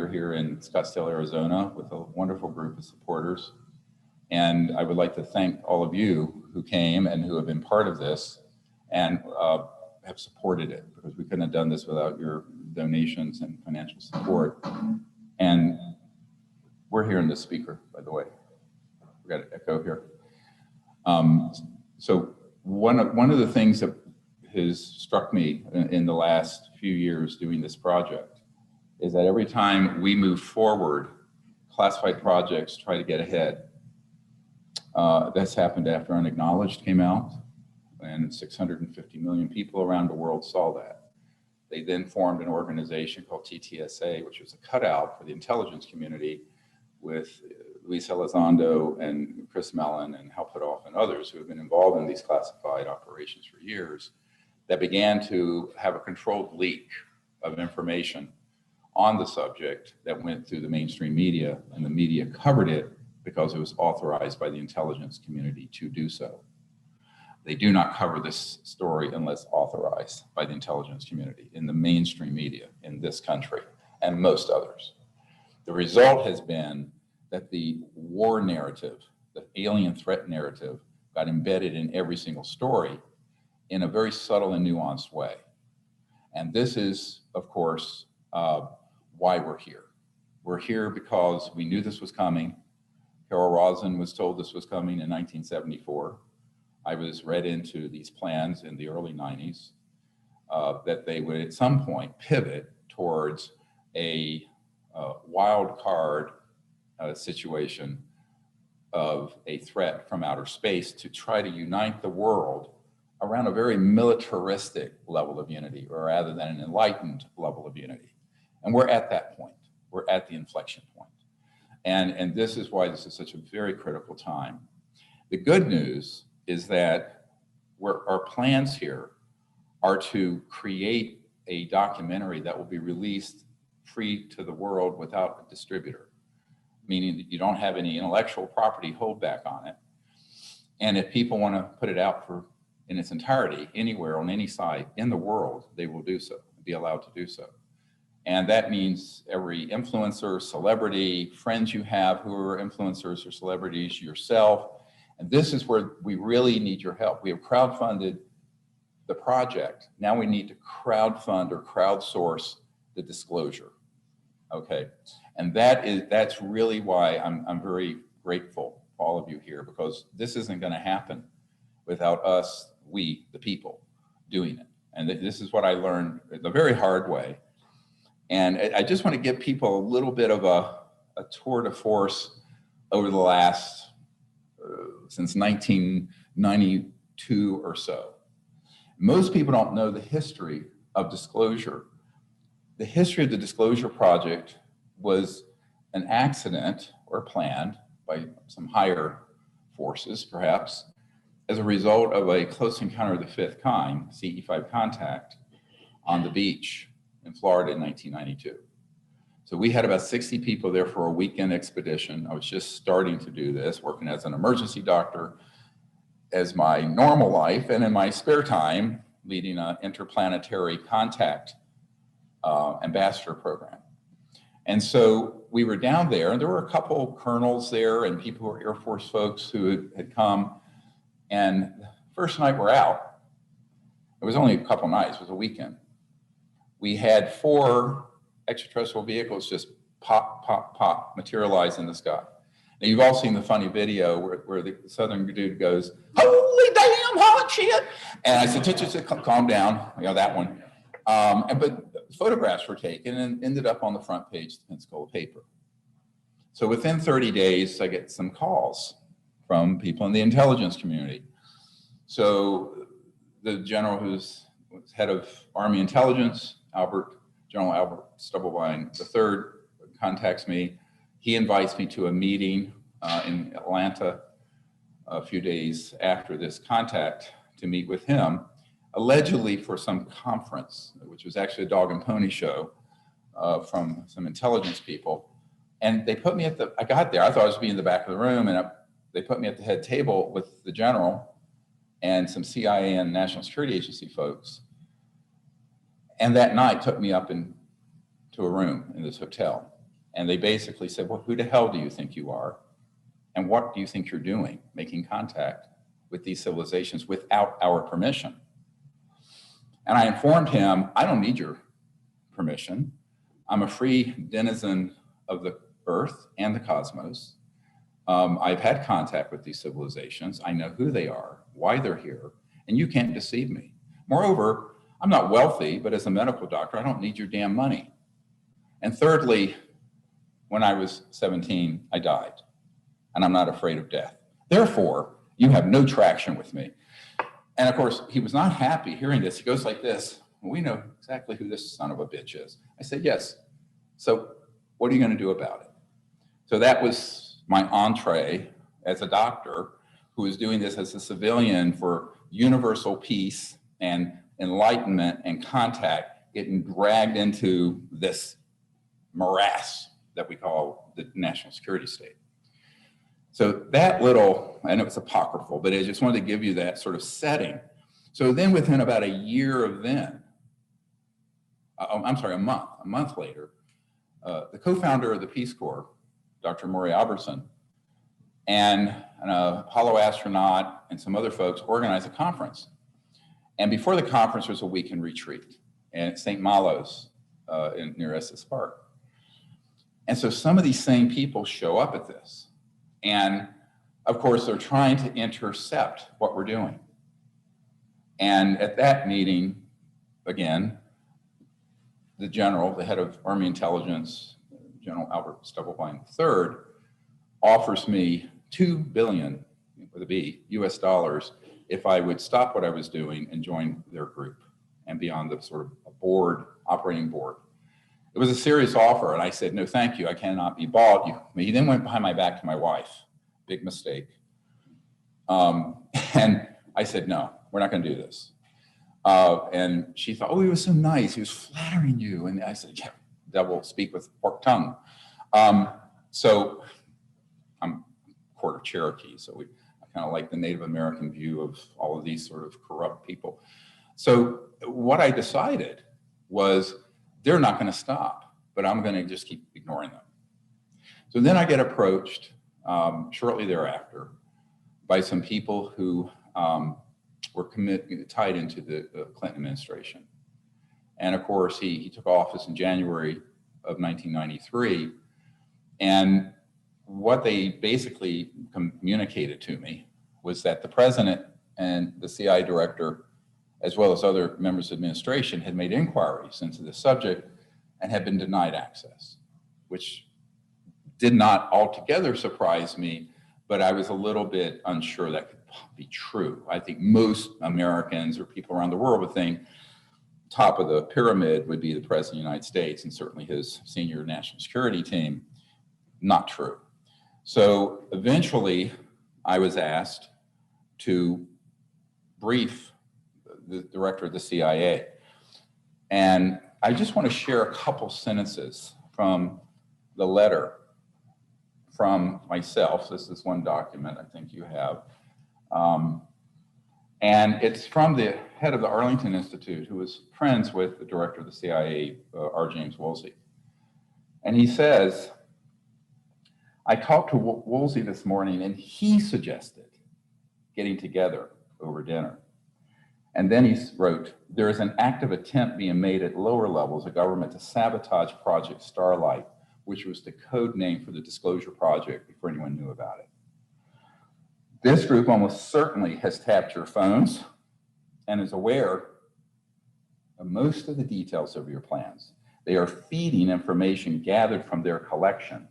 here in Scottsdale, Arizona, with a wonderful group of supporters. And I would like to thank all of you who came and who have been part of this and have supported it, because we couldn't have done this without your donations and financial support. And we're hearing the speaker, by the way. We got an echo here. So one of the things that has struck me in the last few years doing this project is that every time we move forward, classified projects try to get ahead. That's happened after Unacknowledged came out, and 650 million people around the world saw that. They then formed an organization called TTSA, which was a cutout for the intelligence community, with Luis Elizondo and Chris Mellon and Hal Puthoff and others who have been involved in these classified operations for years, that began to have a controlled leak of information on the subject that went through the mainstream media, and the media covered it because it was authorized by the intelligence community to do so. They do not cover this story unless authorized by the intelligence community in the mainstream media in this country and most others. The result has been that the war narrative, the alien threat narrative, got embedded in every single story in a very subtle and nuanced way. And this is, of course, why we're here. We're here because we knew this was coming. Carol Rosin was told this was coming in 1974. I was read into these plans in the early 90s that they would at some point pivot towards a wild card situation of a threat from outer space to try to unite the world around a very militaristic level of unity, or rather than an enlightened level of unity. And we're at that point. We're at the inflection point. And this is why this is such a very critical time. The good news is that our plans here are to create a documentary that will be released free to the world without a distributor, meaning that you don't have any intellectual property holdback on it. And if people want to put it out in its entirety, anywhere on any site in the world, they will do so, be allowed to do so. And that means every influencer, celebrity, friends you have who are influencers or celebrities, yourself. And this is where we really need your help. We have crowdfunded the project. Now we need to crowdfund or crowdsource the disclosure. Okay, and that's really why I'm very grateful for all of you here, because this isn't going to happen without us, we, the people, doing it. And this is what I learned the very hard way. And I just want to give people a little bit of a tour de force over the last, since 1992 or so. Most people don't know the history of disclosure. The history of the Disclosure Project was an accident or planned by some higher forces, perhaps, as a result of a close encounter of the fifth kind, CE5 contact, on the beach in Florida in 1992. So we had about 60 people there for a weekend expedition. I was just starting to do this, working as an emergency doctor as my normal life, and in my spare time, leading an interplanetary contact ambassador program. And so we were down there, and there were a couple colonels there and people who were Air Force folks who had come. And first night we're out, it was only a couple nights, it was a weekend. We had 4 extraterrestrial vehicles just pop, pop, pop, materialize in the sky. Now you've all seen the funny video where the southern dude goes, "Holy damn hot shit!" And I said, just calm down, you know, that one. But photographs were taken and ended up on the front page of the Pensacola paper. So within 30 days, I get some calls from people in the intelligence community. So the general who's head of Army intelligence, General Albert Stubblebine III, contacts me. He invites me to a meeting in Atlanta a few days after this contact to meet with him, allegedly for some conference, which was actually a dog and pony show from some intelligence people. And they put me I got there, I thought I was being in the back of the room, and they put me at the head table with the general and some CIA and National Security Agency folks. And that night took me up into a room in this hotel. And they basically said, well, who the hell do you think you are? And what do you think you're doing, making contact with these civilizations without our permission? And I informed him, I don't need your permission. I'm a free denizen of the earth and the cosmos. I've had contact with these civilizations. I know who they are, why they're here, and you can't deceive me. Moreover, I'm not wealthy, but as a medical doctor, I don't need your damn money. And thirdly, when I was 17, I died, and I'm not afraid of death. Therefore, you have no traction with me. And of course, he was not happy hearing this. He goes like this, we know exactly who this son of a bitch is. I said, yes. So what are you going to do about it? So that was my entree as a doctor who was doing this as a civilian for universal peace and enlightenment and contact, getting dragged into this morass that we call the national security state. So that little, I know it's apocryphal, but I just wanted to give you that sort of setting. So then within about a year of then, a month later, the co-founder of the Peace Corps, Dr. Maury Albertson, and an Apollo astronaut and some other folks organized a conference. And before the conference was a weekend retreat at St. Malo's near Estes Park. And so some of these same people show up at this. And of course, they're trying to intercept what we're doing. And at that meeting, again, the general, the head of Army Intelligence, General Albert Stubblebine III, offers me $2 billion, with a B, US dollars, if I would stop what I was doing and join their group and be on the sort of board, operating board. It was a serious offer, and I said, no, thank you, I cannot be bought. He then went behind my back to my wife, big mistake. And I said, no, we're not gonna do this. And she thought, oh, he was so nice, he was flattering you. And I said, yeah, devil speak with forked tongue. So I'm quarter Cherokee, so I kind of like the Native American view of all of these sort of corrupt people. So what I decided was they're not going to stop, but I'm going to just keep ignoring them. So then I get approached shortly thereafter by some people who were tied into the Clinton administration. And of course, he took office in January of 1993. And what they basically communicated to me was that the president and the CIA director, as well as other members of the administration, had made inquiries into the subject and had been denied access, which did not altogether surprise me, but I was a little bit unsure that could be true. I think most Americans or people around the world would think top of the pyramid would be the President of the United States and certainly his senior national security team. Not true. So eventually I was asked to brief the director of the CIA. And I just want to share a couple sentences from the letter from myself. This is one document I think you have. And it's from the head of the Arlington Institute, who was friends with the director of the CIA, R. James Woolsey. And he says, I talked to Woolsey this morning and he suggested getting together over dinner. And then he wrote, there is an active attempt being made at lower levels of government to sabotage Project Starlight, which was the code name for the Disclosure Project before anyone knew about it. This group almost certainly has tapped your phones and is aware of most of the details of your plans. They are feeding information gathered from their collection,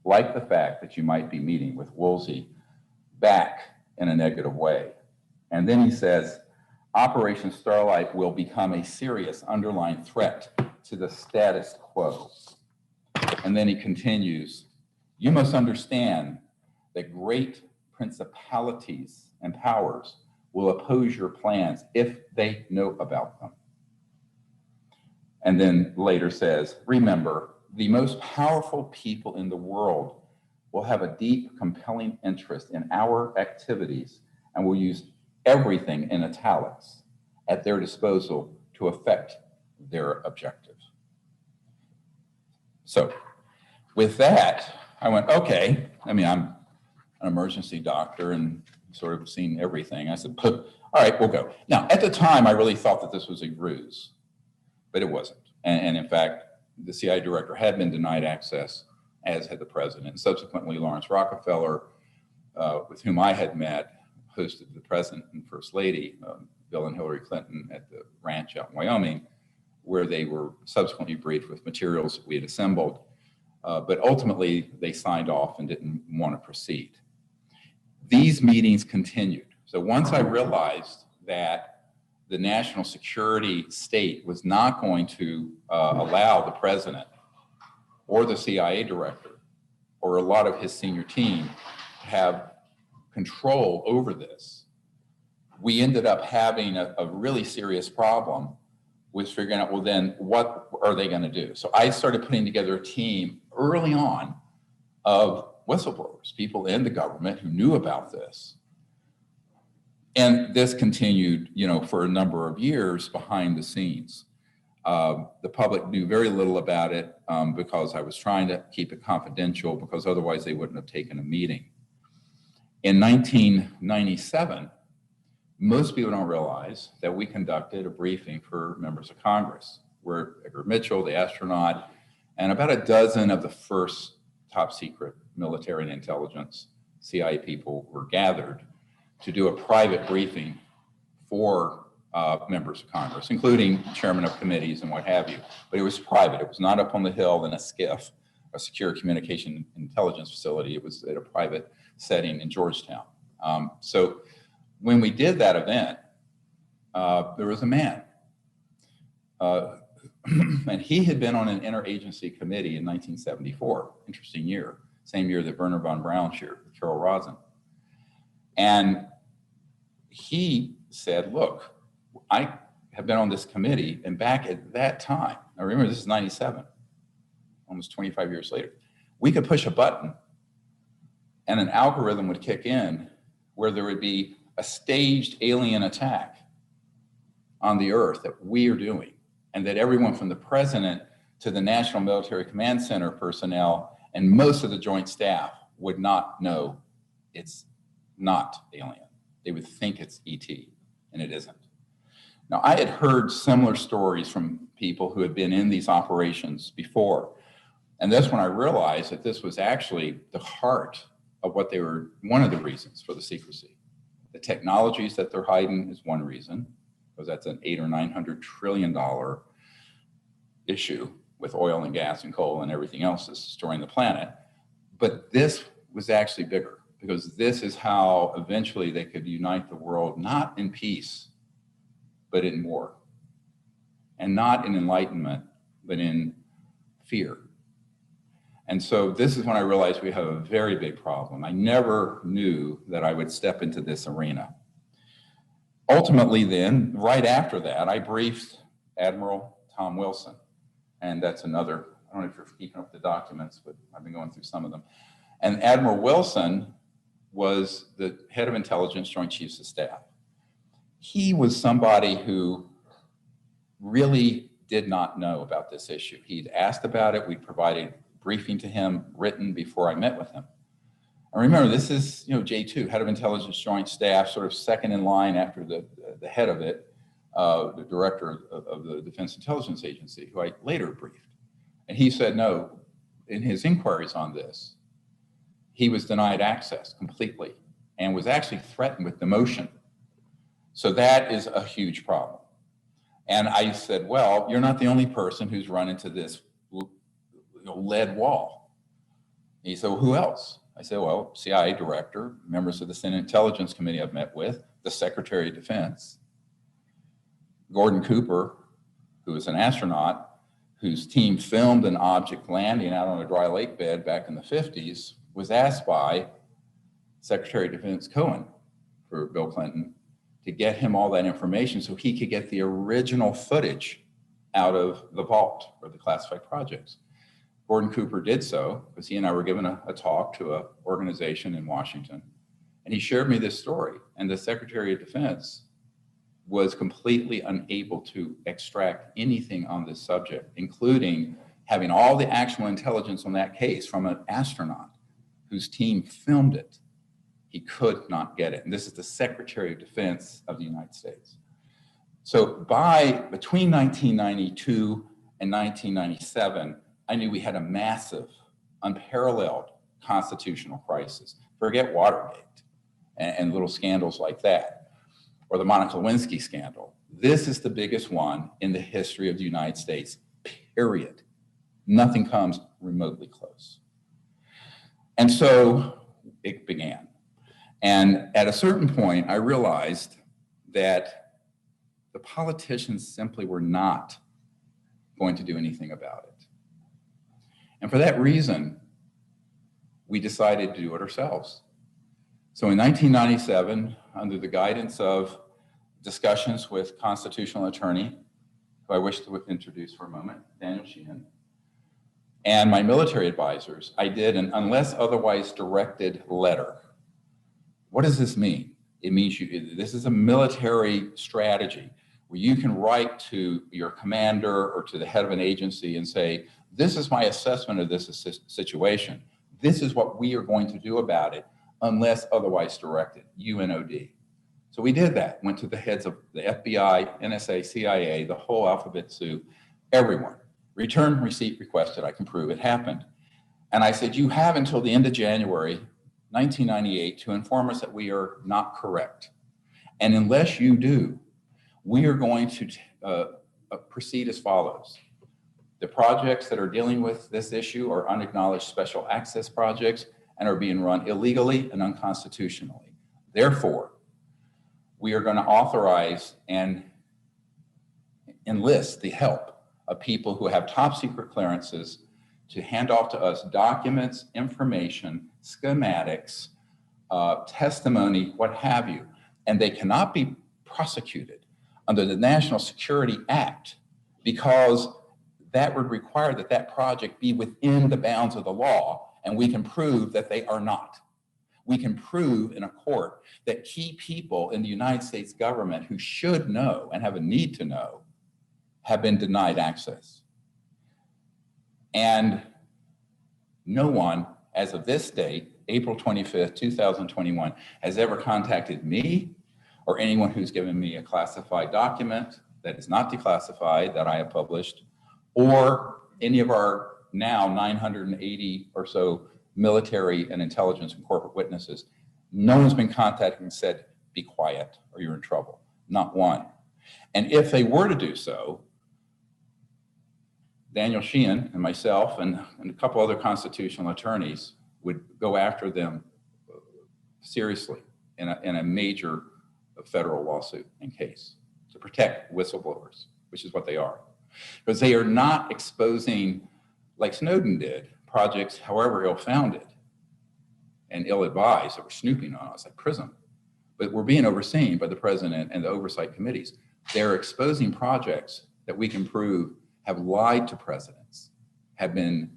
like the fact that you might be meeting with Woolsey, back in a negative way. And then he says, Operation Starlight will become a serious underlying threat to the status quo. And then he continues, you must understand that great principalities and powers will oppose your plans if they know about them. And then later says, remember, the most powerful people in the world will have a deep, compelling interest in our activities and will use everything in italics at their disposal to affect their objectives. So with that, I went, okay. I mean, I'm an emergency doctor and sort of seen everything. I said, all right, we'll go. Now, at the time, I really thought that this was a ruse, but it wasn't. And in fact, the CIA director had been denied access, as had the president. And subsequently, Lawrence Rockefeller, with whom I had met, hosted the president and first lady, Bill and Hillary Clinton, at the ranch out in Wyoming, where they were subsequently briefed with materials that we had assembled. But ultimately, they signed off and didn't want to proceed. These meetings continued. So once I realized that the national security state was not going to allow the president or the CIA director or a lot of his senior team to have control over this, we ended up having a really serious problem with figuring out, well, then what are they going to do? So I started putting together a team early on of whistleblowers, people in the government who knew about this. And this continued, for a number of years behind the scenes. The public knew very little about it because I was trying to keep it confidential, because otherwise they wouldn't have taken a meeting. In 1997, most people don't realize that we conducted a briefing for members of Congress, where Edgar Mitchell, the astronaut, and about a dozen of the first top secret military and intelligence CIA people were gathered to do a private briefing for members of Congress, including chairmen of committees and what have you. But it was private. It was not up on the hill in a SCIF, a secure communication intelligence facility. It was at a private setting in Georgetown. So when we did that event, there was a man, and he had been on an interagency committee in 1974, interesting year, same year that Werner von Braun shared with Carol Rosin. And he said, look, I have been on this committee, and back at that time, I remember this is 97, almost 25 years later, we could push a button and an algorithm would kick in where there would be a staged alien attack on the earth that we are doing, and that everyone from the president to the National Military Command Center personnel and most of the joint staff would not know it's not alien. They would think it's ET, and it isn't. Now, I had heard similar stories from people who had been in these operations before, and that's when I realized that this was actually the heart of what they were, one of the reasons for the secrecy. The technologies that they're hiding is one reason, because that's an $800 or $900 trillion issue with oil and gas and coal and everything else that's destroying the planet. But this was actually bigger, because this is how eventually they could unite the world, not in peace, but in war. And not in enlightenment, but in fear. And so this is when I realized we have a very big problem. I never knew that I would step into this arena. Ultimately then, right after that, I briefed Admiral Tom Wilson. And that's another, I don't know if you're keeping up the documents, but I've been going through some of them. And Admiral Wilson was the head of intelligence, Joint Chiefs of Staff. He was somebody who really did not know about this issue. He'd asked about it. We provided briefing to him written before I met with him. And remember, this is J2, head of intelligence joint staff, sort of second in line after the head of it, the director of the Defense Intelligence Agency, who I later briefed. And he said no, in his inquiries on this, he was denied access completely and was actually threatened with demotion. So that is a huge problem. And I said, well, you're not the only person who's run into this lead wall. And he said, well, who else? I said, well, CIA director, members of the Senate Intelligence Committee I've met with, the Secretary of Defense, Gordon Cooper, who was an astronaut, whose team filmed an object landing out on a dry lake bed back in the 50s, was asked by Secretary of Defense Cohen for Bill Clinton to get him all that information so he could get the original footage out of the vault or the classified projects. Gordon Cooper did so because he and I were given a talk to an organization in Washington. And he shared me this story. And the Secretary of Defense was completely unable to extract anything on this subject, including having all the actual intelligence on that case from an astronaut whose team filmed it, he could not get it. And this is the Secretary of Defense of the United States. So between 1992 and 1997, I knew we had a massive, unparalleled constitutional crisis. Forget Watergate and little scandals like that, or the Monica Lewinsky scandal. This is the biggest one in the history of the United States, period. Nothing comes remotely close. And so it began. And at a certain point, I realized that the politicians simply were not going to do anything about it. And for that reason, we decided to do it ourselves. So in 1997, under the guidance of discussions with constitutional attorney, who I wish to introduce for a moment, Daniel Sheehan, and my military advisors, I did an unless otherwise directed letter. What does this mean? It means this is a military strategy where you can write to your commander or to the head of an agency and say, this is my assessment of this situation. This is what we are going to do about it unless otherwise directed, UNOD. So we did that, went to the heads of the FBI, NSA, CIA, the whole alphabet soup, everyone. Return receipt requested, I can prove it happened. And I said, you have until the end of January 1998 to inform us that we are not correct. And unless you do, we are going to proceed as follows. The projects that are dealing with this issue are unacknowledged special access projects and are being run illegally and unconstitutionally. Therefore, we are going to authorize and enlist the help of people who have top secret clearances to hand off to us documents, information, schematics, testimony, what have you. And they cannot be prosecuted under the National Security Act because that would require that that project be within the bounds of the law, and we can prove that they are not. We can prove in a court that key people in the United States government who should know and have a need to know have been denied access. And no one, as of this date, April 25th, 2021, has ever contacted me or anyone who's given me a classified document that is not declassified that I have published, or any of our now 980 or so military and intelligence and corporate witnesses. No one's been contacted and said, be quiet or you're in trouble. Not one. And if they were to do so, Daniel Sheehan and myself and a couple other constitutional attorneys would go after them seriously in a major federal lawsuit and case to protect whistleblowers, which is what they are. Because they are not exposing, like Snowden did, projects however ill-founded and ill-advised that were snooping on us, like PRISM. But we're being overseen by the president and the oversight committees. They're exposing projects that we can prove have lied to presidents, have been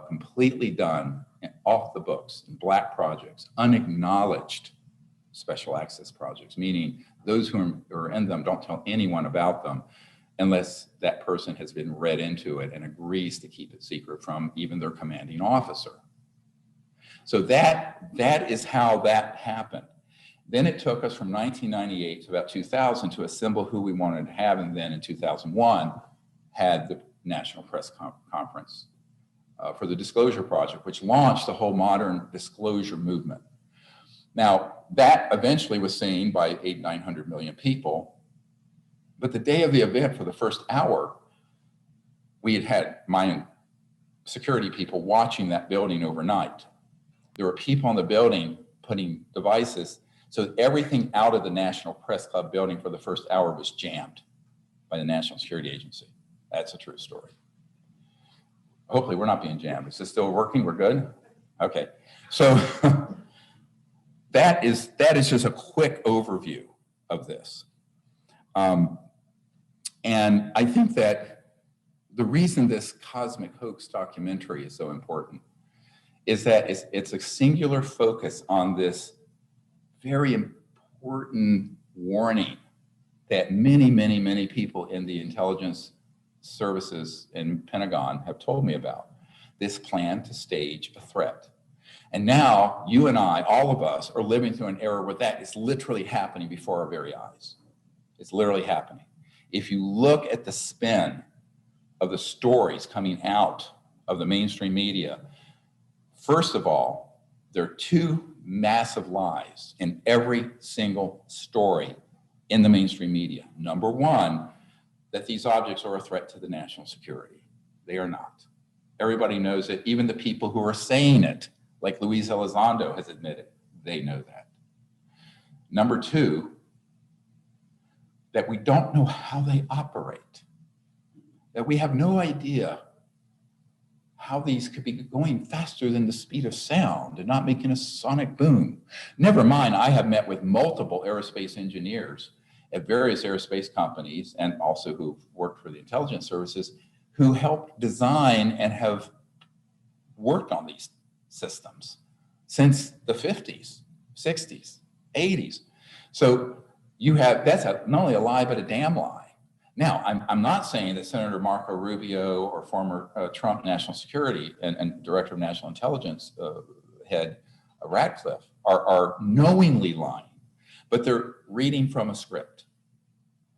completely done off the books, black projects, unacknowledged special access projects, meaning those who are in them don't tell anyone about them unless that person has been read into it and agrees to keep it secret from even their commanding officer. So that is how that happened. Then it took us from 1998 to about 2000 to assemble who we wanted to have, and then in 2001 had the National Press Conference for the Disclosure Project, which launched the whole modern disclosure movement. Now, that eventually was seen by 800-900 million people. But the day of the event, for the first hour, we had my security people watching that building overnight. There were people in the building putting devices, so everything out of the National Press Club building for the first hour was jammed by the National Security Agency. That's a true story. Hopefully we're not being jammed. Is this still working? We're good? Okay. So that is just a quick overview of this. And I think that the reason this cosmic hoax documentary is so important is that it's a singular focus on this very important warning that many, many, many people in the intelligence services in Pentagon have told me about, this plan to stage a threat. And now you and I, all of us, are living through an era where that is literally happening before our very eyes. It's literally happening. If you look at the spin of the stories coming out of the mainstream media, first of all, there are two massive lies in every single story in the mainstream media. Number one, that these objects are a threat to the national security. They are not. Everybody knows it. Even the people who are saying it, like Luis Elizondo has admitted, they know that. Number two, that we don't know how they operate, that we have no idea how these could be going faster than the speed of sound and not making a sonic boom. Never mind, I have met with multiple aerospace engineers at various aerospace companies and also who've worked for the intelligence services who helped design and have worked on these systems since the 50s, 60s, 80s. So you have, that's not only a lie, but a damn lie. Now, I'm not saying that Senator Marco Rubio or former Trump National Security and Director of National Intelligence head Ratcliffe are knowingly lying, but they're reading from a script.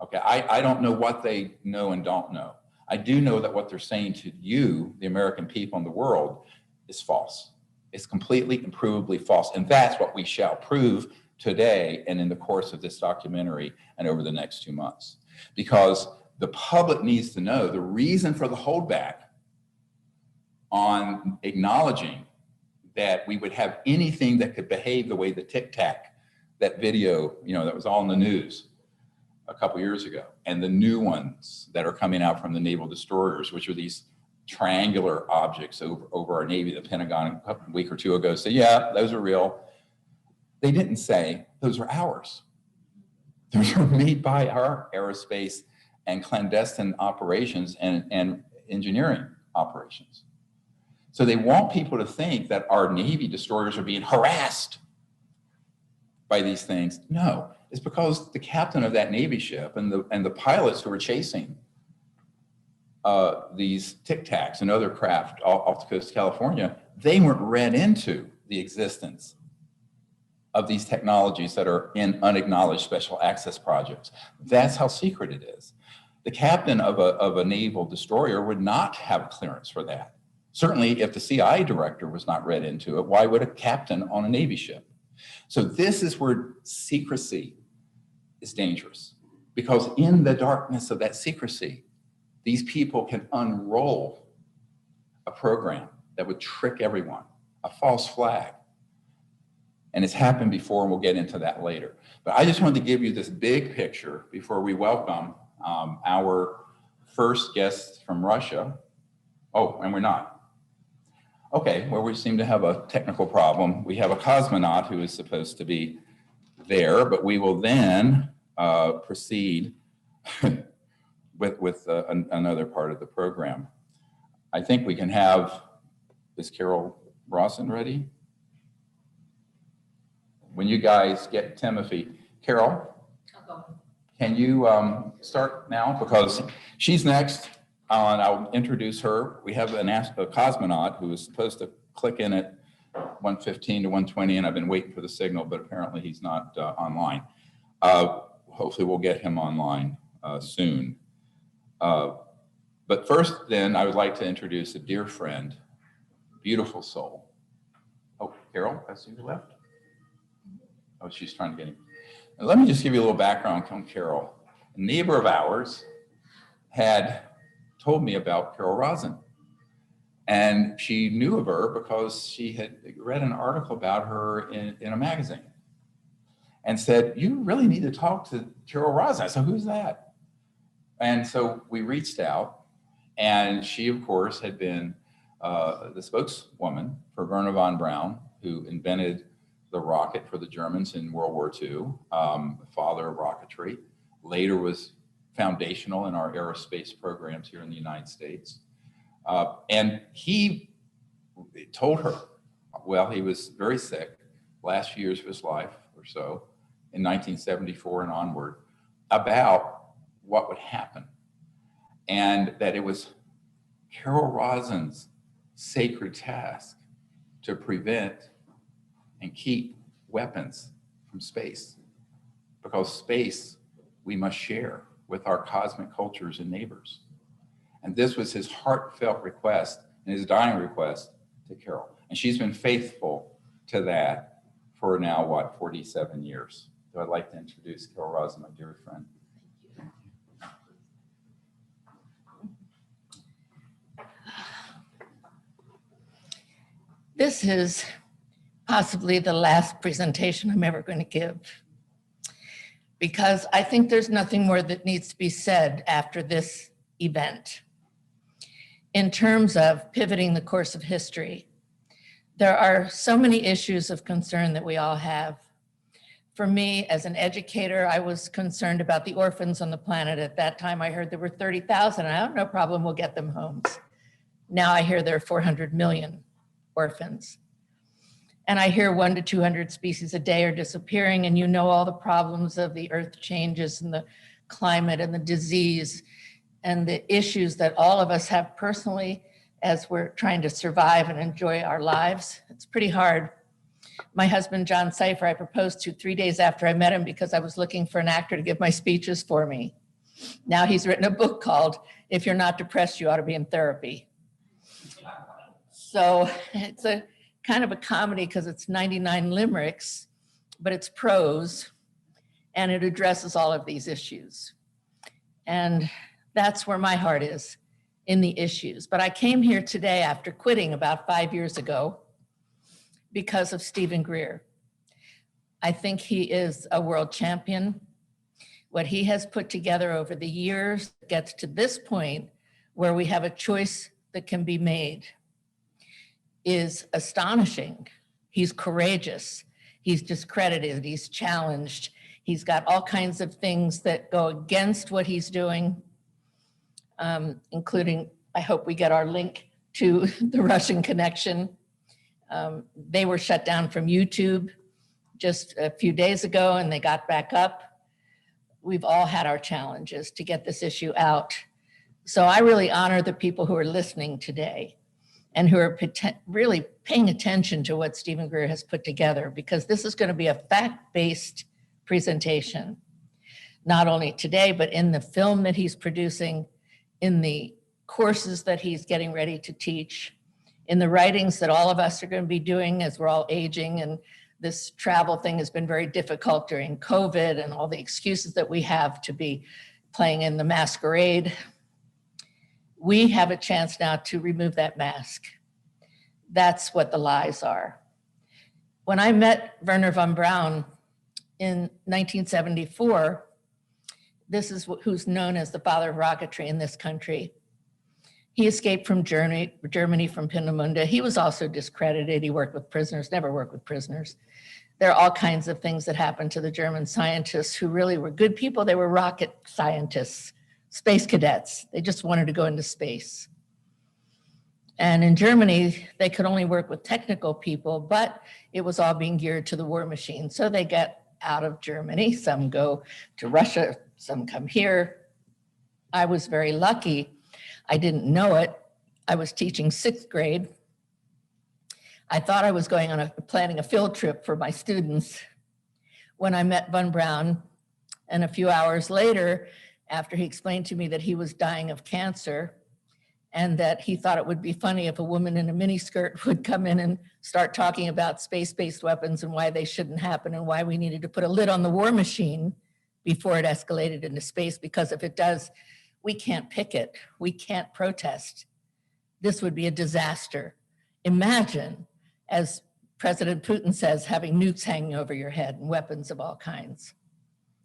Okay, I don't know what they know and don't know. I do know that what they're saying to you, the American people in the world, is false. It's completely and provably false. And that's what we shall prove today and in the course of this documentary and over the next 2 months. Because the public needs to know the reason for the holdback on acknowledging that we would have anything that could behave the way the Tic Tac, that video, that was all in the news a couple years ago, and the new ones that are coming out from the naval destroyers, which are these triangular objects over our Navy. The Pentagon a week or two ago said, yeah, those are real. They didn't say those are ours. Those are made by our aerospace and clandestine operations and engineering operations. So they want people to think that our Navy destroyers are being harassed by these things. No, it's because the captain of that Navy ship and the pilots who were chasing these Tic Tacs and other craft off the coast of California, they weren't read into the existence of these technologies that are in unacknowledged special access projects. That's how secret it is. The captain of a naval destroyer would not have clearance for that. Certainly, if the CIA director was not read into it, why would a captain on a Navy ship? So this is where secrecy is dangerous, because in the darkness of that secrecy, these people can unroll a program that would trick everyone, a false flag. And it's happened before, and we'll get into that later. But I just wanted to give you this big picture before we welcome our first guest from Russia. Oh, and we're not. Okay, well, we seem to have a technical problem. We have a cosmonaut who is supposed to be there, but we will then proceed with another part of the program. I think we can have, is Carol Rawson ready? When you guys get Timothy, Carol, can you start now? Because she's next, and I'll introduce her. We have a cosmonaut who is supposed to click in at 1:15 to 1:20, and I've been waiting for the signal, but apparently he's not online. Hopefully we'll get him online soon. But first, then, I would like to introduce a dear friend, beautiful soul. Oh, Carol, I see you left. Oh, she's trying to get him. And let me just give you a little background on Carol. A neighbor of ours had told me about Carol Rosin. And she knew of her because she had read an article about her in a magazine and said, you really need to talk to Carol Rosin. I said, who's that? And so we reached out, and she, of course, had been the spokeswoman for Wernher von Braun, who invented the rocket for the Germans in World War II, father of rocketry, later was foundational in our aerospace programs here in the United States. And he told her, well, he was very sick, last few years of his life or so, in 1974 and onward, about what would happen. and that it was Carol Rosin's sacred task to prevent and keep weapons from space, because space we must share with our cosmic cultures and neighbors. And this was his heartfelt request and his dying request to Carol. And she's been faithful to that for now, 47 years. So I'd like to introduce Carol Rosin, my dear friend. This is possibly the last presentation I'm ever going to give, because I think there's nothing more that needs to be said after this event. In terms of pivoting the course of history, there are so many issues of concern that we all have. For me, as an educator, I was concerned about the orphans on the planet. At that time, I heard there were 30,000, and I have no problem, we'll get them homes. Now I hear there are 400 million orphans. And I hear 100 to 200 species a day are disappearing, and you know all the problems of the earth changes and the climate and the disease and the issues that all of us have personally as we're trying to survive and enjoy our lives. It's pretty hard. My husband, John Cipher, I proposed to 3 days after I met him because I was looking for an actor to give my speeches for me. Now he's written a book called If You're Not Depressed, You Ought to Be in Therapy. So it's a kind of a comedy because it's 99 limericks, but it's prose, and it addresses all of these issues. And that's where my heart is, in the issues. But I came here today after quitting about 5 years ago because of Stephen Greer. I think he is a world champion. What he has put together over the years gets to this point where we have a choice that can be made is astonishing. He's courageous. He's discredited. He's challenged. He's got all kinds of things that go against what he's doing, including, I hope we get our link to the Russian connection. They were shut down from YouTube just a few days ago, and they got back up. We've all had our challenges to get this issue out. So I really honor the people who are listening today and who are really paying attention to what Stephen Greer has put together, because this is going to be a fact-based presentation, not only today, but in the film that he's producing, in the courses that he's getting ready to teach, in the writings that all of us are going to be doing as we're all aging, and this travel thing has been very difficult during COVID and all the excuses that we have to be playing in the masquerade. We have a chance now to remove that mask. That's what the lies are. When I met Wernher von Braun in 1974, this is who's known as the father of rocketry in this country. He escaped from Germany from Peenemünde. He was also discredited. He worked with prisoners, never worked with prisoners. There are all kinds of things that happened to the German scientists who really were good people. They were rocket scientists, space cadets. They just wanted to go into space. And in Germany, they could only work with technical people, but it was all being geared to the war machine. So they get out of Germany. Some go to Russia, some come here. I was very lucky. I didn't know it. I was teaching 6th grade. I thought I was going on planning a field trip for my students when I met von Braun. And a few hours later, after he explained to me that he was dying of cancer and that he thought it would be funny if a woman in a miniskirt would come in and start talking about space-based weapons and why they shouldn't happen and why we needed to put a lid on the war machine before it escalated into space, because if it does, we can't picket, we can't protest. This would be a disaster. Imagine, as President Putin says, having nukes hanging over your head and weapons of all kinds.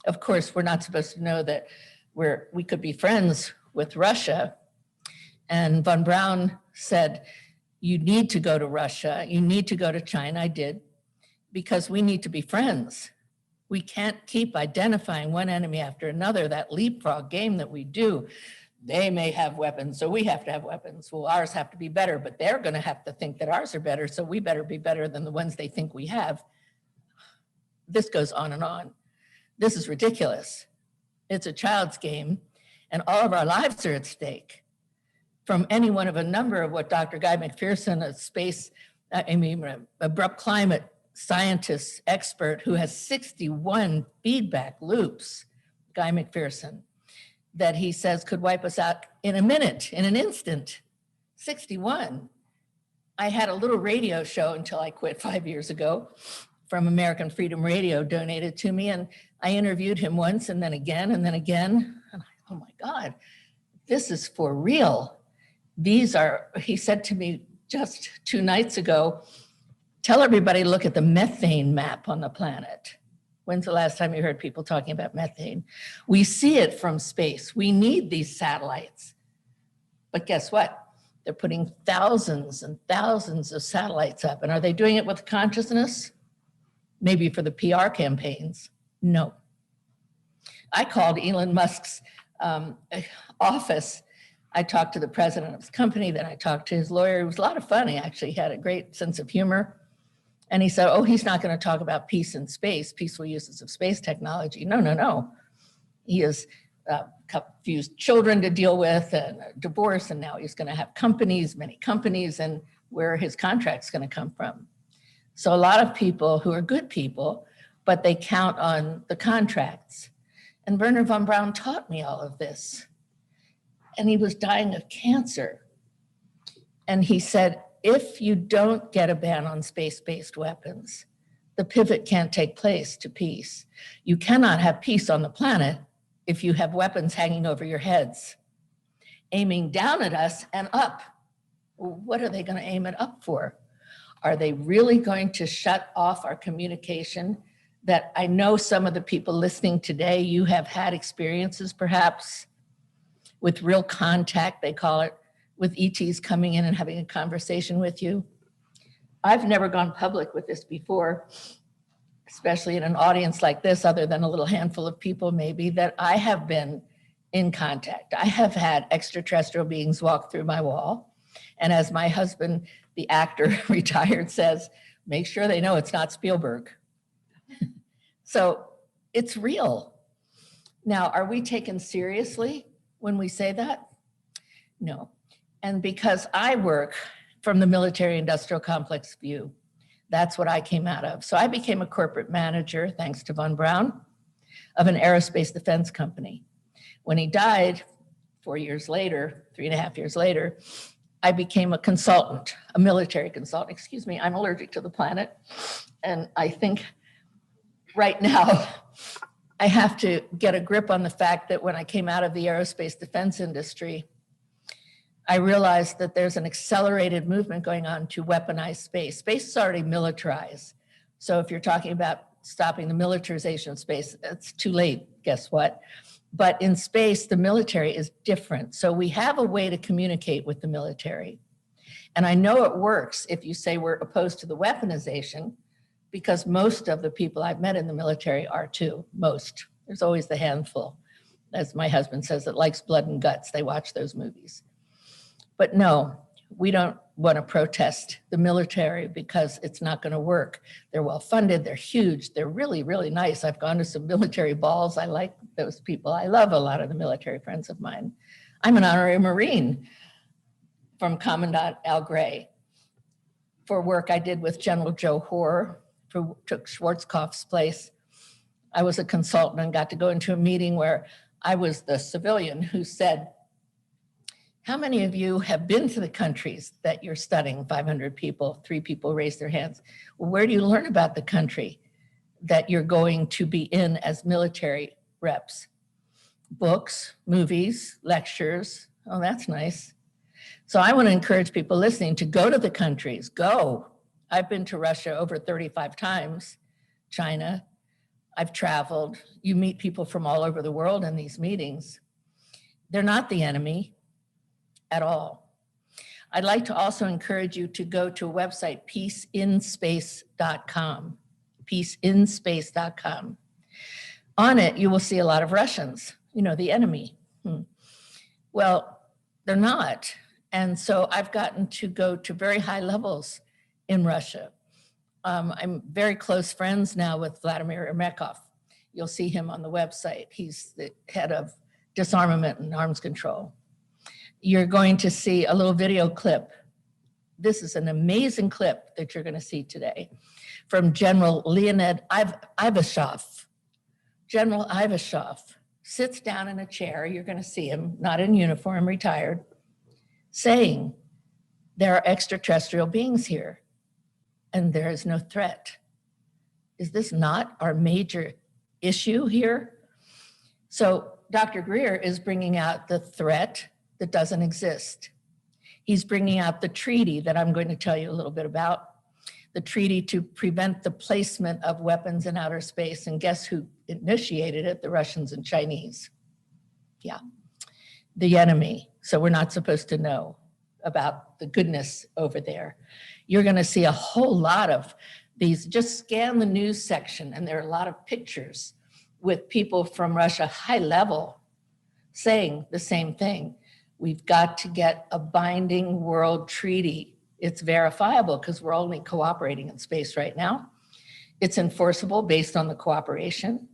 Of course, we're not supposed to know that we could be friends with Russia. And von Braun said, you need to go to Russia, you need to go to China. I did, because we need to be friends. We can't keep identifying one enemy after another, that leapfrog game that we do. They may have weapons, so we have to have weapons. Well, ours have to be better, but they're going to have to think that ours are better, so we better be better than the ones they think we have. This goes on and on. This is ridiculous. It's a child's game. and all of our lives are at stake from any one of a number of what Dr. Guy McPherson, abrupt climate scientist expert who has 61 feedback loops, Guy McPherson, that he says could wipe us out in a minute, in an instant. 61. I had a little radio show until I quit 5 years ago from American Freedom Radio, donated to me. And I interviewed him once and then again and then again. And oh my God, this is for real. He said to me just 2 nights ago, tell everybody to look at the methane map on the planet. When's the last time you heard people talking about methane? We see it from space. We need these satellites. But guess what? They're putting thousands and thousands of satellites up. And are they doing it with consciousness? Maybe for the PR campaigns. No. I called Elon Musk's office. I talked to the president of his company, then I talked to his lawyer. It was a lot of fun. He actually had a great sense of humor. And he said, oh, he's not going to talk about peace in space, peaceful uses of space technology. No, no, no. He has confused children to deal with and a divorce, and now he's going to have companies, many companies, and where his contract's going to come from. So a lot of people who are good people, but they count on the contracts. And Werner von Braun taught me all of this. And he was dying of cancer. And he said, if you don't get a ban on space-based weapons, the pivot can't take place to peace. You cannot have peace on the planet if you have weapons hanging over your heads, aiming down at us and up. Well, what are they going to aim it up for? Are they really going to shut off our communication? That I know some of the people listening today, you have had experiences perhaps with real contact, they call it, with ETs coming in and having a conversation with you. I've never gone public with this before, especially in an audience like this, other than a little handful of people maybe, that I have been in contact. I have had extraterrestrial beings walk through my wall. And as my husband, the actor, retired, says, make sure they know it's not Spielberg. So it's real. Now, are we taken seriously when we say that? No. And because I work from the military industrial complex view, that's what I came out of. So I became a corporate manager, thanks to von Braun, of an aerospace defense company. When he died 4 years later, 3.5 years later, I became a consultant, a military consultant. Excuse me, I'm allergic to the planet. And I think right now, I have to get a grip on the fact that when I came out of the aerospace defense industry, I realized that there's an accelerated movement going on to weaponize space. Space is already militarized. So if you're talking about stopping the militarization of space, it's too late, guess what? But in space, the military is different. So we have a way to communicate with the military. And I know it works if you say we're opposed to the weaponization, because most of the people I've met in the military are too, most. There's always the handful, as my husband says, that likes blood and guts. They watch those movies. But no, we don't want to protest the military because it's not going to work. They're well funded, they're huge, they're really, really nice. I've gone to some military balls. I like those people. I love a lot of the military friends of mine. I'm an honorary Marine from Commandant Al Gray for work I did with General Joe Hoare, who took Schwarzkopf's place. I was a consultant and got to go into a meeting where I was the civilian who said, how many of you have been to the countries that you're studying? 500 people, 3 people raised their hands. Well, where do you learn about the country that you're going to be in as military reps? Books, movies, lectures. Oh, that's nice. So I want to encourage people listening to go to the countries, go. I've been to Russia over 35 times, China. I've traveled. You meet people from all over the world in these meetings. They're not the enemy at all. I'd like to also encourage you to go to a website, peaceinspace.com, peaceinspace.com. On it, you will see a lot of Russians, you know, the enemy. Well, they're not. And so I've gotten to go to very high levels in Russia. I'm very close friends now with Vladimir Ermakov. You'll see him on the website. He's the head of disarmament and arms control. You're going to see a little video clip. This is an amazing clip that you're going to see today from General Leonid Ivashov. General Ivashov sits down in a chair, you're going to see him, not in uniform, retired, saying, there are extraterrestrial beings here and there is no threat. Is this not our major issue here? So Dr. Greer is bringing out the threat that doesn't exist. He's bringing out the treaty that I'm going to tell you a little bit about, the treaty to prevent the placement of weapons in outer space. And guess who initiated it? The Russians and Chinese. Yeah, the enemy. So we're not supposed to know about the goodness over there. You're going to see a whole lot of these. Just scan the news section, and there are a lot of pictures with people from Russia, high level, saying the same thing. We've got to get a binding world treaty. It's verifiable because we're only cooperating in space right now. It's enforceable based on the cooperation.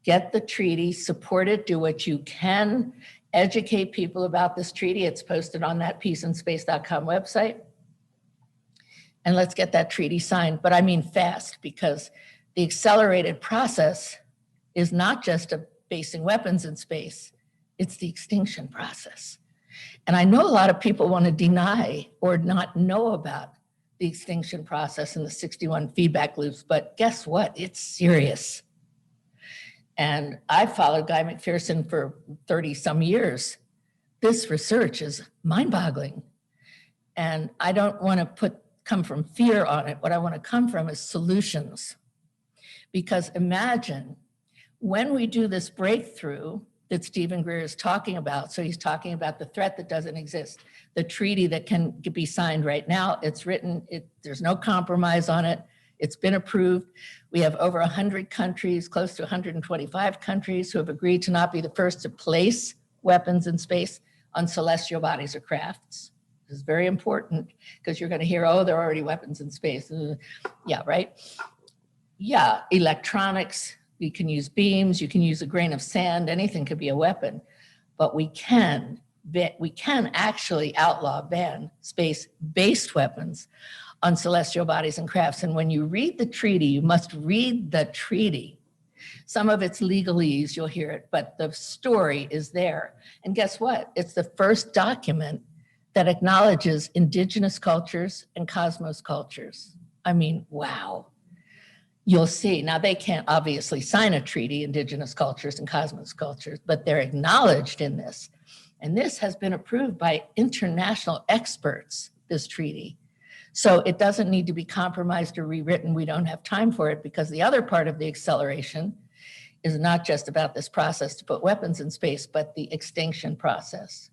Get the treaty, support it, do what you can, educate people about this treaty. It's posted on that peaceinspace.com website. And let's get that treaty signed. But I mean fast, because the accelerated process is not just a basing weapons in space, it's the extinction process. And I know a lot of people want to deny or not know about the extinction process and the 61 feedback loops, but guess what? It's serious. And I followed Guy McPherson for 30 some years. This research is mind-boggling. And I don't want to come from fear on it. What I want to come from is solutions. Because imagine when we do this breakthrough that Stephen Greer is talking about, so he's talking about the threat that doesn't exist, the treaty that can be signed right now, it's written, there's no compromise on it, it's been approved. We have over 100 countries, close to 125 countries who have agreed to not be the first to place weapons in space on celestial bodies or crafts. This is very important because you're going to hear, oh, there are already weapons in space. Yeah, right? Yeah, electronics, you can use beams, you can use a grain of sand, anything could be a weapon. But we can actually ban space-based weapons on celestial bodies and crafts. And when you read the treaty, you must read the treaty. Some of it's legalese, you'll hear it, but the story is there. And guess what? It's the first document that acknowledges indigenous cultures and cosmos cultures. I mean, wow. You'll see. Now, they can't obviously sign a treaty, indigenous cultures and cosmos cultures, but they're acknowledged in this. And this has been approved by international experts, this treaty. So it doesn't need to be compromised or rewritten. We don't have time for it because the other part of the acceleration is not just about this process to put weapons in space, but the extinction process.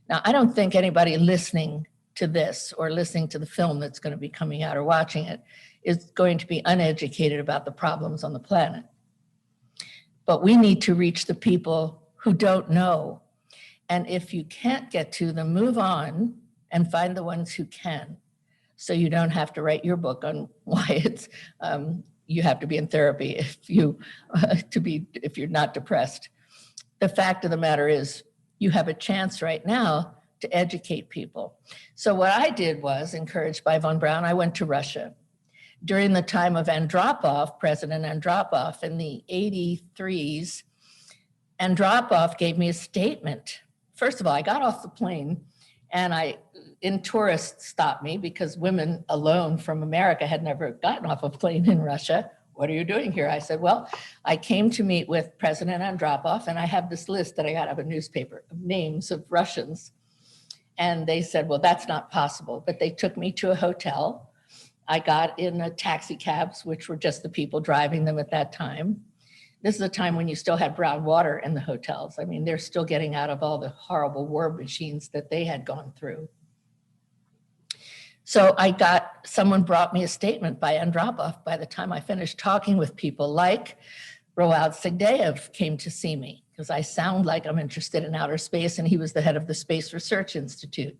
Now, I don't think anybody listening to this or listening to the film that's going to be coming out or watching it is going to be uneducated about the problems on the planet. But we need to reach the people who don't know. And if you can't get to them, move on and find the ones who can. So you don't have to write your book on why it's, you have to be in therapy if you're not depressed. The fact of the matter is you have a chance right now to educate people. So what I did was, encouraged by Von Braun, I went to Russia. During the time of Andropov, President Andropov in the 83s, Andropov gave me a statement. First of all, I got off the plane and tourists stopped me because women alone from America had never gotten off a plane in Russia. What are you doing here? I said, well, I came to meet with President Andropov and I have this list that I got out of a newspaper of names of Russians. And they said, well, that's not possible. But they took me to a hotel. I got in a taxi cabs, which were just the people driving them at that time. This is a time when you still had brown water in the hotels. I mean, they're still getting out of all the horrible war machines that they had gone through. So someone brought me a statement by Andropov by the time I finished talking with people like Roald Segdeev came to see me because I sound like I'm interested in outer space and he was the head of the Space Research Institute.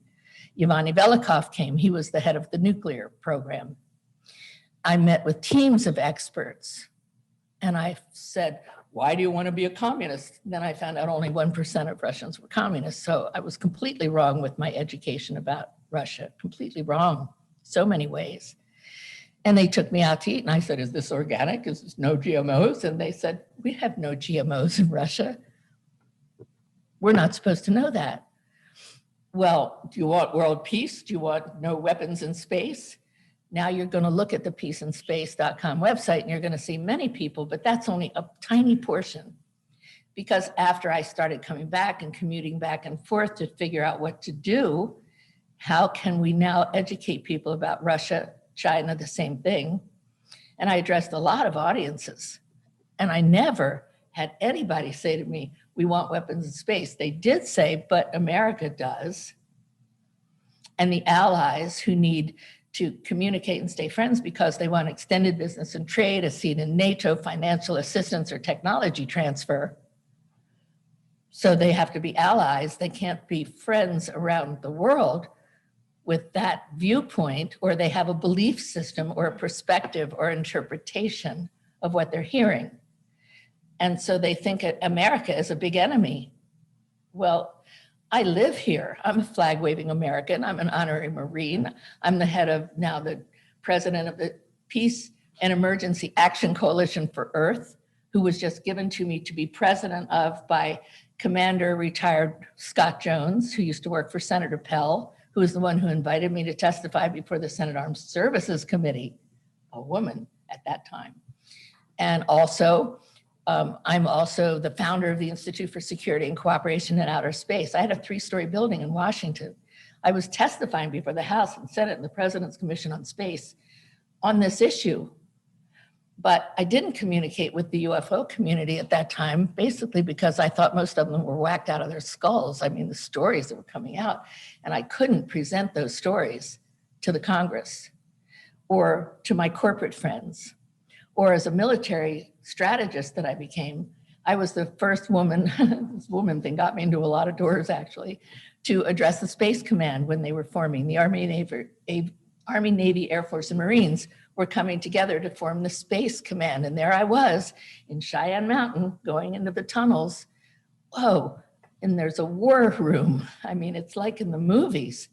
Yevgeny Velikov came, he was the head of the nuclear program. I met with teams of experts and I said, why do you want to be a communist? Then I found out only 1% of Russians were communists. So I was completely wrong with my education about Russia, completely wrong, so many ways. And they took me out to eat and I said, is this organic? Is this no GMOs? And they said, we have no GMOs in Russia. We're not supposed to know that. Well, do you want world peace? Do you want no weapons in space? Now you're going to look at the peaceinspace.com website and you're going to see many people, but that's only a tiny portion. Because after I started coming back and commuting back and forth to figure out what to do, how can we now educate people about Russia, China, the same thing? And I addressed a lot of audiences. And I never had anybody say to me, we want weapons in space. They did say, but America does. And the allies who need to communicate and stay friends because they want extended business and trade, a seat in NATO, financial assistance, or technology transfer. So they have to be allies. They can't be friends around the world with that viewpoint, or they have a belief system or a perspective or interpretation of what they're hearing. And so they think America is a big enemy. Well, I live here. I'm a flag-waving American. I'm an honorary Marine. I'm the head of now the president of the Peace and Emergency Action Coalition for Earth, who was just given to me to be president of by Commander retired Scott Jones, who used to work for Senator Pell, who was the one who invited me to testify before the Senate Armed Services Committee, a woman at that time. And also, I'm also the founder of the Institute for Security and Cooperation in Outer Space. I had a 3-story building in Washington. I was testifying before the House and Senate and the President's Commission on Space on this issue. But I didn't communicate with the UFO community at that time, basically because I thought most of them were whacked out of their skulls. I mean, the stories that were coming out, and I couldn't present those stories to the Congress or to my corporate friends. Or as a military strategist that I became, I was the first woman, this woman thing got me into a lot of doors actually, to address the Space Command when they were forming. The Army, Navy, Air Force, and Marines were coming together to form the Space Command. And there I was in Cheyenne Mountain going into the tunnels. Whoa, and there's a war room. I mean, it's like in the movies.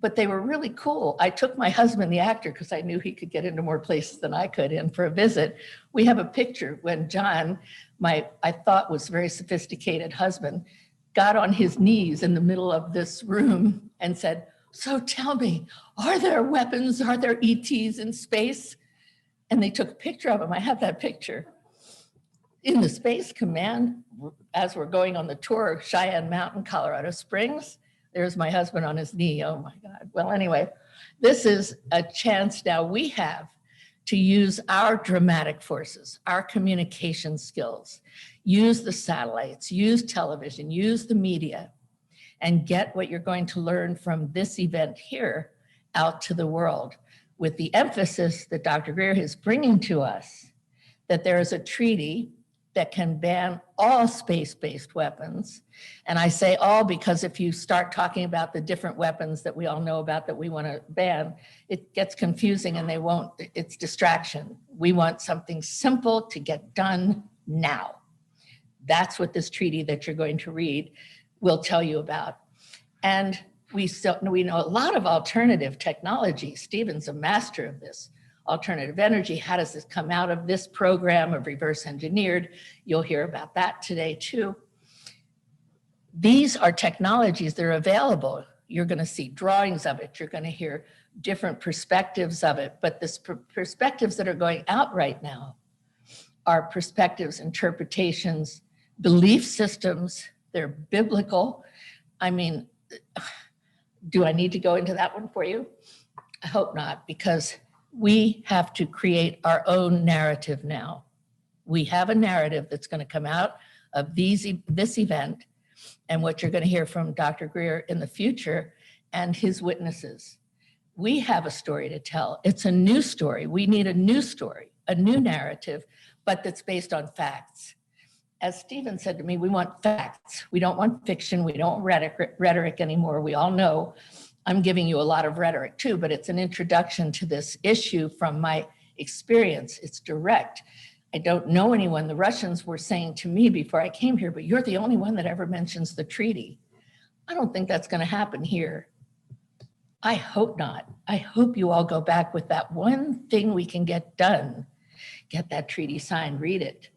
But they were really cool. I took my husband, the actor, because I knew he could get into more places than I could in for a visit. We have a picture when John, my, I thought was very sophisticated husband, got on his knees in the middle of this room and said, so tell me, are there weapons? Are there ETs in space? And they took a picture of him. I have that picture. In the Space Command, as we're going on the tour of Cheyenne Mountain, Colorado Springs, there's my husband on his knee. Oh my God. Well, anyway, this is a chance now we have to use our dramatic forces, our communication skills, use the satellites, use television, use the media, and get what you're going to learn from this event here out to the world, with the emphasis that Dr. Greer is bringing to us, that there is a treaty that can ban all space-based weapons. And I say all because if you start talking about the different weapons that we all know about that we want to ban, it gets confusing and they won't, it's distraction. We want something simple to get done now. That's what this treaty that you're going to read will tell you about. And we know a lot of alternative technology. Stephen's a master of this. Alternative energy, how does this come out of this program of reverse engineered? You'll hear about that today too. These are technologies that are available. You're gonna see drawings of it. You're gonna hear different perspectives of it, but the perspectives that are going out right now are perspectives, interpretations, belief systems. They're biblical. I mean, do I need to go into that one for you? I hope not, because we have to create our own narrative now. We have a narrative that's going to come out of this event and what you're going to hear from Dr. Greer in the future and his witnesses. We have a story to tell. It's a new story. We need a new story, a new narrative, but that's based on facts. As Stephen said to me, we want facts. We don't want fiction. We don't want rhetoric anymore. We all know I'm giving you a lot of rhetoric too, but it's an introduction to this issue from my experience. It's direct. I don't know anyone. The Russians were saying to me before I came here, but you're the only one that ever mentions the treaty. I don't think that's going to happen here. I hope not. I hope you all go back with that one thing we can get done. Get that treaty signed, read it.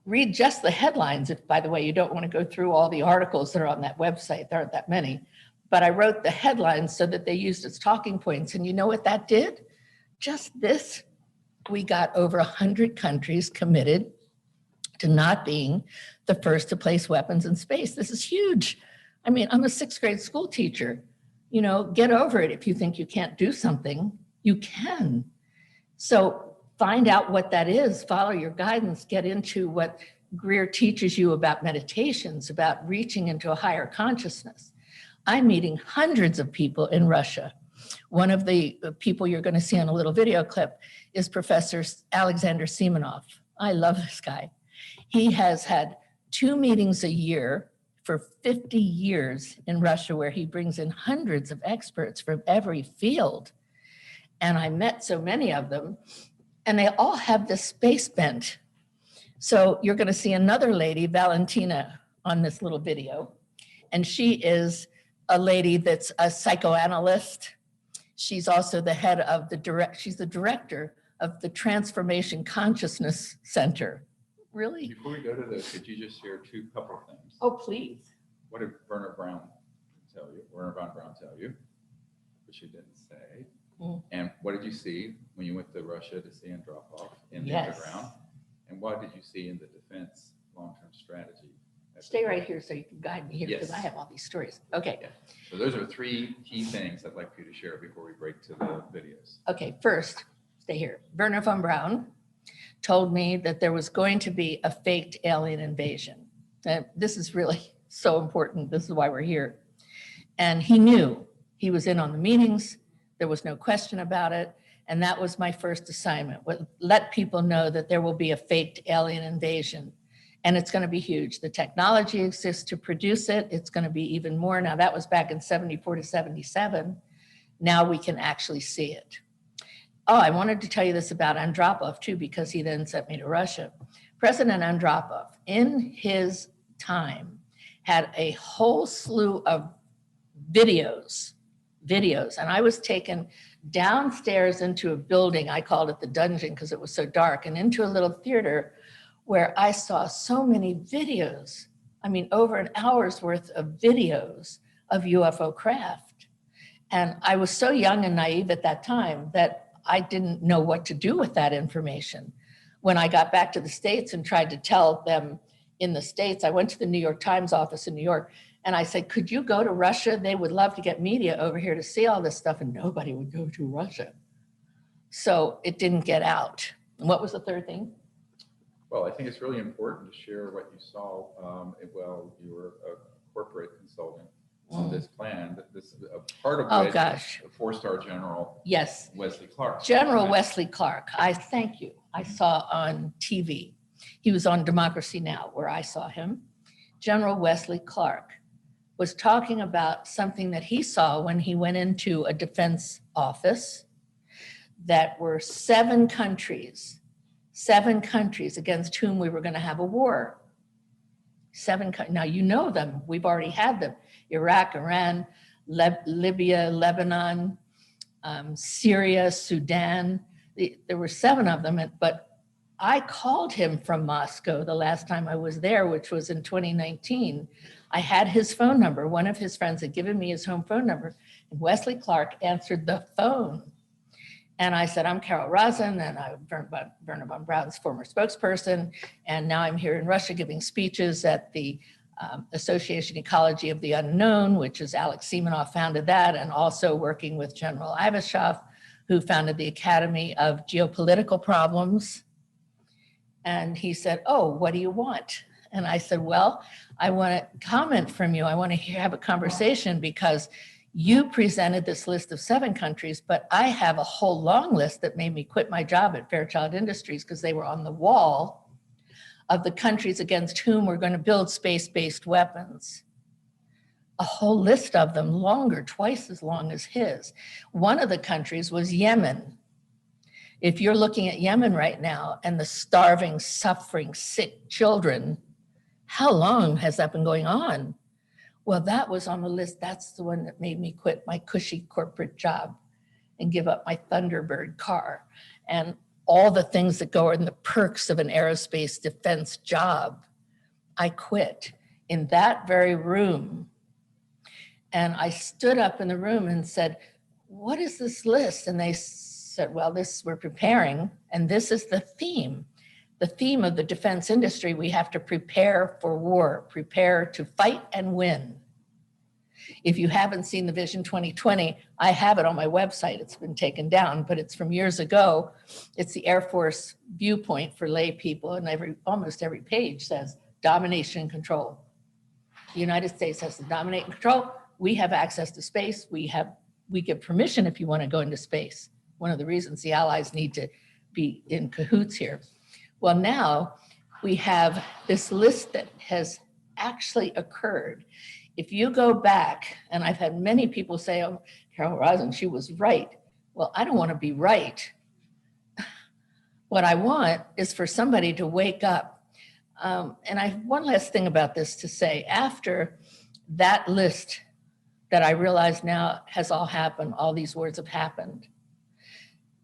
Read just the headlines. If, by the way, you don't want to go through all the articles that are on that website, there aren't that many. But I wrote the headlines so that they used as talking points. And you know what that did? Just this, we got over 100 countries committed to not being the first to place weapons in space. This is huge. I mean, I'm a 6th grade school teacher. You know, get over it. If you think you can't do something, you can. So find out what that is, follow your guidance, get into what Greer teaches you about meditations, about reaching into a higher consciousness. I'm meeting hundreds of people in Russia. One of the people you're going to see on a little video clip is Professor Alexander Semenov. I love this guy. He has had 2 meetings a year for 50 years in Russia, where he brings in hundreds of experts from every field. And I met so many of them, and they all have this space bent. So you're going to see another lady, Valentina, on this little video. And she is a lady that's a psychoanalyst. She's also the head of she's the director of the Transformation Consciousness Center. Really? Before we go to this, could you just share couple things? Oh, please. What did Werner von Braun tell you, which you didn't say? Mm. And what did you see when you went to Russia to see Andropov in the Yes. underground? And what did you see in the defense long-term strategy? Stay right here so you can guide me here, because Yes. I have all these stories. Okay. Yeah. So those are 3 key things I'd like for you to share before we break to the videos. Okay, first, stay here. Werner von Braun told me that there was going to be a faked alien invasion. And this is really so important. This is why we're here. And he knew. He was in on the meetings. There was no question about it. And that was my first assignment. Let people know that there will be a faked alien invasion. And it's going to be huge. The technology exists to produce it. It's going to be even more. Now, that was back in 74 to 77. Now we can actually see it. Oh, I wanted to tell you this about Andropov too, because he then sent me to Russia. President Andropov, in his time, had a whole slew of videos, and I was taken downstairs into a building. I called it the dungeon because it was so dark, and into a little theater where I saw so many videos. I mean, over an hour's worth of videos of UFO craft. And I was so young and naive at that time that I didn't know what to do with that information. When I got back to the States and tried to tell them in the States, I went to the New York Times office in New York, and I said, could you go to Russia? They would love to get media over here to see all this stuff, and nobody would go to Russia. So it didn't get out. And what was the third thing? Well, I think it's really important to share what you saw while you were a corporate consultant on this plan. This is a part of which the 4-star general Yes. Wesley Clark. General Wesley Clark, I thank you. I saw on TV. He was on Democracy Now! Where I saw him. General Wesley Clark was talking about something that he saw when he went into a defense office, that were 7 countries against whom we were going to have a war. 7 now you know them. We've already had them. Iraq, Iran, Libya, Lebanon, Syria, Sudan. There were 7 of them, but I called him from Moscow the last time I was there, which was in 2019. I had his phone number. One of his friends had given me his home phone number, and Wesley Clark answered the phone. And I said, I'm Carol Rosen, and I'm Werner von Braun's former spokesperson. And now I'm here in Russia giving speeches at the Association Ecology of the Unknown, which is Alex Semenov founded that, and also working with General Ivashov, who founded the Academy of Geopolitical Problems. And he said, oh, what do you want? And I said, well, I want to comment from you. I want to have a conversation because you presented this list of 7 countries, but I have a whole long list that made me quit my job at Fairchild Industries because they were on the wall of the countries against whom we're going to build space-based weapons. A whole list of them, longer, twice as long as his. One of the countries was Yemen. If you're looking at Yemen right now and the starving, suffering, sick children, how long has that been going on? Well, that was on the list. That's the one that made me quit my cushy corporate job and give up my Thunderbird car and all the things that go in the perks of an aerospace defense job. I quit in that very room. And I stood up in the room and said, what is this list? And they said, well, this we're preparing, and this is the theme. The theme of the defense industry, we have to prepare for war, prepare to fight and win. If you haven't seen the Vision 2020, I have it on my website. It's been taken down, but it's from years ago. It's the Air Force viewpoint for lay people, and almost every page says domination and control. The United States has to dominate and control. We have access to space. We give permission if you want to go into space. One of the reasons the allies need to be in cahoots here. Well, now we have this list that has actually occurred. If you go back, and I've had many people say, oh, Carol Rosin, she was right. Well, I don't want to be right. What I want is for somebody to wake up. And I have one last thing about this to say. After that list that I realize now has all happened, all these wars have happened.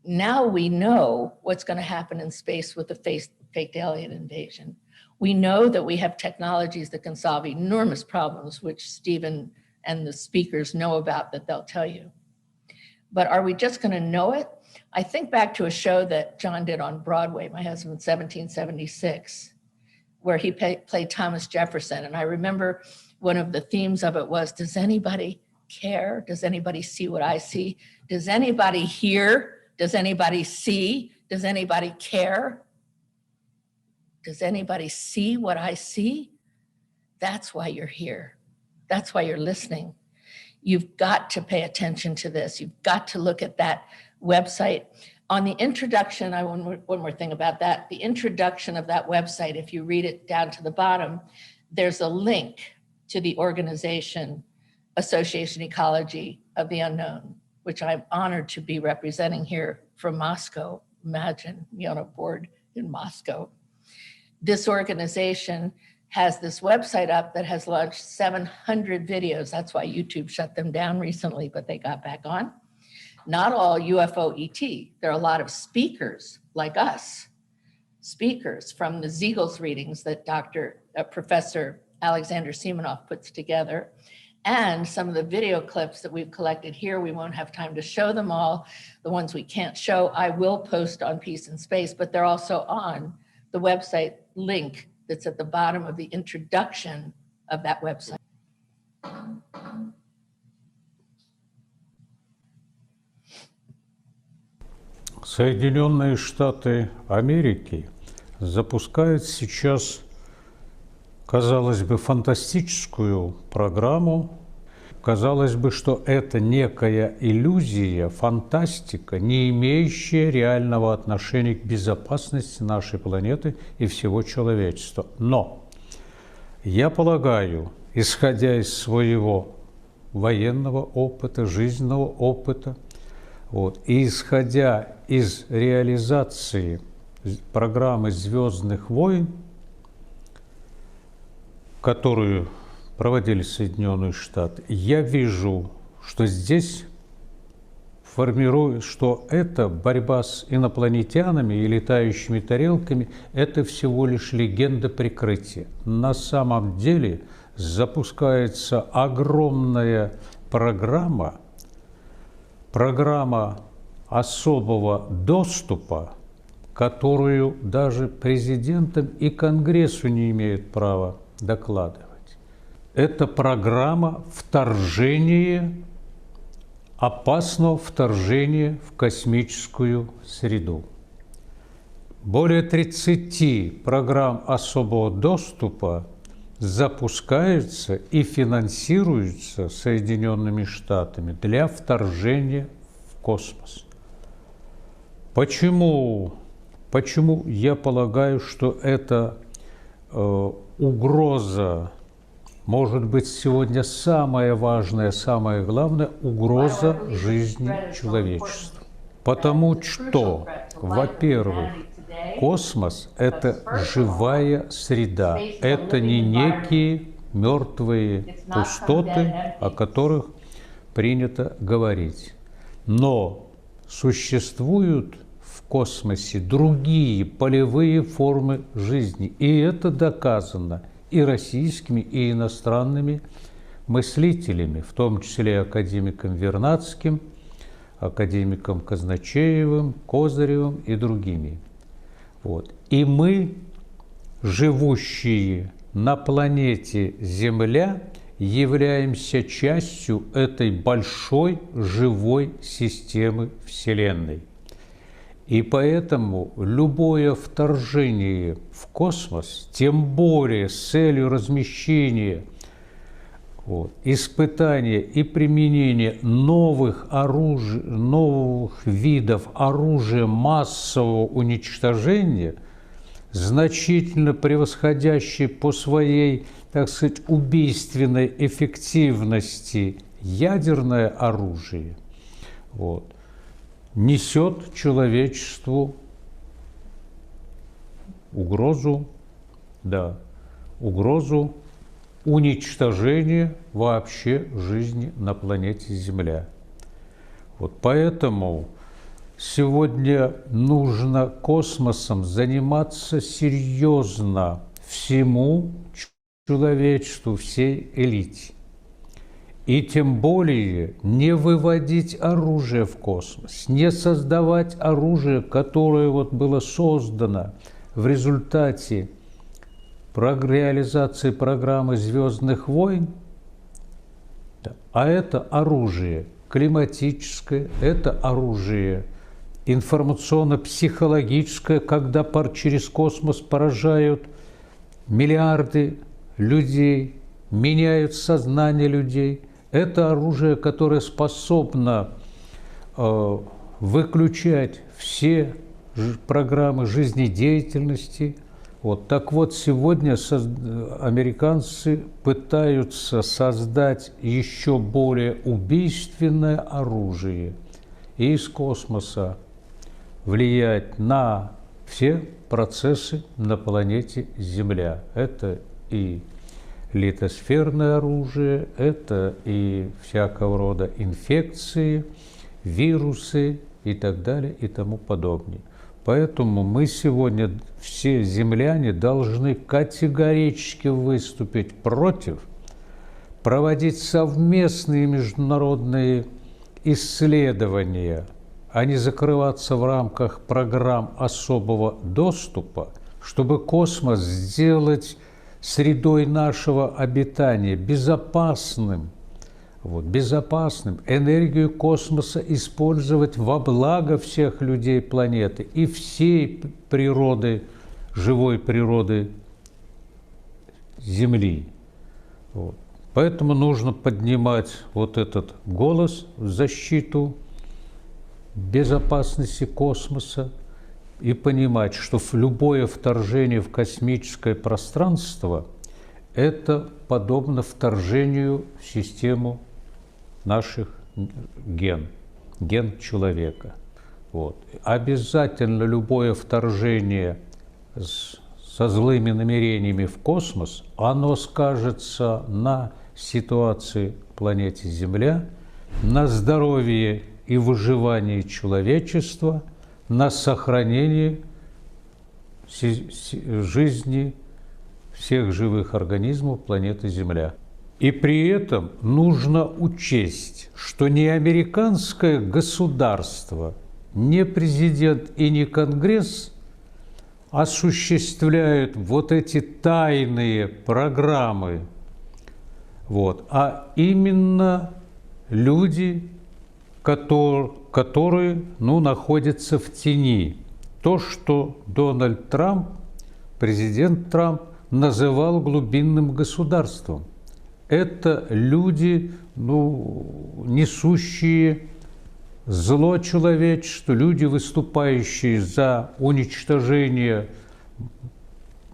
Now we know what's going to happen in space with the faked alien invasion. We know that we have technologies that can solve enormous problems, which Stephen and the speakers know about, that they'll tell you. But are we just going to know it? I think back to a show that John did on Broadway, my husband, 1776, where he played Thomas Jefferson. And I remember one of the themes of it was, does anybody care? Does anybody see what I see? Does anybody hear? Does anybody see? Does anybody care? Does anybody see what I see? That's why you're here. That's why you're listening. You've got to pay attention to this. You've got to look at that website. On the introduction, one more thing about that. The introduction of that website, if you read it down to the bottom, there's a link to the organization, Association Ecology of the Unknown, which I'm honored to be representing here from Moscow. Imagine me on a board in Moscow. This organization has this website up that has launched 700 videos. That's why YouTube shut them down recently, but they got back on. Not all UFO ET. There are a lot of speakers like us, speakers from the Ziegel's readings that Professor Alexander Simonov puts together, and some of the video clips that we've collected here. We won't have time to show them all. The ones we can't show, I will post on Peace and Space, but they're also on the website link that's at the bottom of the introduction of that website. Соединенные Штаты Америки запускают сейчас, казалось бы, фантастическую программу. Казалось бы, что это некая иллюзия, фантастика, не имеющая реального отношения к безопасности нашей планеты и всего человечества. Но я полагаю, исходя из своего военного опыта, жизненного опыта, и исходя из реализации программы «Звездных войн», которую проводили Соединенные Штаты, я вижу, что здесь что эта борьба с инопланетянами и летающими тарелками – это всего лишь легенда прикрытия. На самом деле запускается огромная программа особого доступа, которую даже президентам и Конгрессу не имеют права докладывать. Это программа вторжения, опасного вторжения в космическую среду. Более 30 программ особого доступа запускаются и финансируются Соединенными Штатами для вторжения в космос. Почему я полагаю, что это угроза, может быть, сегодня самая важная, самая главная угроза жизни человечества? Потому что Во-первых, космос – это живая среда, это не некие мертвые пустоты, о которых принято говорить. Но существуют в космосе другие полевые формы жизни, и это доказано и российскими, и иностранными мыслителями, в том числе академиком Вернадским, академиком Казначеевым, Козыревым и другими. Вот. И мы, живущие на планете Земля, являемся частью этой большой живой системы Вселенной. И поэтому любое вторжение в космос, тем более с целью размещения, испытания и применения новых оружий, новых видов оружия массового уничтожения, значительно превосходящий по своей, так сказать, убийственной эффективности ядерное оружие, несет человечеству угрозу уничтожения вообще жизни на планете Земля. Поэтому сегодня нужно космосом заниматься серьезно всему человечеству, всей элите. И тем более не выводить оружие в космос, не создавать оружие, которое было создано в результате реализации программы «Звездных войн», а это оружие климатическое, это оружие информационно-психологическое, когда через космос поражают миллиарды людей, меняют сознание людей. Это оружие, которое способно выключать все программы жизнедеятельности. Так вот, сегодня американцы пытаются создать еще более убийственное оружие и из космоса влиять на все процессы на планете Земля. Это и литосферное оружие, это и всякого рода инфекции, вирусы и так далее и тому подобное. Поэтому мы сегодня, все земляне, должны категорически выступить против, проводить совместные международные исследования, а не закрываться в рамках программ особого доступа, чтобы космос сделать средой нашего обитания безопасным, безопасным, энергию космоса использовать во благо всех людей планеты и всей природы, живой природы Земли. Поэтому нужно поднимать этот голос в защиту безопасности космоса и понимать, что любое вторжение в космическое пространство – это подобно вторжению в систему наших ген человека. Обязательно любое вторжение со злыми намерениями в космос, оно скажется на ситуации планете Земля, на здоровье и выживании человечества, на сохранении жизни всех живых организмов планеты Земля. И при этом нужно учесть, что ни американское государство, ни президент и ни Конгресс осуществляют эти тайные программы, а именно люди, которые находятся в тени. То, что Дональд Трамп, президент Трамп, называл глубинным государством. Это люди, несущие зло человечеству, люди, выступающие за уничтожение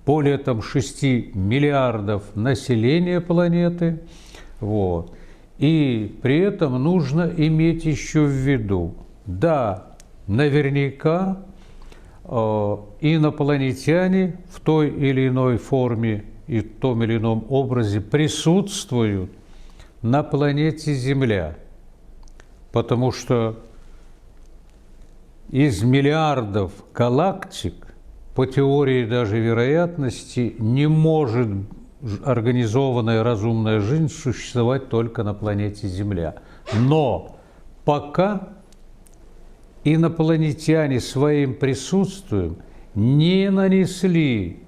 более 6 миллиардов населения планеты. И при этом нужно иметь еще в виду, наверняка инопланетяне в той или иной форме и в том или ином образе присутствуют на планете Земля, потому что из миллиардов галактик по теории даже вероятности не может организованная разумная жизнь существовать только на планете Земля. Но пока инопланетяне своим присутствием не нанесли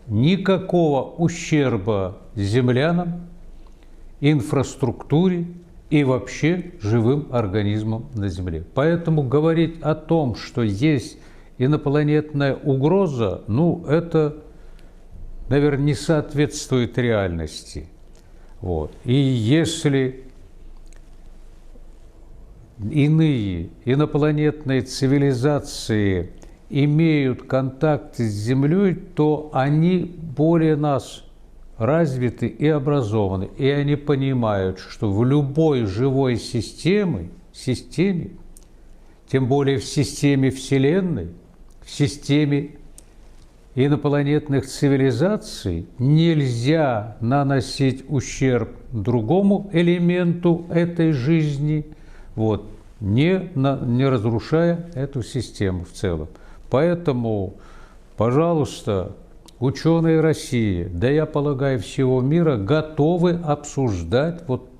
никакого ущерба землянам, инфраструктуре и вообще живым организмам на Земле. Поэтому говорить о том, что есть инопланетная угроза, ну, это, наверное, не соответствует реальности. Вот. И если иные инопланетные цивилизации имеют контакты с Землей, то они более нас развиты и образованы, и они понимают, что в любой живой системе, тем более в системе Вселенной, в системе инопланетных цивилизаций, нельзя наносить ущерб другому элементу этой жизни, вот, не разрушая эту систему в целом. Поэтому, пожалуйста, ученые России, да я полагаю всего мира, готовы обсуждать вот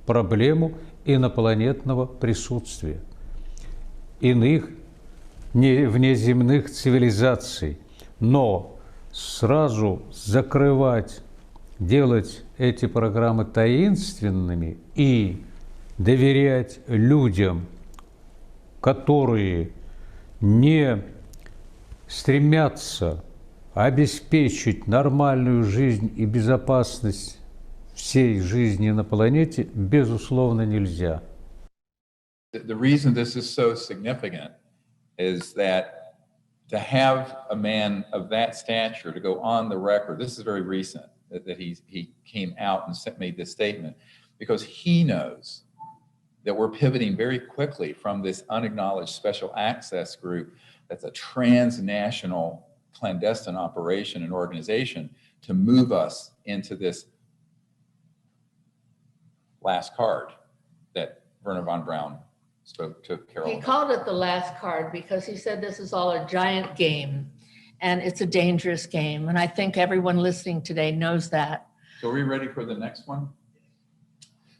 проблему инопланетного присутствия иных внеземных цивилизаций. Но сразу закрывать, делать эти программы таинственными и доверять людям, которые не стремятся обеспечить нормальную жизнь и безопасность всей жизни на планете, безусловно, нельзя. The reason this is so significant is that to have a man of that stature to go on the record, this is very recent that he came out and made this statement, because he knows that we're pivoting very quickly from this unacknowledged special access group that's a transnational clandestine operation and organization to move us into this last card that Werner von Braun spoke to Carol He about. called it the last card because he said this is all a giant game and it's a dangerous game. And I think everyone listening today knows that. So are we ready for the next one?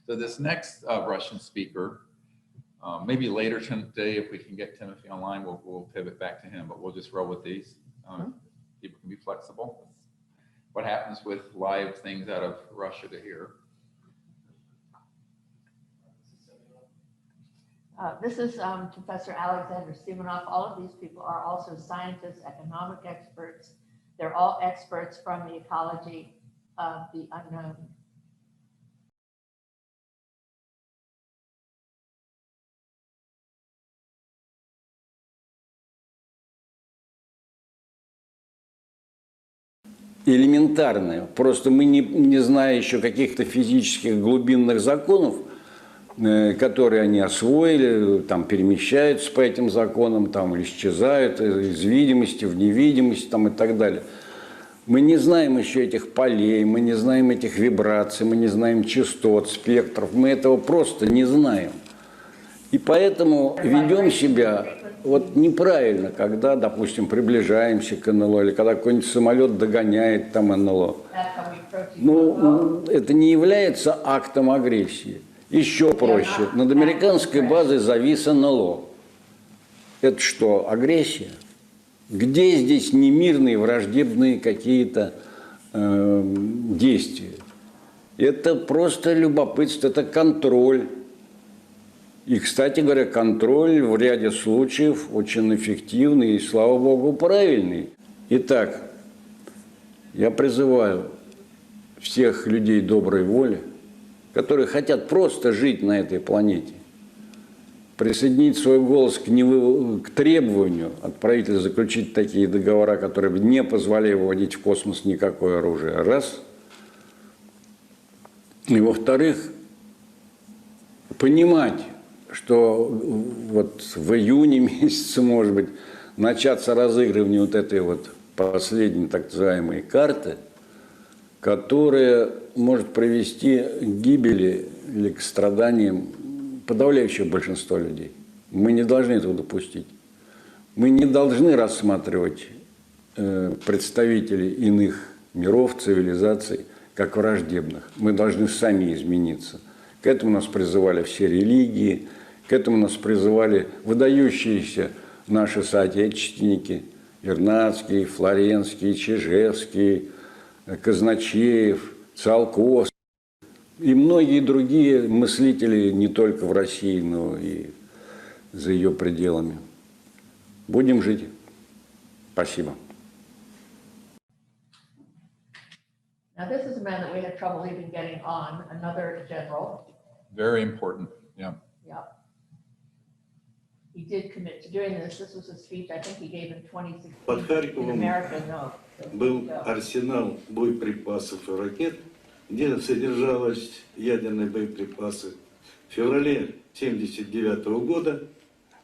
So this next Russian speaker, maybe later today, if we can get Timothy online, we'll pivot back to him, but we'll just roll with these. People can be flexible. What happens with live things out of Russia to here? This is Professor Alexander Simonov. All of these people are also scientists, economic experts. They're all experts from the ecology of the unknown. Элементарное. Просто мы не зная еще каких-то физических глубинных законов, которые они освоили, там перемещаются по этим законам, там или исчезают из видимости в невидимость там, и так далее. Мы не знаем еще этих полей, мы не знаем этих вибраций, мы не знаем частот, спектров, мы этого просто не знаем. И поэтому ведем себя вот неправильно, когда, допустим, приближаемся к НЛО, или когда какой-нибудь самолет догоняет там НЛО. Ну, это не является актом агрессии. Еще проще. Над американской базой завис НЛО. Это что, агрессия? Где здесь немирные, враждебные какие-то действия? Это просто любопытство, это контроль. И, кстати говоря, контроль в ряде случаев очень эффективный и, слава богу, правильный. Итак, я призываю всех людей доброй воли, которые хотят просто жить на этой планете, присоединить свой голос к требованию от правительства заключить такие договора, которые не позволяли выводить в космос никакое оружие. Раз. И во-вторых, понимать, что вот в июне месяце, может быть, начаться разыгрывание вот этой вот последней так называемой карты, которая может привести к гибели или к страданиям подавляющего большинства людей. Мы не должны этого допустить. Мы не должны рассматривать представителей иных миров, цивилизаций как враждебных. Мы должны сами измениться. К этому нас призывали все религии, к этому нас призывали выдающиеся наши соотечественники Вернадский, Флоренский, Чижевский, Казначеев, Циолковский и многие другие мыслители не только в России, но и за ее пределами. Будем жить. Спасибо. Now, this is a man that we had trouble even getting on, another general. Very important, yeah. Yeah. He did commit to doing this. This was a speech I think he gave in 2016. Под In Харьковом America, no. был арсенал боеприпасов и ракет, где содержалось ядерные боеприпасы. В феврале 1979 года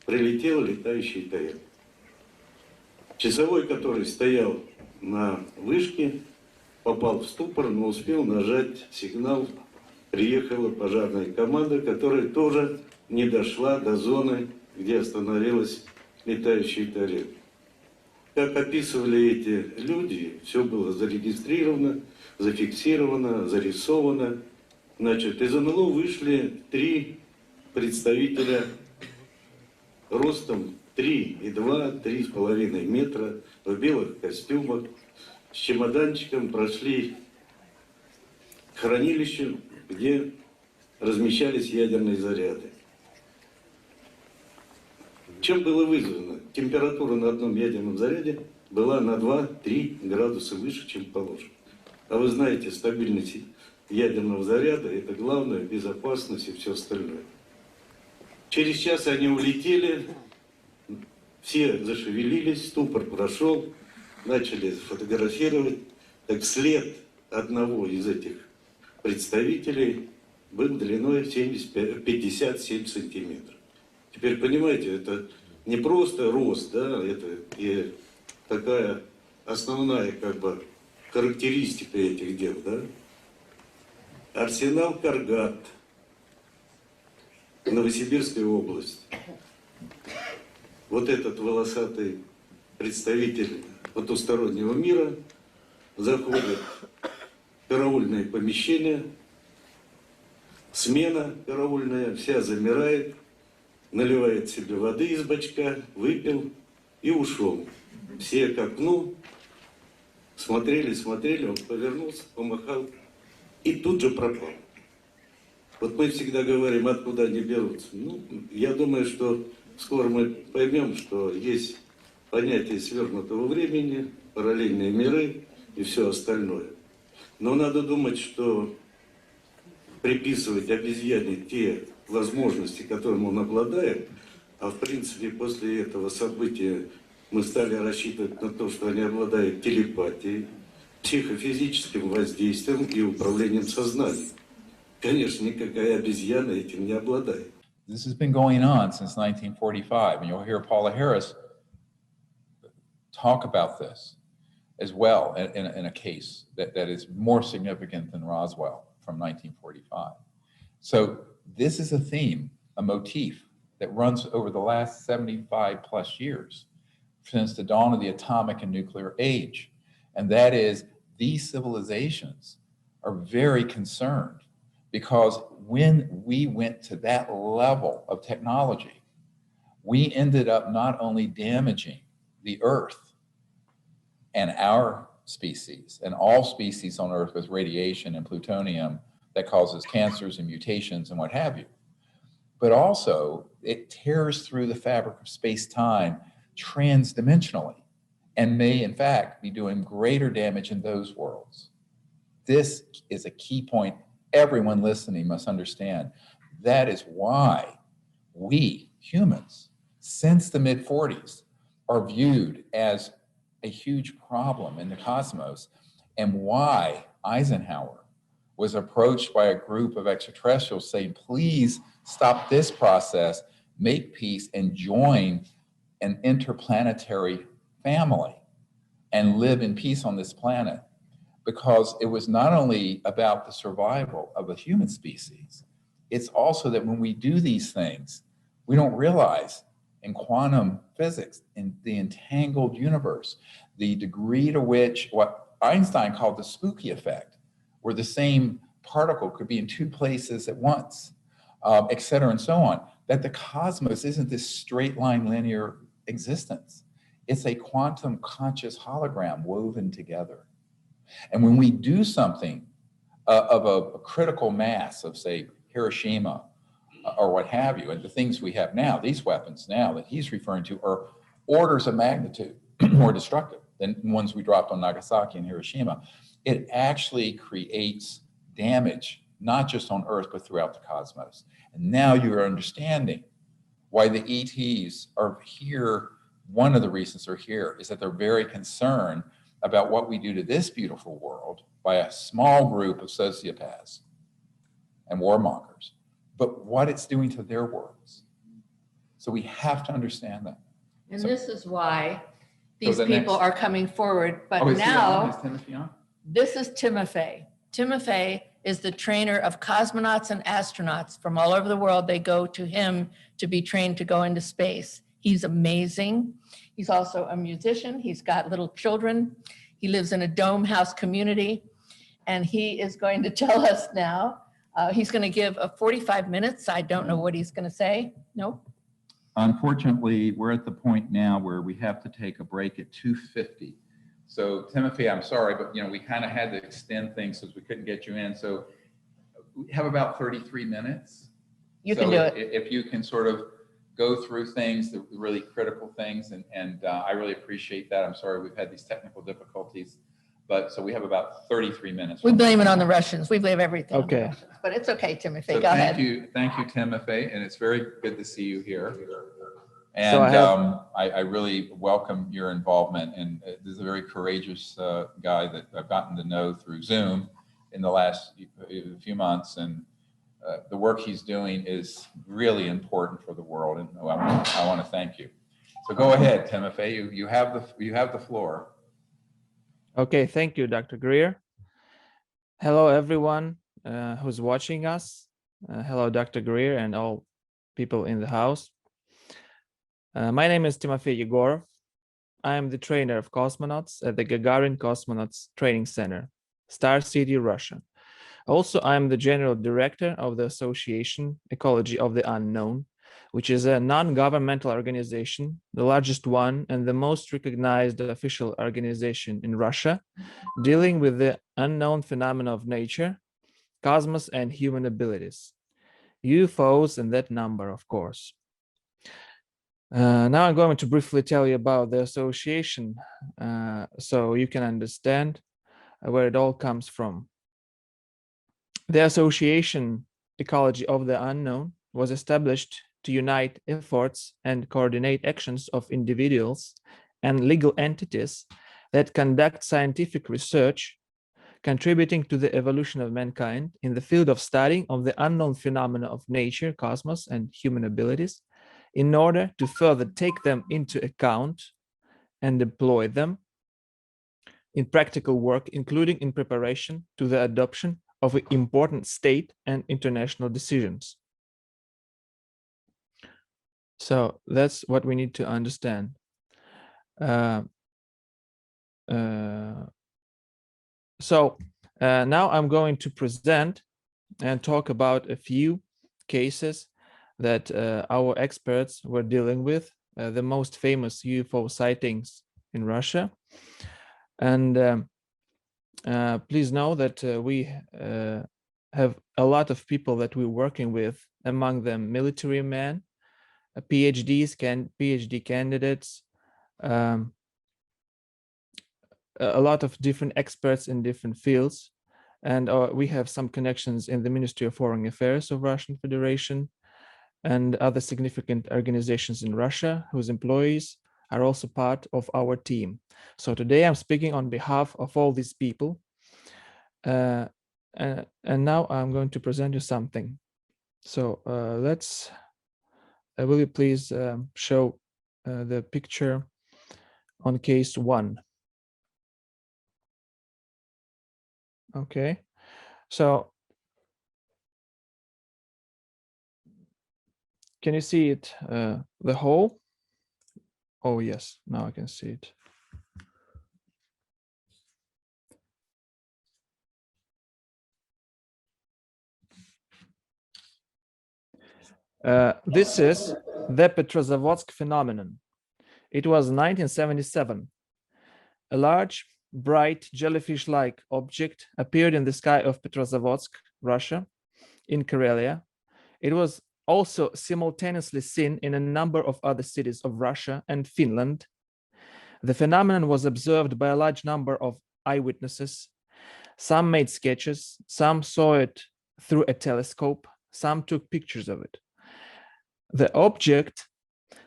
прилетел летающий тарелка. Часовой, который стоял на вышке, попал в ступор, но успел нажать сигнал. Приехала пожарная команда, которая тоже не дошла до зоны, где остановилась летающая тарелка. Как описывали эти люди, все было зарегистрировано, зафиксировано, зарисовано. Значит, из НЛО вышли 3 представителя ростом 3,2, 3,5 метра, в белых костюмах, с чемоданчиком прошли к хранилищу, где размещались ядерные заряды. Чем было вызвано? Температура на одном ядерном заряде была на 2-3 градуса выше, чем положено. А вы знаете, стабильность ядерного заряда – это главное, безопасность и все остальное. Через час они улетели, все зашевелились, ступор прошел, начали фотографировать. Так след одного из этих представителей был длиной 57 сантиметров. Теперь понимаете, это не просто рост, да, это и такая основная как бы характеристика этих дел, да. Арсенал Govt, Новосибирская область. Вот этот волосатый представитель потустороннего мира заходит в караульное помещение, смена караульная, вся замирает, наливает себе воды из бачка, выпил и ушел. Все к окну смотрели, он повернулся, помахал и тут же пропал. Вот мы всегда говорим, откуда они берутся. Ну, я думаю, что скоро мы поймем, что есть понятие свернутого времени, параллельные миры и все остальное. Но надо думать, что приписывать обезьяне те возможности, которым он обладает, а в принципе после этого события мы стали рассчитывать на то, что они обладают телепатией, психофизическим воздействием и управлением сознанием. Конечно, никакая обезьяна этим не обладает. This has been going on since 1945, and you'll hear Paula Harris talk about this as well in a case that is more significant than Roswell from 1945. So this is a theme, a motif that runs over the last 75 plus years since the dawn of the atomic and nuclear age. And that is, these civilizations are very concerned because when we went to that level of technology, we ended up not only damaging the Earth and our species and all species on Earth with radiation and plutonium that causes cancers and mutations and what have you, but also it tears through the fabric of space-time transdimensionally and may in fact be doing greater damage in those worlds. This is a key point everyone listening must understand. That is why we humans, since the mid-40s, are viewed as a huge problem in the cosmos, and why Eisenhower was approached by a group of extraterrestrials saying, please stop this process, make peace, and join an interplanetary family and live in peace on this planet, because it was not only about the survival of a human species, it's also that when we do these things, we don't realize in quantum physics, in the entangled universe, the degree to which what Einstein called the spooky effect, where the same particle could be in two places at once, et cetera, and so on, that the cosmos isn't this straight line linear existence. It's a quantum conscious hologram woven together. And when we do something of a critical mass of, say, Hiroshima or what have you, and the things we have now, these weapons now that he's referring to are orders of magnitude more destructive than ones we dropped on Nagasaki and Hiroshima. It actually creates damage, not just on Earth, but throughout the cosmos. And now you're understanding why the ETs are here. One of the reasons they're here is that they're very concerned about what we do to this beautiful world by a small group of sociopaths and warmongers, but what it's doing to their worlds. So we have to understand that. And So- this is why these the people next- are coming forward. But Oh, is he on? now, Is Timothy on? this is Timofey. Timofey is the trainer of cosmonauts and astronauts from all over the world. They go to him to be trained to go into space. He's amazing. He's also a musician. He's got little children. He lives in a dome house community. And he is going to tell us now, he's going to give a 45 minutes. I don't know what he's going to say. No? Unfortunately, we're at the point now where we have to take a break at 2:50. So Timothy, I'm sorry, but we kind of had to extend things because we couldn't get you in. So we have about 33 minutes. You can do it. If you can sort of go through things, the really critical things, and I really appreciate that. I'm sorry we've had these technical difficulties, but so we have about 33 minutes. We blame it on the Russians. We blame everything on the Okay. Russians. But it's okay, Timothy. So Go ahead. thank you, Timothy, and it's very good to see you here. And So I have- I really welcome your involvement, and this is a very courageous guy that I've gotten to know through Zoom in the last few months, and the work he's doing is really important for the world, and I want to thank you. So go ahead, Timothy. You have the floor. Okay, thank you, Dr. Greer. Hello, everyone who's watching us. Hello, Dr. Greer and all people in the house. My name is Timofey Yegorov. I am the trainer of cosmonauts at the Gagarin Cosmonauts Training Center, Star City, Russia. Also, I am the general director of the Association Ecology of the Unknown, which is a non-governmental organization, the largest one and the most recognized official organization in Russia, dealing with the unknown phenomena of nature, cosmos, and human abilities. UFOs in that number, of course. Now I'm going to briefly tell you about the association so you can understand where it all comes from. The Association Ecology of the Unknown was established to unite efforts and coordinate actions of individuals and legal entities that conduct scientific research, contributing to the evolution of mankind in the field of studying of the unknown phenomena of nature, cosmos, and human abilities, in order to further take them into account and deploy them in practical work, including in preparation to the adoption of important state and international decisions. So that's what we need to understand. Now I'm going to present and talk about a few cases that our experts were dealing with, the most famous UFO sightings in Russia. And please know that we have a lot of people that we're working with, among them military men, PhD candidates, a lot of different experts in different fields. And we have some connections in the Ministry of Foreign Affairs of Russian Federation and other significant organizations in Russia whose employees are also part of our team. So today I'm speaking on behalf of all these people. And now I'm going to present you something. So will you please show the picture on case 1. Okay, so can you see it, the hole? Oh yes, now I can see it. This is the Petrozavodsk phenomenon. It was 1977. A large, bright, jellyfish-like object appeared in the sky of Petrozavodsk, Russia, in Karelia. It was also simultaneously seen in a number of other cities of Russia and Finland. The phenomenon was observed by a large number of eyewitnesses. Some made sketches, some saw it through a telescope, some took pictures of it. The object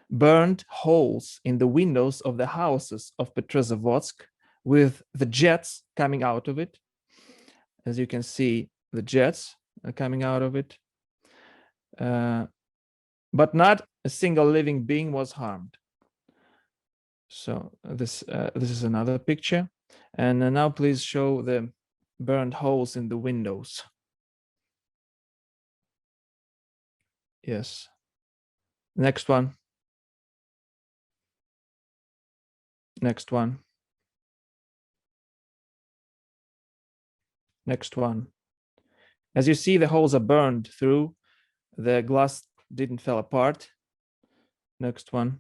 burned holes in the windows of the houses of Petrozavodsk with the jets coming out of it. As you can see, the jets are coming out of it. But not a single living being was harmed. So this is another picture. And now please show the burned holes in the windows. Yes. Next one. Next one. Next one. As you see, the holes are burned through. The glass didn't fall apart. Next one.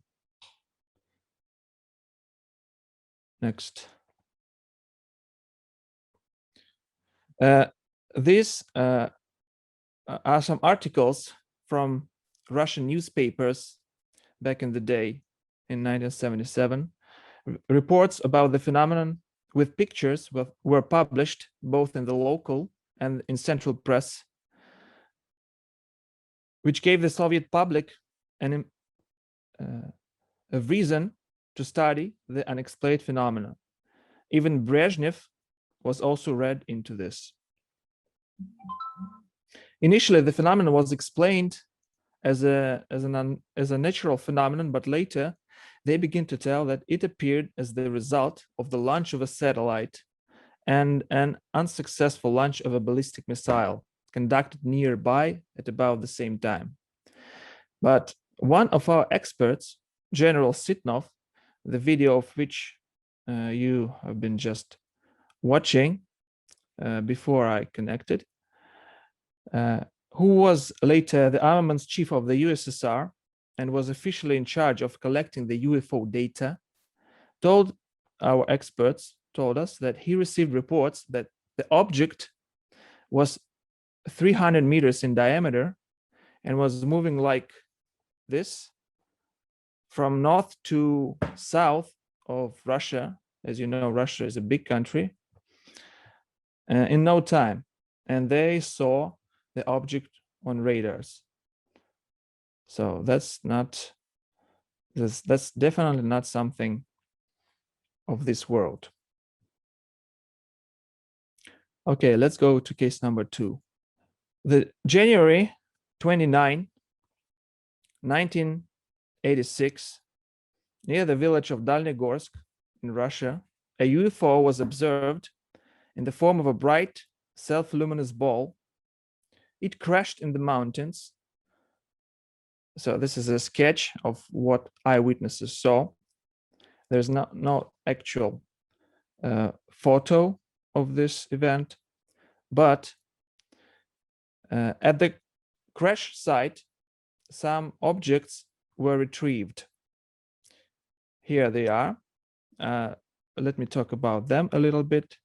Next. These are some articles from Russian newspapers back in the day in 1977. Reports about the phenomenon with pictures were published both in the local and in central press, which gave the Soviet public a reason to study the unexplained phenomena. Even Brezhnev was also read into this. Initially, the phenomenon was explained as a natural phenomenon, but later they begin to tell that it appeared as the result of the launch of a satellite and an unsuccessful launch of a ballistic missile conducted nearby at about the same time. But one of our experts, General Sitnov, the video of which you have been just watching before I connected, who was later the armaments chief of the USSR and was officially in charge of collecting the UFO data, told us that he received reports that the object was 300 meters in diameter and was moving like this from north to south of Russia. As you know, Russia is a big country, in no time. And they saw the object on radars. So that's definitely not something of this world. Okay, let's go to case number 2. The January 29, 1986, near the village of Dalnegorsk in Russia, a UFO was observed in the form of a bright, self-luminous ball. It crashed in the mountains. So this is a sketch of what eyewitnesses saw. There's no actual photo of this event, but at the crash site, some objects were retrieved. Here they are. Let me talk about them a little bit.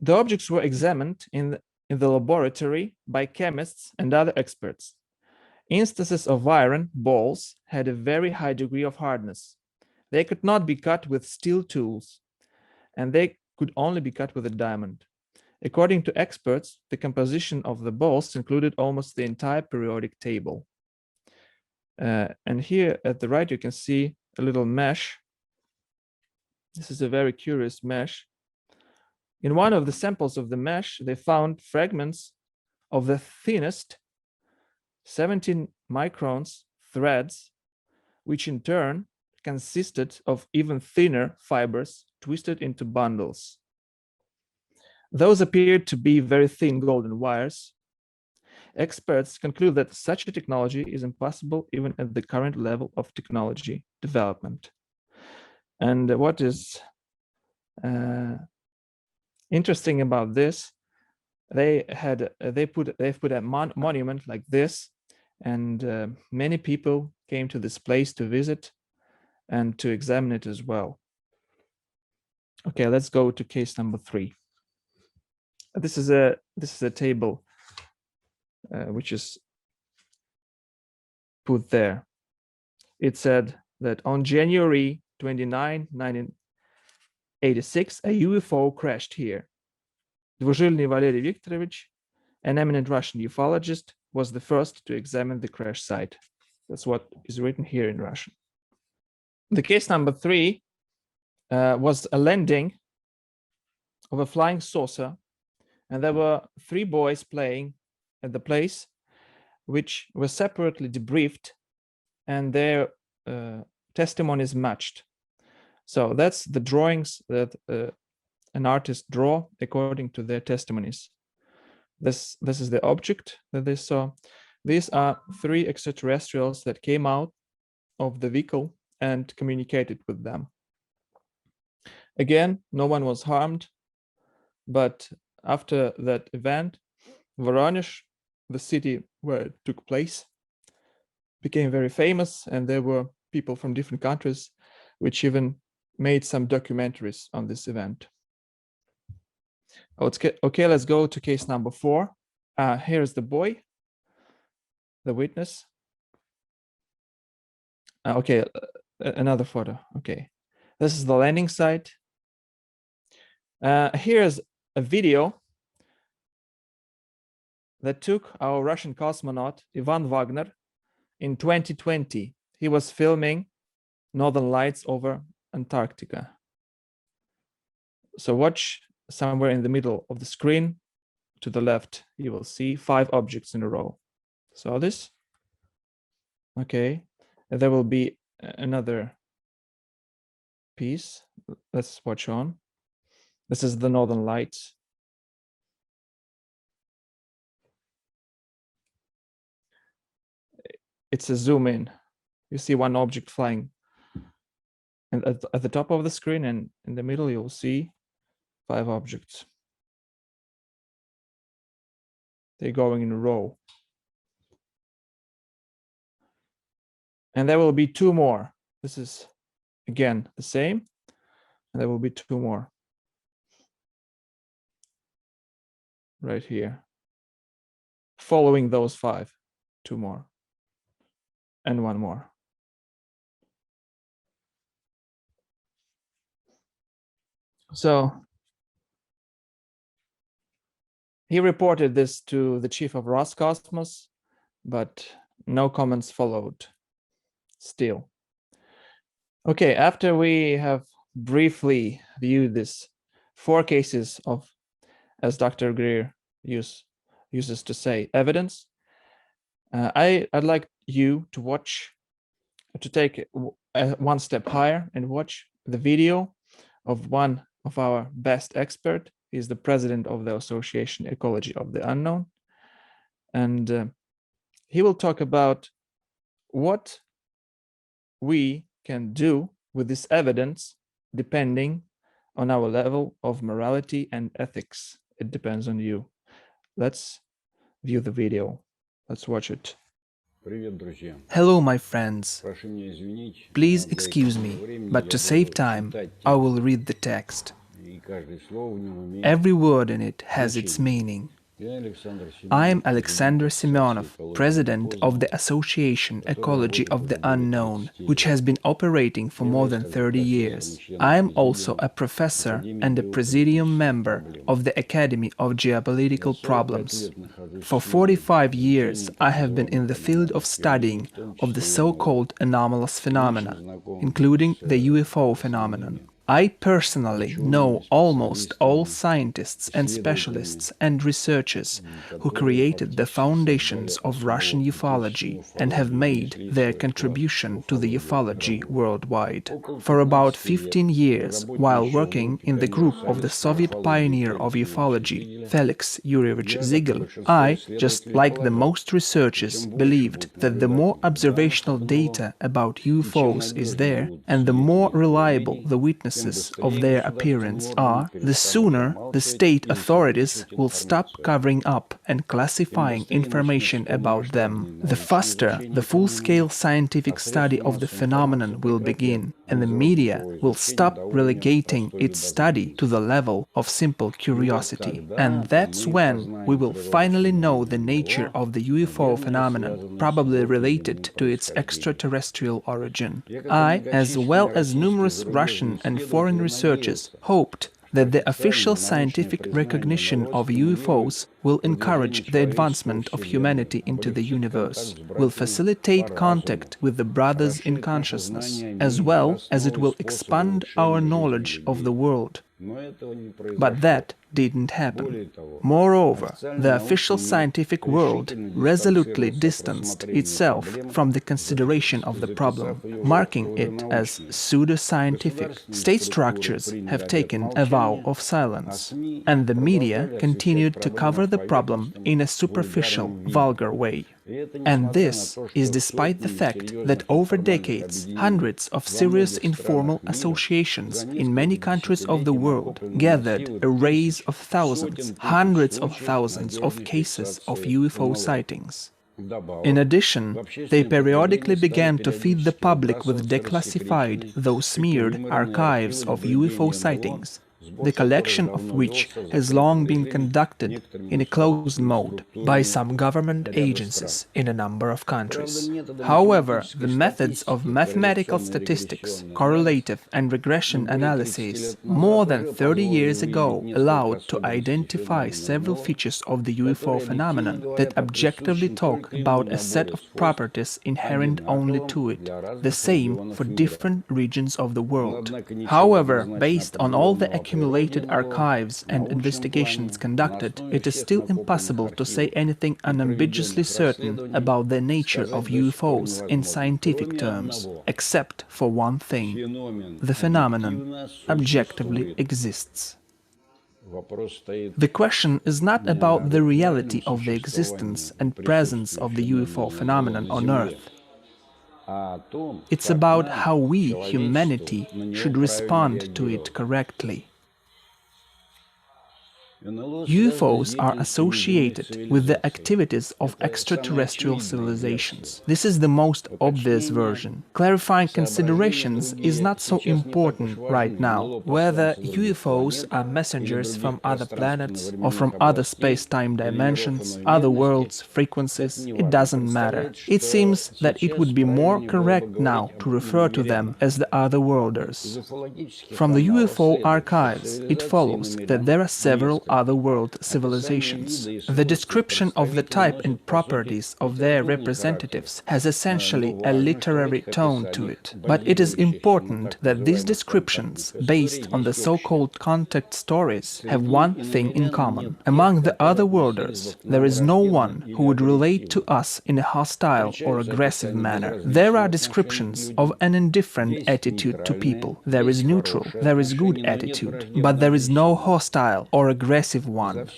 The objects were examined in the laboratory by chemists and other experts. Instances of iron balls had a very high degree of hardness. They could not be cut with steel tools, and they could only be cut with a diamond. According to experts, the composition of the balls included almost the entire periodic table. And here at the right, you can see a little mesh. This is a very curious mesh. In one of the samples of the mesh, they found fragments of the thinnest 17 microns threads which in turn consisted of even thinner fibers twisted into bundles. Those appeared to be very thin golden wires. Experts conclude that such a technology is impossible even at the current level of technology development. And what is interesting about this, they've put a monument like this, and many people came to this place to visit and to examine it as well. Okay, let's go to case number 3. This is a table which is put there. It said that on January 29, 1986, a UFO crashed here. Dvuzhilny Valery Viktorovich, an eminent Russian ufologist, was the first to examine the crash site. That's what is written here in Russian. The case number 3 was a landing of a flying saucer, and there were 3 boys playing at the place, which were separately debriefed, and their testimonies matched. So that's the drawings that an artist draw according to their testimonies. This is the object that they saw. These are 3 extraterrestrials that came out of the vehicle and communicated with them. Again, no one was harmed, but after that event, Voronezh, the city where it took place, became very famous, and there were people from different countries which even made some documentaries on this event. Okay, let's go to case number 4. Here's the boy, the witness. Okay, another photo. Okay, this is the landing site. Here's a video that took our Russian cosmonaut Ivan Wagner in 2020. He was filming Northern Lights over Antarctica. So watch somewhere in the middle of the screen. To the left, you will see 5 objects in a row. Saw this? Okay, and there will be another piece. Let's watch on. This is the Northern Lights. It's a zoom in. You see one object flying, and at the top of the screen and in the middle, you'll see 5 objects. They're going in a row. And there will be 2 more. This is, again, the same. And there will be 2 more. Right here. Following those 5, 2 more. And 1 more. So he reported this to the chief of Roscosmos, but no comments followed still. Okay, after we have briefly viewed these 4 cases of, as Dr. Greer uses to say, evidence, I'd like you to take one step higher and watch the video of one of our best expert. He's the president of the Association Ecology of the Unknown. And he will talk about what we can do with this evidence depending on our level of morality and ethics. It depends on you. Let's view the video. Let's watch it. Hello, my friends. Please excuse me, but to save time, I will read the text. Every word in it has its meaning. I am Alexander Semyonov, president of the Association Ecology of the Unknown, which has been operating for more than 30 years. I am also a professor and a presidium member of the Academy of Geopolitical Problems. For 45 years, I have been in the field of studying of the so-called anomalous phenomena, including the UFO phenomenon. I personally know almost all scientists and specialists and researchers who created the foundations of Russian ufology and have made their contribution to the ufology worldwide. For about 15 years, while working in the group of the Soviet pioneer of ufology, Felix Yurievich Ziegel, I, just like the most researchers, believed that the more observational data about UFOs is there, and the more reliable the witnesses of their appearance are, the sooner the state authorities will stop covering up and classifying information about them. The faster the full-scale scientific study of the phenomenon will begin, and the media will stop relegating its study to the level of simple curiosity. And that's when we will finally know the nature of the UFO phenomenon, probably related to its extraterrestrial origin. I, as well as numerous Russian and foreign researchers, hoped that the official scientific recognition of UFOs will encourage the advancement of humanity into the universe, will facilitate contact with the brothers in consciousness, as well as it will expand our knowledge of the world. But that didn't happen. Moreover, the official scientific world resolutely distanced itself from the consideration of the problem, marking it as pseudo-scientific. State structures have taken a vow of silence, and the media continued to cover the problem in a superficial, vulgar way. And this is despite the fact that over decades, hundreds of serious informal associations in many countries of the world gathered arrays of thousands, hundreds of thousands of cases of UFO sightings. In addition, they periodically began to feed the public with declassified, though smeared, archives of UFO sightings, the collection of which has long been conducted in a closed mode by some government agencies in a number of countries. However, the methods of mathematical statistics, correlative and regression analyses more than 30 years ago allowed to identify several features of the UFO phenomenon that objectively talk about a set of properties inherent only to it, the same for different regions of the world. However, based on all the accumulated archives and investigations conducted, it is still impossible to say anything unambiguously certain about the nature of UFOs in scientific terms, except for one thing: the phenomenon objectively exists. The question is not about the reality of the existence and presence of the UFO phenomenon on Earth. It's about how we, humanity, should respond to it correctly. UFOs are associated with the activities of extraterrestrial civilizations. This is the most obvious version. Clarifying considerations is not so important right now. Whether UFOs are messengers from other planets or from other space-time dimensions, other worlds, frequencies, it doesn't matter. It seems that it would be more correct now to refer to them as the otherworlders. From the UFO archives, it follows that there are several otherworld civilizations. The description of the type and properties of their representatives has essentially a literary tone to it. But it is important that these descriptions, based on the so-called contact stories, have one thing in common. Among the otherworlders, there is no one who would relate to us in a hostile or aggressive manner. There are descriptions of an indifferent attitude to people. There is neutral, there is good attitude, but there is no hostile or aggressive one.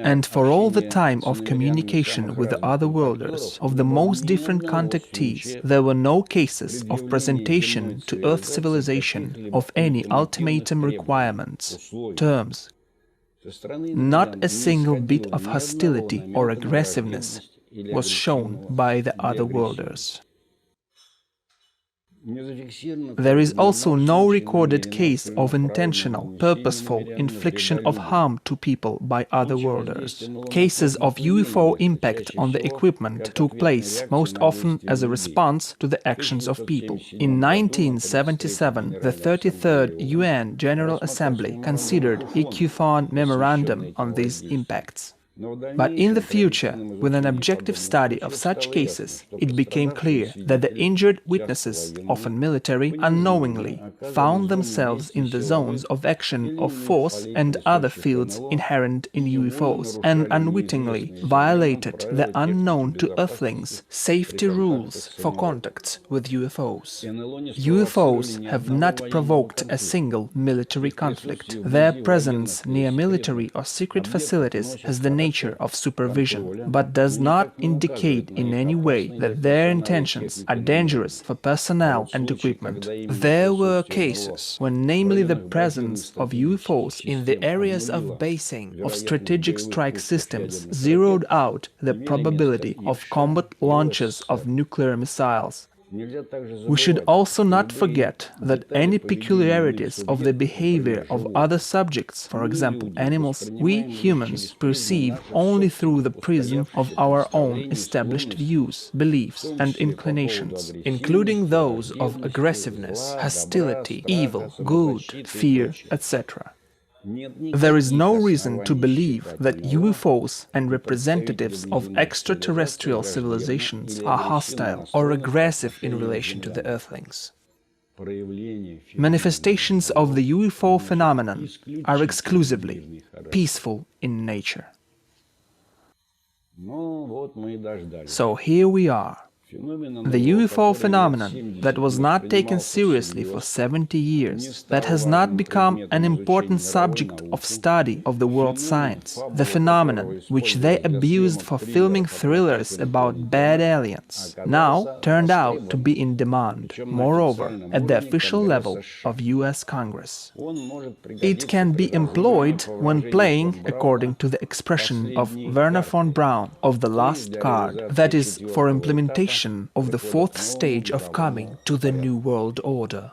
And for all the time of communication with the otherworlders, of the most different contactees, there were no cases of presentation to Earth civilization of any ultimatum requirements, terms. Not a single bit of hostility or aggressiveness was shown by the otherworlders. There is also no recorded case of intentional, purposeful infliction of harm to people by otherworlders. Cases of UFO impact on the equipment took place most often as a response to the actions of people. In 1977, the 33rd UN General Assembly considered a QFON memorandum on these impacts. But in the future, with an objective study of such cases, it became clear that the injured witnesses, often military, unknowingly found themselves in the zones of action of force and other fields inherent in UFOs and unwittingly violated the unknown to Earthlings safety rules for contacts with UFOs. UFOs have not provoked a single military conflict. Their presence near military or secret facilities has the nature of supervision, but does not indicate in any way that their intentions are dangerous for personnel and equipment. There were cases when namely the presence of UFOs in the areas of basing of strategic strike systems zeroed out the probability of combat launches of nuclear missiles. We should also not forget that any peculiarities of the behavior of other subjects, for example animals, we humans perceive only through the prism of our own established views, beliefs and inclinations, including those of aggressiveness, hostility, evil, good, fear, etc. There is no reason to believe that UFOs and representatives of extraterrestrial civilizations are hostile or aggressive in relation to the Earthlings. Manifestations of the UFO phenomenon are exclusively peaceful in nature. So here we are. The UFO phenomenon that was not taken seriously for 70 years, that has not become an important subject of study of the world science, the phenomenon which they abused for filming thrillers about bad aliens, now turned out to be in demand, moreover, at the official level of US Congress. It can be employed when playing, according to the expression of Werner von Braun, of the last card, that is, for implementation of the fourth stage of coming to the New World Order.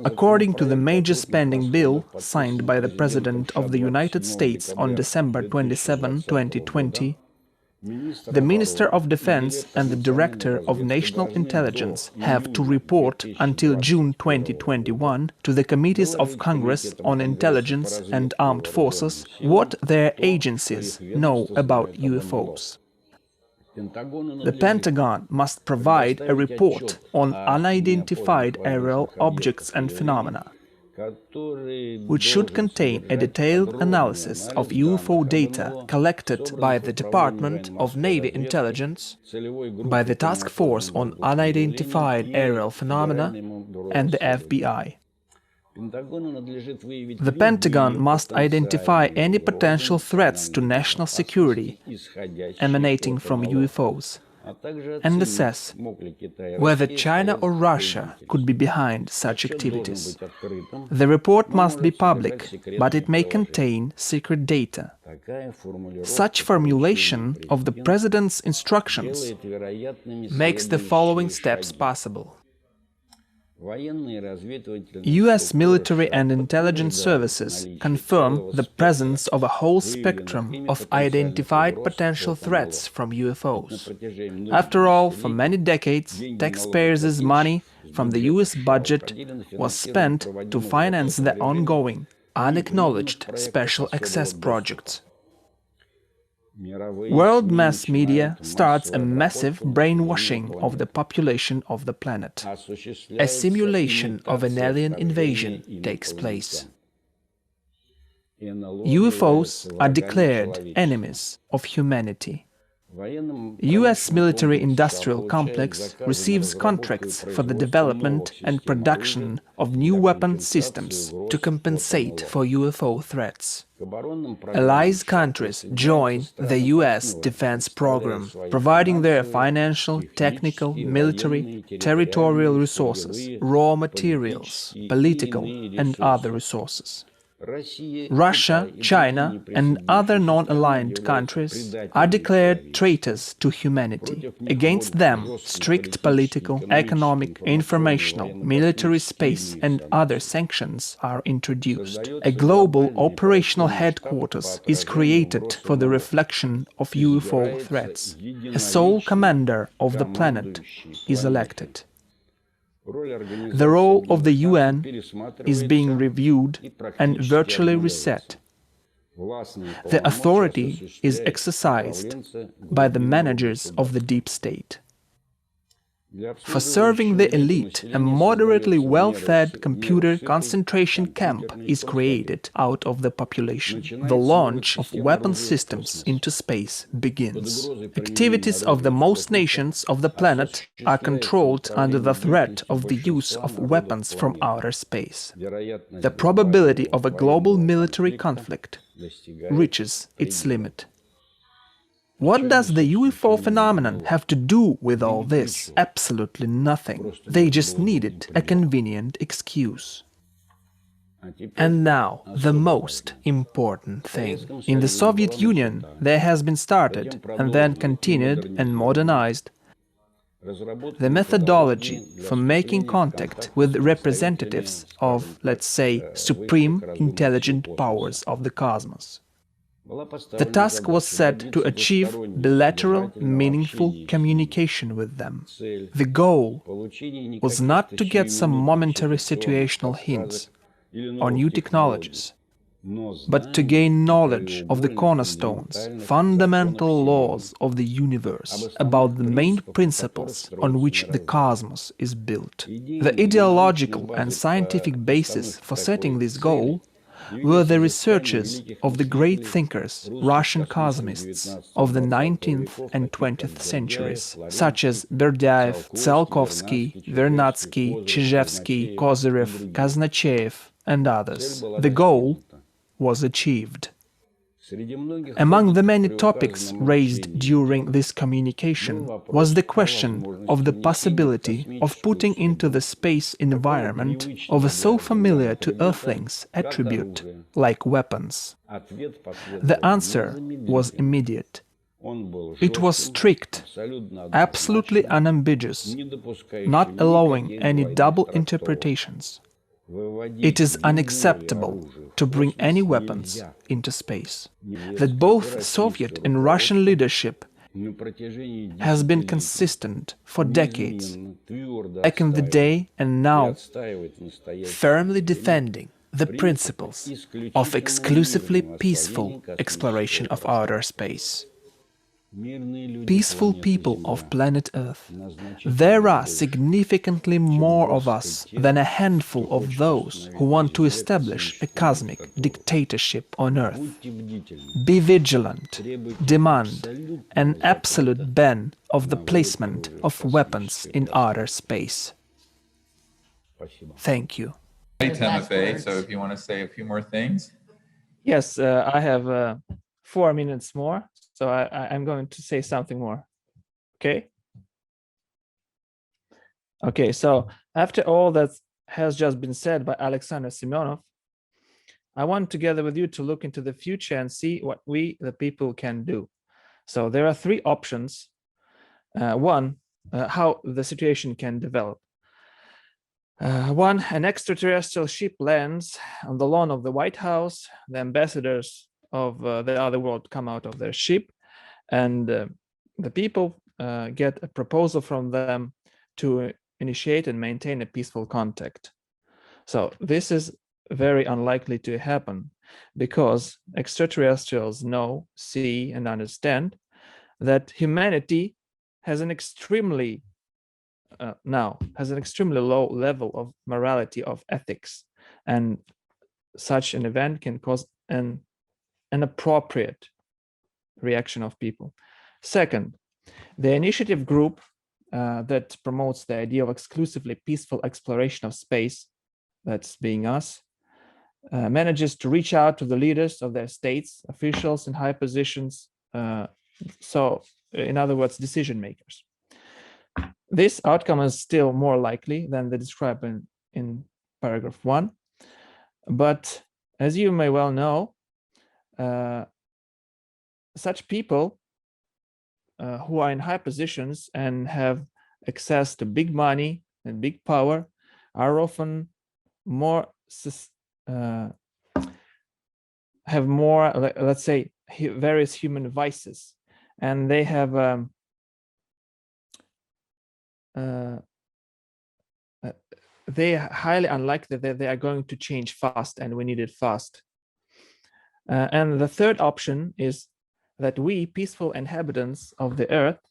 According to the major spending bill signed by the President of the United States on December 27, 2020, the Minister of Defense and the Director of National Intelligence have to report until June 2021 to the Committees of Congress on Intelligence and Armed Forces what their agencies know about UFOs. The Pentagon must provide a report on unidentified aerial objects and phenomena, which should contain a detailed analysis of UFO data collected by the Department of Navy Intelligence, by the Task Force on Unidentified Aerial Phenomena, and the FBI. The Pentagon must identify any potential threats to national security emanating from UFOs and assess whether China or Russia could be behind such activities. The report must be public, but it may contain secret data. Such formulation of the President's instructions makes the following steps possible. US military and intelligence services confirm the presence of a whole spectrum of identified potential threats from UFOs. After all, for many decades, taxpayers' money from the US budget was spent to finance the ongoing, unacknowledged special access projects. World mass media starts a massive brainwashing of the population of the planet. A simulation of an alien invasion takes place. UFOs are declared enemies of humanity. US military-industrial complex receives contracts for the development and production of new weapon systems to compensate for UFO threats. Allies countries join the US defense program, providing their financial, technical, military, territorial resources, raw materials, political and other resources. Russia, China and other non-aligned countries are declared traitors to humanity. Against them, strict political, economic, informational, military space and other sanctions are introduced. A global operational headquarters is created for the reflection of UFO threats. A sole commander of the planet is elected. The role of the UN is being reviewed and virtually reset. The authority is exercised by the managers of the deep state. For serving the elite, a moderately well-fed computer concentration camp is created out of the population. The launch of weapon systems into space begins. Activities of the most nations of the planet are controlled under the threat of the use of weapons from outer space. The probability of a global military conflict reaches its limit. What does the UFO phenomenon have to do with all this? Absolutely nothing. They just needed a convenient excuse. And now, the most important thing. In the Soviet Union, there has been started and then continued and modernized the methodology for making contact with representatives of, let's say, supreme intelligent powers of the cosmos. The task was set to achieve bilateral, meaningful communication with them. The goal was not to get some momentary situational hints or new technologies, but to gain knowledge of the cornerstones, fundamental laws of the universe, about the main principles on which the cosmos is built. The ideological and scientific basis for setting this goal were the researches of the great thinkers, Russian cosmists of the 19th and 20th centuries, such as Berdyaev, Tsiolkovsky, Vernadsky, Chizhevsky, Kozyrev, Kazanachev, and others. The goal was achieved. Among the many topics raised during this communication was the question of the possibility of putting into the space environment of a so familiar to Earthlings attribute, like weapons. The answer was immediate. It was strict, absolutely unambiguous, not allowing any double interpretations. It is unacceptable to bring any weapons into space. That both Soviet and Russian leadership has been consistent for decades, back in the day and now, firmly defending the principles of exclusively peaceful exploration of outer space. Peaceful people of planet Earth. There are significantly more of us than a handful of those who want to establish a cosmic dictatorship on Earth. Be vigilant. Demand an absolute ban of the placement of weapons in outer space. Thank you. Hey, Timothy, so if you want to say a few more things. Yes, I have 4 minutes more, so I'm going to say something more. Okay? Okay, so after all that has just been said by Alexander Simonov, I want together with you to look into the future and see what we, the people, can do. So there are 3 options. One, how the situation can develop. One, an extraterrestrial ship lands on the lawn of the White House. The ambassadors of the other world come out of their ship, and the people get a proposal from them to initiate and maintain a peaceful contact. So this is very unlikely to happen because extraterrestrials know, see, and understand that humanity has an extremely low level of morality, of ethics, and such an event can cause an inappropriate reaction of people. Second, the initiative group that promotes the idea of exclusively peaceful exploration of space, that's being us, manages to reach out to the leaders of their states, officials in high positions, so in other words, decision makers. This outcome is still more likely than the described in paragraph 1. But as you may well know, such people who are in high positions and have access to big money and big power are often more, have more, let's say, various human vices, and they have they are highly unlikely that they are going to change fast, and we need it fast. And the third option is that we, peaceful inhabitants of the earth,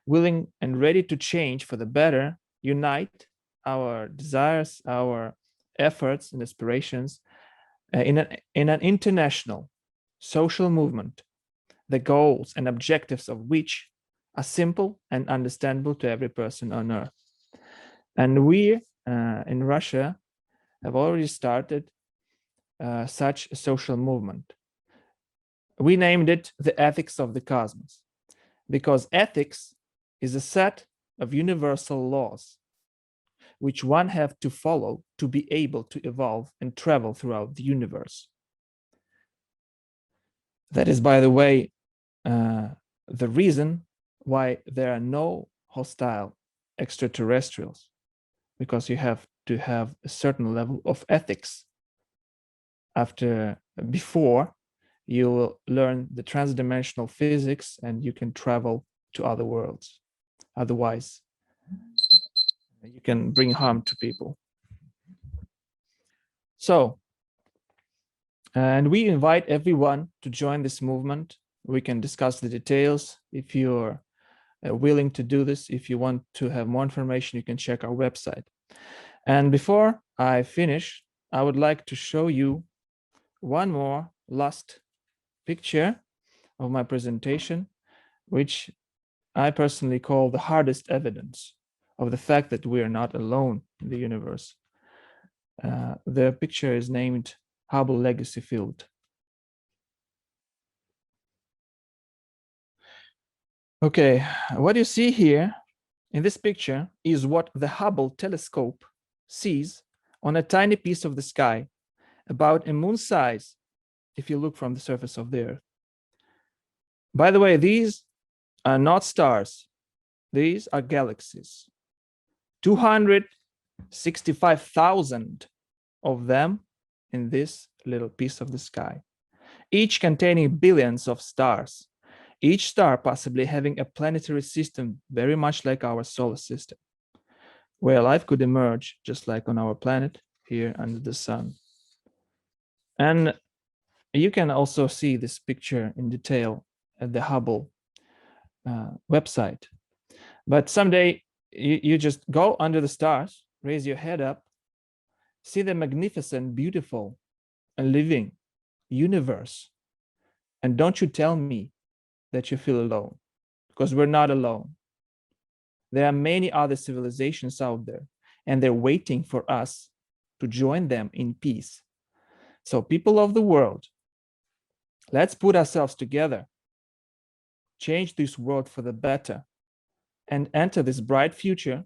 willing and ready to change for the better, unite our desires, our efforts and aspirations in an international social movement, the goals and objectives of which are simple and understandable to every person on earth. And we in Russia have already started such a social movement. We named it the ethics of the cosmos, because ethics is a set of universal laws which one have to follow to be able to evolve and travel throughout the universe. That is, by the way, the reason why there are no hostile extraterrestrials, because you have to have a certain level of ethics before you will learn the transdimensional physics and you can travel to other worlds. Otherwise, you can bring harm to people. So, and we invite everyone to join this movement. We can discuss the details. If you're willing to do this, if you want to have more information, you can check our website. And before I finish, I would like to show you one more last picture of my presentation, which I personally call the hardest evidence of the fact that we are not alone in the universe. The picture is named Hubble Legacy Field. Okay, what you see here in this picture is what the Hubble telescope sees on a tiny piece of the sky, about a moon size, if you look from the surface of the Earth. By the way, these are not stars. These are galaxies. 265,000 of them in this little piece of the sky, each containing billions of stars, each star possibly having a planetary system very much like our solar system, where life could emerge just like on our planet here under the sun. And you can also see this picture in detail at the Hubble website. But someday you just go under the stars, raise your head up, see the magnificent, beautiful, and living universe. And don't you tell me that you feel alone, because we're not alone. There are many other civilizations out there, and they're waiting for us to join them in peace. So people of the world, let's put ourselves together, change this world for the better, and enter this bright future,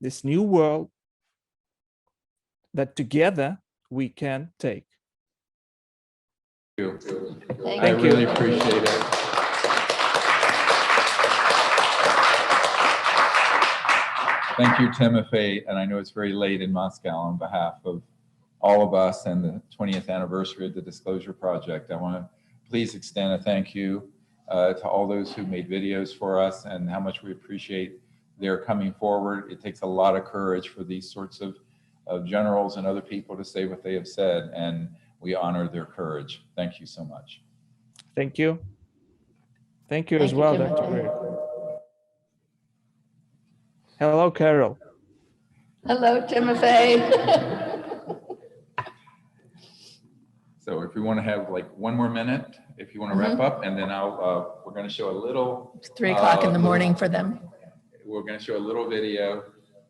this new world that together we can take. Thank you. Thank I you. really appreciate it. Thank you, Timofey, and I know it's very late in Moscow. On behalf of all of us and the 20th anniversary of the Disclosure Project, I want to please extend a thank you to all those who made videos for us and how much we appreciate their coming forward. It takes a lot of courage for these sorts of generals and other people to say what they have said, and we honor their courage. Thank you so much. Thank you. Thank you as Thank you, well, Timothy. Dr. Greer. Hello, Carol. Hello, Timothy. So if we want to have like one more minute, if you want to wrap up, and then we're going to show a little. It's 3 o'clock in the morning for them. We're going to show a little video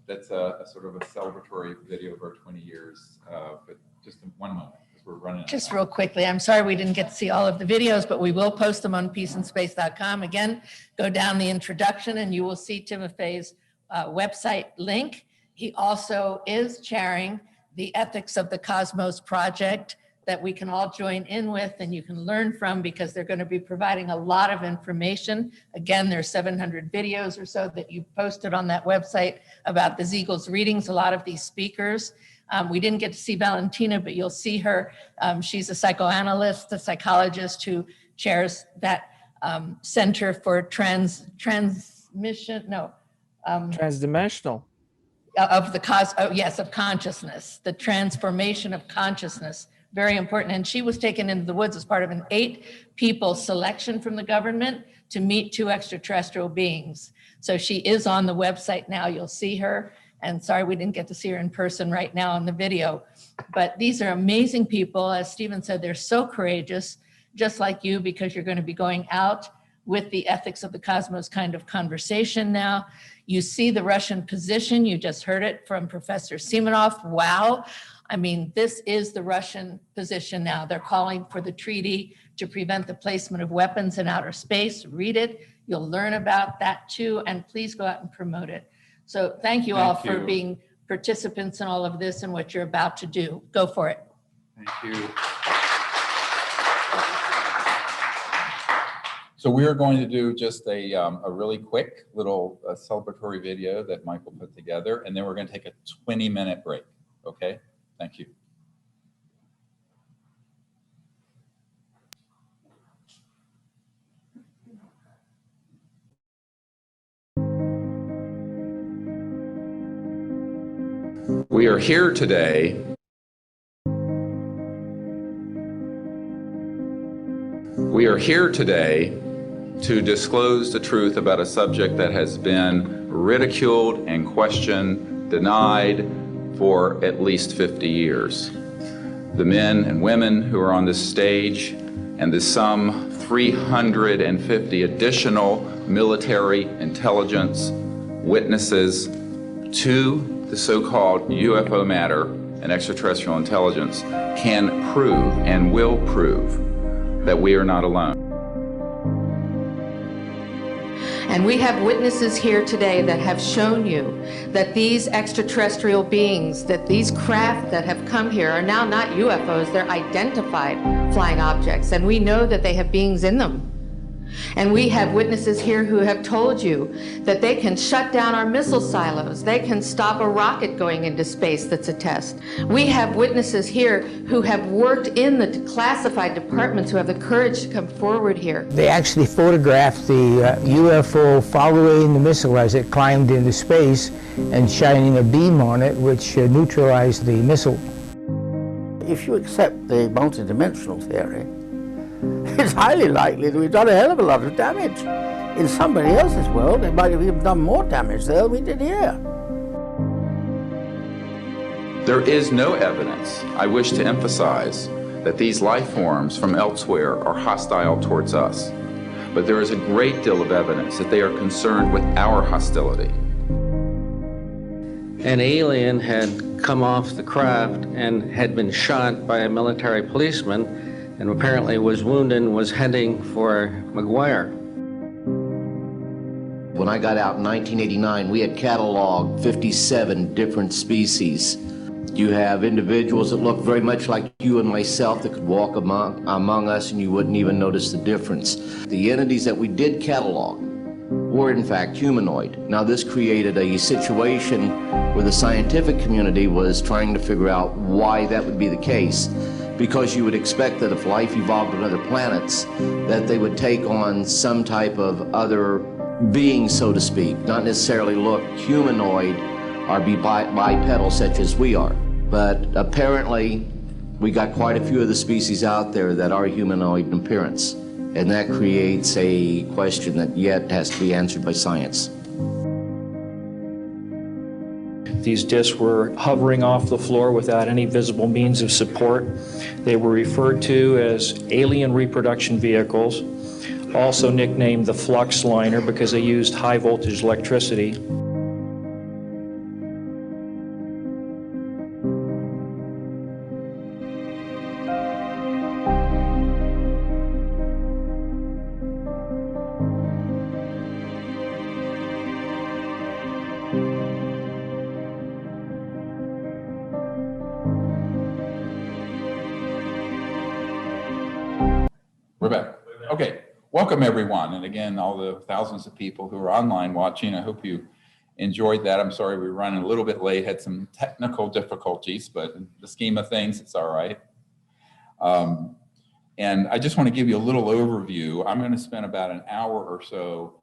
that's a sort of a celebratory video of our 20 years, but just in 1 moment, because we're running out of Just time. real quickly, I'm sorry we didn't get to see all of the videos, but we will post them on peaceandspace.com. Again, go down the introduction and you will see Timofey's website link. He also is chairing the Ethics of the Cosmos project that we can all join in with and you can learn from, because they're going to be providing a lot of information. Again, there's 700 videos or so that you posted on that website about the Ziegel's readings, a lot of these speakers. We didn't get to see Valentina, but you'll see her. She's a psychoanalyst, a psychologist who chairs that Center for Transdimensional Transdimensional. of consciousness, the transformation of consciousness very important. And she was taken into the woods as part of an 8-people selection from the government to meet 2 extraterrestrial beings. So she is on the website now. You'll see her. And sorry, we didn't get to see her in person right now on the video. But these are amazing people. As Stephen said, they're so courageous, just like you, because you're going to be going out with the ethics of the cosmos kind of conversation now. You see the Russian position. You just heard it from Professor Simonov. Wow. I mean, this is the Russian position now. They're calling for the treaty to prevent the placement of weapons in outer space. Read it. You'll learn about that too. And please go out and promote it. So thank you all for being participants in all of this and what you're about to do. Go for it. Thank you. So we are going to do just a really quick little celebratory video that Michael put together, and then we're going to take a 20-minute break. Okay? Thank you. We are here today to disclose the truth about a subject that has been ridiculed and questioned, denied for at least 50 years. The men and women who are on this stage and the some 350 additional military intelligence witnesses to the so-called UFO matter and extraterrestrial intelligence can prove and will prove that we are not alone. And we have witnesses here today that have shown you that these extraterrestrial beings, that these craft that have come here are now not UFOs, they're identified flying objects. And we know that they have beings in them. And we have witnesses here who have told you that they can shut down our missile silos. They can stop a rocket going into space that's a test. We have witnesses here who have worked in the classified departments who have the courage to come forward here. They actually photographed the UFO following the missile as it climbed into space and shining a beam on it, which neutralized the missile. If you accept the multidimensional theory, it's highly likely that we've done a hell of a lot of damage. In somebody else's world, they might have even done more damage there than we did here. There is no evidence, I wish to emphasize, that these life forms from elsewhere are hostile towards us. But there is a great deal of evidence that they are concerned with our hostility. An alien had come off the craft and had been shot by a military policeman, and apparently was wounded and was heading for McGuire. When I got out in 1989, we had cataloged 57 different species. You have individuals that look very much like you and myself that could walk among us and you wouldn't even notice the difference. The entities that we did catalog were in fact humanoid. Now this created a situation where the scientific community was trying to figure out why that would be the case. Because you would expect that if life evolved on other planets, that they would take on some type of other being, so to speak, not necessarily look humanoid or be bipedal such as we are. But apparently, we got quite a few of the species out there that are humanoid in appearance, and that creates a question that yet has to be answered by science. These discs were hovering off the floor without any visible means of support. They were referred to as alien reproduction vehicles, also nicknamed the flux liner because they used high voltage electricity. We're back. Okay, welcome everyone. And again, all the thousands of people who are online watching, I hope you enjoyed that. I'm sorry we're running a little bit late, had some technical difficulties, but in the scheme of things, it's all right. And I just want to give you a little overview. I'm going to spend about an hour or so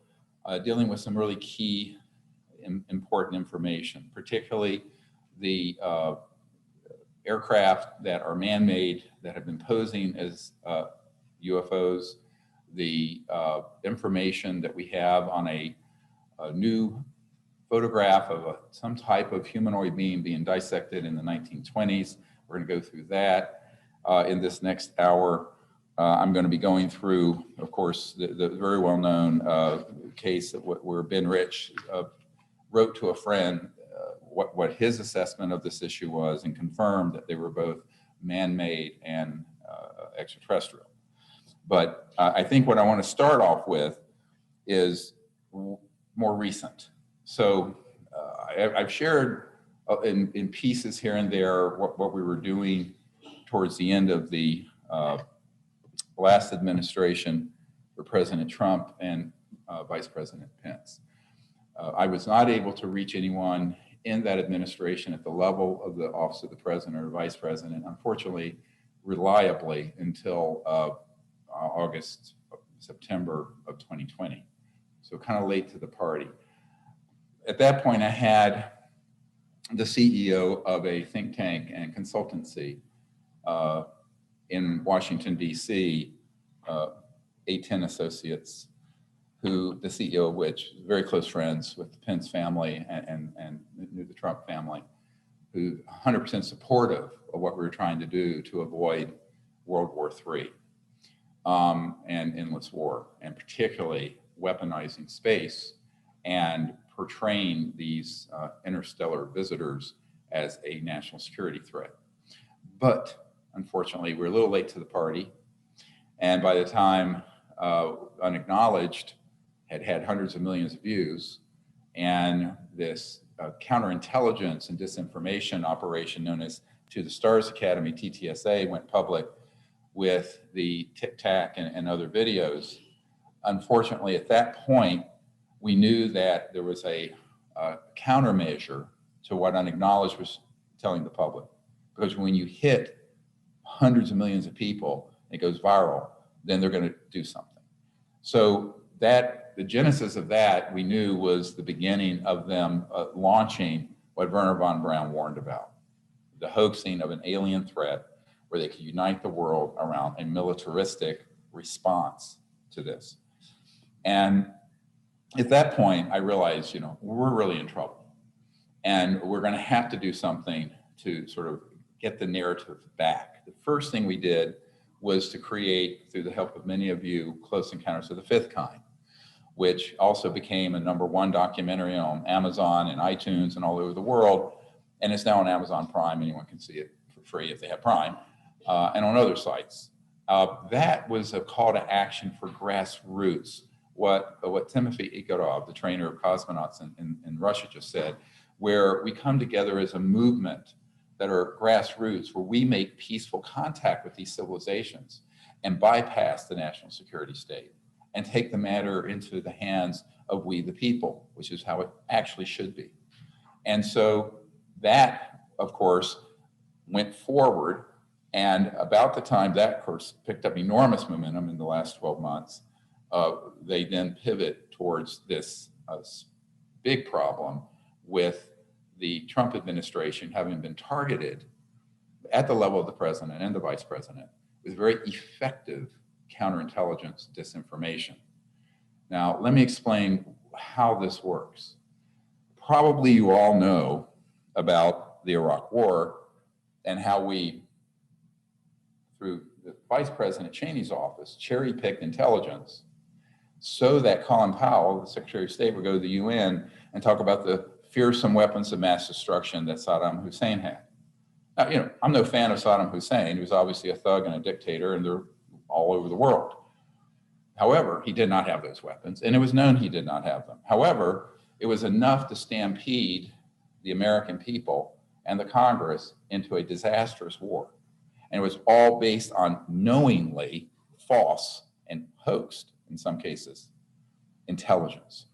dealing with some really key important information, particularly the aircraft that are man-made that have been posing as UFOs, the information that we have on a new photograph of some type of humanoid being dissected in the 1920s. We're going to go through that in this next hour. I'm going to be going through, of course, the very well-known case where Ben Rich wrote to a friend what his assessment of this issue was and confirmed that they were both man-made and extraterrestrial. But I think what I want to start off with is more recent. So I've shared in pieces here and there what we were doing towards the end of the last administration for President Trump and Vice President Pence. I was not able to reach anyone in that administration at the level of the Office of the President or Vice President, unfortunately, reliably until September of 2020. So kind of late to the party. At that point, I had the CEO of a think tank and consultancy in Washington, D.C., A10 Associates, who the CEO of which is very close friends with the Pence family and knew the Trump family, who 100% supportive of what we were trying to do to avoid World War III and endless war, and particularly weaponizing space and portraying these interstellar visitors as a national security threat. But unfortunately, we're a little late to the party. And by the time Unacknowledged had hundreds of millions of views, and this counterintelligence and disinformation operation known as To the Stars Academy, TTSA, went public with the Tic Tac and other videos. Unfortunately, at that point, we knew that there was a countermeasure to what Unacknowledged was telling the public. Because when you hit hundreds of millions of people, it goes viral, then they're going to do something. So the genesis of that, we knew, was the beginning of them launching what Wernher von Braun warned about, the hoaxing of an alien threat where they could unite the world around a militaristic response to this. And at that point, I realized, we're really in trouble. And we're going to have to do something to sort of get the narrative back. The first thing we did was to create, through the help of many of you, Close Encounters of the Fifth Kind, which also became a #1 documentary on Amazon and iTunes and all over the world. And it's now on Amazon Prime. Anyone can see it for free if they have Prime, and on other sites. That was a call to action for grassroots. What Timothy Ikarov, the trainer of cosmonauts in Russia, just said, where we come together as a movement that are grassroots, where we make peaceful contact with these civilizations and bypass the national security state and take the matter into the hands of we the people, which is how it actually should be. And so that, of course, went forward. And about the time that, of course, picked up enormous momentum in the last 12 months, they then pivot towards this big problem with the Trump administration having been targeted at the level of the president and the vice president with very effective counterintelligence disinformation. Now, let me explain how this works. Probably you all know about the Iraq War and how we, through the Vice President Cheney's office, cherry-picked intelligence so that Colin Powell, the Secretary of State, would go to the UN and talk about the fearsome weapons of mass destruction that Saddam Hussein had. Now, I'm no fan of Saddam Hussein. He was obviously a thug and a dictator, and they're all over the world. However, he did not have those weapons, and it was known he did not have them. However, it was enough to stampede the American people and the Congress into a disastrous war. And it was all based on knowingly false and hoaxed, in some cases, intelligence.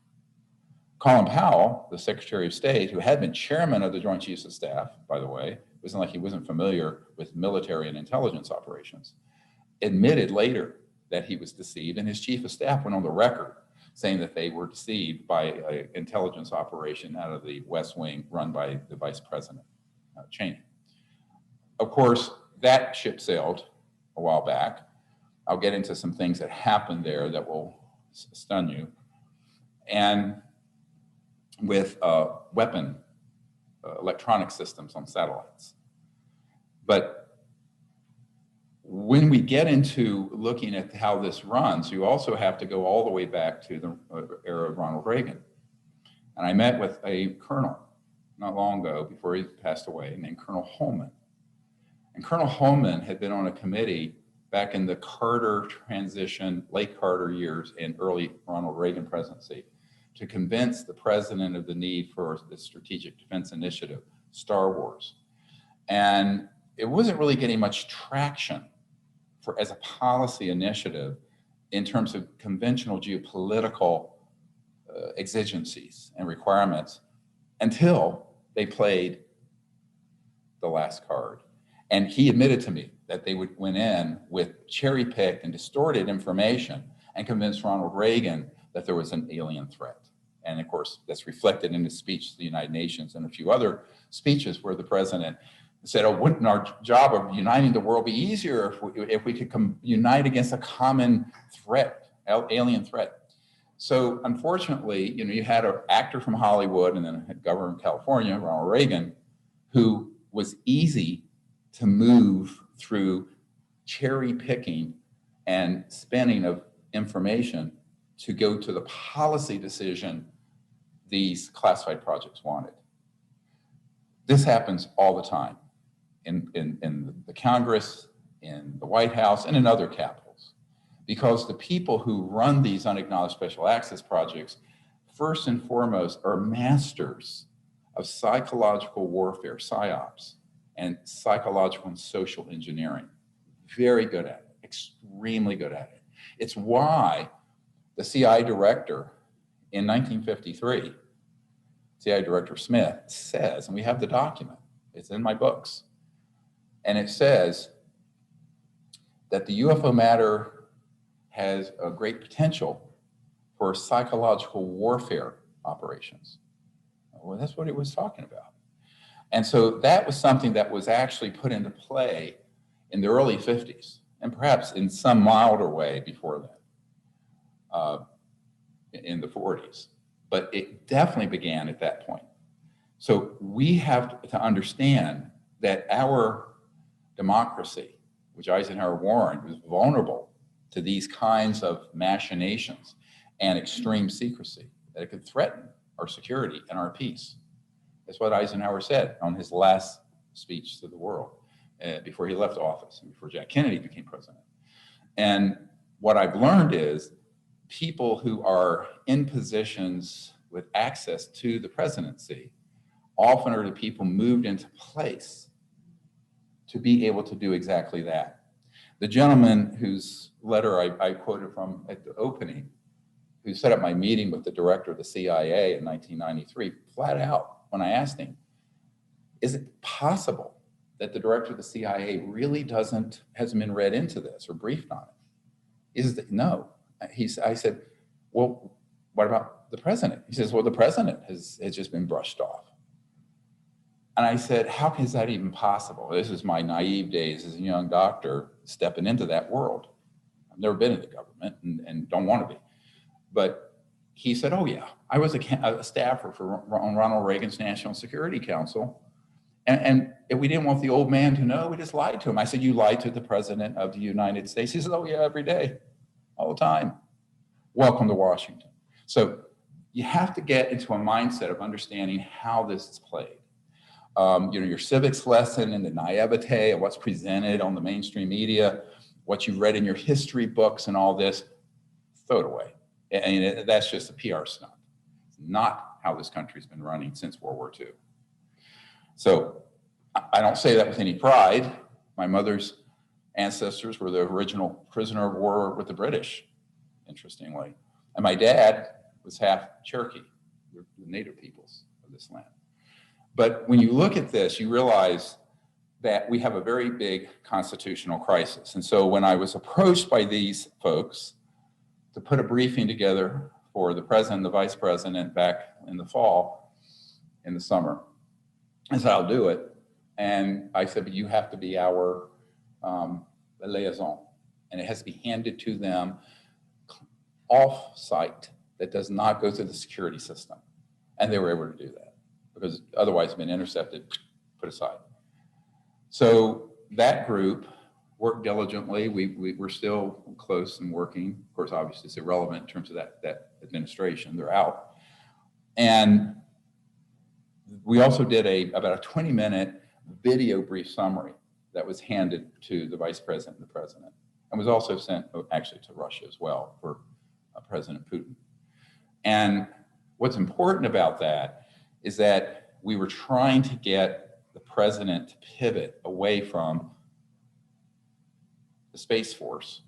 Colin Powell, the Secretary of State, who had been chairman of the Joint Chiefs of Staff, by the way, it wasn't like he wasn't familiar with military and intelligence operations, admitted later that he was deceived, and his chief of staff went on the record saying that they were deceived by an intelligence operation out of the West Wing run by the Vice President Cheney. of course, that ship sailed a while back. I'll get into some things that happened there that will stun you. And with weapon electronic systems on satellites. But when we get into looking at how this runs, you also have to go all the way back to the era of Ronald Reagan. And I met with a colonel not long ago, before he passed away, named Colonel Holman. And Colonel Holman had been on a committee back in the Carter transition, late Carter years and early Ronald Reagan presidency, to convince the president of the need for the Strategic Defense Initiative, Star Wars. And it wasn't really getting much traction as a policy initiative in terms of conventional geopolitical exigencies and requirements until they played the last card. And he admitted to me that they went in with cherry-picked and distorted information and convinced Ronald Reagan that there was an alien threat. And of course, that's reflected in his speech to the United Nations and a few other speeches where the president said, oh, wouldn't our job of uniting the world be easier if we could unite against a common threat, alien threat? So unfortunately, you had an actor from Hollywood and then a governor in California, Ronald Reagan, who was easy to move through cherry picking and spinning of information to go to the policy decision these classified projects wanted. This happens all the time in the Congress, in the White House, and in other capitals, because the people who run these unacknowledged special access projects, first and foremost, are masters of psychological warfare, psyops, and psychological and social engineering. Very good at it, extremely good at it. It's why the CIA director in 1953, CIA Director Smith, says, and we have the document, it's in my books, and it says that the UFO matter has a great potential for psychological warfare operations. Well, that's what it was talking about. And so that was something that was actually put into play in the early 50s, and perhaps in some milder way before that, in the 40s. But it definitely began at that point. So we have to understand that our democracy, which Eisenhower warned, was vulnerable to these kinds of machinations and extreme secrecy, that it could threaten our security and our peace. That's what Eisenhower said on his last speech to the world before he left office and before Jack Kennedy became president. And what I've learned is people who are in positions with access to the presidency often are the people moved into place to be able to do exactly that. The gentleman whose letter I quoted from at the opening, who set up my meeting with the director of the CIA in 1993, flat out, when I asked him, is it possible that the director of the CIA really hasn't been read into this or briefed on it? No. I said, well, what about the president? He says, well, the president has just been brushed off. And I said, how is that even possible? This is my naive days as a young doctor stepping into that world. I've never been in the government and don't want to be. But he said, oh yeah, I was a staffer on Ronald Reagan's National Security Council. And if we didn't want the old man to know, we just lied to him. I said, you lied to the president of the United States. He says, oh yeah, every day, all the time. Welcome to Washington. So you have to get into a mindset of understanding how this is played. Your civics lesson and the naivete of what's presented on the mainstream media, what you've read in your history books and all this, throw it away. And that's just a PR stunt. It's not how this country's been running since World War II. So I don't say that with any pride. My mother's ancestors were the original prisoner of war with the British, interestingly. And my dad was half Cherokee, the native peoples of this land. But when you look at this, you realize that we have a very big constitutional crisis. And so when I was approached by these folks to put a briefing together for the president and the vice president back in the fall, in the summer, I said, I'll do it. And I said, but you have to be our liaison. And it has to be handed to them off-site that does not go through the security system. And they were able to do that because otherwise it's been intercepted, put aside. So that group worked diligently. We're still close and working. Of course, obviously it's irrelevant in terms of that administration, they're out. And we also did about a 20-minute video brief summary that was handed to the Vice President and the President, and was also sent actually to Russia as well for President Putin. And what's important about that is that we were trying to get the President to pivot away from the Space Force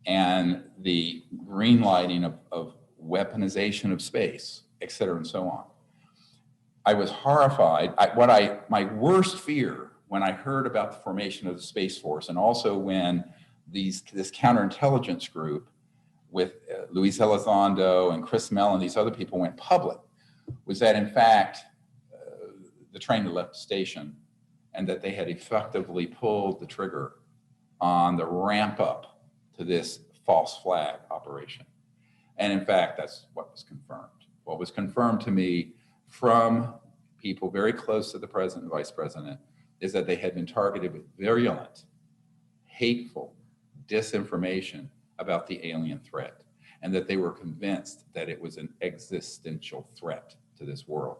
and the green lighting of weaponization of space, et cetera, and so on. I was horrified. My worst fear when I heard about the formation of the Space Force, and also when this counterintelligence group with Luis Elizondo and Chris Mellon, these other people went public, was that in fact, the train had left the station and that they had effectively pulled the trigger on the ramp up to this false flag operation. And in fact, that's what was confirmed. What was confirmed to me from people very close to the President and Vice President is that they had been targeted with virulent, hateful disinformation about the alien threat, and that they were convinced that it was an existential threat to this world.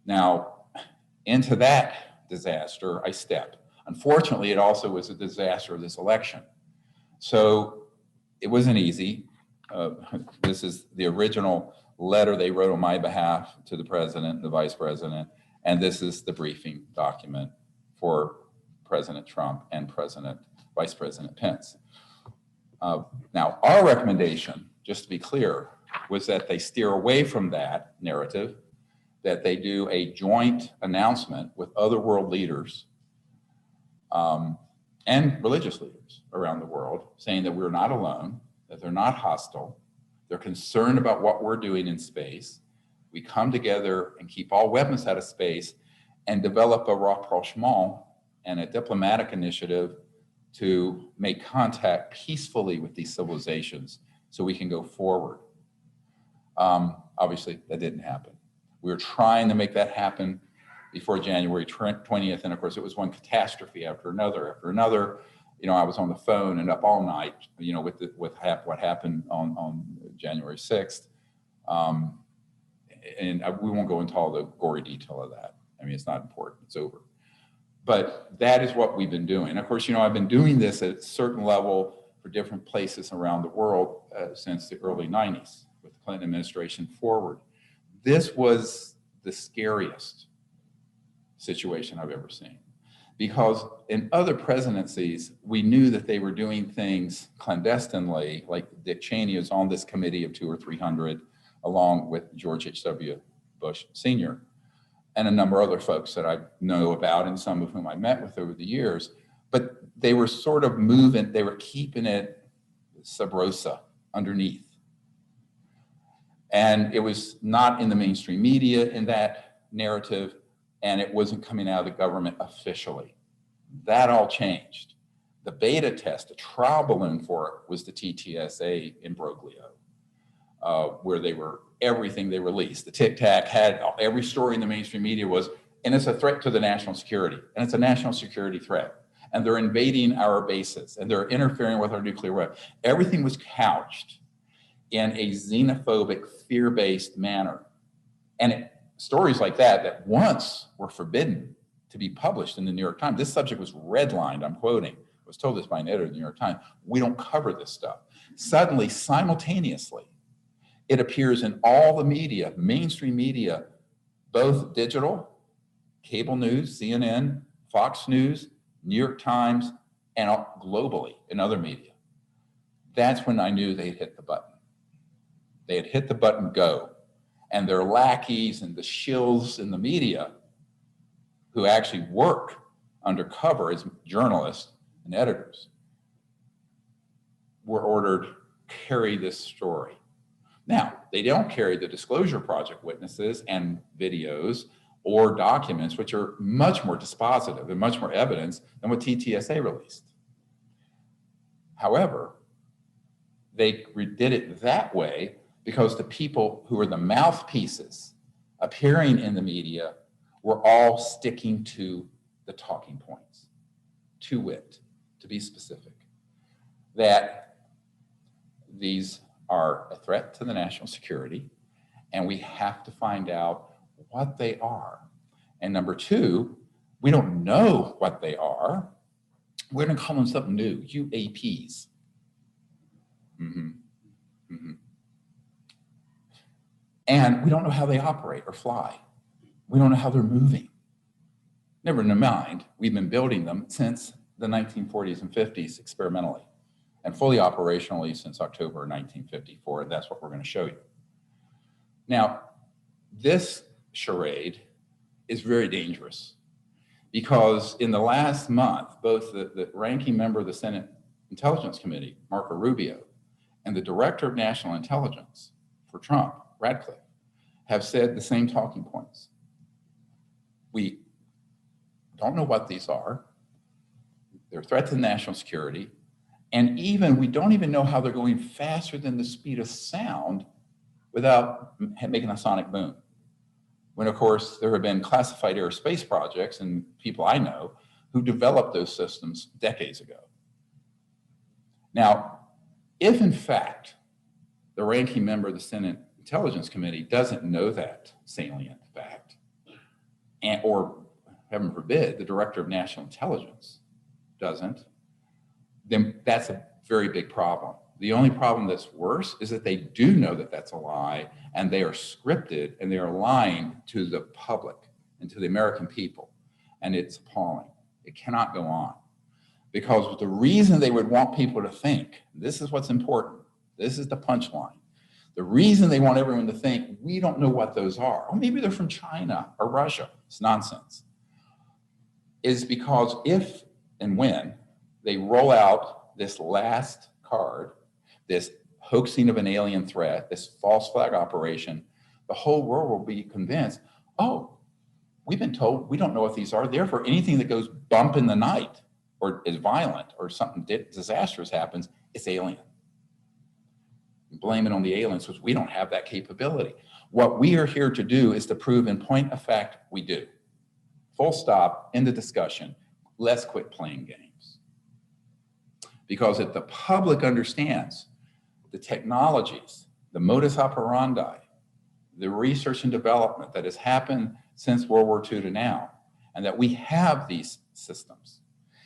Now, into that disaster, I stepped. Unfortunately, it also was a disaster of this election. So it wasn't easy. This is the original letter they wrote on my behalf to the President and the Vice President, and this is the briefing document for President Trump and Vice President Pence. Now, our recommendation, just to be clear, was that they steer away from that narrative, that they do a joint announcement with other world leaders and religious leaders around the world, saying that we're not alone, that they're not hostile, they're concerned about what we're doing in space. We come together and keep all weapons out of space and develop a rapprochement and a diplomatic initiative to make contact peacefully with these civilizations so we can go forward. Obviously, that didn't happen. We were trying to make that happen before January 20th, and of course, it was one catastrophe after another. You know, I was on the phone and up all night, you know, with what happened on January 6th. And we won't go into all the gory detail of that. I mean, it's not important, it's over. But that is what we've been doing. Of course, you know, I've been doing this at a certain level for different places around the world since the early 90s with the Clinton administration forward. This was the scariest situation I've ever seen, because in other presidencies, we knew that they were doing things clandestinely, like Dick Cheney is on this committee of 200 or 300, along with George H.W. Bush Sr., and a number of other folks that I know about and some of whom I met with over the years. But they were sort of moving, they were keeping it sub rosa, underneath. And it was not in the mainstream media in that narrative, and it wasn't coming out of the government officially. That all changed. The beta test, the trial balloon for it, was the TTSA imbroglio, where they were, everything they released. The Tic Tac had, every story in the mainstream media was, and it's a threat to the national security, and it's a national security threat. And they're invading our bases, and they're interfering with our nuclear weapons. Everything was couched in a xenophobic, fear-based manner. And stories like that once were forbidden to be published in the New York Times. This subject was redlined, I'm quoting. I was told this by an editor of the New York Times. We don't cover this stuff. Suddenly, simultaneously, it appears in all the media, mainstream media, both digital, cable news, CNN, Fox News, New York Times, and globally in other media. That's when I knew they had hit the button. They had hit the button go. And their lackeys and the shills in the media who actually work undercover as journalists and editors were ordered to carry this story. Now, they don't carry the Disclosure Project witnesses and videos or documents, which are much more dispositive and much more evidence than what TTSA released. However, they did it that way because the people who were the mouthpieces appearing in the media were all sticking to the talking points, to wit, to be specific, that these are a threat to the national security, and we have to find out what they are. And number two, we don't know what they are. We're going to call them something new, UAPs. And we don't know how they operate or fly. We don't know how they're moving. Never mind, we've been building them since the 1940s and 50s experimentally, and fully operationally since October 1954. And that's what we're going to show you. Now, this charade is very dangerous because in the last month, both the ranking member of the Senate Intelligence Committee, Marco Rubio, and the Director of National Intelligence for Trump, Radcliffe, have said the same talking points. We don't know what these are. They're a threat to national security. And even, we don't even know how they're going faster than the speed of sound without making a sonic boom. When, of course, there have been classified aerospace projects and people I know who developed those systems decades ago. Now, if in fact the ranking member of the Senate Intelligence Committee doesn't know that salient fact, or heaven forbid, the Director of National Intelligence doesn't, then that's a very big problem. The only problem that's worse is that they do know that that's a lie, and they are scripted, and they are lying to the public and to the American people. And it's appalling. It cannot go on. Because the reason they would want people to think, this is what's important, this is the punchline. The reason they want everyone to think, we don't know what those are, or maybe they're from China or Russia, it's nonsense, is because if and when they roll out this last card, this hoaxing of an alien threat, this false flag operation, the whole world will be convinced, oh, we've been told we don't know what these are, therefore anything that goes bump in the night or is violent or something disastrous happens, it's alien. Blame it on the aliens, because we don't have that capability. What we are here to do is to prove in point of fact we do. Full stop, end of discussion. Let's quit playing games. Because if the public understands the technologies, the modus operandi, the research and development that has happened since World War II to now, and that we have these systems,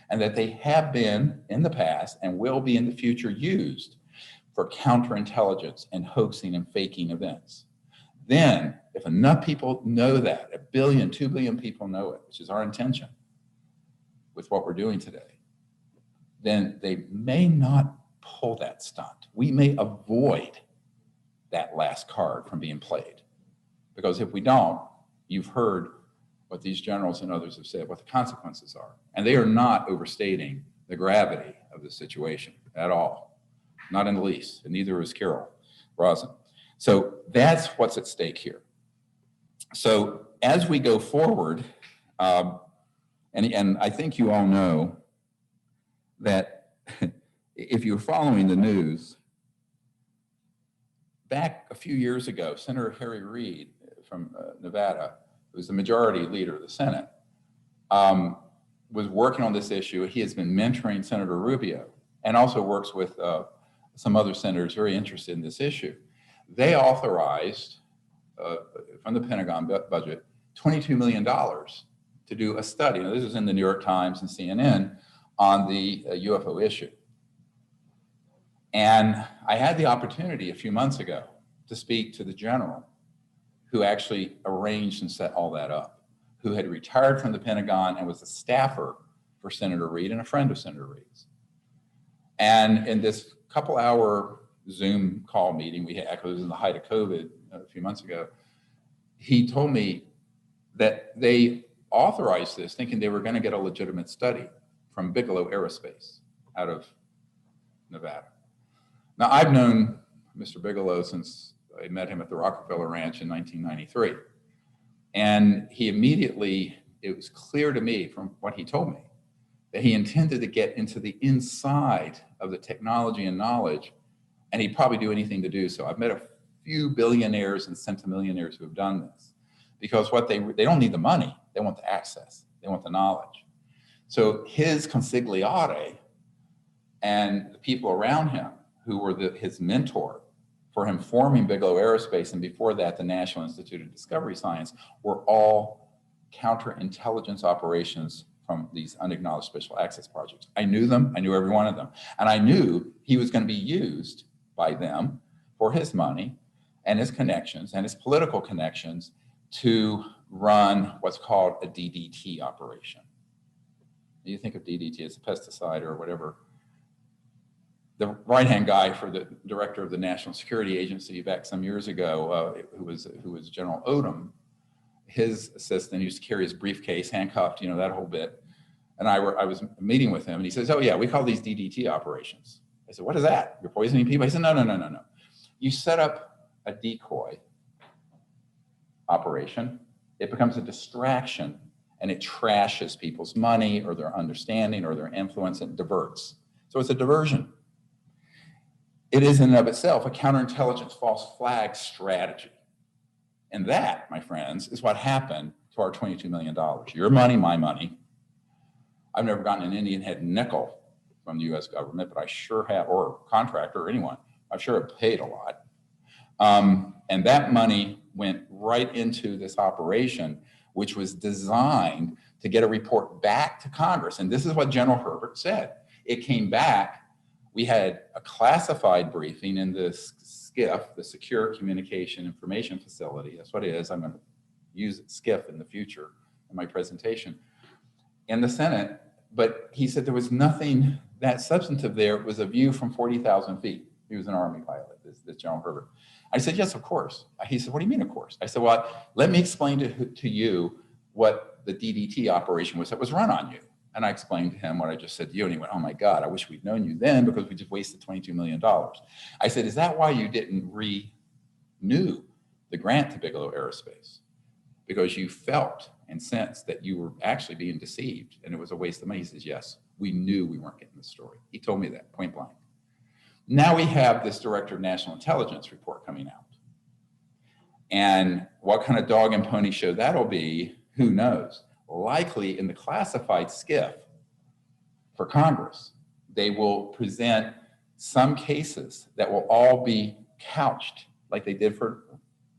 and that they have been in the past and will be in the future used for counterintelligence and hoaxing and faking events. Then, if enough people know that, 1 billion, 2 billion people know it, which is our intention with what we're doing today, then they may not pull that stunt. We may avoid that last card from being played. Because if we don't, you've heard what these generals and others have said, what the consequences are. And they are not overstating the gravity of the situation at all. Not in the least, and neither is Carol Rosin. So that's what's at stake here. So as we go forward, and I think you all know that if you're following the news, back a few years ago, Senator Harry Reid from Nevada, who was the majority leader of the Senate, was working on this issue. He has been mentoring Senator Rubio and also works with some other senators very interested in this issue. They authorized, from the Pentagon budget, $22 million to do a study. Now, this is in the New York Times and CNN on the UFO issue. And I had the opportunity a few months ago to speak to the general who actually arranged and set all that up, who had retired from the Pentagon and was a staffer for Senator Reid and a friend of Senator Reid's. And in this couple-hour Zoom call meeting we had, because it was in the height of COVID a few months ago, he told me that they authorized this thinking they were going to get a legitimate study from Bigelow Aerospace out of Nevada. Now, I've known Mr. Bigelow since I met him at the Rockefeller Ranch in 1993. And he immediately, it was clear to me from what he told me, that he intended to get into the inside of the technology and knowledge, and he'd probably do anything to do so. I've met a few billionaires and centimillionaires who have done this, because what they don't need the money, they want the access, they want the knowledge. So his consigliere and the people around him who were his mentor for him forming Bigelow Aerospace, and before that, the National Institute of Discovery Science, were all counterintelligence operations from these unacknowledged special access projects. I knew them, I knew every one of them. And I knew he was going to be used by them for his money and his connections and his political connections to run what's called a DDT operation. You think of DDT as a pesticide or whatever. The right-hand guy for the director of the National Security Agency back some years ago, who was General Odom, his assistant used to carry his briefcase, handcuffed, you know, that whole bit. And I was meeting with him, and he says, "Oh yeah, we call these DDT operations." I said, "What is that? You're poisoning people?" He said, No. You set up a decoy operation, it becomes a distraction, and it trashes people's money or their understanding or their influence, and diverts. So it's a diversion. It is in and of itself a counterintelligence false flag strategy. And that, my friends, is what happened to our $22 million. Your money, my money. I've never gotten an Indian head nickel from the US government, but I sure have, or contractor or anyone, I sure have paid a lot. And that money went right into this operation, which was designed to get a report back to Congress. And this is what General Herbert said. It came back. We had a classified briefing in the SCIF, the Secure Communication Information Facility. That's what it is. I'm going to use SCIF in the future in my presentation in the Senate. But he said there was nothing that substantive there. It was a view from 40,000 feet. He was an Army pilot, this General Herbert. I said, yes, of course. He said, what do you mean, of course? I said, well, let me explain to you what the DDT operation was that was run on you. And I explained to him what I just said to you, and he went, oh my God, I wish we'd known you then, because we just wasted $22 million. I said, is that why you didn't renew the grant to Bigelow Aerospace? Because you felt and sensed that you were actually being deceived and it was a waste of money? He says, yes, we knew we weren't getting the story. He told me that point blank. Now we have this Director of National Intelligence report coming out. And what kind of dog and pony show that'll be, who knows? Likely in the classified SCIF for Congress, they will present some cases that will all be couched like they did for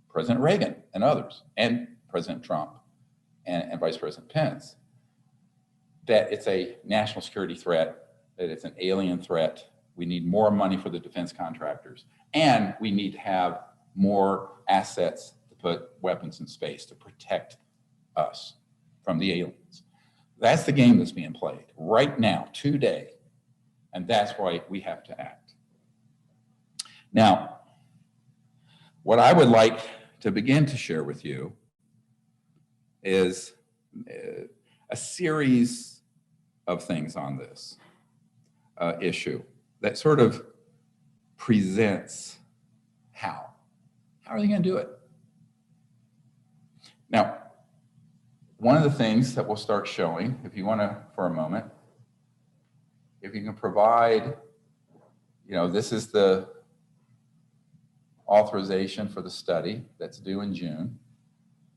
President Reagan and others, and President Trump and Vice President Pence, that it's a national security threat, that it's an alien threat. We need more money for the defense contractors, and we need to have more assets to put weapons in space to protect us from the aliens. That's the game that's being played right now, today, and that's why we have to act. Now, what I would like to begin to share with you is a series of things on this issue that sort of presents how are they going to do it? Now, one of the things that we'll start showing, if you want to, for a moment, if you can provide, you know, this is the authorization for the study that's due in June.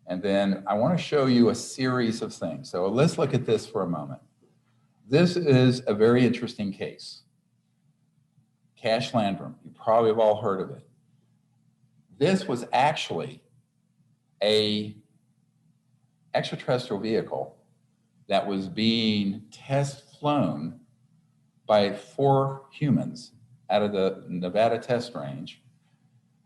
And then I want to show you a series of things. So let's look at this for a moment. This is a very interesting case. Cash Landrum, you probably have all heard of it. This was actually a extraterrestrial vehicle that was being test flown by 4 humans out of the Nevada test range.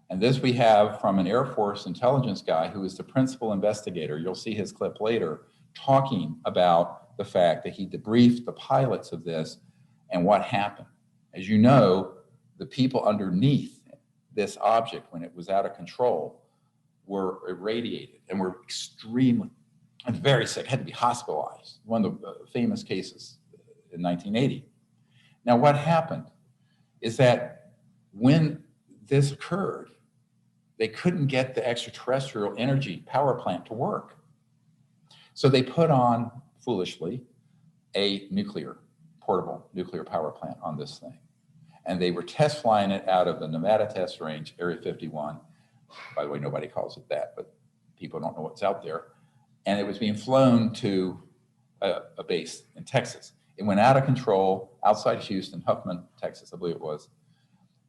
And this we have from an Air Force intelligence guy who is the principal investigator. You'll see his clip later, talking about the fact that he debriefed the pilots of this and what happened. As you know, the people underneath this object, when it was out of control, were irradiated and were extremely and very sick, had to be hospitalized. One of the famous cases in 1980. Now, what happened is that when this occurred, they couldn't get the extraterrestrial energy power plant to work. So they put on, foolishly, a portable nuclear power plant on this thing. And they were test flying it out of the Nevada test range, Area 51. By the way, nobody calls it that, but people don't know what's out there. And it was being flown to a base in Texas. It went out of control outside Houston, Huffman, Texas, I believe it was.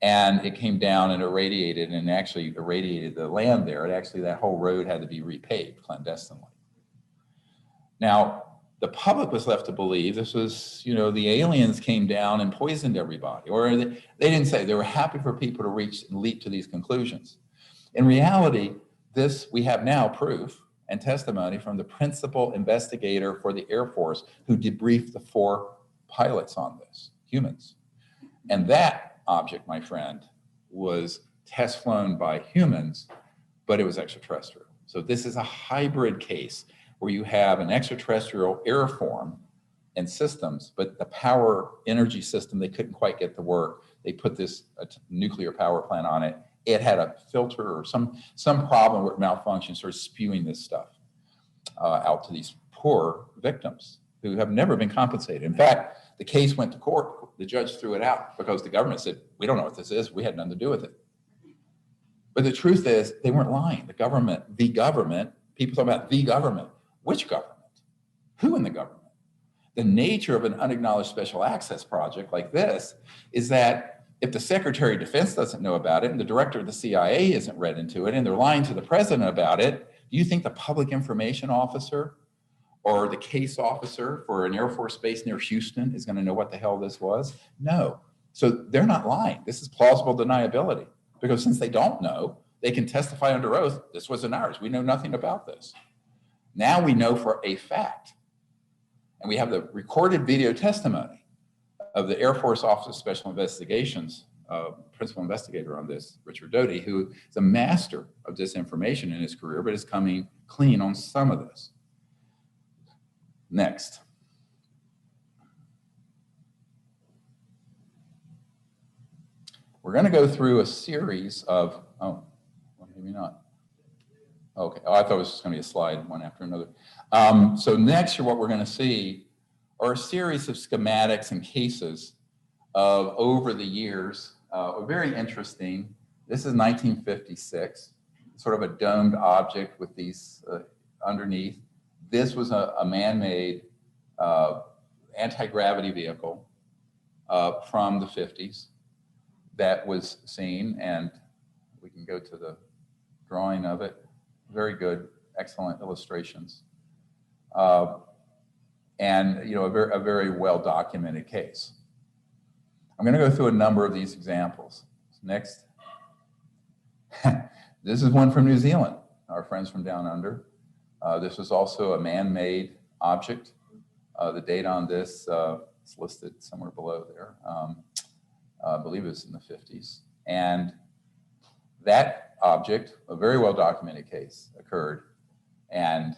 And it came down and irradiated, and actually irradiated the land there. And actually that whole road had to be repaved clandestinely. Now, the public was left to believe this was, the aliens came down and poisoned everybody. Or they didn't say, they were happy for people to reach and leap to these conclusions. In reality, we have now proof and testimony from the principal investigator for the Air Force who debriefed the 4 pilots on this, humans. And that object, my friend, was test flown by humans, but it was extraterrestrial. So this is a hybrid case where you have an extraterrestrial airform and systems, but the power energy system, they couldn't quite get to work. They put this nuclear power plant on it. It had a filter or some problem where it malfunctioned, started spewing this stuff out to these poor victims who have never been compensated. In fact, the case went to court. The judge threw it out because the government said, we don't know what this is. We had nothing to do with it. But the truth is, they weren't lying. The government, people talk about the government. Which government? Who in the government? The nature of an unacknowledged special access project like this is that if the Secretary of Defense doesn't know about it and the director of the CIA isn't read into it and they're lying to the president about it, do you think the public information officer or the case officer for an Air Force base near Houston is going to know what the hell this was? No. So they're not lying. This is plausible deniability because since they don't know, they can testify under oath, this wasn't ours. We know nothing about this. Now we know for a fact, and we have the recorded video testimony of the Air Force Office of Special Investigations, principal investigator on this, Richard Doty, who is a master of disinformation in his career, but is coming clean on some of this. Next. We're going to go through a series of, well, maybe not. Okay, I thought it was just going to be a slide one after another. So next, what we're going to see are a series of schematics and cases of over the years. Very interesting. This is 1956, sort of a domed object with these underneath. This was a man-made anti-gravity vehicle from the 50s that was seen, and we can go to the drawing of it. Very good, excellent illustrations. And a very well-documented case. I'm going to go through a number of these examples. Next. This is one from New Zealand, our friends from down under. This was also a man-made object. The date on this is listed somewhere below there. I believe it was in the 50s. And that object, a very well-documented case, occurred. And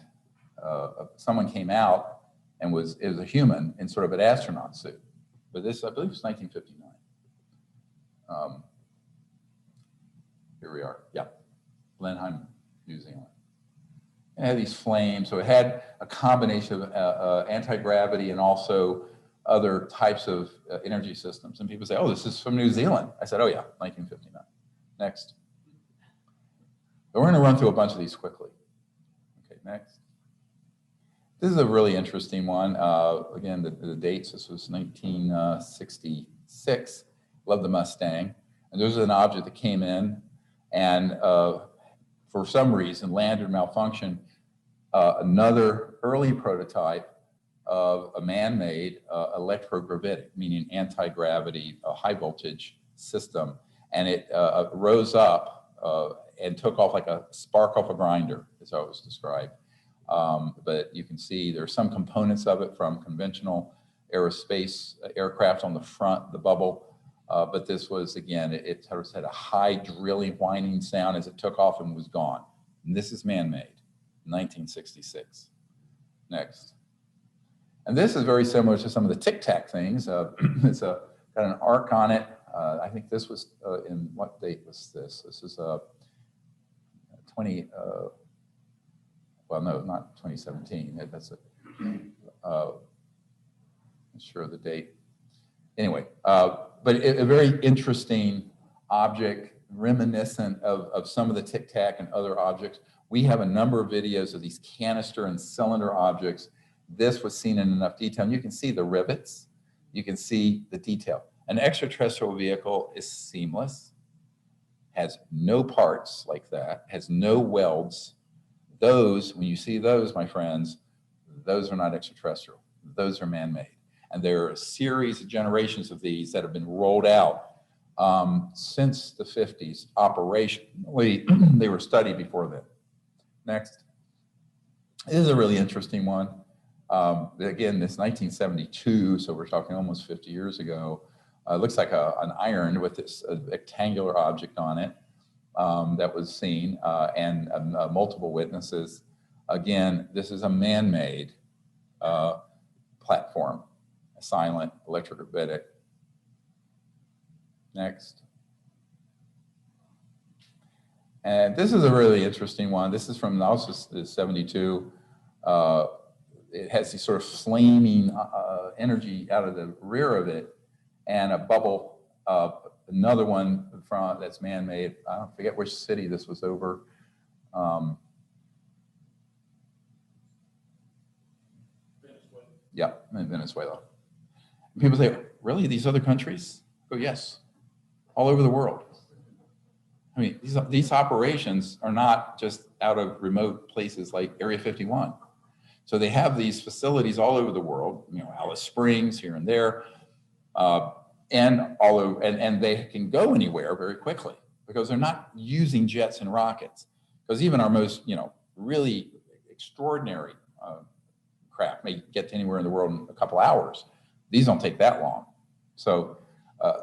someone came out and it was a human in sort of an astronaut suit. But this, I believe, was 1959. Here we are. Yeah, Blenheim, New Zealand. It had these flames, so it had a combination of anti-gravity and also other types of energy systems. And people say, oh, this is from New Zealand. I said, oh yeah, 1959. Next. But we're going to run through a bunch of these quickly. Okay, next. This is a really interesting one. Again, the dates, this was 1966. Love the Mustang. And there's an object that came in and for some reason landed malfunction. Another early prototype of a man-made electrogravitic, meaning anti-gravity, high voltage system. And it rose up and took off like a spark off a grinder, is how it was described. But you can see there's some components of it from conventional aerospace aircraft on the front, the bubble. But this was, again, it had a high drilling, whining sound as it took off and was gone. And this is man-made, 1966. Next. And this is very similar to some of the Tic Tac things. It's got an arc on it. I think this was in, what date was this? This is well, no, not 2017. That's not sure of the date. Anyway, but a very interesting object, reminiscent of some of the Tic Tac and other objects. We have a number of videos of these canister and cylinder objects. This was seen in enough detail. And you can see the rivets. You can see the detail. An extraterrestrial vehicle is seamless, has no parts like that, has no welds. Those, when you see those, my friends, those are not extraterrestrial. Those are man-made. And there are a series of generations of these that have been rolled out since the 50s operationally. They were studied before then. Next. This is a really interesting one. Again, this 1972, so we're talking almost 50 years ago. Looks like an iron with this rectangular object on it that was seen, and multiple witnesses. Again, this is a man-made platform, a silent electrogravitic. Next. And this is a really interesting one. This is from also 72. It has these sort of flaming energy out of the rear of it, and a bubble. Another one from that's man-made. I don't forget which city this was over. Venezuela. Yeah, in Venezuela. People say, really, these other countries? Oh, yes, all over the world. I mean, these operations are not just out of remote places like Area 51. So they have these facilities all over the world, you know, Alice Springs here and there, and all over, and they can go anywhere very quickly because they're not using jets and rockets. Because even our most, you know, really extraordinary craft may get to anywhere in the world in a couple hours. These don't take that long. So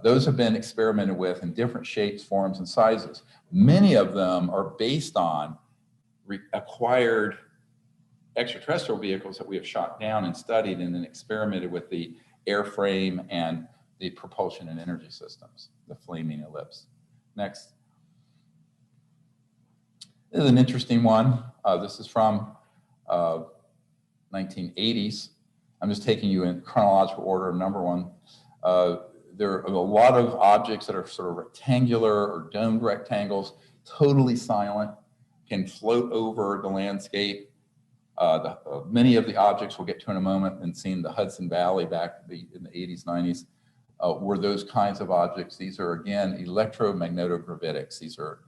those have been experimented with in different shapes, forms, and sizes. Many of them are based on acquired extraterrestrial vehicles that we have shot down and studied and then experimented with the airframe and the propulsion and energy systems, the flaming ellipse. Next. This is an interesting one. This is from 1980s. I'm just taking you in chronological order. Number one, there are a lot of objects that are sort of rectangular or domed rectangles, totally silent, can float over the landscape. Many of the objects we'll get to in a moment, and seeing the Hudson Valley back in the 80s, 90s, were those kinds of objects. These are, again, electromagnetogravitics. These are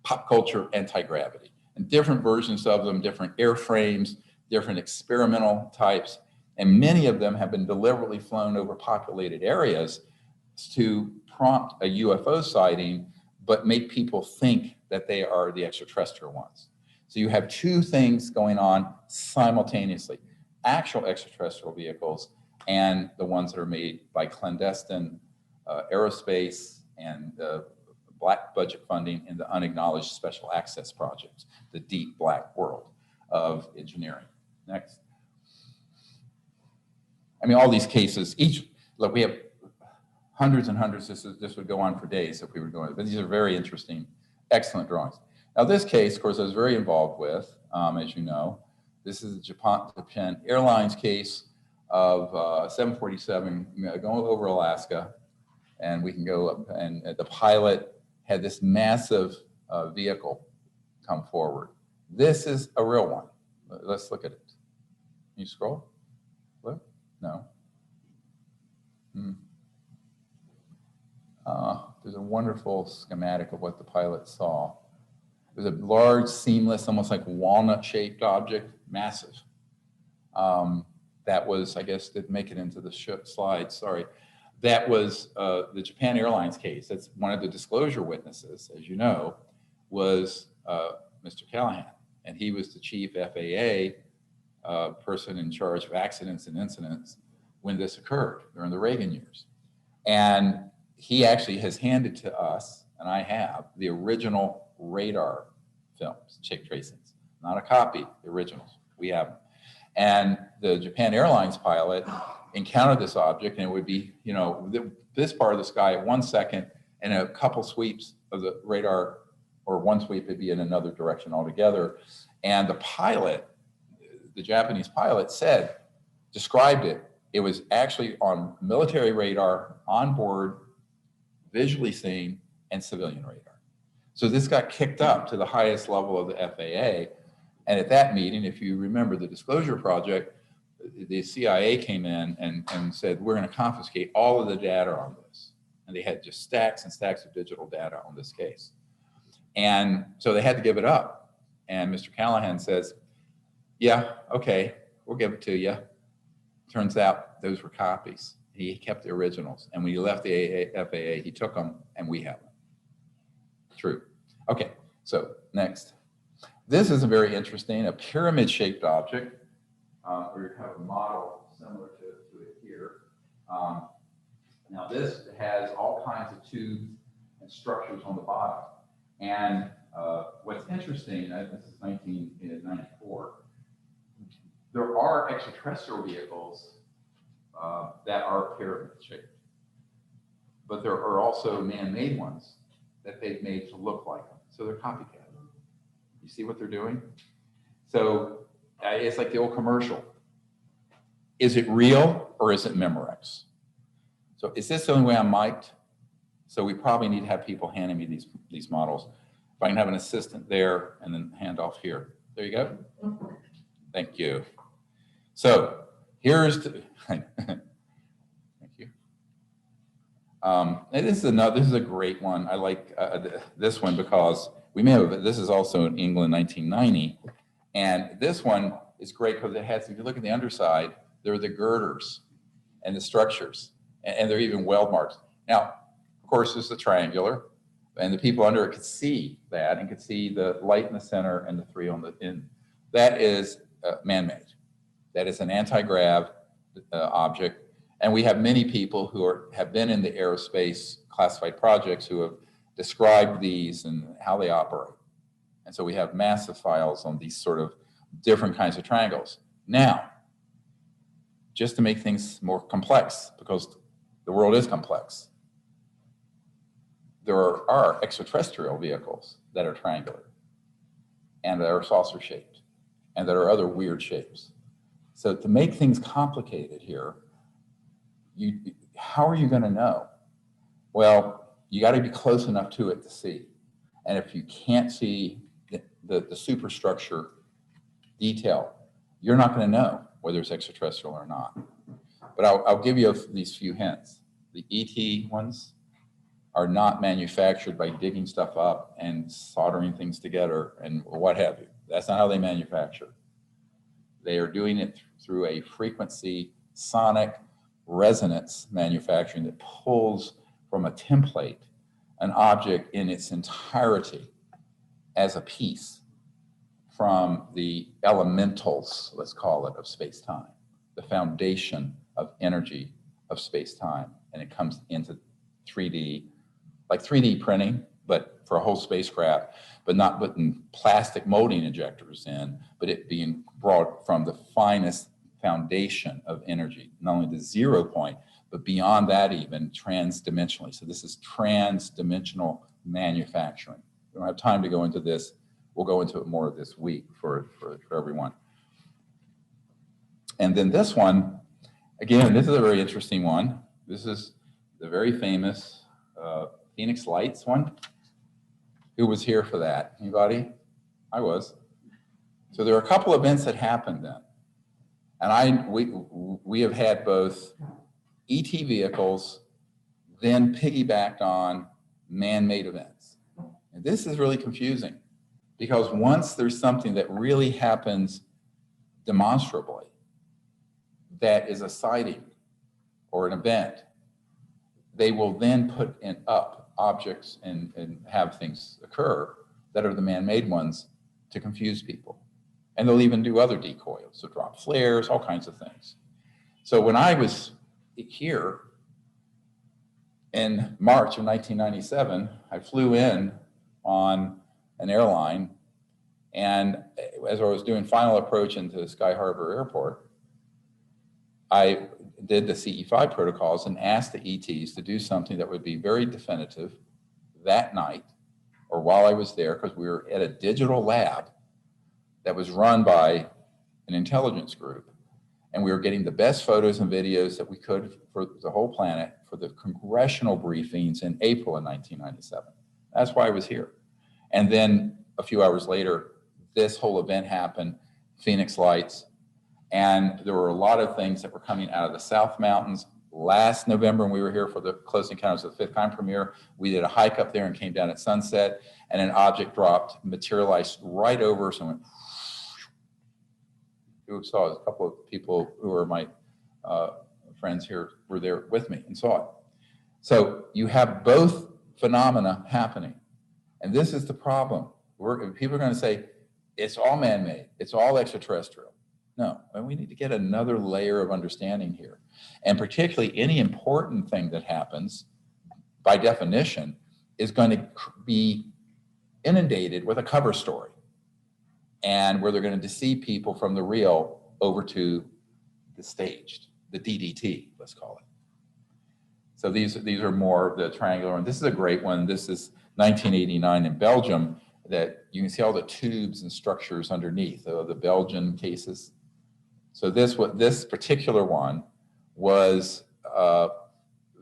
pop culture anti-gravity, and different versions of them, different airframes, different experimental types, and many of them have been deliberately flown over populated areas to prompt a UFO sighting, but make people think that they are the extraterrestrial ones. So you have two things going on simultaneously: actual extraterrestrial vehicles and the ones that are made by clandestine aerospace and black budget funding in the unacknowledged special access projects, the deep black world of engineering. Next. I mean, all these cases, look, we have hundreds and hundreds. This would go on for days if we were going, but these are very interesting, excellent drawings. Now, this case, of course, I was very involved with, as you know. This is the Japan Airlines case of 747 going over Alaska, and we can go up, and the pilot had this massive vehicle come forward. This is a real one. Let's look at it. Can you scroll? Look? No. There's a wonderful schematic of what the pilot saw. There's a large, seamless, almost like walnut-shaped object, massive. That was, I guess, didn't make it into the slide, sorry. That was the Japan Airlines case. That's one of the disclosure witnesses, as you know, was Mr. Callahan. And he was the chief FAA person in charge of accidents and incidents when this occurred during the Reagan years. And he actually has handed to us, and I have, the original radar films, check tracings, not a copy, the originals. We have them. And the Japan Airlines pilot encountered this object, and it would be, you know, this part of the sky at 1 second, and a couple sweeps of the radar or one sweep would be in another direction altogether. And the pilot, the Japanese pilot said, described it. It was actually on military radar, on board, visually seen, and civilian radar. So this got kicked up to the highest level of the FAA. And at that meeting, if you remember the disclosure project, the CIA came in and said, we're going to confiscate all of the data on this. And they had just stacks and stacks of digital data on this case. And so they had to give it up. And Mr. Callahan says, yeah, okay, we'll give it to you. Turns out those were copies. He kept the originals. And when he left the FAA, he took them and we have them. True. Okay, so next. This is a very interesting, a pyramid-shaped object. We have a model similar to it here. Now this has all kinds of tubes and structures on the bottom. And what's interesting, this is 1994, there are extraterrestrial vehicles that are pyramid-shaped, but there are also man-made ones that they've made to look like them. So they're copycat. You see what they're doing? So it's like the old commercial. Is it real or is it Memorex? So is this the only way I'm mic'd? So we probably need to have people handing me these models. If I can have an assistant there and then hand off here. There you go. Thank you. So here's the, thank you. And this is a great one. I like this one because we may have, this is also in England 1990. And this one is great because it has, if you look at the underside, there are the girders and the structures, and they're even weld marks. Now, of course, this is a triangular, and the people under it could see that and could see the light in the center and the three on the end. That is man-made. That is an anti-grav object. And we have many people who have been in the aerospace classified projects who have described these and how they operate. And so we have massive files on these sort of different kinds of triangles. Now, just to make things more complex, because the world is complex, there are extraterrestrial vehicles that are triangular and that are saucer shaped and that are other weird shapes. So to make things complicated here, how are you going to know? Well, you got to be close enough to it to see. And if you can't see the superstructure detail, you're not going to know whether it's extraterrestrial or not. But I'll give you these few hints. The ET ones are not manufactured by digging stuff up and soldering things together and what have you. That's not how they manufacture. They are doing it through a frequency sonic resonance manufacturing that pulls from a template an object in its entirety as a piece from the elementals, let's call it, of space-time, the foundation of energy of space-time. And it comes into 3D, like 3D printing, but for a whole spacecraft, but not putting plastic molding injectors in, but it being brought from the finest foundation of energy, not only the 0 point, but beyond that even trans-dimensionally. So this is trans-dimensional manufacturing. We don't have time to go into this. We'll go into it more this week for everyone. And then this one, again, this is a very interesting one. This is the very famous Phoenix Lights one. Who was here for that? Anybody? I was. So there are a couple events that happened then. And we have had both ET vehicles, then piggybacked on man-made events. And this is really confusing because once there's something that really happens demonstrably, that is a sighting or an event, they will then put up objects and have things occur that are the man-made ones to confuse people. And they'll even do other decoys, so drop flares, all kinds of things. So when I was here in March of 1997, I flew in on an airline, and as I was doing final approach into Sky Harbor Airport, I did the CE5 protocols and asked the ETs to do something that would be very definitive that night or while I was there, because we were at a digital lab that was run by an intelligence group. And we were getting the best photos and videos that we could for the whole planet for the congressional briefings in April of 1997. That's why I was here. And then a few hours later, this whole event happened, Phoenix Lights. And there were a lot of things that were coming out of the South Mountains. Last November, when we were here for the Close Encounters of the Fifth Kind premiere, we did a hike up there and came down at sunset, and an object dropped, materialized right over us and went. You saw it. A couple of people who are my friends here were there with me and saw it. So you have both phenomena happening. And this is the problem. People are going to say, it's all man-made, it's all extraterrestrial. No, and we need to get another layer of understanding here. And particularly any important thing that happens, by definition, is going to be inundated with a cover story, and where they're going to deceive people from the real over to the staged, the DDT, let's call it. So these are more of the triangular, and this is a great one. This is 1989 in Belgium, that you can see all the tubes and structures underneath the Belgian cases. So this particular one was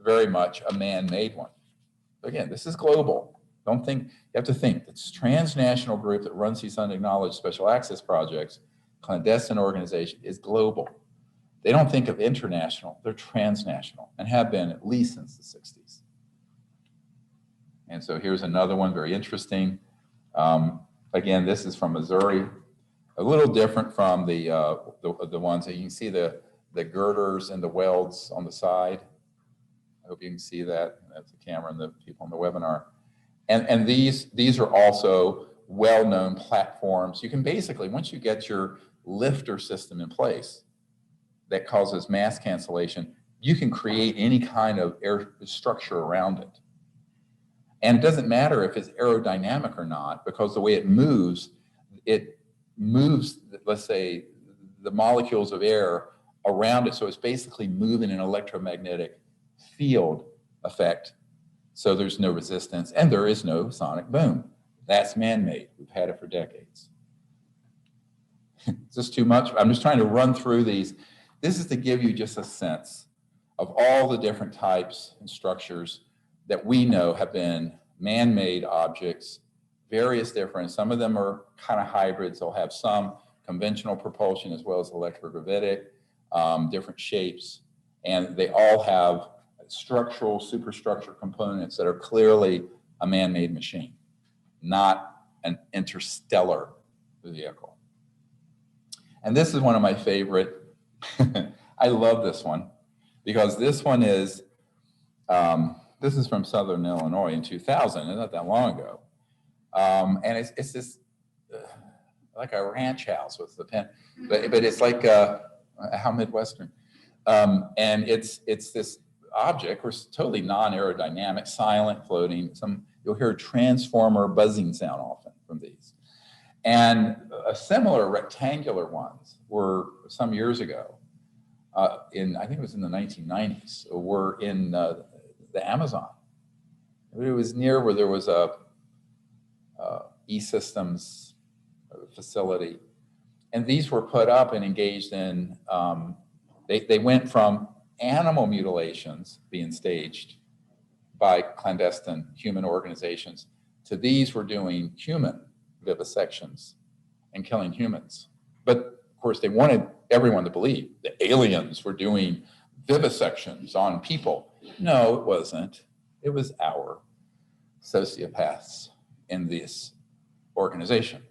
very much a man-made one. Again, this is global. Don't think, you have to think, it's a transnational group that runs these unacknowledged special access projects, clandestine organization, is global. They don't think of international, they're transnational, and have been at least since the 60s. And so here's another one, very interesting. Again, this is from Missouri, a little different from the ones that you can see the girders and the welds on the side. I hope you can see that. That's the camera and the people on the webinar. And these are also well-known platforms. You can basically, once you get your lifter system in place that causes mass cancellation, you can create any kind of air structure around it. And it doesn't matter if it's aerodynamic or not, because the way it moves, let's say, the molecules of air around it. So it's basically moving an electromagnetic field effect. So there's no resistance and there is no sonic boom. That's man-made. We've had it for decades. Is this too much? I'm just trying to run through these. This is to give you just a sense of all the different types and structures that we know have been man-made objects, various different. Some of them are kind of hybrids. They'll have some conventional propulsion as well as electrogravitic, different shapes, and they all have structural, superstructure components that are clearly a man-made machine, not an interstellar vehicle. And this is one of my favorite. I love this one because this one is, this is from Southern Illinois in 2000, it's not that long ago. And it's this, like a ranch house with the pen, but it's like, how Midwestern. And it's this object, was totally non-aerodynamic, silent, floating. You'll hear a transformer buzzing sound often from these. And a similar rectangular ones were some years ago, I think it was in the 1990s, were in the Amazon. It was near where there was a E-Systems facility. And these were put up and engaged in, they went from animal mutilations being staged by clandestine human organizations to these were doing human vivisections and killing humans. But of course they wanted everyone to believe that aliens were doing vivisections on people. No, it wasn't. It was our sociopaths in this organization.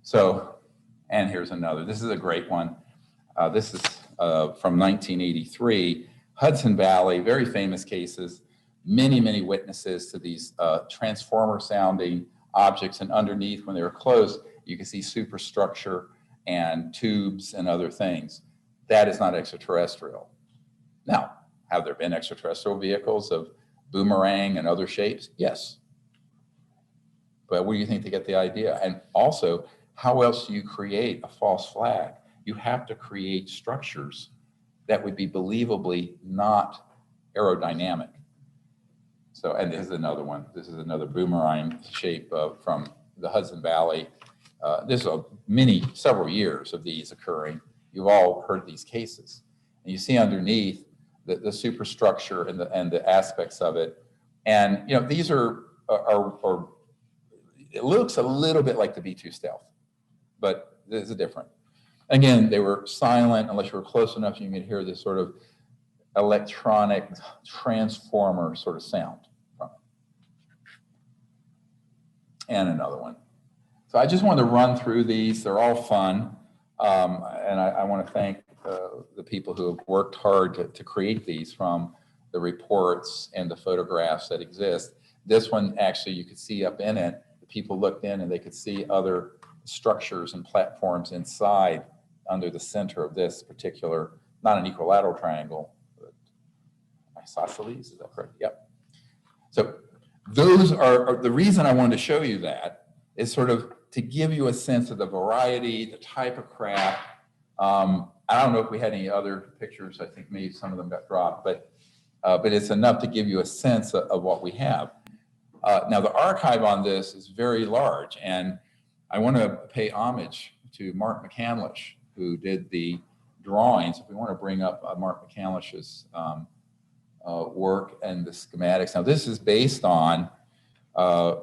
So, and here's another. This is a great one. This is from 1983, Hudson Valley, very famous cases, many, many witnesses to these transformer sounding objects, and underneath when they were closed, you can see superstructure and tubes and other things. That is not extraterrestrial. Now, have there been extraterrestrial vehicles of boomerang and other shapes? Yes. But what do you think to get the idea? And also, how else do you create a false flag? You have to create structures that would be believably not aerodynamic. So, and this is another one. This is another boomerang shape from the Hudson Valley. There's several years of these occurring. You've all heard these cases. And you see underneath the superstructure and the aspects of it. And, you know, these are it looks a little bit like the B-2 Stealth, but this is different. Again, they were silent unless you were close enough, you could hear this sort of electronic transformer sort of sound from it. And another one. So I just wanted to run through these. They're all fun. And I want to thank the people who have worked hard to create these, from the reports and the photographs that exist. This one, actually, you could see up in it, the people looked in and they could see other structures and platforms inside under the center of this particular, not an equilateral triangle, but isosceles, is that correct? Yep. So those are the reason I wanted to show you that is sort of to give you a sense of the variety, the type of craft. I don't know if we had any other pictures. I think maybe some of them got dropped, but it's enough to give you a sense of what we have. Now, the archive on this is very large, and I want to pay homage to Mark McCandlish, who did the drawings. If we want to bring up Mark McCandlish's work and the schematics. Now, this is based on a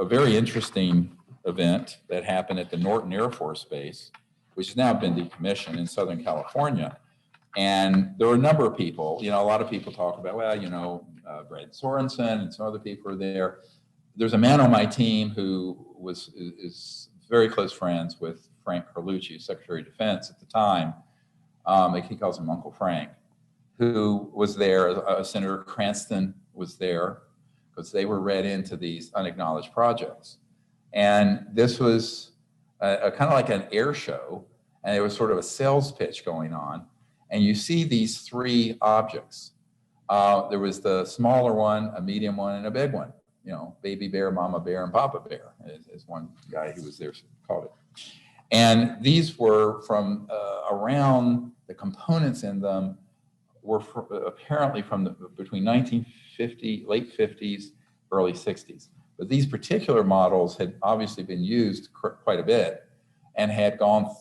very interesting event that happened at the Norton Air Force Base, which has now been decommissioned in Southern California. And there were a number of people, you know, a lot of people talk about, well, you know, Brad Sorensen and some other people are there. There's a man on my team who is very close friends with Frank Carlucci, Secretary of Defense at the time. He calls him Uncle Frank, who was there. Senator Cranston was there because they were read into these unacknowledged projects. And this was kind of like an air show, and there was sort of a sales pitch going on. And you see these three objects. There was the smaller one, a medium one, and a big one. You know, baby bear, mama bear, and papa bear, as one guy who was there called it. And these were from around, the components in them were apparently from between 1950, late 50s, early 60s. But these particular models had obviously been used quite a bit and had gone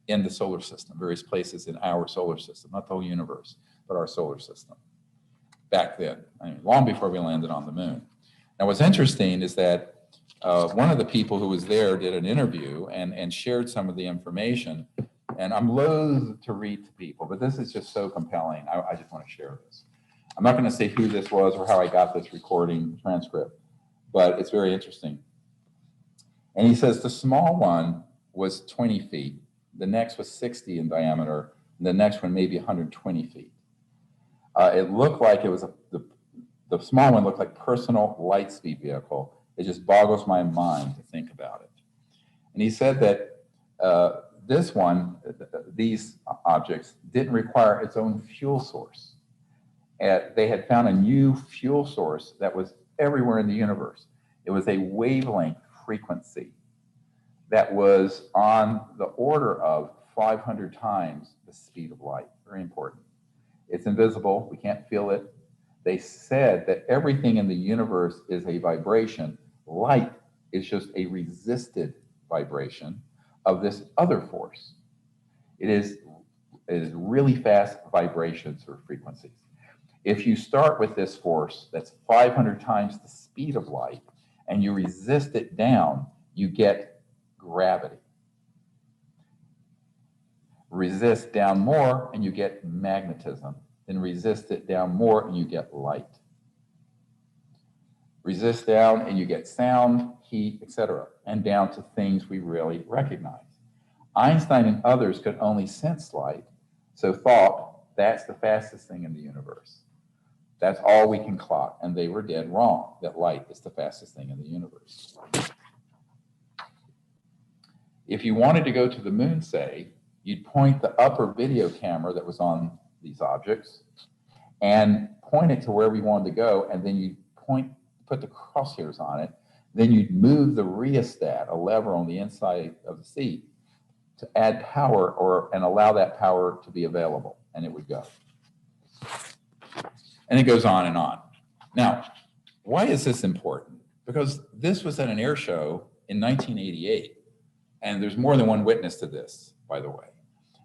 in the solar system, various places in our solar system, not the whole universe, but our solar system back then, I mean, long before we landed on the moon. Now, what's interesting is that one of the people who was there did an interview and shared some of the information. And I'm loath to read to people, but this is just so compelling. I just want to share this. I'm not going to say who this was or how I got this recording transcript, but it's very interesting. And he says the small one was 20 feet. The next was 60 in diameter. And the next one maybe 120 feet. It looked like it was the small one looked like personal light speed vehicle. It just boggles my mind to think about it. And he said that this one, these objects, didn't require its own fuel source. They had found a new fuel source that was everywhere in the universe. It was a wavelength frequency that was on the order of 500 times the speed of light. Very important. It's invisible. We can't feel it. They said that everything in the universe is a vibration. Light is just a resisted vibration of this other force. It is really fast vibrations or frequencies. If you start with this force that's 500 times the speed of light and you resist it down, you get gravity. Resist down more and you get magnetism. Then resist it down more and you get light. Resist down and you get sound, heat, etc., and down to things we really recognize. Einstein and others could only sense light, so thought that's the fastest thing in the universe. That's all we can clock, and they were dead wrong, that light is the fastest thing in the universe. If you wanted to go to the moon, say, you'd point the upper video camera that was on these objects and point it to where we wanted to go, and then you'd put the crosshairs on it. Then you'd move the rheostat, a lever on the inside of the seat, to add power and allow that power to be available, and it would go. And it goes on and on. Now, Why is this important? Because this was at an air show in 1988, and there's more than one witness to this, by the way.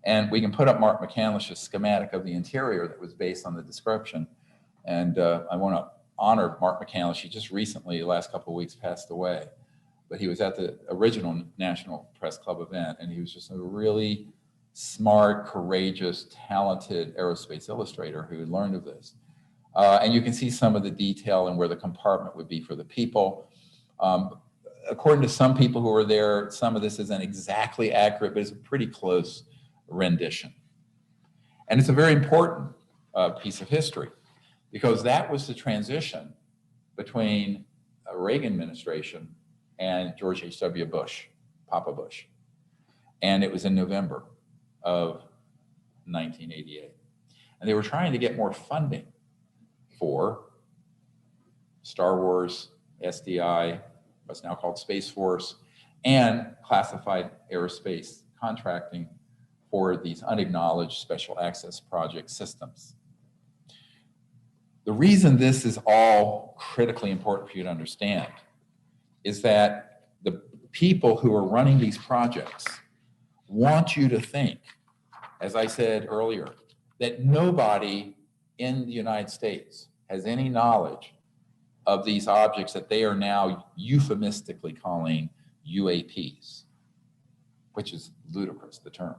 And we can put up Mark McCandlish's schematic of the interior that was based on the description. And I want to honor Mark McCandlish. He just recently, the last couple of weeks, passed away. But he was at the original National Press Club event, and he was just a really smart, courageous, talented aerospace illustrator who had learned of this. And you can see some of the detail and where the compartment would be for the people. According to some people who were there, some of this isn't exactly accurate, but it's a pretty close rendition. And it's a very important piece of history, because that was the transition between a Reagan administration and George H.W. Bush, Papa Bush. And it was in November of 1988. And they were trying to get more funding for Star Wars, SDI, what's now called Space Force, and classified aerospace contracting for these unacknowledged special access project systems. The reason this is all critically important for you to understand is that the people who are running these projects want you to think, as I said earlier, that nobody in the United States has any knowledge of these objects that they are now euphemistically calling UAPs, which is ludicrous, the term,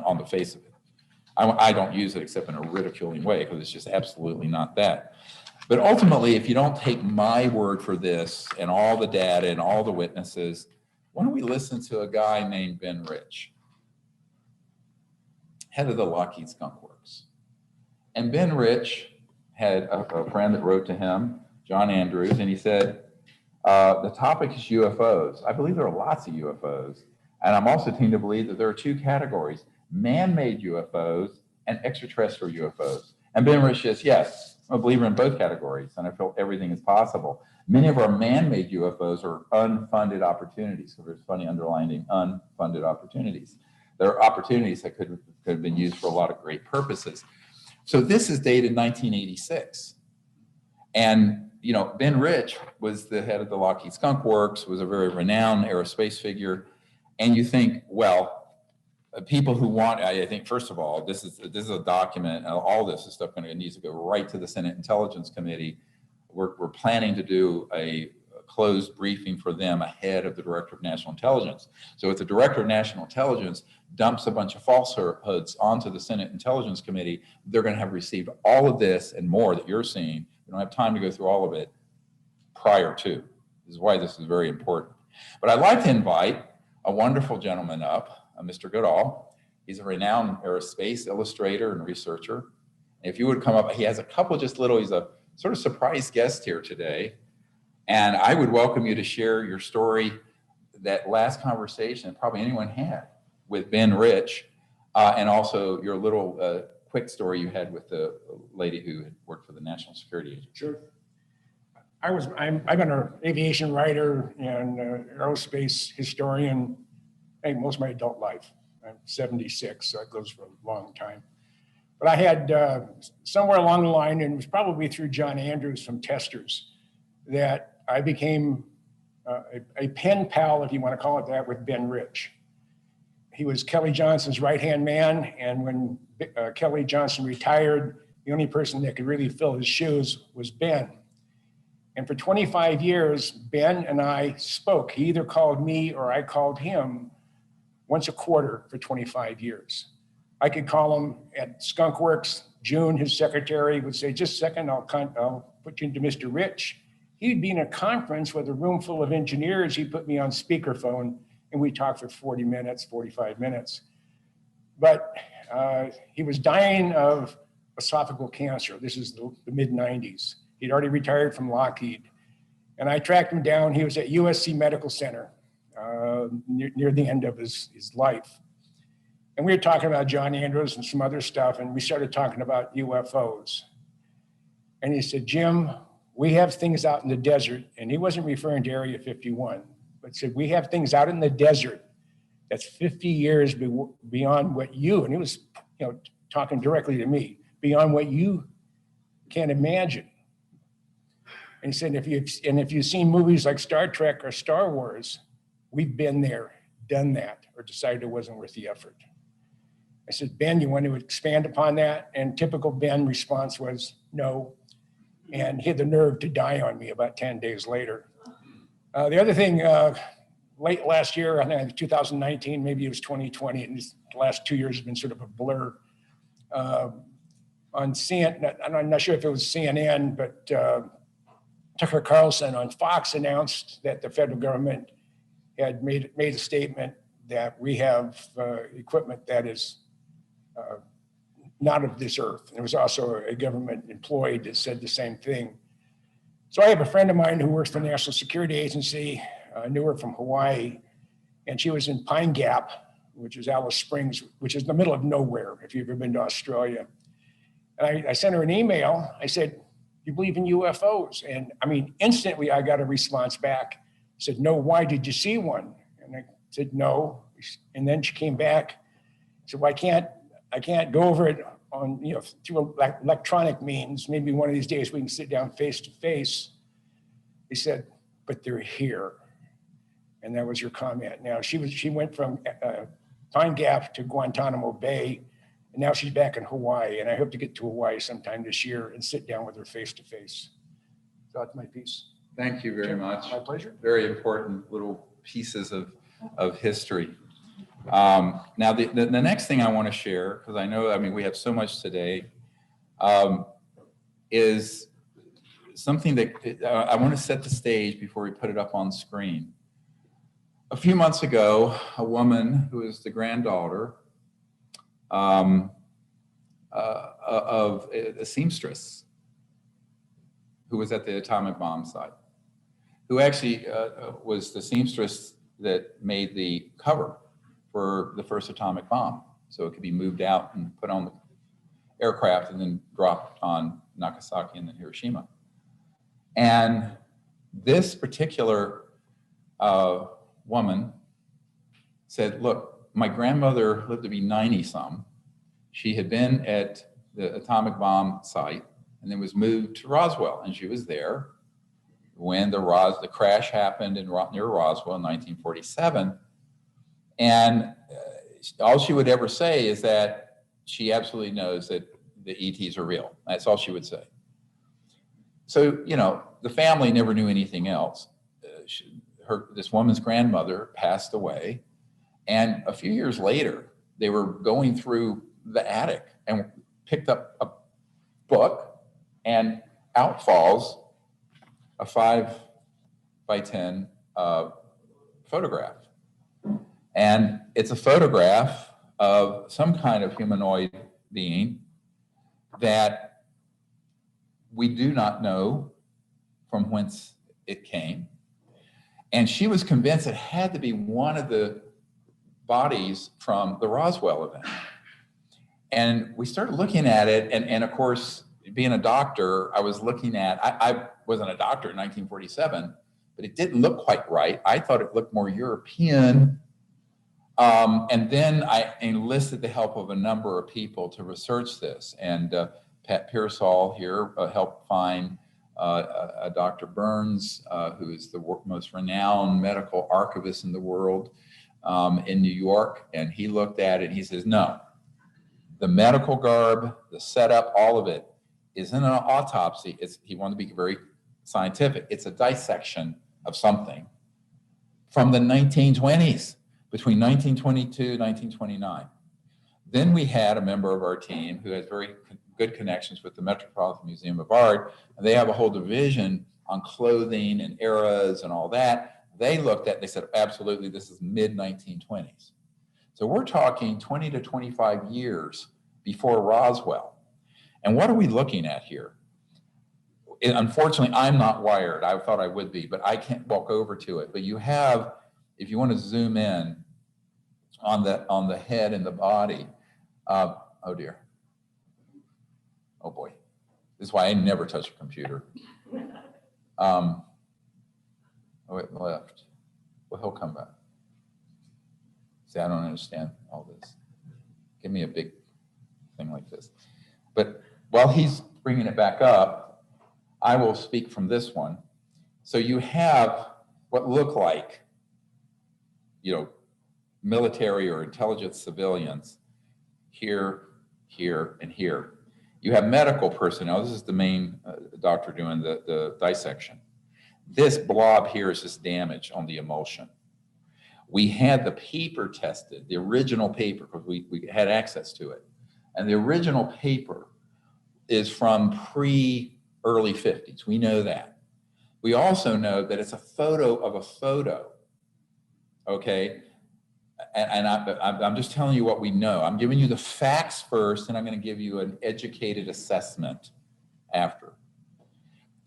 on the face of it. I don't use it except in a ridiculing way, because it's just absolutely not that. But ultimately, if you don't take my word for this and all the data and all the witnesses, why don't we listen to a guy named Ben Rich, head of the Lockheed Skunk Works. And Ben Rich had a friend that wrote to him, John Andrews, and he said, the topic is UFOs. I believe there are lots of UFOs. And I'm also tend to believe that there are two categories: man-made UFOs and extraterrestrial UFOs. And Ben Rich says, yes, I'm a believer in both categories, and I feel everything is possible. Many of our man-made UFOs are unfunded opportunities. So there's funny underlining unfunded opportunities. There are opportunities that could have been used for a lot of great purposes. So this is dated 1986. And you know, Ben Rich was the head of the Lockheed Skunk Works, was a very renowned aerospace figure. And you think, well, people who want, I think, first of all, this is a document, and all this is stuff needs to go right to the Senate Intelligence Committee. We're planning to do a closed briefing for them ahead of the Director of National Intelligence. So if the Director of National Intelligence dumps a bunch of falsehoods onto the Senate Intelligence Committee, they're going to have received all of this and more that you're seeing. We don't have time to go through all of it prior to. This is why this is very important. But I'd like to invite a wonderful gentleman up, Mr. Goodall. He's a renowned aerospace illustrator and researcher. And if you would come up, he has a couple he's a sort of surprise guest here today. And I would welcome you to share your story, that last conversation that probably anyone had with Ben Rich, and also your little quick story you had with the lady who had worked for the National Security Agency. Sure. I've been an aviation writer and aerospace historian, I think, most of my adult life. I'm 76, so that goes for a long time. But I had somewhere along the line, and it was probably through John Andrews from Testers, that I became a pen pal, if you want to call it that, with Ben Rich. He was Kelly Johnson's right-hand man, and when Kelly Johnson retired, the only person that could really fill his shoes was Ben. And for 25 years, Ben and I spoke. He either called me or I called him once a quarter for 25 years. I could call him at Skunk Works. June, his secretary, would say, just a second, I'll put you into Mr. Rich. He'd be in a conference with a room full of engineers. He'd put me on speakerphone, and we talked for 40 minutes, 45 minutes. But he was dying of esophageal cancer. This is the mid-90s. He'd already retired from Lockheed. And I tracked him down. He was at USC Medical Center near the end of his life. And we were talking about John Andrews and some other stuff, and we started talking about UFOs. And he said, Jim, we have things out in the desert, and he wasn't referring to Area 51, but said, we have things out in the desert that's 50 years beyond what you, and he was talking directly to me, beyond what you can imagine. And he said, if you've seen movies like Star Trek or Star Wars, we've been there, done that, or decided it wasn't worth the effort. I said, Ben, you want to expand upon that? And typical Ben response was no. And he had the nerve to die on me about 10 days later. The other thing, late last year, I think 2019, maybe it was 2020, and these last 2 years have been sort of a blur. On CNN, I'm not sure if it was CNN, but Tucker Carlson on Fox announced that the federal government had made a statement that we have equipment that is not of this earth. There was also a government employee that said the same thing. So I have a friend of mine who works for the National Security Agency. I knew her from Hawaii, and she was in Pine Gap, which is Alice Springs, which is in the middle of nowhere, if you've ever been to Australia. And I sent her an email. I said, you believe in UFOs? And I mean, instantly I got a response back. I said, no, why did you see one? And I said, no. And then she came back. So I can't go over it on, through electronic means. Maybe one of these days we can sit down face to face. He said, but they're here. And that was your comment. Now she went from Pine Gap to Guantanamo Bay, and now she's back in Hawaii. And I hope to get to Hawaii sometime this year and sit down with her face to face. So that's my piece. Thank you very much. My pleasure. Very important little pieces of history. Now, the next thing I want to share, because I know, we have so much today, is something that I want to set the stage before we put it up on screen. A few months ago, a woman who is the granddaughter of a seamstress who was at the atomic bomb site, who actually was the seamstress that made the cover for the first atomic bomb, so it could be moved out and put on the aircraft and then dropped on Nagasaki and then Hiroshima. And this particular woman said, look, my grandmother lived to be 90-some. She had been at the atomic bomb site and then was moved to Roswell, and she was there when the crash happened near Roswell in 1947. And all she would ever say is that she absolutely knows that the ETs are real. That's all she would say. So, the family never knew anything else. This woman's grandmother passed away. And a few years later, they were going through the attic and picked up a book, and out falls a 5x10 photograph. And it's a photograph of some kind of humanoid being that we do not know from whence it came. And she was convinced it had to be one of the bodies from the Roswell event. And we started looking at it, and of course, being a doctor, I was looking at, I wasn't a doctor in 1947, but it didn't look quite right. I thought it looked more European. And then I enlisted the help of a number of people to research this. And Pat Pearsall here helped find Dr. Burns, who is the most renowned medical archivist in the world in New York. And he looked at it and he says, no, the medical garb, the setup, all of it isn't an autopsy. He wanted to be very scientific. It's a dissection of something from the 1920s, between 1922 and 1929. Then we had a member of our team who has very good connections with the Metropolitan Museum of Art, and they have a whole division on clothing and eras and all that. They looked at, they said, absolutely, this is mid-1920s. So we're talking 20 to 25 years before Roswell. And what are we looking at here? Unfortunately, I'm not wired. I thought I would be, but I can't walk over to it. But you have, if you want to zoom in on the head and the body, oh dear. Oh boy. This is why I never touch a computer. Oh, it left. Well, he'll come back. See, I don't understand all this. Give me a big thing like this. But while he's bringing it back up, I will speak from this one. So you have what look like, military or intelligence civilians here, here, and here. You have medical personnel. This is the main doctor doing the dissection. This blob here is just damage on the emulsion. We had the paper tested, the original paper, because we had access to it. And the original paper is from early 50s. We know that. We also know that it's a photo of a photo, okay? And I'm just telling you what we know. I'm giving you the facts first, and I'm going to give you an educated assessment after.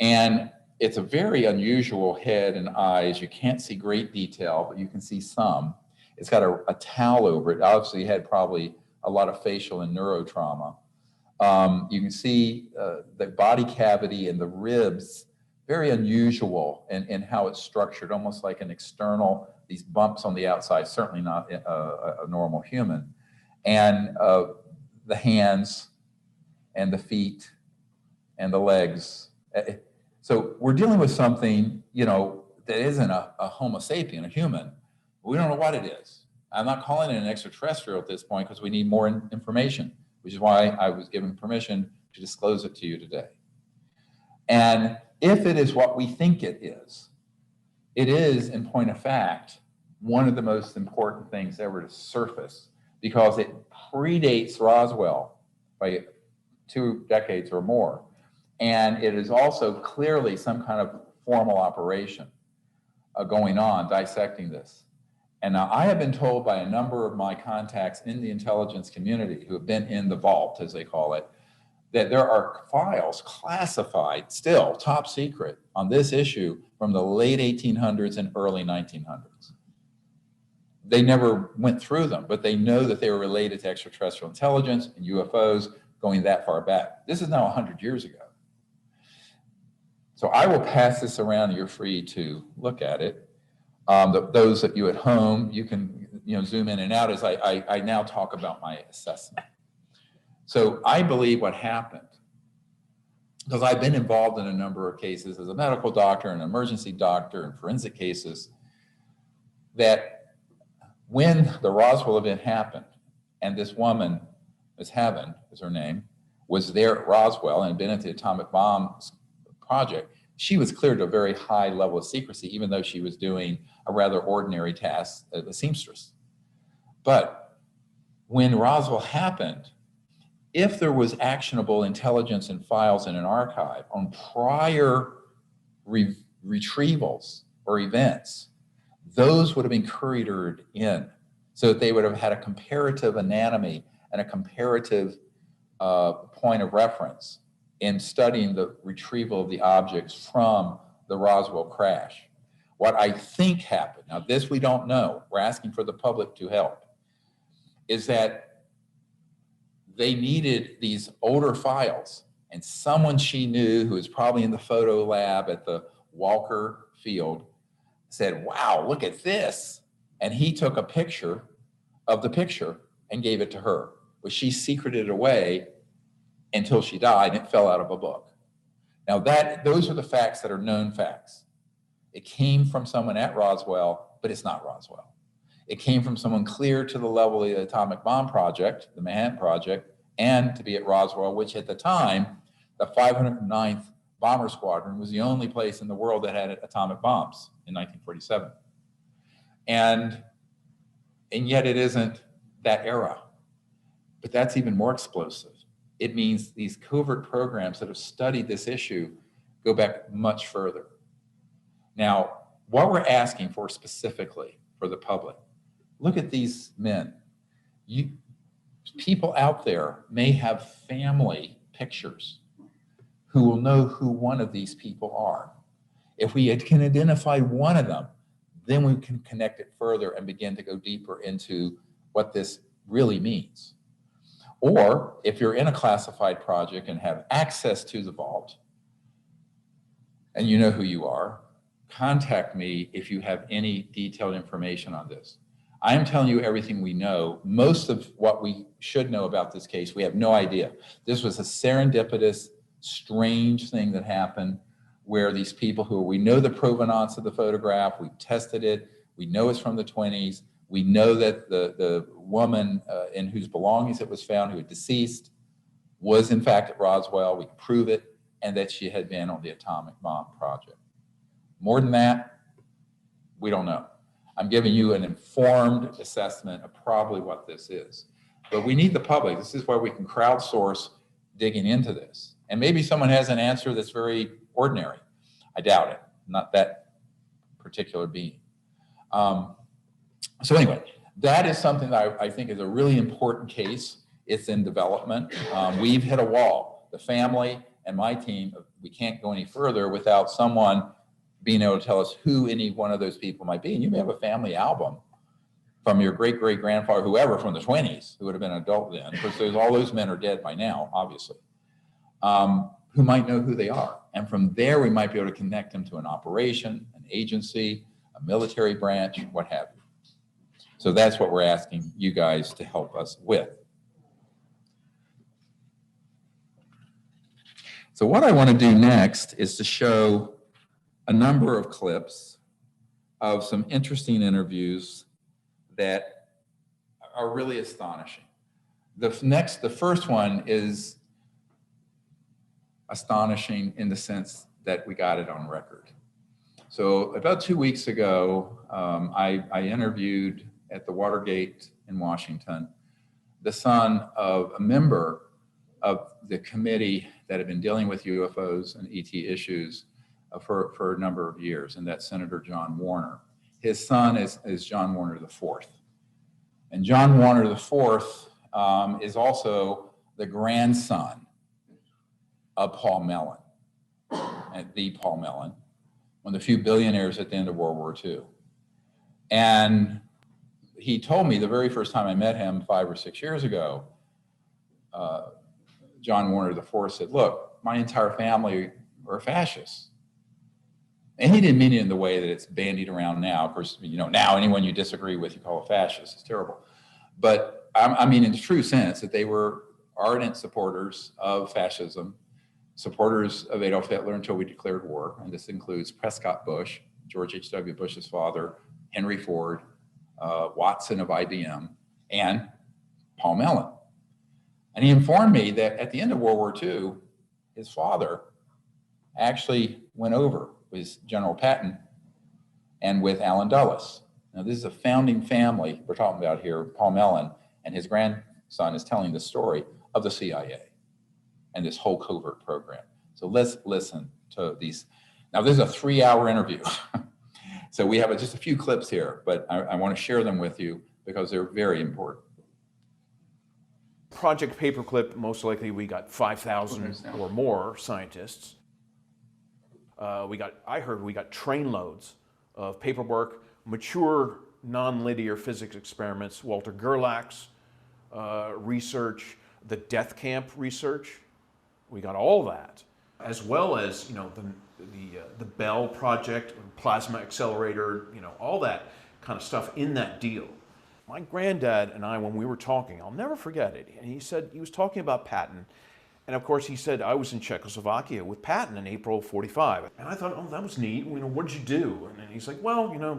And it's a very unusual head and eyes. You can't see great detail, but you can see some. It's got a towel over it. Obviously, it had probably a lot of facial and neurotrauma. You can see the body cavity and the ribs, very unusual in how it's structured, almost like an external, these bumps on the outside, certainly not a normal human. And the hands and the feet and the legs. So we're dealing with something, that isn't a Homo sapien, a human. We don't know what it is. I'm not calling it an extraterrestrial at this point because we need more information, which is why I was given permission to disclose it to you today. And if it is what we think it is, in point of fact, one of the most important things ever to surface, because it predates Roswell by 2 decades or more. And it is also clearly some kind of formal operation going on, dissecting this. And now I have been told by a number of my contacts in the intelligence community who have been in the vault, as they call it, that there are files classified, still top secret, on this issue from the late 1800s and early 1900s. They never went through them, but they know that they were related to extraterrestrial intelligence and UFOs going that far back. This is now 100 years ago. So I will pass this around. You're free to look at it. Those of you at home, you can zoom in and out as I now talk about my assessment. So I believe what happened, because I've been involved in a number of cases as a medical doctor, an emergency doctor, and forensic cases, that when the Roswell event happened, and this woman, Ms. Heaven is her name, was there at Roswell and had been at the atomic bomb project, she was cleared to a very high level of secrecy, even though she was doing a rather ordinary task as a seamstress. But when Roswell happened, if there was actionable intelligence and files in an archive on prior retrievals or events, those would have been couriered in so that they would have had a comparative anatomy and a comparative point of reference in studying the retrieval of the objects from the Roswell crash. What I think happened, now this we don't know, we're asking for the public to help, is that they needed these older files, and someone she knew who was probably in the photo lab at the Walker Field said, wow, look at this. And he took a picture of the picture and gave it to her, but she secreted it away until she died and it fell out of a book. Now those are the facts that are known facts. It came from someone at Roswell, but it's not Roswell. It came from someone clear to the level of the atomic bomb project, the Manhattan Project, and to be at Roswell, which at the time, the 509th Bomber Squadron was the only place in the world that had atomic bombs in 1947. And yet it isn't that era. But that's even more explosive. It means these covert programs that have studied this issue go back much further. Now, what we're asking for specifically for the public, look at these men. People out there may have family pictures who will know who one of these people are. If we can identify one of them, then we can connect it further and begin to go deeper into what this really means. Or if you're in a classified project and have access to the vault, and you know who you are, contact me if you have any detailed information on this. I am telling you everything we know. Most of what we should know about this case, we have no idea. This was a serendipitous strange thing that happened where these people who we know the provenance of the photograph, we've tested it, we know it's from the 20s, we know that the woman in whose belongings it was found, who had deceased, was in fact at Roswell, we can prove it, and that she had been on the atomic bomb project. More than that, we don't know. I'm giving you an informed assessment of probably what this is. But we need the public. This is where we can crowdsource digging into this. And maybe someone has an answer that's very ordinary. I doubt it, not that particular being. So anyway, that is something that I think is a really important case. It's in development. We've hit a wall. The family and my team, we can't go any further without someone being able to tell us who any one of those people might be. And you may have a family album from your great-great-grandfather, whoever from the 20s, who would have been an adult then, because all those men are dead by now, obviously, who might know who they are. And from there, we might be able to connect them to an operation, an agency, a military branch, what have you. So that's what we're asking you guys to help us with. So what I want to do next is to show a number of clips of some interesting interviews that are really astonishing. The first one is astonishing in the sense that we got it on record. So about 2 weeks ago, I interviewed at the Watergate in Washington the son of a member of the committee that had been dealing with UFOs and ET issues for a number of years, and that's Senator John Warner. His son is John Warner IV. And John Warner IV is also the grandson of Paul Mellon, the Paul Mellon, one of the few billionaires at the end of World War II. And he told me the very first time I met him 5 or 6 years ago, John Warner IV said, look, my entire family are fascists. And he didn't mean it in the way that it's bandied around now. Of course, you know, now anyone you disagree with, you call a fascist. It's terrible. But I mean, in the true sense, that they were ardent supporters of fascism, supporters of Adolf Hitler until we declared war. And this includes Prescott Bush, George H.W. Bush's father, Henry Ford, Watson of IBM, and Paul Mellon. And he informed me that at the end of World War II, his father actually went over with General Patton and with Allen Dulles. Now, this is a founding family we're talking about here, Paul Mellon, and his grandson is telling the story of the CIA and this whole covert program. So let's listen to these. Now, this is a 3-hour interview. So we have just a few clips here, but I want to share them with you because they're very important. Project Paperclip, most likely we got 5,000 or more scientists. I heard we got trainloads of paperwork, mature nonlinear physics experiments, Walter Gerlach's research, the death camp research. We got all that, as well as, you know, the Bell project, plasma accelerator, you know, all that kind of stuff in that deal. My granddad and I, when we were talking, I'll never forget it. And he said, he was talking about Patton. And of course he said, I was in Czechoslovakia with Patton in April '45. And I thought, oh, that was neat. You know, what did you do? And he's like, well, you know,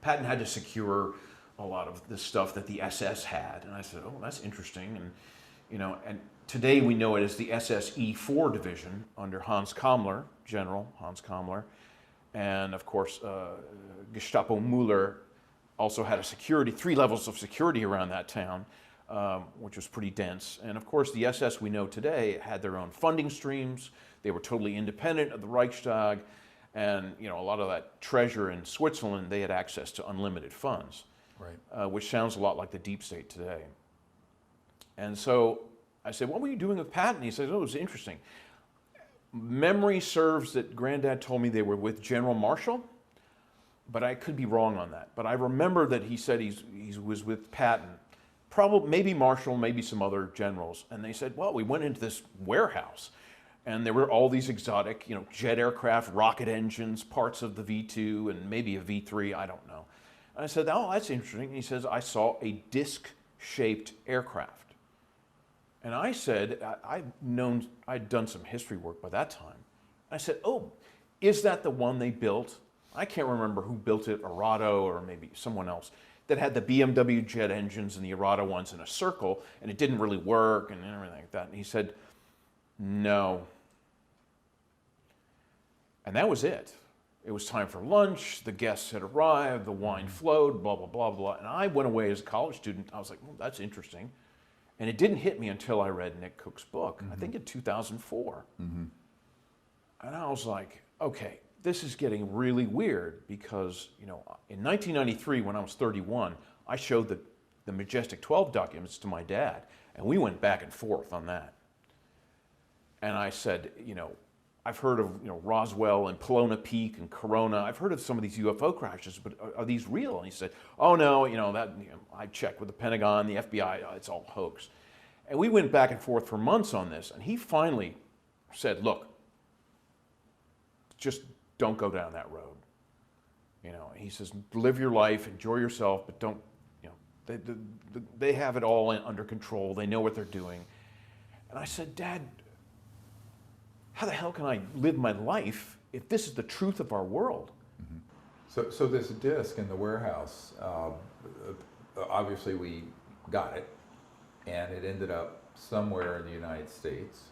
Patton had to secure a lot of the stuff that the SS had. And I said, oh, that's interesting. And, you know, and today we know it as the SSE-4 division under Hans Kammler, General Hans Kammler. And of course, Gestapo Müller also had 3 levels of security around that town, which was pretty dense. And of course, the SS we know today had their own funding streams. They were totally independent of the Reichstag. And, you know, a lot of that treasure in Switzerland, they had access to unlimited funds, right? Which sounds a lot like the deep state today. And so I said, what were you doing with Patton? He said, oh, it was interesting. Memory serves that Granddad told me they were with General Marshall, but I could be wrong on that. But I remember that he said he was with Patton, probably maybe Marshall, maybe some other generals. And they said, well, we went into this warehouse and there were all these exotic, you know, jet aircraft, rocket engines, parts of the V2 and maybe a V3, I don't know. And I said, oh, that's interesting. And he says, I saw a disc-shaped aircraft. And I said, I'd done some history work by that time. I said, oh, is that the one they built? I can't remember who built it, Arado or maybe someone else, that had the BMW jet engines and the Arado ones in a circle, and it didn't really work and everything like that. And he said, no. And that was it. It was time for lunch, the guests had arrived, the wine flowed, blah, blah, blah, blah. And I went away as a college student. I was like, well, that's interesting. And it didn't hit me until I read Nick Cook's book, I think in 2004. And I was like, okay, this is getting really weird because, you know, in 1993, when I was 31, I showed the Majestic 12 documents to my dad, and we went back and forth on that. And I said, you know, I've heard of, you know, Roswell and Pelona Peak and Corona. I've heard of some of these UFO crashes, but are these real? And he said, oh no, you know, I checked with the Pentagon, the FBI, it's all hoax. And we went back and forth for months on this, and he finally said, look, just don't go down that road. You know, he says, live your life, enjoy yourself, but don't, you know, they have it all under control. They know what they're doing. And I said, Dad, how the hell can I live my life if this is the truth of our world? So this disc in the warehouse, obviously we got it, and it ended up somewhere in the United States.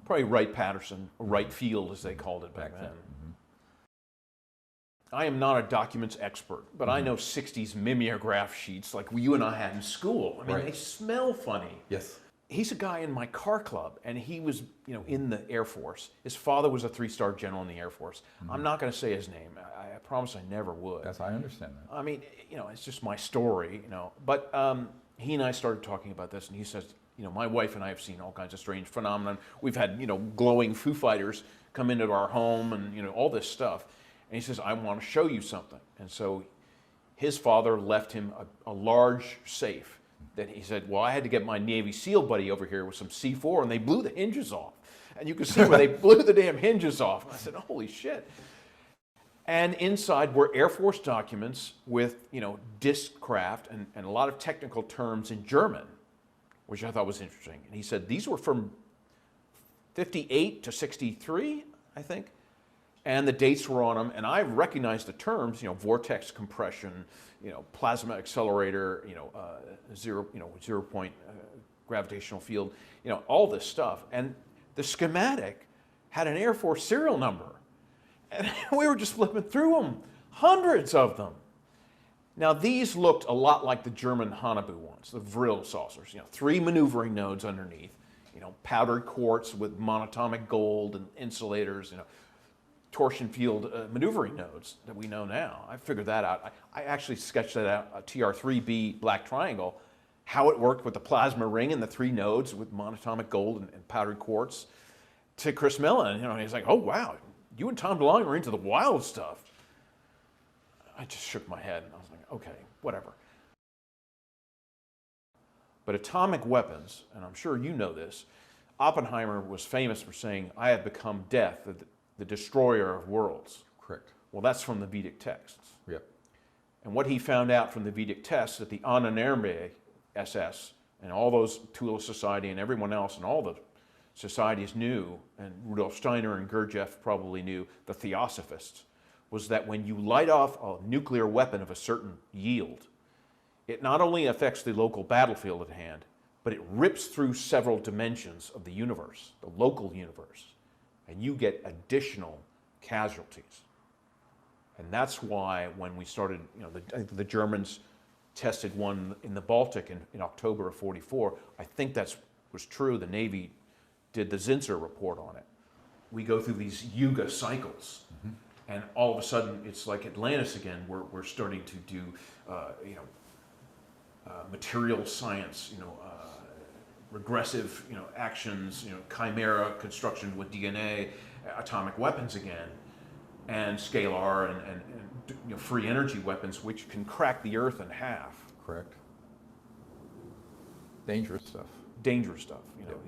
Probably Wright-Patterson, or Wright Field as they called it back then. I am not a documents expert, but I know 60s mimeograph sheets like you and I had in school. I mean, they smell funny. Yes. He's a guy in my car club, and he was, you know, in the Air Force. His father was a 3-star general in the Air Force. I'm not going to say his name. I promise I never would. Yes, I understand that. I mean, you know, it's just my story, you know. But he and I started talking about this, and he says, you know, my wife and I have seen all kinds of strange phenomena. We've had, you know, glowing Foo Fighters come into our home and, you know, all this stuff. And he says, I want to show you something. And so his father left him a large safe that he said, well, I had to get my Navy SEAL buddy over here with some C4, and they blew the hinges off. And you can see where they blew the damn hinges off. And I said, holy shit. And inside were Air Force documents with, you know, disc craft and a lot of technical terms in German, which I thought was interesting. And he said, these were from 58 to 63, I think. And the dates were on them, and I recognized the terms, you know, vortex compression, you know, plasma accelerator, you know, 0 point gravitational field, you know, all this stuff. And the schematic had an Air Force serial number. And we were just flipping through them, hundreds of them. Now, these looked a lot like the German Haunebu ones, the Vril saucers, you know, 3 maneuvering nodes underneath, you know, powdered quartz with monatomic gold and insulators, you know, torsion field maneuvering nodes that we know now. I figured that out. I actually sketched that out, a TR3B black triangle, how it worked with the plasma ring and the 3 nodes with monatomic gold and powdered quartz to Chris Mellon. You know, and he's like, oh, wow, you and Tom DeLonge are into the wild stuff. I just shook my head and I was like, okay, whatever. But atomic weapons, and I'm sure you know this, Oppenheimer was famous for saying, I have become death, the destroyer of worlds. Correct. Well, that's from the Vedic texts. Yep. And what he found out from the Vedic texts that the Ahnenerbe SS and all those Tula Society and everyone else and all the societies knew, and Rudolf Steiner and Gurdjieff probably knew, the Theosophists, was that when you light off a nuclear weapon of a certain yield, it not only affects the local battlefield at hand, but it rips through several dimensions of the universe, the local universe, and you get additional casualties. And that's why when we started, you know, I think the Germans tested one in the Baltic in October of '44. I think that was true. The Navy did the Zinsser report on it. We go through these Yuga cycles, and all of a sudden it's like Atlantis again. We're starting to do, material science, regressive, actions, chimera construction with DNA, atomic weapons again, and scalar and free energy weapons, which can crack the Earth in half. Correct. Dangerous stuff. Dangerous stuff.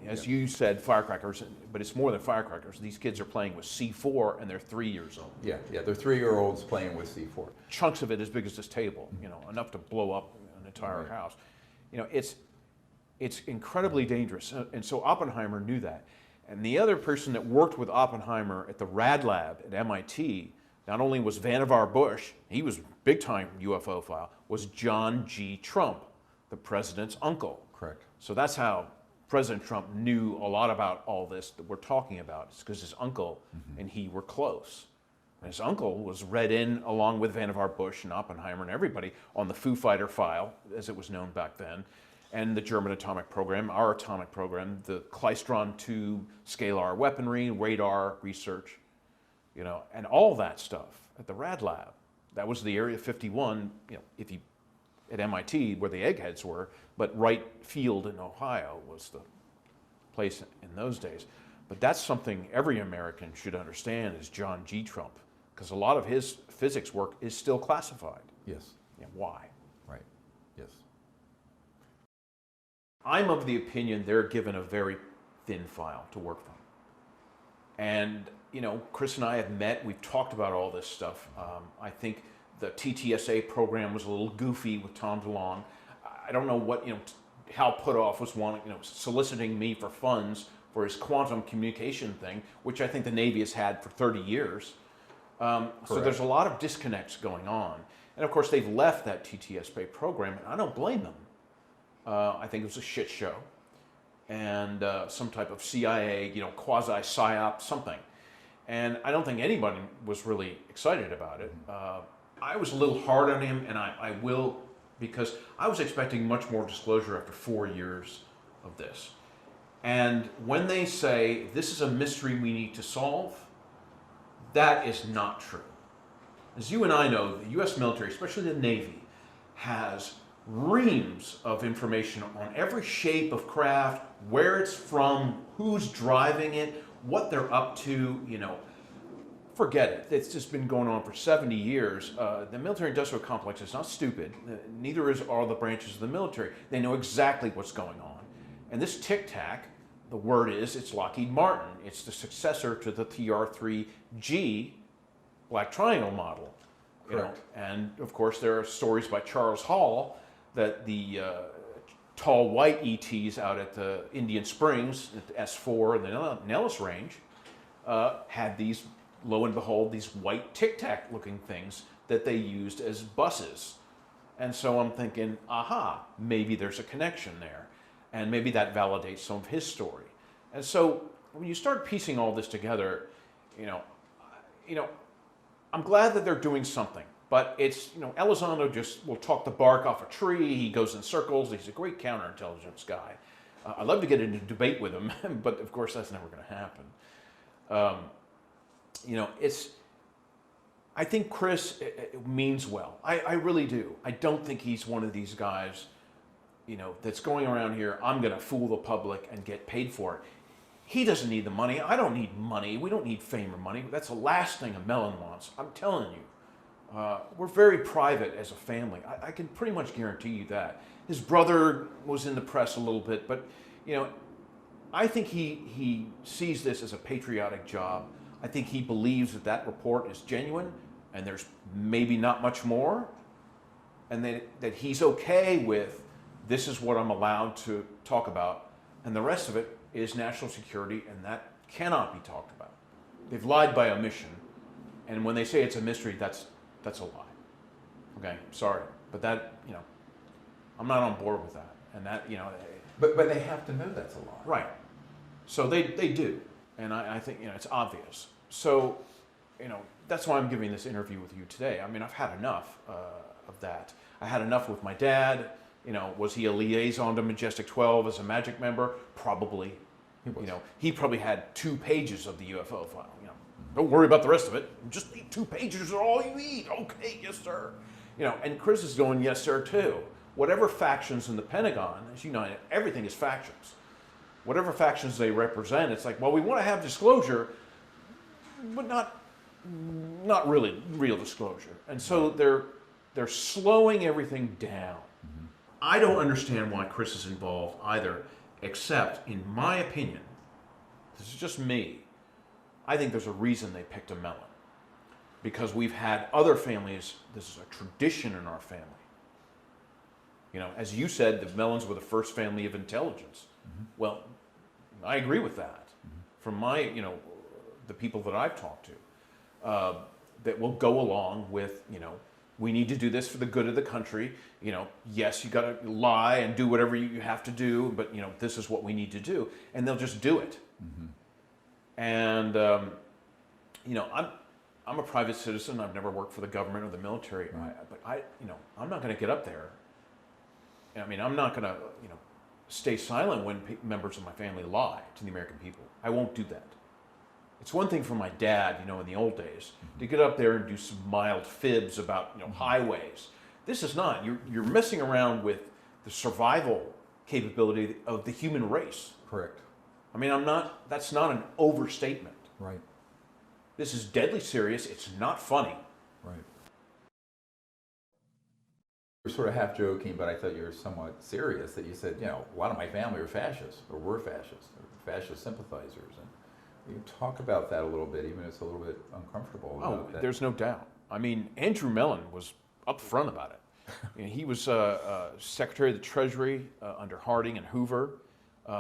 As you said, firecrackers, but it's more than firecrackers. These kids are playing with C4, and they're 3 years old. Yeah, they're 3-year-olds playing with C4. Chunks of it as big as this table, enough to blow up an entire house. it's incredibly dangerous. And so Oppenheimer knew that. And the other person that worked with Oppenheimer at the Rad Lab at MIT, not only was Vannevar Bush, he was big time UFO file, was John G. Trump, the president's uncle. Correct. So that's how President Trump knew a lot about all this that we're talking about. It's because his uncle and he were close. And his uncle was read in along with Vannevar Bush and Oppenheimer and everybody on the Foo Fighter file, as it was known back then, and the German atomic program, our atomic program, the Klystron 2 scalar weaponry, radar research, you know, and all that stuff at the Rad Lab. That was the Area 51, you know, if you at MIT where the eggheads were, but Wright Field in Ohio was the place in those days. But that's something every American should understand is John G. Trump, because a lot of his physics work is still classified. Yes. Yeah, why? Right. Yes. I'm of the opinion they're given a very thin file to work from. And, you know, Chris and I have met, we've talked about all this stuff. I think the TTSA program was a little goofy with Tom DeLonge. I don't know what, you know, Hal Puthoff was wanting, you know, soliciting me for funds for his quantum communication thing, which I think the Navy has had for 30 years. So there's a lot of disconnects going on. And of course, they've left that TTSA program, and I don't blame them. I think it was a shit show and some type of CIA, you know, quasi-psyop something. And I don't think anybody was really excited about it. I was a little hard on him, and I will, because I was expecting much more disclosure after 4 years of this. And when they say, this is a mystery we need to solve, that is not true. As you and I know, the US military, especially the Navy, has reams of information on every shape of craft, where it's from, who's driving it, what they're up to, you know. Forget it. It's just been going on for 70 years. The military-industrial complex is not stupid. Neither are the branches of the military. They know exactly what's going on. And this Tic Tac, the word is, it's Lockheed Martin. It's the successor to the TR-3G Black Triangle model. You know? And of course, there are stories by Charles Hall that the tall white ETs out at the Indian Springs, at the S4 and the Nellis Range, had these, lo and behold, these white Tic Tac looking things that they used as buses. And so I'm thinking, aha, maybe there's a connection there. And maybe that validates some of his story. And so when you start piecing all this together, you know, I'm glad that they're doing something. But it's, you know, Elizondo just will talk the bark off a tree. He goes in circles. He's a great counterintelligence guy. I'd love to get into debate with him, but of course that's never going to happen. You know, I think Chris means well. I really do. I don't think he's one of these guys, you know, that's going around here, I'm going to fool the public and get paid for it. He doesn't need the money. I don't need money. We don't need fame or money. That's the last thing a melon wants. I'm telling you. We're very private as a family. I can pretty much guarantee you that. His brother was in the press a little bit, but, you know, I think he sees this as a patriotic job. I think he believes that that report is genuine and there's maybe not much more, and that he's okay with this is what I'm allowed to talk about, and the rest of it is national security, and that cannot be talked about. They've lied by omission, and when they say it's a mystery, that's a lie. Okay, sorry, but that, you know, I'm not on board with that, and that, you know. But they have to know that's a lie. Right. So they do, and I think, you know, it's obvious. So, you know, that's why I'm giving this interview with you today. I mean, I've had enough of that. I had enough with my dad. You know, was he a liaison to Majestic 12 as a Magic member? Probably. You know, he probably had 2 pages of the UFO file. You know, don't worry about the rest of it. Just need 2 pages are all you need. Okay, yes, sir. You know, and Chris is going, yes, sir, too. Whatever factions in the Pentagon, as you know, everything is factions. Whatever factions they represent, it's like, well, we want to have disclosure, but not really real disclosure. And so they're slowing everything down. Mm-hmm. I don't understand why Chris is involved either, except, in my opinion, this is just me, I think there's a reason they picked a melon. Because we've had other families, this is a tradition in our family, You know, as you said, the Mellons were the first family of intelligence. Well, I agree with that. From my, you know, the people that I've talked to, that will go along with, you know, we need to do this for the good of the country. You know, yes, you got to lie and do whatever you have to do, but, you know, this is what we need to do. And they'll just do it. And, you know, I'm a private citizen. I've never worked for the government or the military. But you know, I'm not going to get up there. I mean, I'm not going to, you know, stay silent when members of my family lie to the American people. I won't do that. It's one thing for my dad, you know, in the old days, to get up there and do some mild fibs about, you know, highways. This is not. You're messing around with the survival capability of the human race. Correct. I mean, that's not an overstatement. Right. This is deadly serious. It's not funny. Right. You're sort of half joking, but I thought you were somewhat serious that you said, you know, a lot of my family are fascists, or were fascists, or fascist sympathizers. And you talk about that a little bit, even if it's a little bit uncomfortable. Oh, that. There's no doubt. I mean, Andrew Mellon was upfront about it. You know, he was Secretary of the Treasury under Harding and Hoover.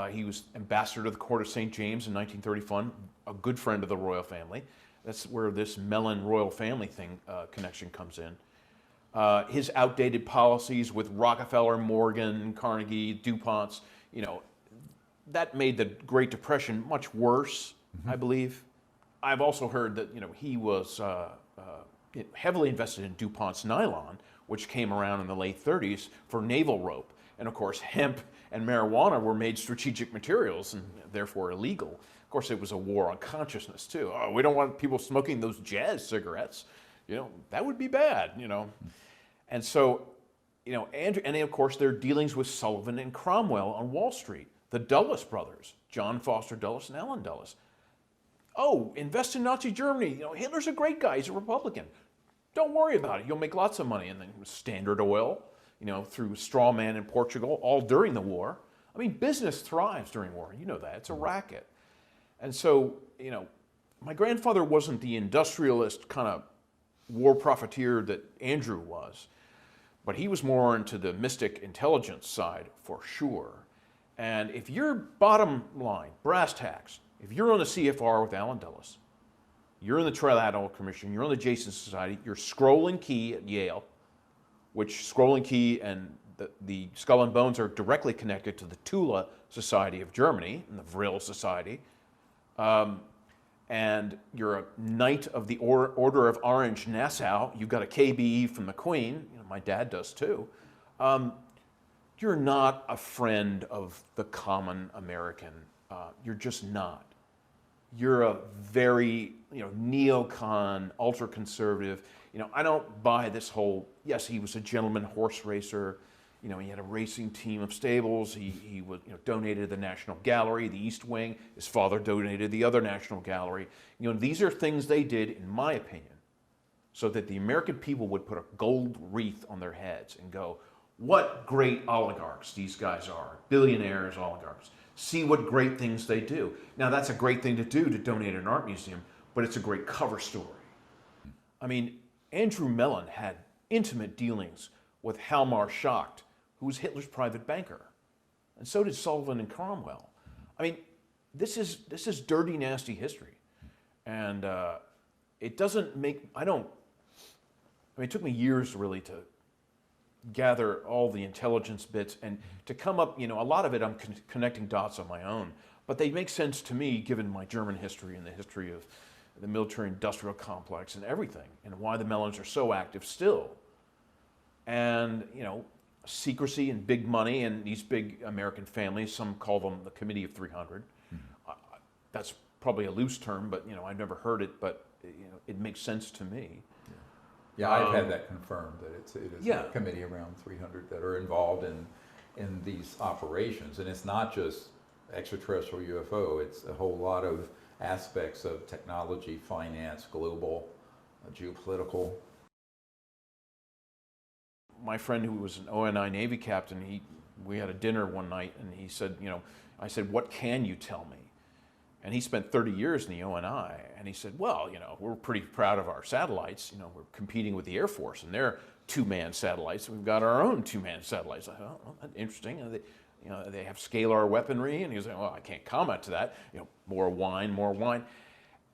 He was ambassador to the court of St. James in 1931, a good friend of the royal family. That's where this Mellon royal family thing connection comes in. His outdated policies with Rockefeller, Morgan, Carnegie, DuPont's, you know, that made the Great Depression much worse, I believe. I've also heard that, you know, he was heavily invested in DuPont's nylon, which came around in the late 30s for naval rope. And of course, hemp and marijuana were made strategic materials and therefore illegal. Of course, it was a war on consciousness too. Oh, we don't want people smoking those jazz cigarettes. You know, that would be bad, you know. And so, you know, Andrew, and of course, their dealings with Sullivan and Cromwell on Wall Street, the Dulles brothers, John Foster Dulles and Allen Dulles. Oh, invest in Nazi Germany. You know, Hitler's a great guy. He's a Republican. Don't worry about it. You'll make lots of money. And then Standard Oil, you know, through straw man in Portugal, all during the war. I mean, business thrives during war. You know that. It's a racket. And so, you know, my grandfather wasn't the industrialist kind of war profiteer that Andrew was, but he was more into the mystic intelligence side for sure. And if your bottom line, brass tacks, if you're on the CFR with Allen Dulles, you're in the Trilateral Commission, you're on the Jason Society, you're Scroll and Key at Yale, which Scroll and Key and the Skull and Bones are directly connected to the Tula Society of Germany and the Vril Society. And you're a Knight of the Order of Orange Nassau. You've got a KBE from the Queen. You know, my dad does too. You're not a friend of the common American. You're just not. You're a very, you know, neocon, ultra-conservative. You know, I don't buy this whole, yes, he was a gentleman horse racer. You know, he had a racing team of stables. He was, you know, donated the National Gallery, the East Wing. His father donated the other National Gallery. You know, these are things they did, in my opinion, so that the American people would put a gold wreath on their heads and go, what great oligarchs these guys are, billionaires, oligarchs. See what great things they do. Now, that's a great thing to do, to donate an art museum, but it's a great cover story. I mean, Andrew Mellon had intimate dealings with Hjalmar Schacht, who was Hitler's private banker. And so did Sullivan and Cromwell. I mean, this is dirty, nasty history. And it doesn't make, I mean, it took me years really to gather all the intelligence bits and to come up, you know, a lot of it I'm connecting dots on my own, but they make sense to me given my German history and the history of the military-industrial complex and everything, and why the Mellons are so active still. And, you know, secrecy and big money and these big American families, some call them the Committee of 300. That's probably a loose term, but, you know, I've never heard it, but, you know, it makes sense to me. Yeah, I've had that confirmed, that it is a committee around 300 that are involved in these operations. And it's not just extraterrestrial UFO, it's a whole lot of aspects of technology, finance, global, geopolitical. My friend who was an ONI Navy captain, we had a dinner one night and he said, you know, I said, what can you tell me? And he spent 30 years in the ONI, and he said, well, you know, we're pretty proud of our satellites. You know, we're competing with the Air Force, and they're two-man satellites. We've got our own two-man satellites. I thought, oh, that's interesting. And they, you know, they have scalar weaponry, and he was like, well, I can't comment to that. You know, more wine, more wine.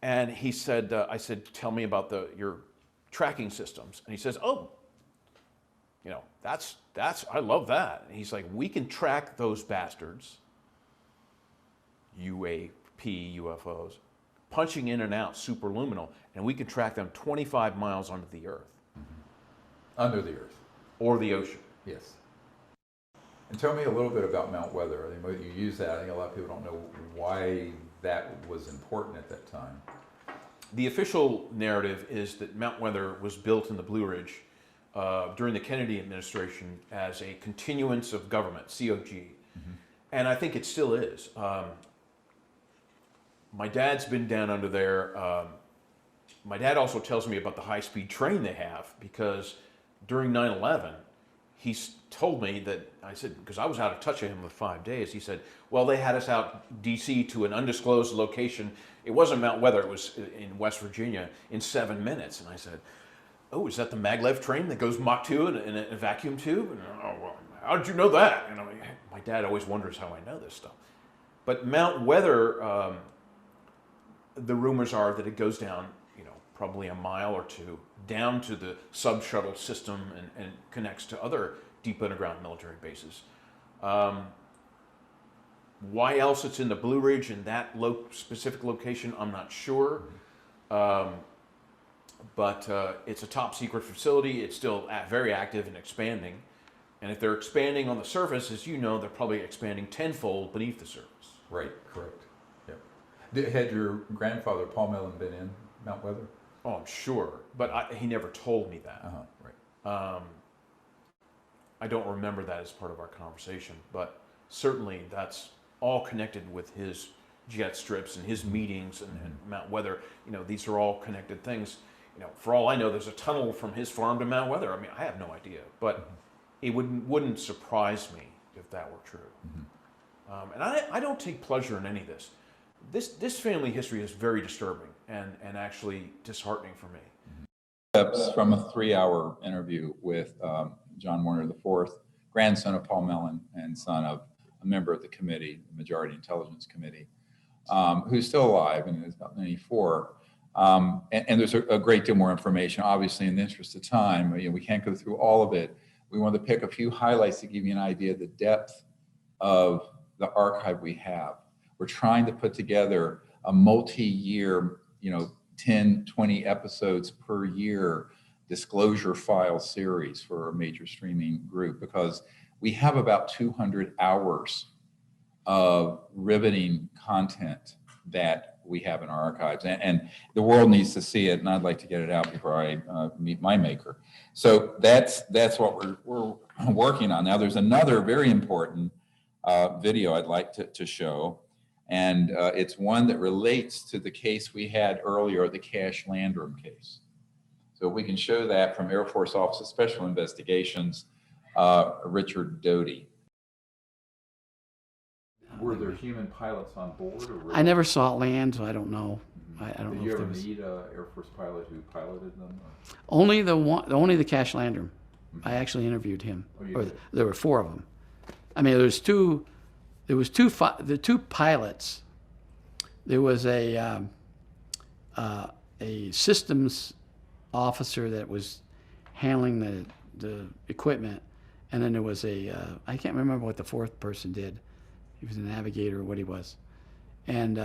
And he said, I said, tell me about your tracking systems. And he says, oh, you know, that's I love that. And he's like, we can track those bastards, UAP, UFOs, punching in and out superluminal, and we can track them 25 miles under the earth. Under the earth. Or the ocean. Yes. And tell me a little bit about Mount Weather. I mean, you use that. I think a lot of people don't know why that was important at that time. The official narrative is that Mount Weather was built in the Blue Ridge during the Kennedy administration as a continuance of government, COG. And I think it still is. My dad's been down under there. My dad also tells me about the high-speed train they have, because during 9/11, he's told me that, I said, because I was out of touch with him for 5 days, he said, well, they had us out DC to an undisclosed location. It wasn't Mount Weather, it was in West Virginia, in 7 minutes. And I said, oh, is that the maglev train that goes Mach 2 in a vacuum tube? And, oh, well, how did you know that? You know, my dad always wonders how I know this stuff. But Mount Weather, the rumors are that it goes down, you know, probably a mile or two down to the sub-shuttle system and connects to other deep underground military bases. Why else it's in the Blue Ridge in that specific location, I'm not sure. But it's a top secret facility. It's still very active and expanding. And if they're expanding on the surface, as you know, they're probably expanding tenfold beneath the surface. Right, correct. Yep. Had your grandfather, Paul Mellon, been in Mount Weather? Oh, I'm sure, but he never told me that. Right. I don't remember that as part of our conversation, but certainly that's all connected with his jet strips and his meetings and Mount Weather. You know, these are all connected things. You know, for all I know, there's a tunnel from his farm to Mount Weather. I mean, I have no idea, but it wouldn't surprise me if that were true. And I don't take pleasure in any of this. This family history is very disturbing and actually disheartening for me. Steps from a 3-hour interview with John Warner IV, grandson of Paul Mellon and son of a member of the committee, the Majority Intelligence Committee, who's still alive and is about 94. And there's a great deal more information. Obviously, in the interest of time, you know, we can't go through all of it. We wanted to pick a few highlights to give you an idea of the depth of the archive we have. We're trying to put together a multi-year, you know, 10, 20 episodes per year disclosure file series for a major streaming group, because we have about 200 hours of riveting content that we have in our archives, and the world needs to see it, and I'd like to get it out before I meet my maker. So that's what we're working on. Now, there's another very important video I'd like to show, and it's one that relates to the case we had earlier, the Cash Landrum case. So we can show that from Air Force Office of Special Investigations, Richard Doty. Were there human pilots on board? Or I never saw it land, so I don't know. I don't know. Did you ever meet an Air Force pilot who piloted them? Only the Cash Landrum. I actually interviewed him. There were 4 of them. I mean, the two pilots. There was a systems officer that was handling the equipment, and then there was I can't remember what the 4th person did. He was a navigator or what he was. And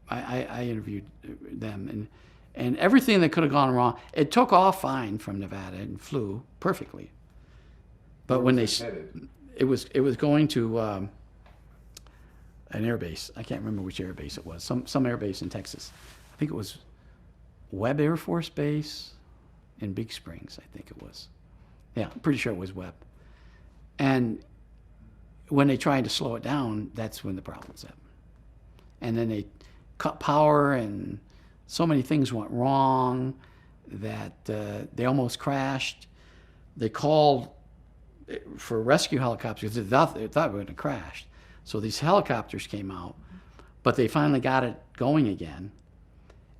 I interviewed them, and everything that could have gone wrong, it took off fine from Nevada and flew perfectly. But when it was going to an air base. I can't remember which air base it was. Some air base in Texas. I think it was Webb Air Force Base in Big Springs, I think it was. Yeah, I'm pretty sure it was Webb. And when they tried to slow it down, that's when the problems happened. And then they cut power, and so many things went wrong that they almost crashed. They called for rescue helicopters. They thought we were going to crash. So these helicopters came out, but they finally got it going again,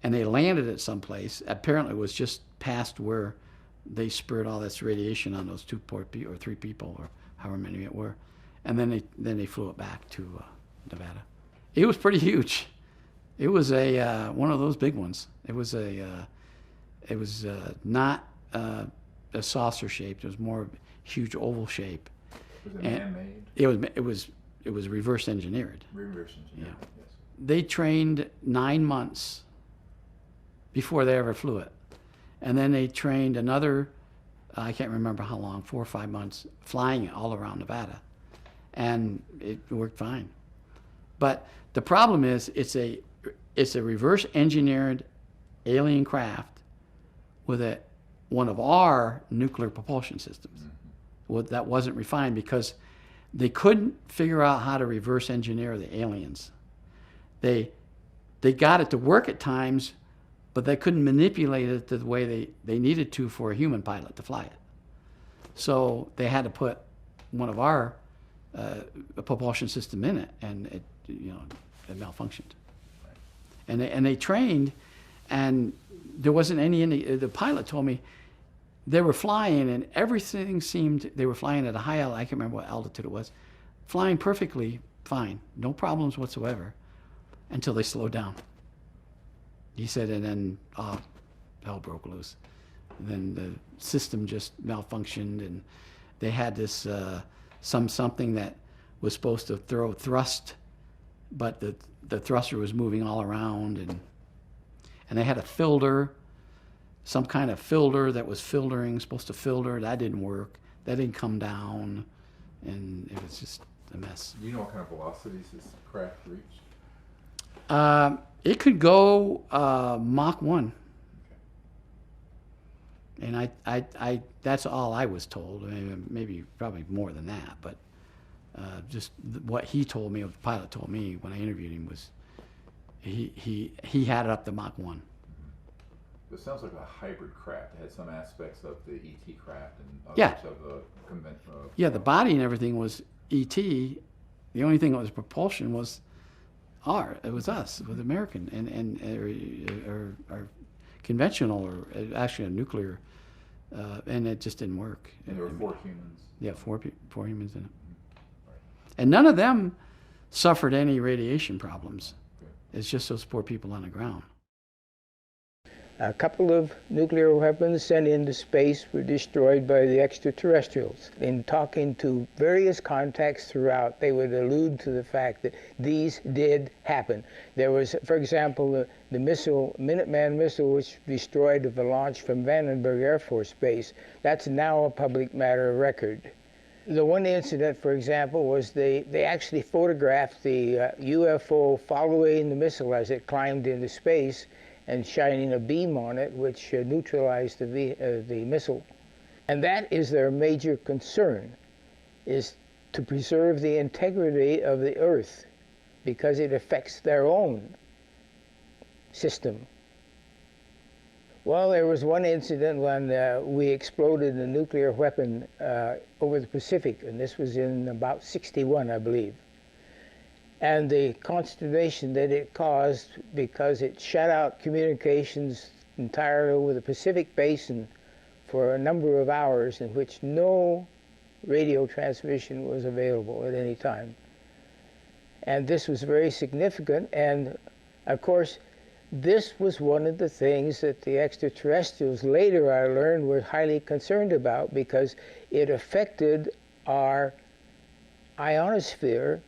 and they landed at some place. Apparently, it was just past where they spurred all this radiation on those 2 poor people or 3 people or however many it were, and then they flew it back to Nevada. It was pretty huge. It was a one of those big ones. It was not a saucer shaped. It was more huge oval shape. Was it man-made? It was reverse engineered. Reverse engineered, Yeah. yes. They trained 9 months before they ever flew it. And then they trained another, I can't remember how long, 4 or 5 months, flying it all around Nevada. And it worked fine. But the problem is it's a reverse engineered alien craft with one of our nuclear propulsion systems. Well, that wasn't refined because they couldn't figure out how to reverse engineer the aliens. They got it to work at times, but they couldn't manipulate it the way they needed to for a human pilot to fly it. So they had to put one of our propulsion system in it, and it malfunctioned. And they trained, and there wasn't any. The pilot told me they were flying, and everything seemed. They were flying at a high altitude. I can't remember what altitude it was. Flying perfectly fine, no problems whatsoever, until they slowed down. He said, and then hell broke loose. Then the system just malfunctioned, and they had this something that was supposed to throw thrust, but the thruster was moving all around, and they had a filter, some kind of filter that was supposed to filter. That didn't work. That didn't come down, and it was just a mess. Do you know what kind of velocities this craft reached? It could go Mach 1. And I that's all I was told. I mean, maybe probably more than that, but just what he told me, or the pilot told me when I interviewed him, was he had it up to Mach 1. It sounds like a hybrid craft. It had some aspects of the ET craft and others Yeah. of the conventional. Yeah, the body and everything was ET. The only thing that was propulsion was it was us, with American or conventional, or actually a nuclear, and it just didn't work. And there were 4 humans. Yeah, four humans in it. And none of them suffered any radiation problems. It's just those poor people on the ground. A couple of nuclear weapons sent into space were destroyed by the extraterrestrials. In talking to various contacts throughout, they would allude to the fact that these did happen. There was, for example, the missile, Minuteman missile, which destroyed the launch from Vandenberg Air Force Base. That's now a public matter of record. The one incident, for example, was they actually photographed the UFO following the missile as it climbed into space and shining a beam on it, which neutralized the missile. And that is their major concern, is to preserve the integrity of the Earth, because it affects their own system. Well, there was one incident when we exploded a nuclear weapon over the Pacific, and this was in about '61, I believe. And the consternation that it caused, because it shut out communications entirely over the Pacific Basin for a number of hours, in which no radio transmission was available at any time. And this was very significant, and of course, this was one of the things that the extraterrestrials, later I learned, were highly concerned about, because it affected our ionosphere.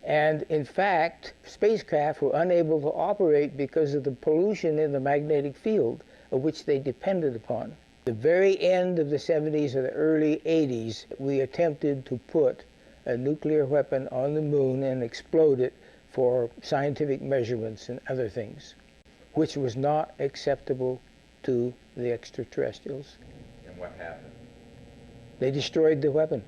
And in fact, spacecraft were unable to operate because of the pollution in the magnetic field, of which they depended upon. The very end of the 70s or the early 80s, we attempted to put a nuclear weapon on the moon and explode it for scientific measurements and other things, which was not acceptable to the extraterrestrials. And what happened? They destroyed the weapon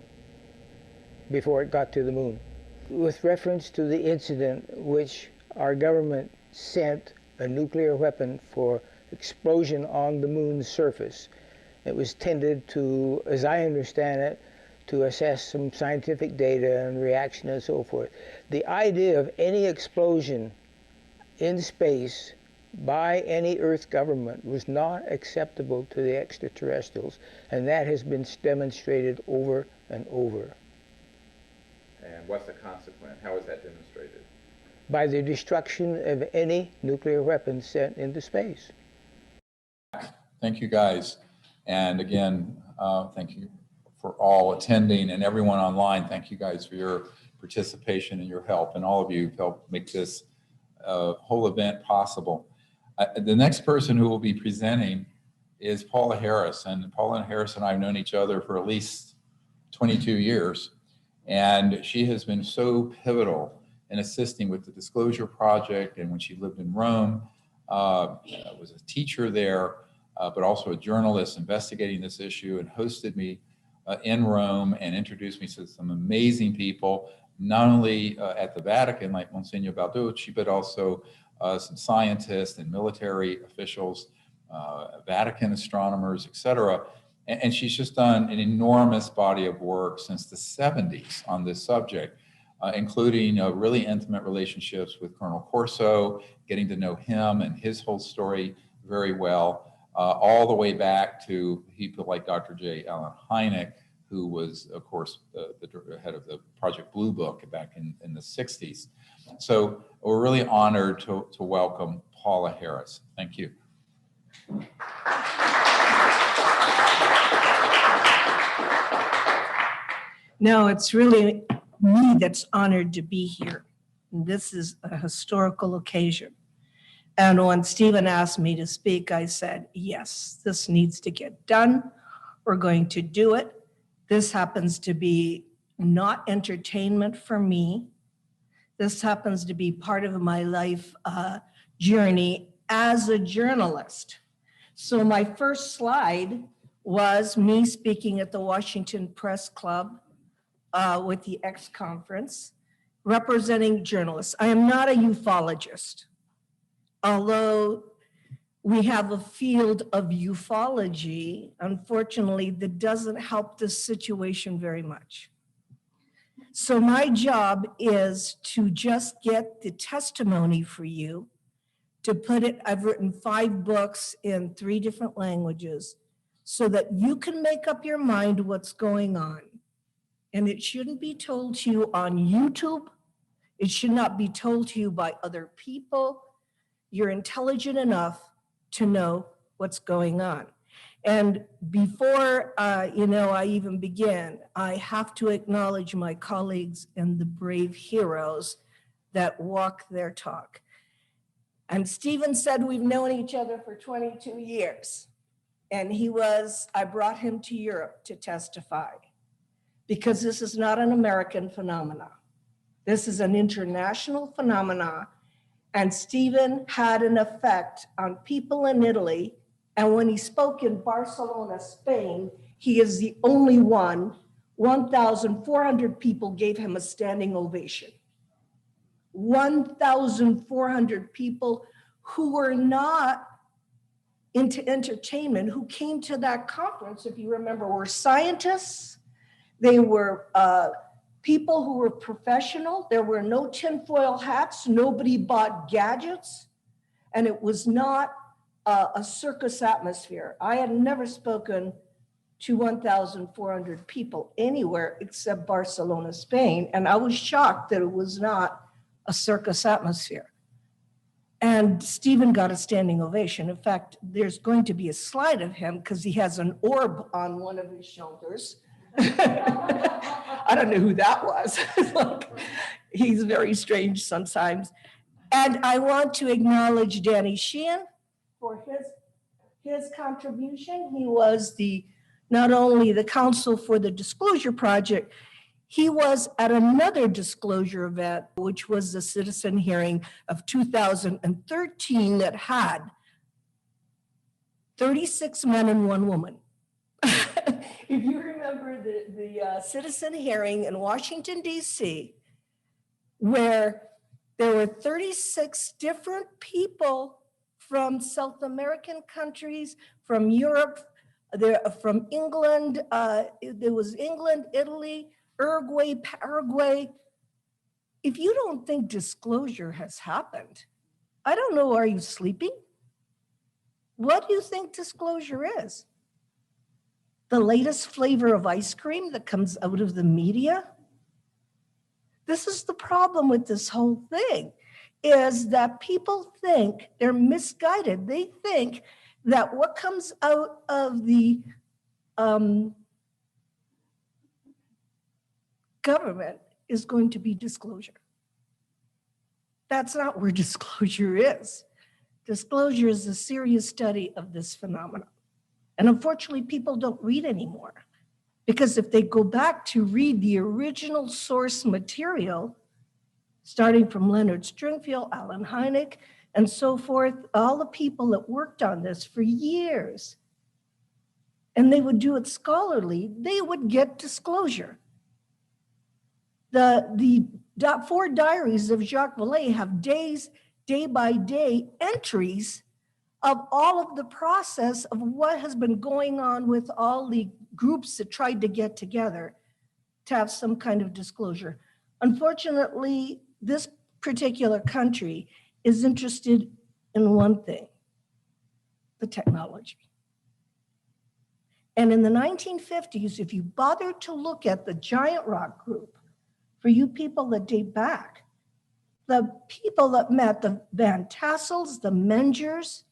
before it got to the moon. With reference to the incident which our government sent a nuclear weapon for explosion on the moon's surface, it was tended to, as I understand it, to assess some scientific data and reaction and so forth. The idea of any explosion in space by any Earth government was not acceptable to the extraterrestrials, and that has been demonstrated over and over. And what's the consequence? How is that demonstrated? By the destruction of any nuclear weapons sent into space. Thank you, guys. And again, thank you for all attending, and everyone online. Thank you guys for your participation and your help, and all of you helped make this whole event possible. The next person who will be presenting is Paula Harris, and Paula Harris and I have known each other for at least 22 years, and she has been so pivotal in assisting with the Disclosure Project. And when she lived in Rome, was a teacher there, but also a journalist investigating this issue, and hosted me in Rome and introduced me to some amazing people, not only at the Vatican, like Monsignor Balducci, but also some scientists and military officials, Vatican astronomers, et cetera. And she's just done an enormous body of work since the 70s on this subject, including really intimate relationships with Colonel Corso, getting to know him and his whole story very well, all the way back to people like Dr. J. Allen Hynek, who was, of course, the head of the Project Blue Book back in the 60s. So we're really honored to welcome Paula Harris. Thank you. No, it's really me that's honored to be here. This is a historical occasion. And when Stephen asked me to speak, I said, yes, this needs to get done. We're going to do it. This happens to be not entertainment for me. This happens to be part of my life journey as a journalist. So my first slide was me speaking at the Washington Press Club with the X Conference, representing journalists. I am not a ufologist, although we have a field of ufology, unfortunately, that doesn't help this situation very much. So my job is to just get the testimony for you, to put it, I've written 5 books in 3 different languages, so that you can make up your mind what's going on. And it shouldn't be told to you on YouTube. It should not be told to you by other people. You're intelligent enough to know what's going on. And before I even begin, I have to acknowledge my colleagues and the brave heroes that walk their talk. And Stephen said we've known each other for 22 years. And I brought him to Europe to testify, because this is not an American phenomenon. This is an international phenomenon. And Stephen had an effect on people in Italy. And when he spoke in Barcelona, Spain, he is the only one. 1,400 people gave him a standing ovation. 1,400 people who were not into entertainment, who came to that conference, if you remember, were scientists. They were people who were professional. There were no tinfoil hats. Nobody bought gadgets. And it was not a circus atmosphere. I had never spoken to 1,400 people anywhere except Barcelona, Spain. And I was shocked that it was not a circus atmosphere. And Stephen got a standing ovation. In fact, there's going to be a slide of him because he has an orb on one of his shoulders. I don't know who that was. He's very strange sometimes. And I want to acknowledge Danny Sheehan for his contribution. He was not only the counsel for the Disclosure Project, he was at another disclosure event, which was the citizen hearing of 2013 that had 36 men and 1 woman. If you remember the citizen hearing in Washington, D.C., where there were 36 different people from South American countries, from Europe, from England, there was England, Italy, Uruguay, Paraguay. If you don't think disclosure has happened, I don't know, are you sleeping? What do you think disclosure is? The latest flavor of ice cream that comes out of the media? This is the problem with this whole thing, is that people think they're misguided. They think that what comes out of the government is going to be disclosure. That's not where disclosure is. Disclosure is a serious study of this phenomenon. And unfortunately, people don't read anymore. Because if they go back to read the original source material, starting from Leonard Stringfield, Alan Hynek, and so forth, all the people that worked on this for years, and they would do it scholarly, they would get disclosure. The 4 diaries of Jacques Vallée have day by day entries of all of the process of what has been going on with all the groups that tried to get together to have some kind of disclosure. Unfortunately, this particular country is interested in one thing, the technology. And in the 1950s, if you bothered to look at the Giant Rock Group, for you people that date back, the people that met the Van Tassels, the Mengers,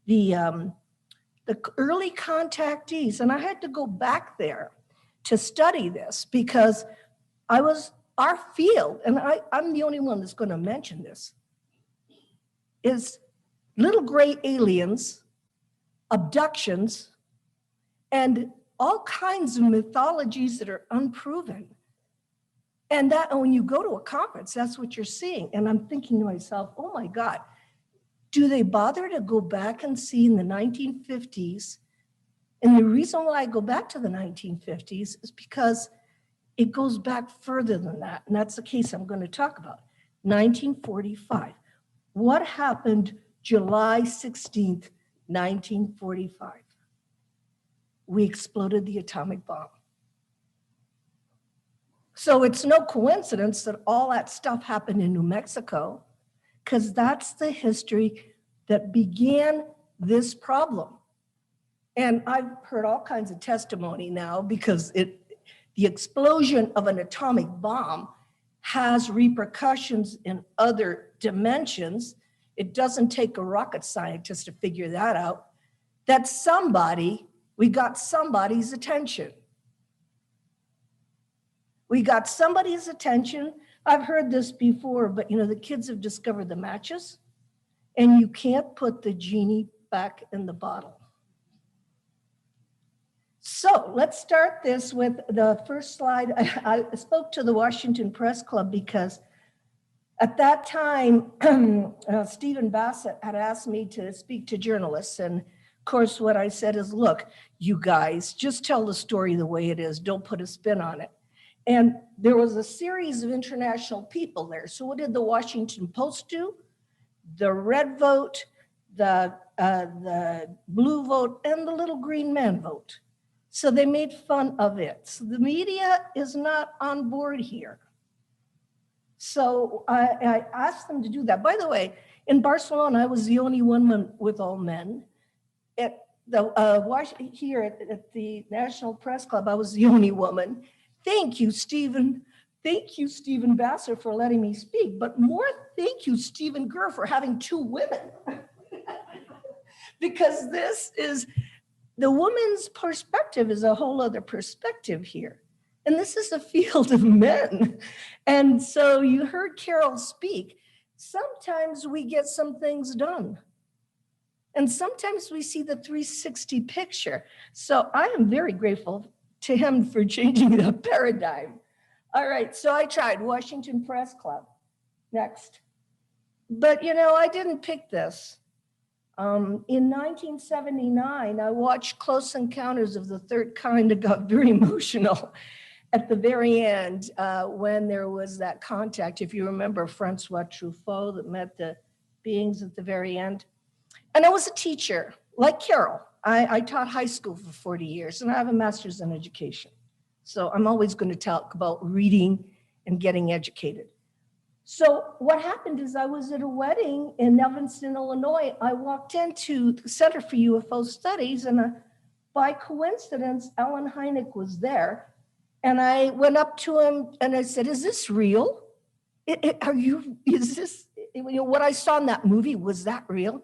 the early contactees, and I had to go back there to study this because our field, and I'm the only one that's going to mention this, is little gray aliens, abductions, and all kinds of mythologies that are unproven. And that when you go to a conference, that's what you're seeing. And I'm thinking to myself, oh my God, do they bother to go back and see in the 1950s? And the reason why I go back to the 1950s is because it goes back further than that. And that's the case I'm going to talk about. 1945. What happened July 16th, 1945? We exploded the atomic bomb. So it's no coincidence that all that stuff happened in New Mexico, because that's the history that began this problem. And I've heard all kinds of testimony now because the explosion of an atomic bomb has repercussions in other dimensions. It doesn't take a rocket scientist to figure that out, that we got somebody's attention. We got somebody's attention. I've heard this before, but the kids have discovered the matches, and you can't put the genie back in the bottle. So let's start this with the first slide. I spoke to the Washington Press Club because at that time, Stephen Bassett had asked me to speak to journalists. And of course, what I said is, look, you guys, just tell the story the way it is. Don't put a spin on it. And there was a series of international people there. So what did the Washington Post do? The red vote, the blue vote, and the little green man vote. So they made fun of it. So the media is not on board here. So I asked them to do that. By the way, in Barcelona, I was the only woman with all men. At the here at the National Press Club, I was the only woman. Thank you, Stephen. Thank you, Stephen Bassett, for letting me speak. But more thank you, Stephen Greer, for having 2 women. Because the woman's perspective is a whole other perspective here. And this is a field of men. And so you heard Carol speak. Sometimes we get some things done. And sometimes we see the 360 picture. So I am very grateful to him for changing the paradigm. All right, so I tried Washington Press Club. Next. But I didn't pick this. In 1979, I watched Close Encounters of the Third Kind and got very emotional at the very end when there was that contact. If you remember Francois Truffaut that met the beings at the very end. And I was a teacher, like Carol. I taught high school for 40 years and I have a master's in education. So I'm always going to talk about reading and getting educated. So what happened is I was at a wedding in Evanston, Illinois. I walked into the Center for UFO Studies, and by coincidence, Alan Hynek was there. And I went up to him and I said, "Is this real? Is this, what I saw in that movie, was that real?"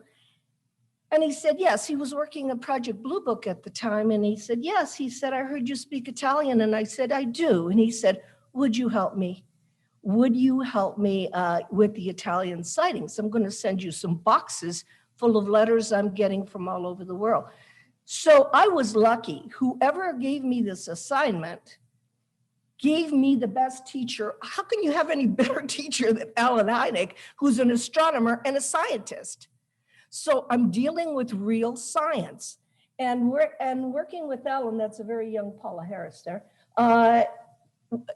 And he said, yes. He was working on Project Blue Book at the time. And he said, yes. He said, "I heard you speak Italian." And I said, "I do." And he said, "Would you help me? Would you help me with the Italian sightings? I'm going to send you some boxes full of letters I'm getting from all over the world." So I was lucky. Whoever gave me this assignment gave me the best teacher. How can you have any better teacher than Alan Hynek, who's an astronomer and a scientist? So I'm dealing with real science. And working with Alan, that's a very young Paula Harris there,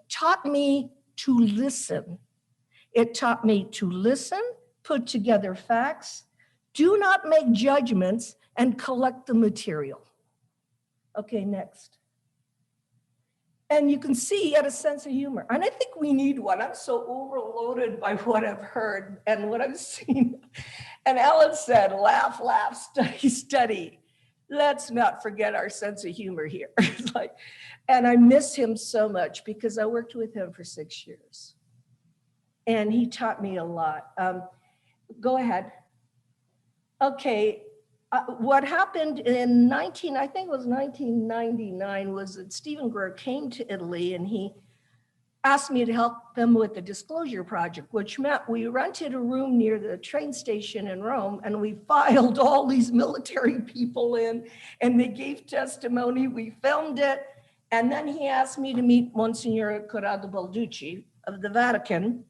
taught me to listen. It taught me to listen, put together facts, do not make judgments, and collect the material. Okay, next. And you can see he had a sense of humor. And I think we need one. I'm so overloaded by what I've heard and what I've seen. And Alan said, "Laugh, laugh, study, study. Let's not forget our sense of humor here." And I miss him so much because I worked with him for 6 years. And he taught me a lot. Go ahead. Okay. What happened in I think it was 1999, was that Stephen Greer came to Italy and he asked me to help them with the disclosure project, which meant we rented a room near the train station in Rome and we filed all these military people in and they gave testimony. We filmed it. And then he asked me to meet Monsignor Corrado Balducci of the Vatican,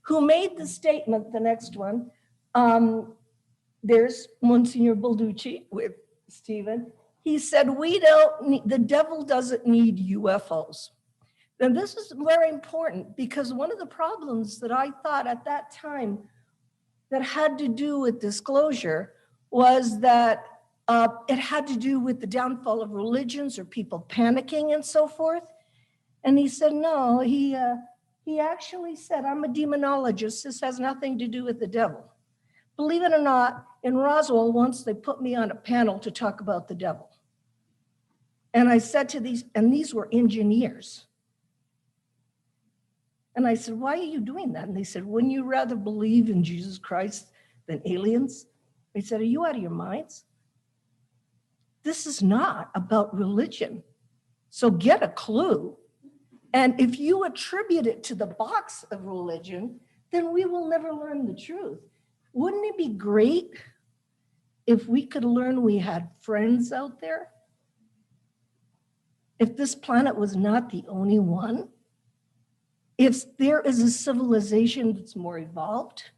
who made the statement, the next one. There's Monsignor Balducci with Stephen. He said, the devil doesn't need UFOs. And this is very important because one of the problems that I thought at that time that had to do with disclosure was that it had to do with the downfall of religions or people panicking and so forth. And he said, no, he actually said, "I'm a demonologist. This has nothing to do with the devil." Believe it or not, in Roswell, once they put me on a panel to talk about the devil. And I said to these were engineers. And I said, "Why are you doing that?" And they said, "Wouldn't you rather believe in Jesus Christ than aliens?" I said, "Are you out of your minds? This is not about religion. So get a clue. And if you attribute it to the box of religion, then we will never learn the truth. Wouldn't it be great if we could learn we had friends out there? If this planet was not the only one? If there is a civilization that's more evolved?"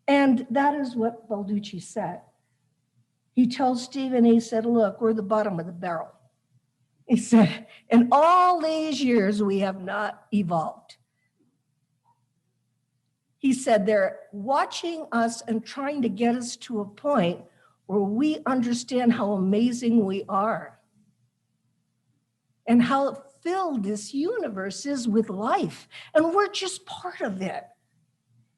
And that is what Balducci said. He told Stephen, he said, "Look, we're the bottom of the barrel." He said, "In all these years, we have not evolved." He said, "They're watching us and trying to get us to a point where we understand how amazing we are and how filled this universe is with life. And we're just part of it."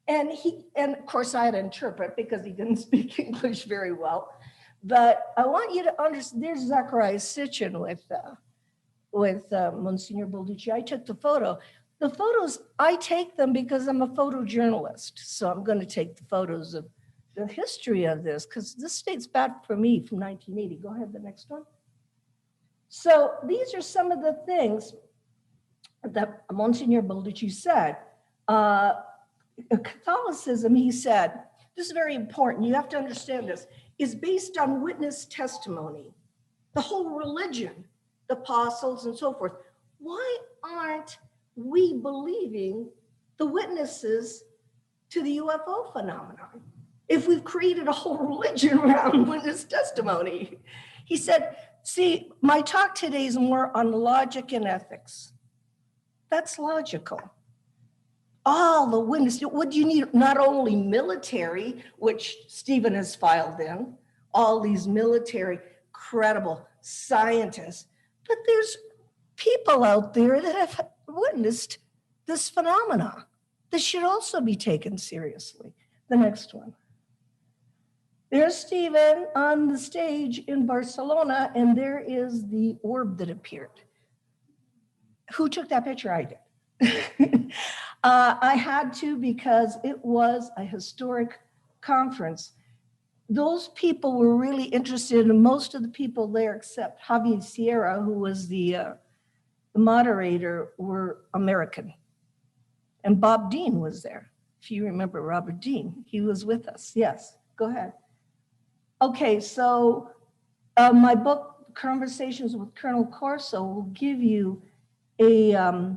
And of course I had to interpret because he didn't speak English very well. But I want you to understand, there's Zacharias Sitchin with Monsignor Balducci. I took the photo. The photos, I take them because I'm a photojournalist. So I'm going to take the photos of the history of this because this dates back for me from 1980. Go ahead, the next one. So these are some of the things that Monsignor Balducci said. Catholicism, he said, this is very important, you have to understand this, is based on witness testimony. The whole religion, the apostles and so forth. Why aren't we believing the witnesses to the UFO phenomenon if we've created a whole religion around witness testimony? He said, see, my talk today is more on logic and ethics. That's logical. All the witnesses, what do you need? Not only military, which Stephen has filed in, all these military credible scientists, but there's people out there that have witnessed this phenomena. This should also be taken seriously. The next one. There's Stephen on the stage in Barcelona, and there is the orb that appeared. Who took that picture? I did. I had to because it was a historic conference. Those people were really interested, and most of the people there, except Javier Sierra, who was the moderator, were American. And Bob Dean was there. If you remember Robert Dean, he was with us. Yes, go ahead. Okay, so my book, Conversations with Colonel Corso, will give you a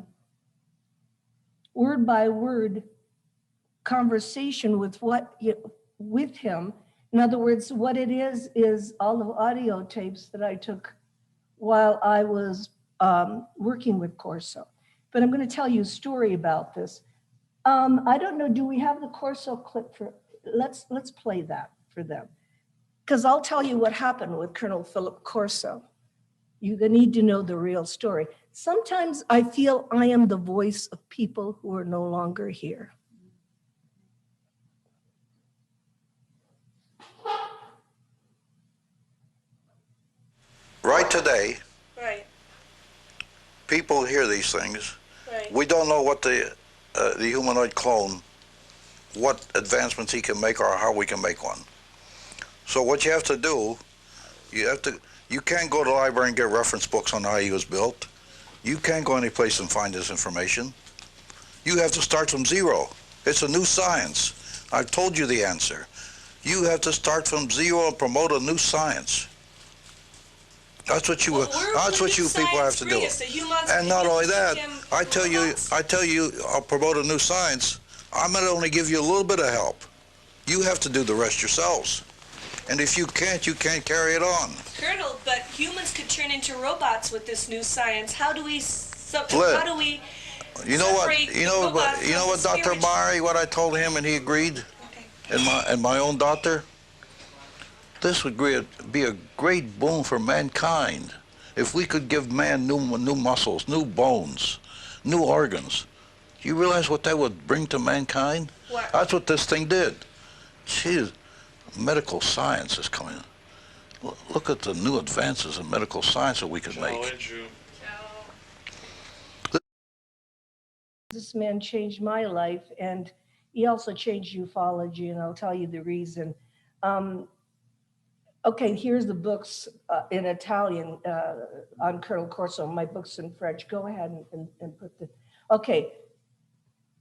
word-by-word conversation with him. In other words, what it is all of audio tapes that I took while I was working with Corso. But I'm going to tell you a story about this. I don't know, do we have the Corso clip for, let's play that for them. Because I'll tell you what happened with Colonel Philip Corso. You need to know the real story. Sometimes I feel I am the voice of people who are no longer here. Right today, Right. people hear these things. Right. We don't know what the humanoid clone, what advancements he can make or how we can make one. So what you have to do, you can't go to the library and get reference books on how he was built. You can't go any place and find this information. You have to start from zero. It's a new science. I've told you the answer. You have to start from zero and promote a new science. That's what you people have to do. And not only that, I tell you, I'll promote a new science. I'm going to only give you a little bit of help. You have to do the rest yourselves. And if you can't carry it on. Colonel, but humans could turn into robots with this new science. How do we You know what, Dr. Mari, what I told him and he agreed? Okay. And my own doctor? This would be a great boon for mankind if we could give man new muscles, new bones, new organs. Do you realize what that would bring to mankind? What? That's what this thing did. Jeez, medical science is coming. Look at the new advances in medical science that we could make. This man changed my life, and he also changed ufology, and I'll tell you the reason. Okay, here's the books in Italian on Colonel Corso, my books in French. Go ahead and put the, okay.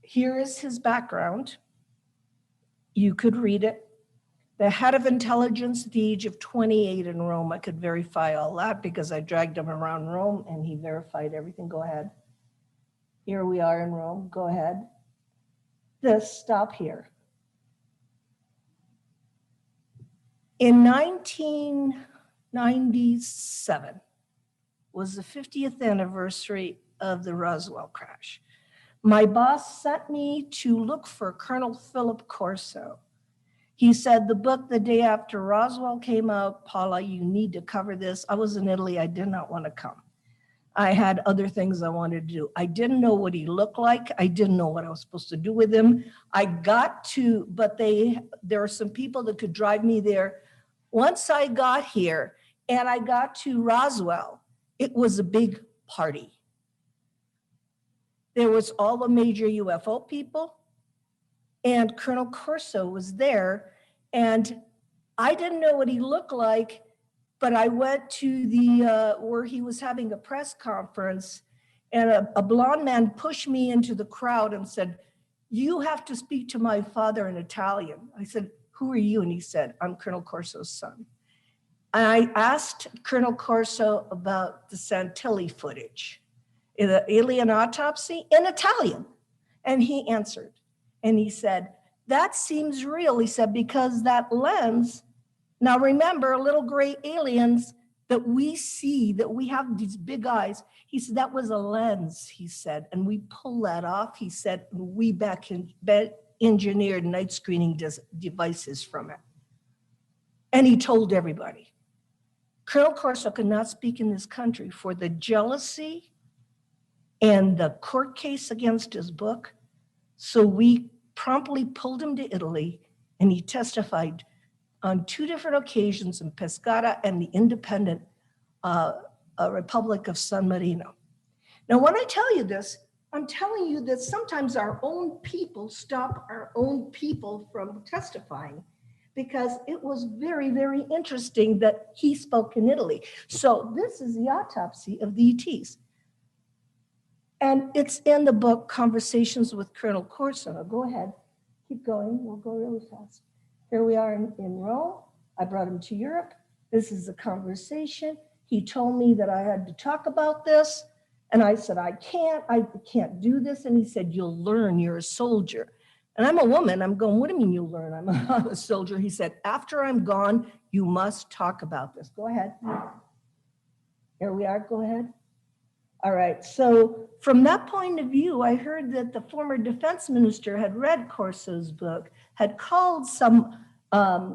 Here is his background. You could read it. The head of intelligence at the age of 28 in Rome. I could verify all that because I dragged him around Rome and he verified everything. Go ahead. Here we are in Rome. Go ahead. Stop here. In 1997 was the 50th anniversary of the Roswell crash. My boss sent me to look for Colonel Philip Corso. He said, the book the day after Roswell came out, Paula, you need to cover this. I was in Italy. I did not want to come. I had other things I wanted to do. I didn't know what he looked like. I didn't know what I was supposed to do with him. I got to, but there are some people that could drive me there. Once I got here and I got to Roswell, it was a big party. There was all the major UFO people, and Colonel Corso was there, and I didn't know what he looked like, but I went to the where he was having a press conference, and a blonde man pushed me into the crowd and said, you have to speak to my father in Italian. I said, who are you? And he said, I'm Colonel Corso's son. I asked Colonel Corso about the Santilli footage, the alien autopsy in Italian. And he answered, and he said, that seems real. He said, because that lens, now remember, little gray aliens that we see, that we have these big eyes. He said, that was a lens, he said, and we pull that off. He said, we engineered night screening devices from it. And he told everybody. Colonel Corso could not speak in this country for the jealousy and the court case against his book. So we promptly pulled him to Italy, and he testified on 2 different occasions in Pescara and the independent Republic of San Marino. Now, when I tell you this, I'm telling you that sometimes our own people stop our own people from testifying, because it was very, very interesting that he spoke in Italy. So this is the autopsy of the ETs. And it's in the book, Conversations with Colonel Corso. Go ahead, keep going, we'll go really fast. Here we are in Rome. I brought him to Europe. This is a conversation. He told me that I had to talk about this. And I said, I can't do this. And he said, you'll learn, you're a soldier. And I'm a woman, I'm going, what do you mean you learn? I'm a soldier. He said, after I'm gone, you must talk about this. Go ahead. Here we are, go ahead. All right, so from that point of view, I heard that the former defense minister had read Corso's book, had called some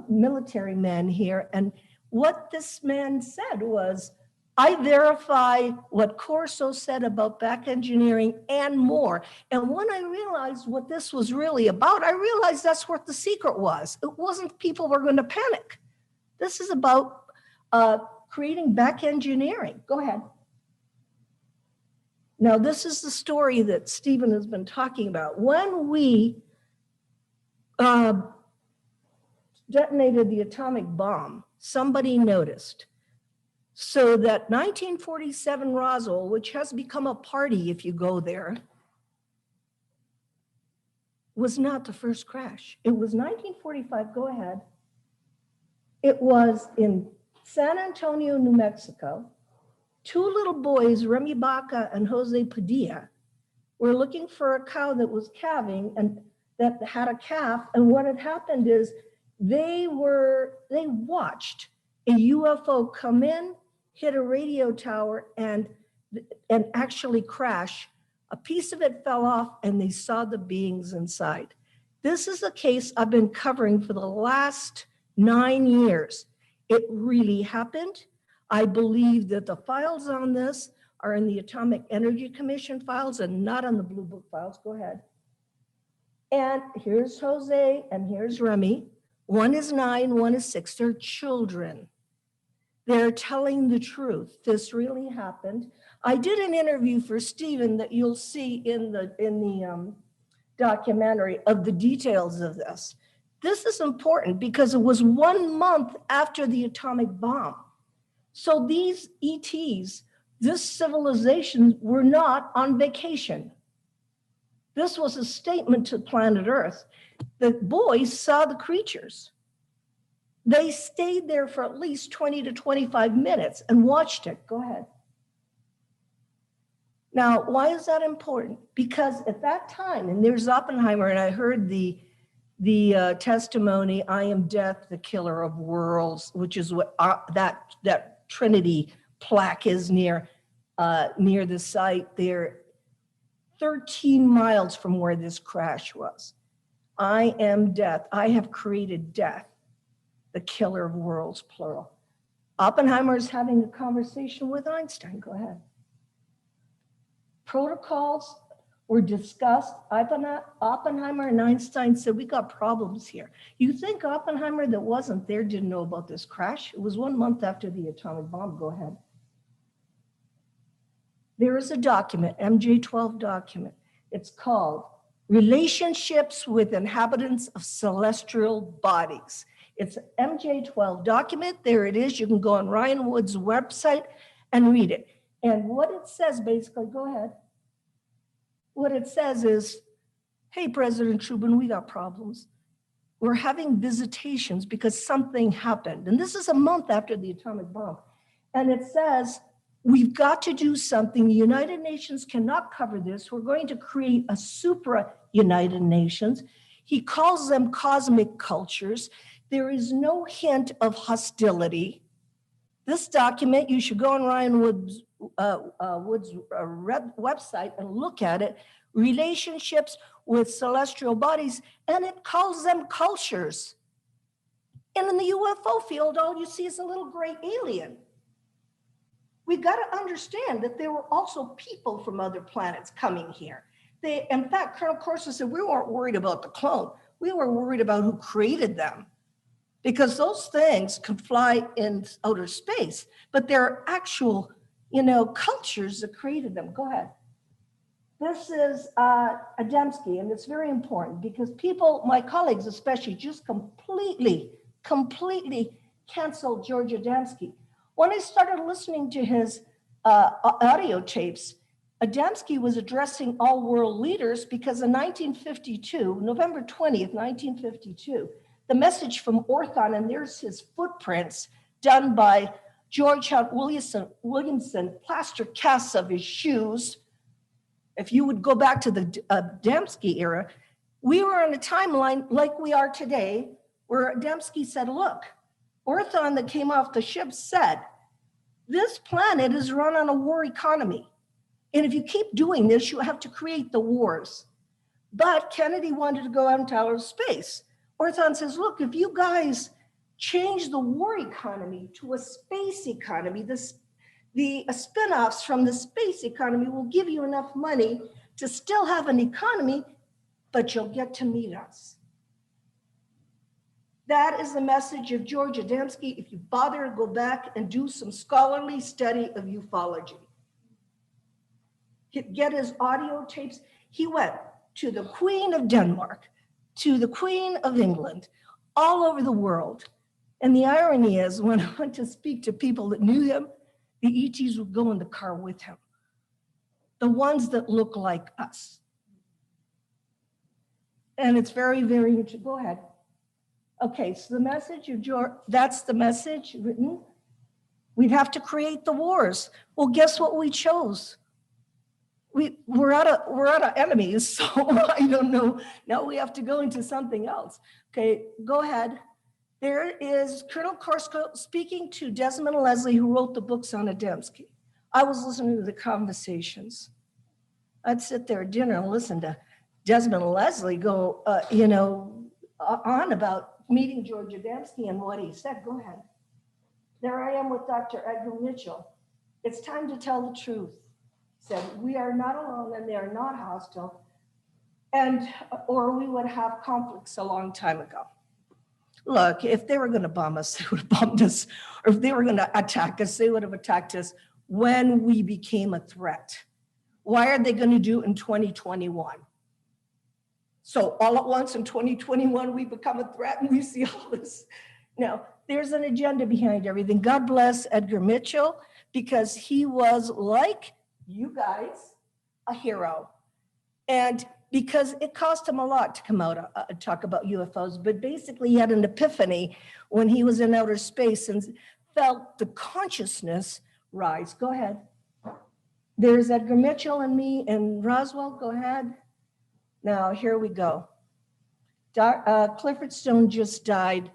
military men here. And what this man said was, I verify what Corso said about back engineering and more. And when I realized what this was really about, I realized that's what the secret was. It wasn't people were going to panic. This is about creating back engineering. Go ahead. Now, this is the story that Stephen has been talking about. When we detonated the atomic bomb, somebody noticed. So that 1947 Roswell, which has become a party if you go there, was not the first crash. It was 1945, go ahead. It was in San Antonio, New Mexico. 2 little boys, Remy Baca and Jose Padilla, were looking for a cow that was calving and that had a calf. And what had happened is they watched a UFO come in, hit a radio tower, and actually crash. A piece of it fell off and they saw the beings inside. This is a case I've been covering for the last 9 years. It really happened. I believe that the files on this are in the Atomic Energy Commission files and not on the Blue Book files. Go ahead. And here's Jose and here's Remy. One is 9, one is 6. They're children. They're telling the truth. This really happened. I did an interview for Stephen that you'll see in the documentary of the details of this. This is important because it was 1 month after the atomic bomb. So these ETs, this civilization, were not on vacation. This was a statement to planet Earth. The boys saw the creatures. They stayed there for at least 20 to 25 minutes and watched it. Go ahead. Now, why is that important? Because at that time, and there's Oppenheimer, and I heard the testimony, I am death, the killer of worlds, which is what that Trinity plaque is near the site there, 13 miles from where this crash was. I am death. I have created death, the killer of worlds, plural. Oppenheimer is having a conversation with Einstein. Go ahead. Protocols were discussed. Oppenheimer and Einstein said, we got problems here. You think Oppenheimer that wasn't there didn't know about this crash? It was 1 month after the atomic bomb. Go ahead. There is a document, MJ12 document. It's called Relationships with Inhabitants of Celestial Bodies. It's an MJ12 document. There it is. You can go on Ryan Wood's website and read it. And what it says basically, go ahead. What it says is, hey, President Truman, we got problems. We're having visitations because something happened. And this is a month after the atomic bomb. And it says, we've got to do something. The United Nations cannot cover this. We're going to create a supra-United Nations. He calls them cosmic cultures. There is no hint of hostility. This document, you should go on Ryan Wood's website and look at it, relationships with celestial bodies, and it calls them cultures. And in the UFO field, all you see is a little gray alien. We got to understand that there were also people from other planets coming here. In fact, Colonel Corso said, we weren't worried about the clone. We were worried about who created them. Because those things could fly in outer space, but there are actual, cultures that created them. Go ahead. This is Adamski, and it's very important because people, my colleagues especially, just completely canceled George Adamski. When I started listening to his audio tapes, Adamski was addressing all world leaders because in 1952, November 20th, 1952, the message from Orthon, and there's his footprints done by George Hunt Williamson, plaster casts of his shoes. If you would go back to the Adamski era, we were on a timeline like we are today, where Adamski said, look, Orthon that came off the ship said, this planet is run on a war economy. And if you keep doing this, you have to create the wars. But Kennedy wanted to go out into outer space. Orthon says, look, if you guys change the war economy to a space economy, the spin-offs from the space economy will give you enough money to still have an economy, but you'll get to meet us. That is the message of George Adamski. If you bother to go back and do some scholarly study of ufology. Get his audio tapes. He went to the Queen of Denmark, to the Queen of England, all over the world. And the irony is, when I went to speak to people that knew him, the ETs would go in the car with him. The ones that look like us. And it's very, very interesting. Go ahead. Okay, so the message of George, that's the message written. We'd have to create the wars. Well, guess what we chose? We're out of enemies, so I don't know. Now we have to go into something else. Okay, go ahead. There is Colonel Corso speaking to Desmond and Leslie, who wrote the books on Adamski. I was listening to the conversations. I'd sit there at dinner and listen to Desmond and Leslie go, on about meeting George Adamski and what he said. Go ahead. There I am with Dr. Edgar Mitchell. It's time to tell the truth. Said, we are not alone and they are not hostile, or we would have conflicts a long time ago. Look, if they were going to bomb us, they would have bombed us. Or if they were going to attack us, they would have attacked us when we became a threat. Why are they going to do it in 2021? So all at once in 2021, we become a threat and we see all this. No, there's an agenda behind everything. God bless Edgar Mitchell, because he was like you guys, a hero. And because it cost him a lot to come out and talk about UFOs, but basically he had an epiphany when he was in outer space and felt the consciousness rise. Go ahead. There's Edgar Mitchell and me and Roswell, go ahead. Now, here we go. Clifford Stone just died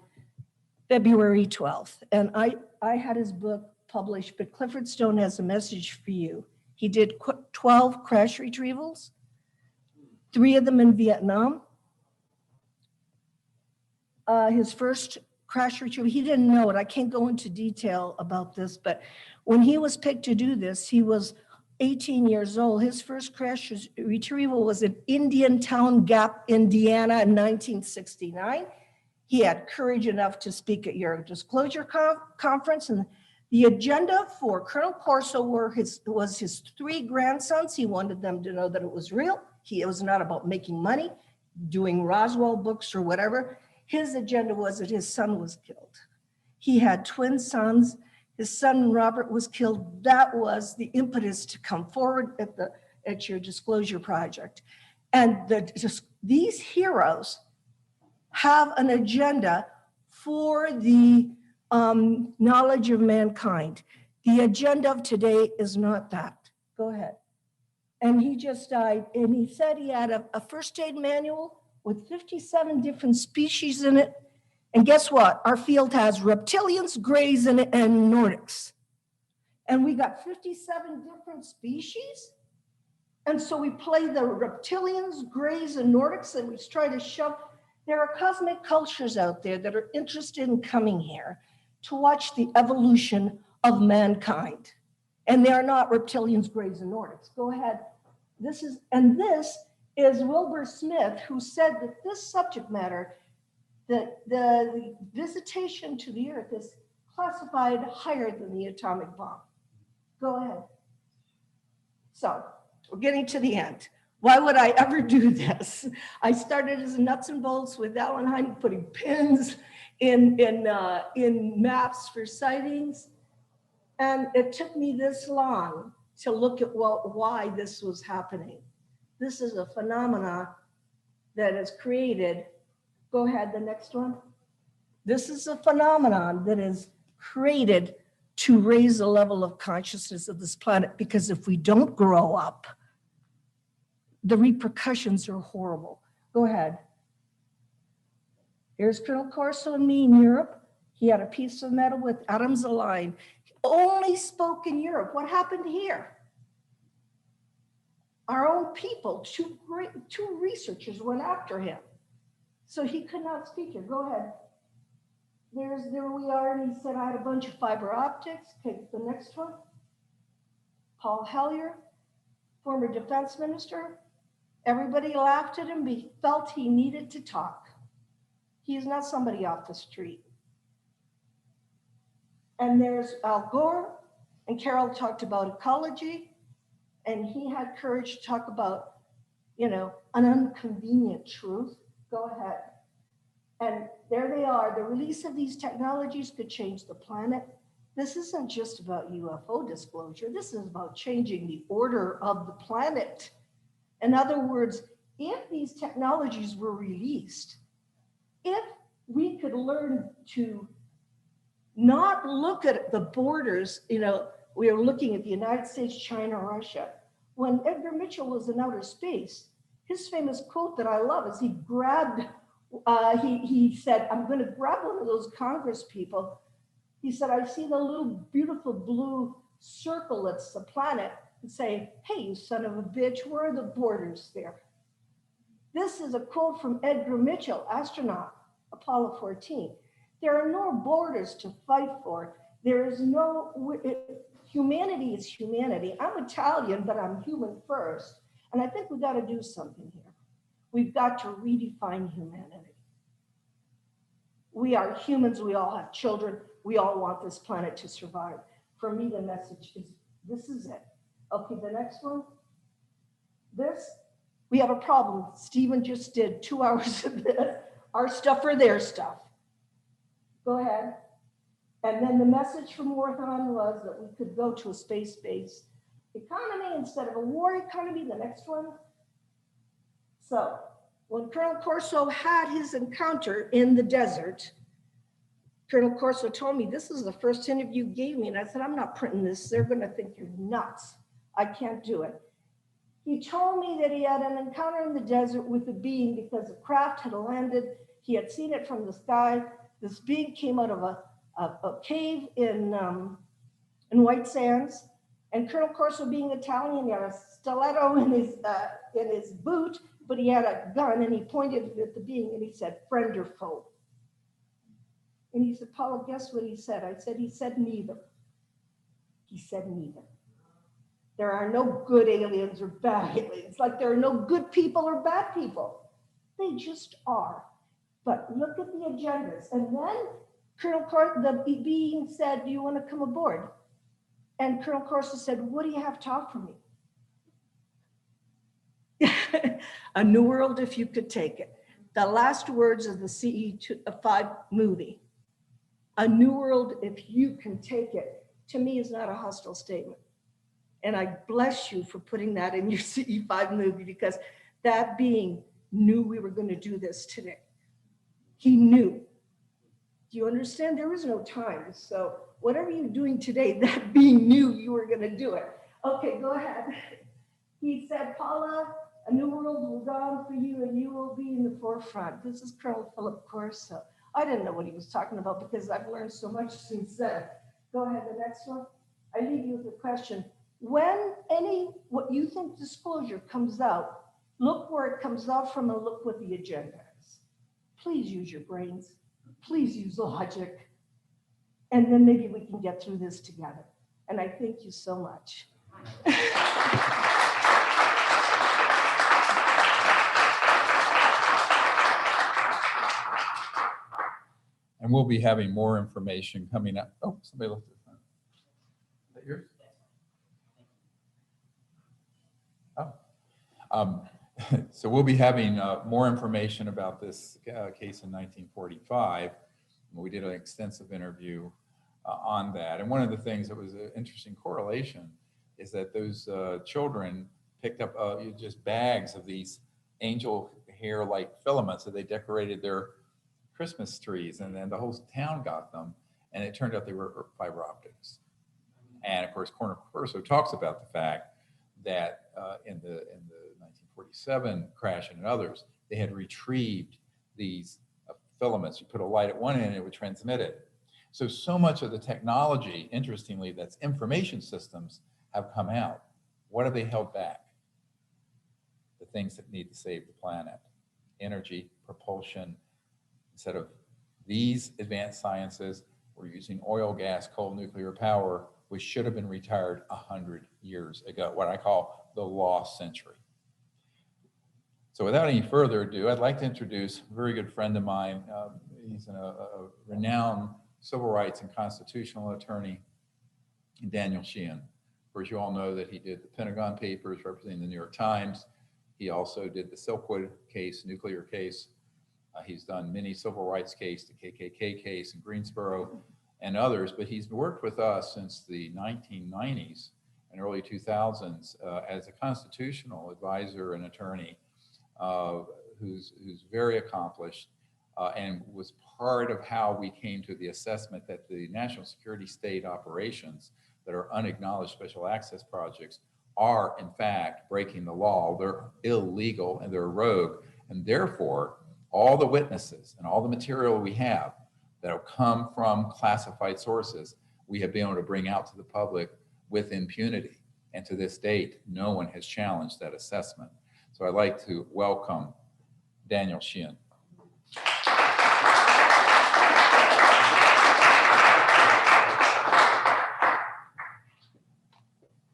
February 12th, and I had his book published, but Clifford Stone has a message for you. He did 12 crash retrievals, 3 of them in Vietnam. His first crash retrieval, he didn't know it. I can't go into detail about this, but when he was picked to do this, he was 18 years old. His first crash retrieval was in Indiantown Gap, Indiana in 1969. He had courage enough to speak at your disclosure conference, and the agenda for Colonel Corso was his 3 grandsons. He wanted them to know that it was real. It was not about making money, doing Roswell books or whatever. His agenda was that his son was killed. He had twin sons. His son Robert was killed. That was the impetus to come forward at your disclosure project. And these heroes have an agenda for the knowledge of mankind. The agenda of today is not that. Go ahead. And he just died, and he said he had a first aid manual with 57 different species in it. And guess what? Our field has reptilians, grays, and Nordics. And we got 57 different species. And so we play the reptilians, grays, and Nordics, and we try to shove. There are cosmic cultures out there that are interested in coming here to watch the evolution of mankind. And they are not reptilians, grays, and Nordics. Go ahead. This is Wilbur Smith, who said that this subject matter, that the visitation to the Earth is classified higher than the atomic bomb. Go ahead. So we're getting to the end. Why would I ever do this? I started as nuts and bolts with Alan Hynek putting pins in maps for sightings. And it took me this long to look at why this was happening. This is a phenomena that is created. Go ahead, the next one. This is a phenomenon that is created to raise the level of consciousness of this planet, because if we don't grow up, the repercussions are horrible. Go ahead. Here's Colonel Corso and me in Europe. He had a piece of metal with atoms aligned. He only spoke in Europe. What happened here? Our own people, two researchers went after him. So he could not speak here. Go ahead. There we are, and he said, I had a bunch of fiber optics. Okay, the next one. Paul Hellyer, former defense minister. Everybody laughed at him, but he felt he needed to talk. He is not somebody off the street. And there's Al Gore, and Carol talked about ecology, and he had courage to talk about, an inconvenient truth. Go ahead. And there they are. The release of these technologies could change the planet. This isn't just about UFO disclosure. This is about changing the order of the planet. In other words, if these technologies were released, if we could learn to not look at the borders, we are looking at the United States, China, Russia. When Edgar Mitchell was in outer space, his famous quote that I love is he said, I'm going to grab one of those Congress people. He said, I see the little beautiful blue circle that's the planet, and say, hey, you son of a bitch, where are the borders there? This is a quote from Edgar Mitchell, astronaut, Apollo 14. There are no borders to fight for. There is humanity is humanity. I'm Italian, but I'm human first. And I think we've got to do something here. We've got to redefine humanity. We are humans, we all have children, we all want this planet to survive. For me, the message is, this is it. Okay, the next one. We have a problem. Stephen just did 2 hours of this, our stuff or their stuff. Go ahead. And then the message from Warthon was that we could go to a space-based economy instead of a war economy, the next one. So when Colonel Corso had his encounter in the desert, Colonel Corso told me, this is the first interview you gave me. And I said, I'm not printing this. They're going to think you're nuts. I can't do it. He told me that he had an encounter in the desert with a being because a craft had landed. He had seen it from the sky. This being came out of a cave in White Sands. And Colonel Corso, being Italian, he had a stiletto in his boot, but he had a gun, and he pointed it at the being, and he said, friend or foe? And he said, Paula, guess what he said? I said, he said neither. He said neither. There are no good aliens or bad aliens, like there are no good people or bad people. They just are. But look at the agendas. And then the being said, do you want to come aboard? And Colonel Corso said, what do you have to offer me? A new world if you could take it. The last words of the CE5 movie. A new world if you can take it, to me is not a hostile statement. And I bless you for putting that in your CE5 movie, because that being knew we were going to do this today. He knew. Do you understand? There was no time. So whatever you're doing today, that being knew you were going to do it. Okay, go ahead. He said, Paula, a new world will dawn for you and you will be in the forefront. This is Colonel Philip Corso. I didn't know what he was talking about because I've learned so much since then. Go ahead, the next one. I leave you with a question. When what you think disclosure comes out, look where it comes out from and look what the agenda is. Please use your brains. Please use logic. And then maybe we can get through this together. And I thank you so much. And we'll be having more information coming up. Oh, somebody looked at the phone. Is that yours? Oh. So we'll be having more information about this case in 1945. We did an extensive interview on that. And one of the things that was an interesting correlation is that those children picked up just bags of these angel hair-like filaments that they decorated their Christmas trees, and then the whole town got them, and it turned out they were fiber optics. And of course, Corner Corso talks about the fact that in the 1947 crash and others, they had retrieved these filaments. You put a light at one end, it would transmit it. So much of the technology, interestingly, that's information systems have come out. What have they held back? The things that need to save the planet: energy, propulsion. Instead of these advanced sciences, we're using oil, gas, coal, nuclear power, which should have been retired 100 years ago, what I call the lost century. So without any further ado, I'd like to introduce a very good friend of mine. He's a renowned civil rights and constitutional attorney, Daniel Sheehan. Of course, you all know that he did the Pentagon Papers representing the New York Times. He also did the Silkwood case, nuclear case. He's done many civil rights cases, the KKK case in Greensboro and others, but he's worked with us since the 1990s and early 2000s as a constitutional advisor and attorney who's very accomplished and was part of how we came to the assessment that the national security state operations that are unacknowledged special access projects are in fact breaking the law. They're illegal and they're rogue, and therefore all the witnesses and all the material we have that have come from classified sources, we have been able to bring out to the public with impunity. And to this date, no one has challenged that assessment. So I'd like to welcome Daniel Sheehan.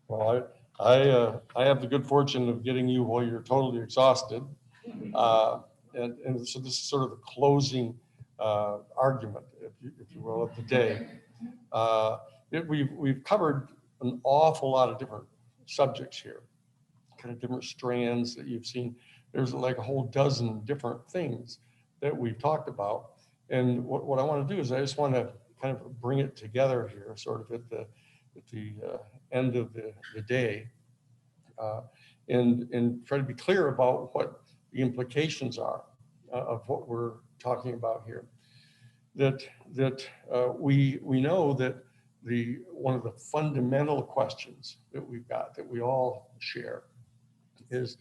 Well, I have the good fortune of getting you while you're totally exhausted. And so this is sort of the closing argument, if you will, of the day. We've covered an awful lot of different subjects here, kind of different strands that you've seen. There's like a whole dozen different things that we've talked about. And what I want to do is I just want to kind of bring it together here, sort of at the end of the day, and try to be clear about what the implications are of what we're talking about here. That we know that one of the fundamental questions that we've got, that we all share, is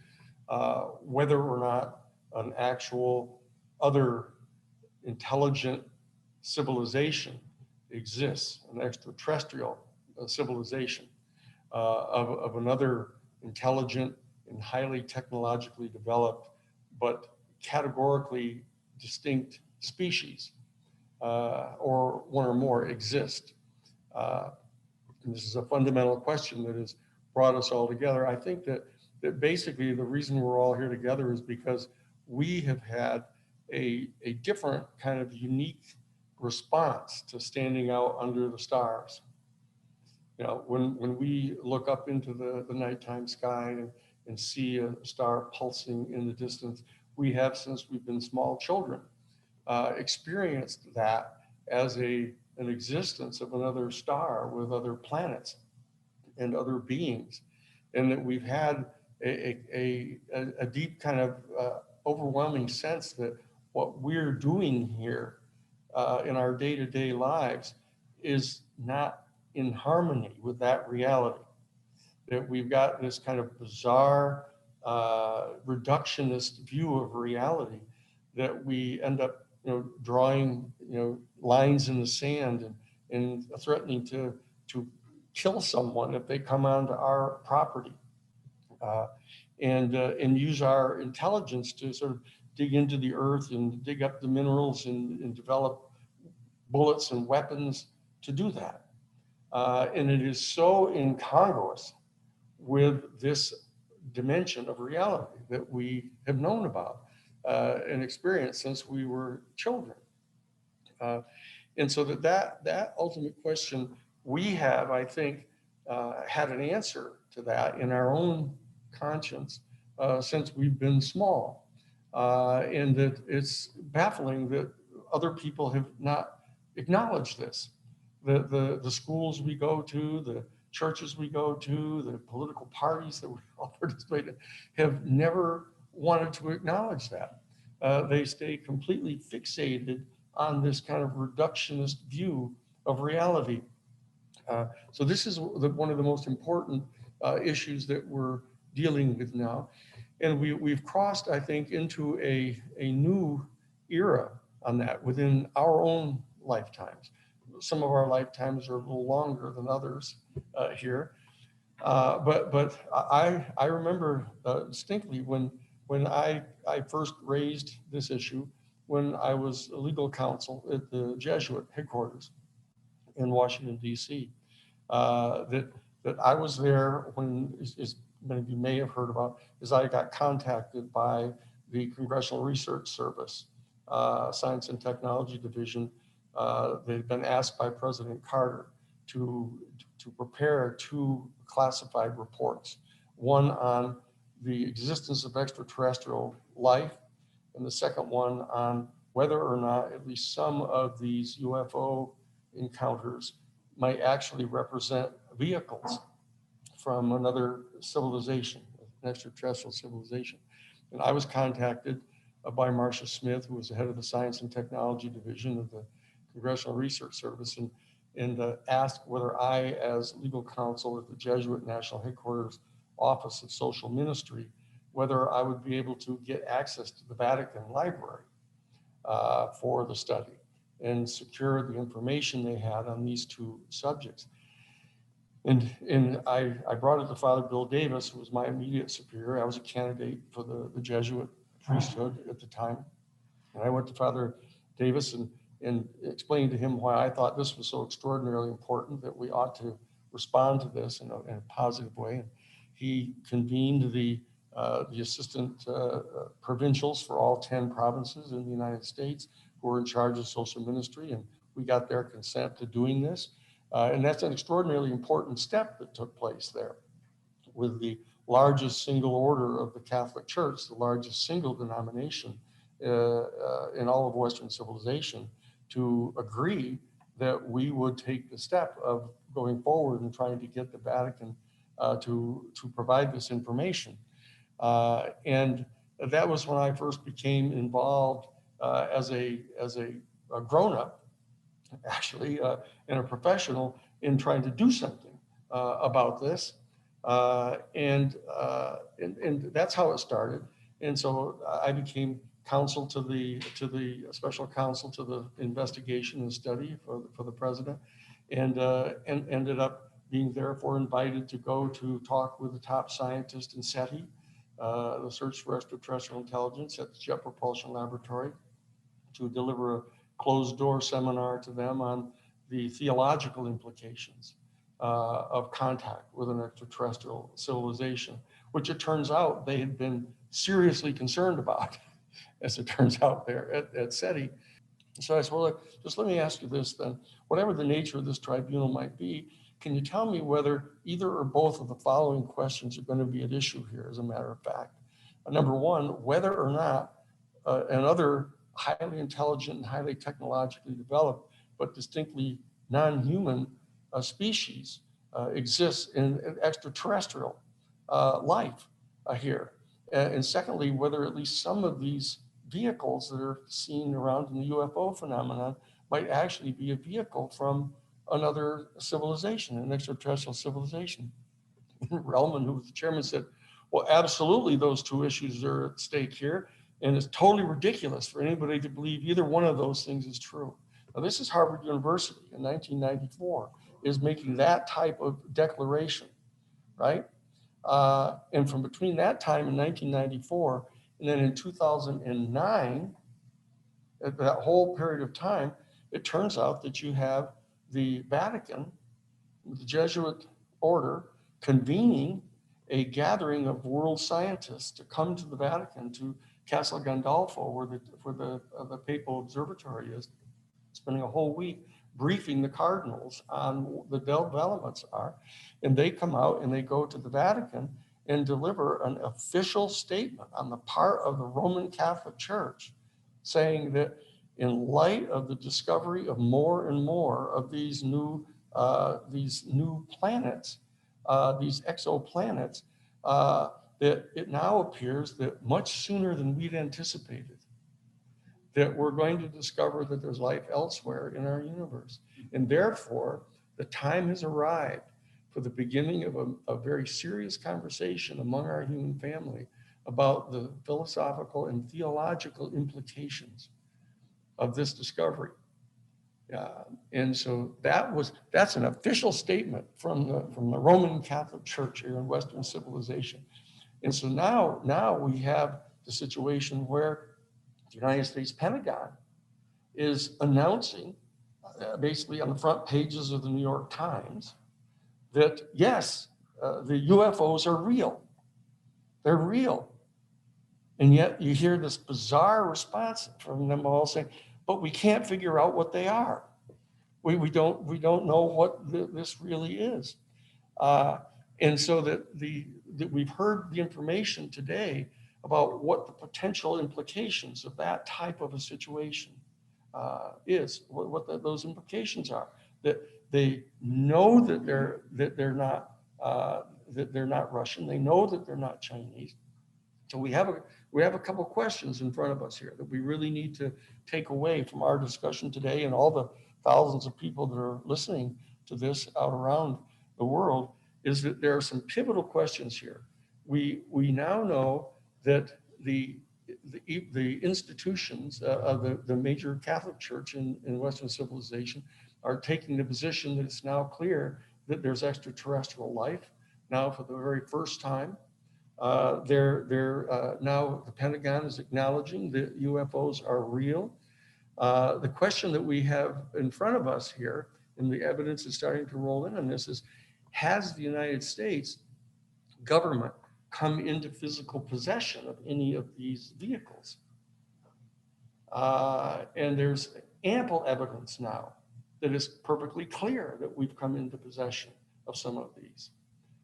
whether or not an actual other intelligent civilization exists, an extraterrestrial civilization of another intelligent and highly technologically developed, but categorically distinct species, or one or more exist. And this is a fundamental question that has brought us all together. I think that basically the reason we're all here together is because we have had a different kind of unique response to standing out under the stars. You know, when we look up into the nighttime sky and see a star pulsing in the distance, we have, since we've been small children, experienced that as an existence of another star with other planets and other beings, and that we've had a deep kind of overwhelming sense that what we're doing here in our day-to-day lives is not in harmony with that reality. That we've got this kind of bizarre reductionist view of reality, that we end up drawing lines in the sand and threatening to kill someone if they come onto our property, and use our intelligence to sort of dig into the earth and dig up the minerals and develop bullets and weapons to do that. And it is so incongruous with this dimension of reality that we have known about and experienced since we were children. And so that ultimate question, we have, I think, had an answer to that in our own conscience since we've been small. And that it's baffling that other people have not acknowledged this. The schools we go to, the churches we go to, the political parties that we all participate in have never wanted to acknowledge that. They stay completely fixated on this kind of reductionist view of reality. So this is one of the most important issues that we're dealing with now. And we've crossed, I think, into a new era on that within our own lifetimes. Some of our lifetimes are a little longer than others here. But I remember distinctly when I first raised this issue, when I was legal counsel at the Jesuit headquarters in Washington, D.C., that I was there when, as many of you may have heard about, is I got contacted by the Congressional Research Service, Science and Technology Division. They'd been asked by President Carter to prepare 2 classified reports, one on the existence of extraterrestrial life, and the second one on whether or not at least some of these UFO encounters might actually represent vehicles from another civilization, an extraterrestrial civilization. And I was contacted by Marcia Smith, who was the head of the Science and Technology Division of the Congressional Research Service, and asked whether I, as legal counsel at the Jesuit National Headquarters Office of Social Ministry, whether I would be able to get access to the Vatican Library for the study and secure the information they had on these 2 subjects. And I brought it to Father Bill Davis, who was my immediate superior. I was a candidate for the Jesuit priesthood at the time. And I went to Father Davis and explained to him why I thought this was so extraordinarily important that we ought to respond to this in a positive way. And he convened the assistant provincials for all 10 provinces in the United States who were in charge of social ministry, and we got their consent to doing this. And that's an extraordinarily important step that took place there with the largest single order of the Catholic Church, the largest single denomination in all of Western civilization, to agree that we would take the step of going forward and trying to get the Vatican to provide this information. And that was when I first became involved as a grown-up, actually, and a professional in trying to do something about this. And that's how it started. And so I became counsel to the special counsel to the investigation and study for the president, and ended up being therefore invited to go to talk with the top scientist in SETI, the Search for Extraterrestrial Intelligence at the Jet Propulsion Laboratory, to deliver a closed door seminar to them on the theological implications of contact with an extraterrestrial civilization, which it turns out they had been seriously concerned about, as it turns out there at SETI. So I said, well, look, just let me ask you this then. Whatever the nature of this tribunal might be, can you tell me whether either or both of the following questions are going to be at issue here, as a matter of fact? Number one, whether or not another highly intelligent and highly technologically developed, but distinctly non-human species exists in extraterrestrial life here. And secondly, whether at least some of these vehicles that are seen around in the UFO phenomenon might actually be a vehicle from another civilization, an extraterrestrial civilization. Relman, who was the chairman, said, well, absolutely, those 2 issues are at stake here. And it's totally ridiculous for anybody to believe either one of those things is true. Now, this is Harvard University in 1994 is making that type of declaration, right? And from between that time in 1994 and then in 2009, at that whole period of time, it turns out that you have the Vatican, the Jesuit order, convening a gathering of world scientists to come to the Vatican, to Castel Gandolfo, where the papal observatory is, spending a whole week briefing the cardinals on the developments are. And they come out and they go to the Vatican and deliver an official statement on the part of the Roman Catholic Church saying that in light of the discovery of more and more of these new planets, these exoplanets, that it now appears that much sooner than we'd anticipated, that we're going to discover that there's life elsewhere in our universe. And therefore, the time has arrived for the beginning of a very serious conversation among our human family about the philosophical and theological implications of this discovery. And so that's an official statement from the Roman Catholic Church here in Western civilization. And so now we have the situation where the United States Pentagon is announcing, basically on the front pages of the New York Times, that yes, the UFOs are real. They're real. And yet you hear this bizarre response from them all saying, but we can't figure out what they are. We don't know what this really is. And so that we've heard the information today about what the potential implications of that type of a situation is, what those implications are. That they know that they're not Russian. They know that they're not Chinese. So we have a couple of questions in front of us here that we really need to take away from our discussion today, and all the thousands of people that are listening to this out around the world, is that there are some pivotal questions here. We now know that the institutions of the major Catholic Church in Western civilization are taking the position that it's now clear that there's extraterrestrial life. Now, for the very first time, now the Pentagon is acknowledging that UFOs are real. The question that we have in front of us here, and the evidence is starting to roll in on this, is has the United States government come into physical possession of any of these vehicles? And there's ample evidence now that is perfectly clear that we've come into possession of some of these,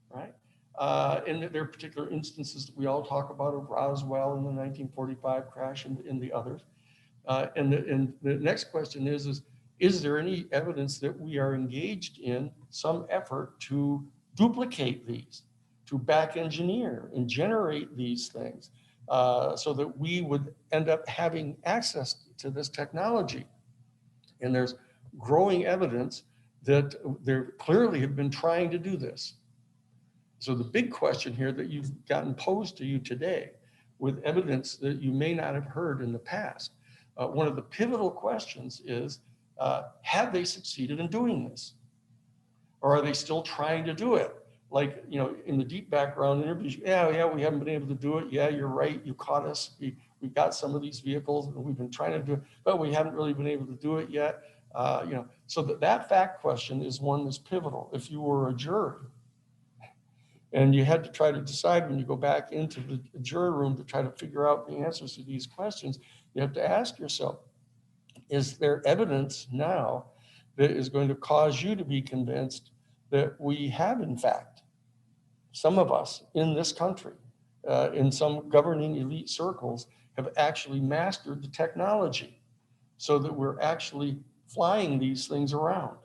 right? And there are particular instances that we all talk about of Roswell in the 1945 crash and the others. And the next question is there any evidence that we are engaged in some effort to duplicate these, to back engineer and generate these things so that we would end up having access to this technology? And there's growing evidence that they clearly have been trying to do this. So the big question here that you've gotten posed to you today, with evidence that you may not have heard in the past, one of the pivotal questions is, have they succeeded in doing this? Or are they still trying to do it? Like, you know, in the deep background interviews, yeah, we haven't been able to do it. Yeah, you're right, you caught us. We got some of these vehicles and we've been trying to do it, but we haven't really been able to do it yet. So that fact question is one that's pivotal. If you were a jury, and you had to try to decide when you go back into the jury room to try to figure out the answers to these questions, you have to ask yourself, is there evidence now that is going to cause you to be convinced that we have, in fact, some of us in this country, in some governing elite circles, have actually mastered the technology so that we're actually flying these things around?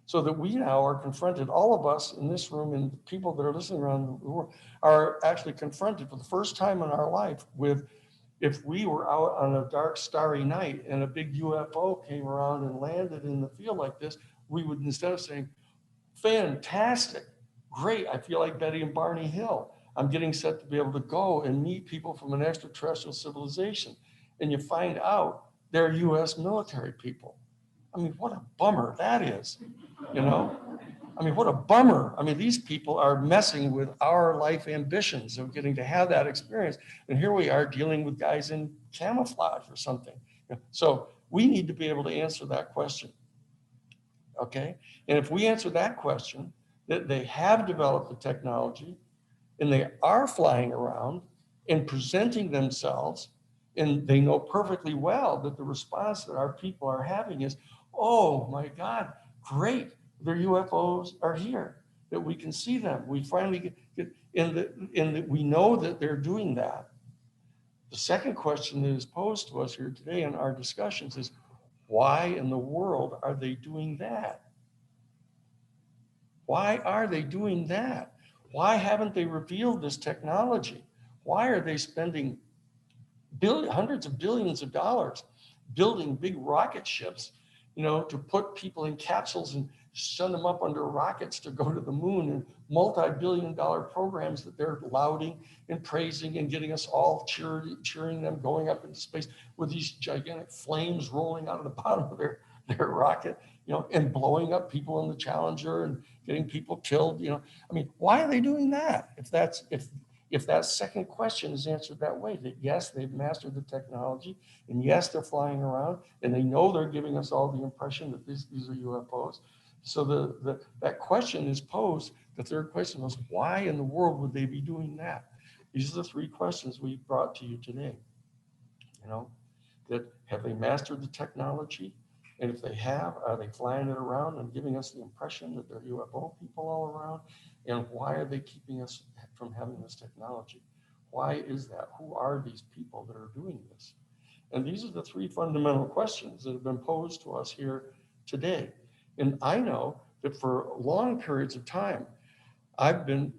So that we now are confronted, all of us in this room and people that are listening around the world are actually confronted for the first time in our life with, if we were out on a dark, starry night and a big UFO came around and landed in the field like this, we would, instead of saying, fantastic, great, I feel like Betty and Barney Hill, I'm getting set to be able to go and meet people from an extraterrestrial civilization. And you find out they're US military people. I mean, what a bummer that is, you know? I mean, what a bummer. I mean, these people are messing with our life ambitions of getting to have that experience. And here we are dealing with guys in camouflage or something. So we need to be able to answer that question, okay? And if we answer that question, that they have developed the technology and they are flying around and presenting themselves And they know perfectly well that the response that our people are having is, oh my God, great, their UFOs are here, that we can see them. We finally we know that they're doing that. The second question that is posed to us here today in our discussions is, why in the world are they doing that? Why are they doing that? Why haven't they revealed this technology? Why are they spending hundreds of billions of dollars building big rocket ships, to put people in capsules and send them up under rockets to go to the moon, and multi-billion-dollar programs that they're lauding and praising and getting us all cheering them going up into space with these gigantic flames rolling out of the bottom of their rocket, and blowing up people in the Challenger and getting people killed. I mean, why are they doing that? If that second question is answered that way, that yes, they've mastered the technology, and yes, they're flying around, and they know they're giving us all the impression that these are UFOs. So that question is posed. The third question was, why in the world would they be doing that? These are the three questions we brought to you today. That have they mastered the technology? And if they have, are they flying it around and giving us the impression that they're UFO people all around? And why are they keeping us from having this technology? Why is that? Who are these people that are doing this? And these are the three fundamental questions that have been posed to us here today. And I know that for long periods of time, I've been,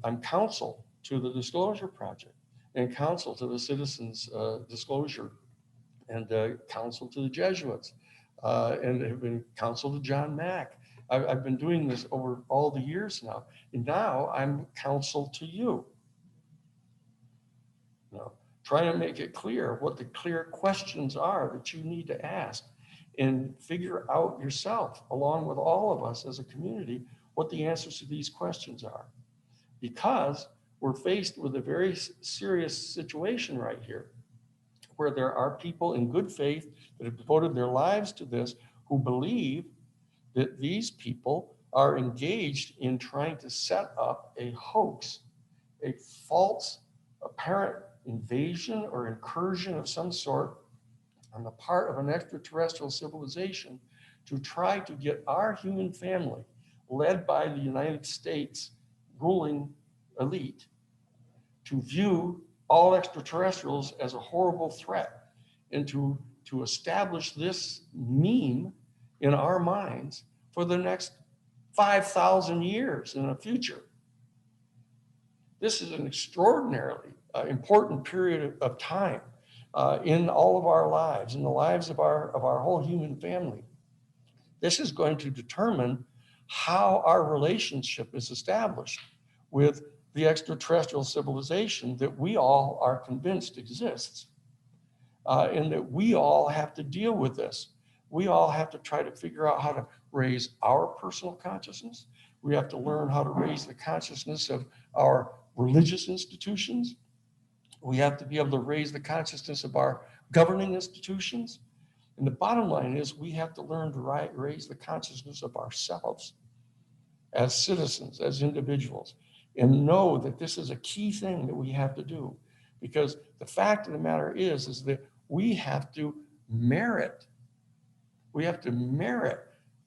I'm counsel to the Disclosure Project and counsel to the Citizens Disclosure and counsel to the Jesuits and have been counsel to John Mack. I've been doing this over all the years now. And now I'm counsel to you. Trying to make it clear what the clear questions are that you need to ask and figure out yourself, along with all of us as a community, what the answers to these questions are. Because we're faced with a very serious situation right here, where there are people in good faith that have devoted their lives to this, who believe that these people are engaged in trying to set up a hoax, a false apparent invasion or incursion of some sort on the part of an extraterrestrial civilization to try to get our human family, led by the United States ruling elite, to view all extraterrestrials as a horrible threat, and to establish this meme in our minds for the next 5,000 years in the future. This is an extraordinarily important period of time in all of our lives, in the lives of our whole human family. This is going to determine how our relationship is established with the extraterrestrial civilization that we all are convinced exists, and that we all have to deal with this. We all have to try to figure out how to raise our personal consciousness. We have to learn how to raise the consciousness of our religious institutions. We have to be able to raise the consciousness of our governing institutions. And the bottom line is we have to learn to raise the consciousness of ourselves as citizens, as individuals, and know that this is a key thing that we have to do. Because the fact of the matter is that we have to merit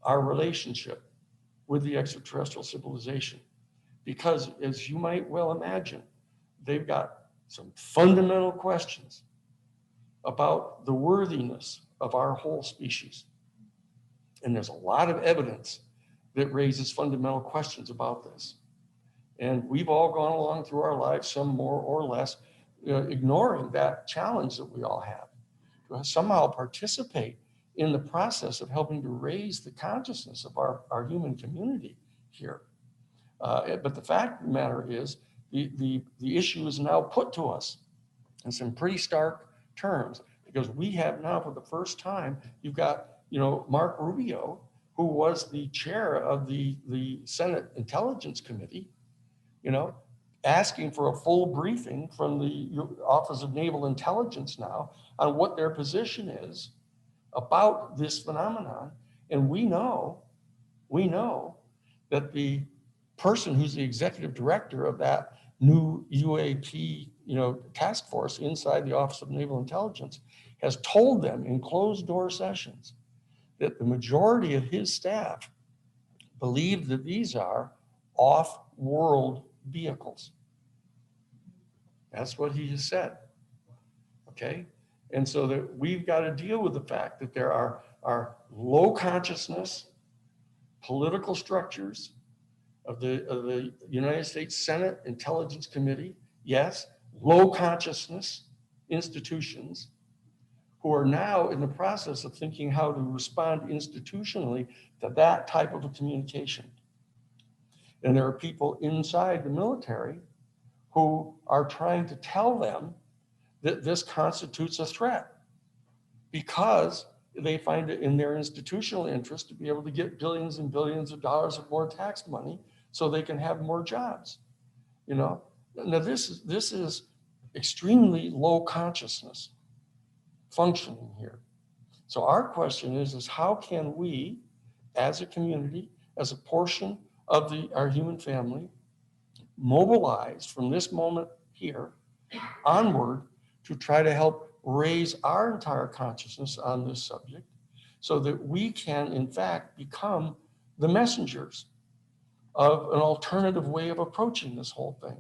our relationship with the extraterrestrial civilization. Because as you might well imagine, they've got some fundamental questions about the worthiness of our whole species. And there's a lot of evidence that raises fundamental questions about this. And we've all gone along through our lives, some more or less, ignoring that challenge that we all have, to somehow participate in the process of helping to raise the consciousness of our human community here. But the fact of the matter is, the issue is now put to us in some pretty stark terms, because we have now, for the first time, you've got, Mark Rubio, who was the chair of the Senate Intelligence Committee, asking for a full briefing from the Office of Naval Intelligence now on what their position is about this phenomenon. And we know that the person who's the executive director of that new UAP, task force inside the Office of Naval Intelligence has told them in closed door sessions that the majority of his staff believe that these are off-world vehicles. That's what he has said, okay? And so that we've got to deal with the fact that there are low consciousness political structures of the United States Senate Intelligence Committee, yes, low consciousness institutions who are now in the process of thinking how to respond institutionally to that type of a communication. And there are people inside the military who are trying to tell them that this constitutes a threat because they find it in their institutional interest to be able to get billions and billions of dollars of more tax money so they can have more jobs. Now this is extremely low consciousness functioning here. So our question is how can we, as a community, as a portion of our human family, mobilize from this moment here onward to try to help raise our entire consciousness on this subject so that we can, in fact, become the messengers of an alternative way of approaching this whole thing.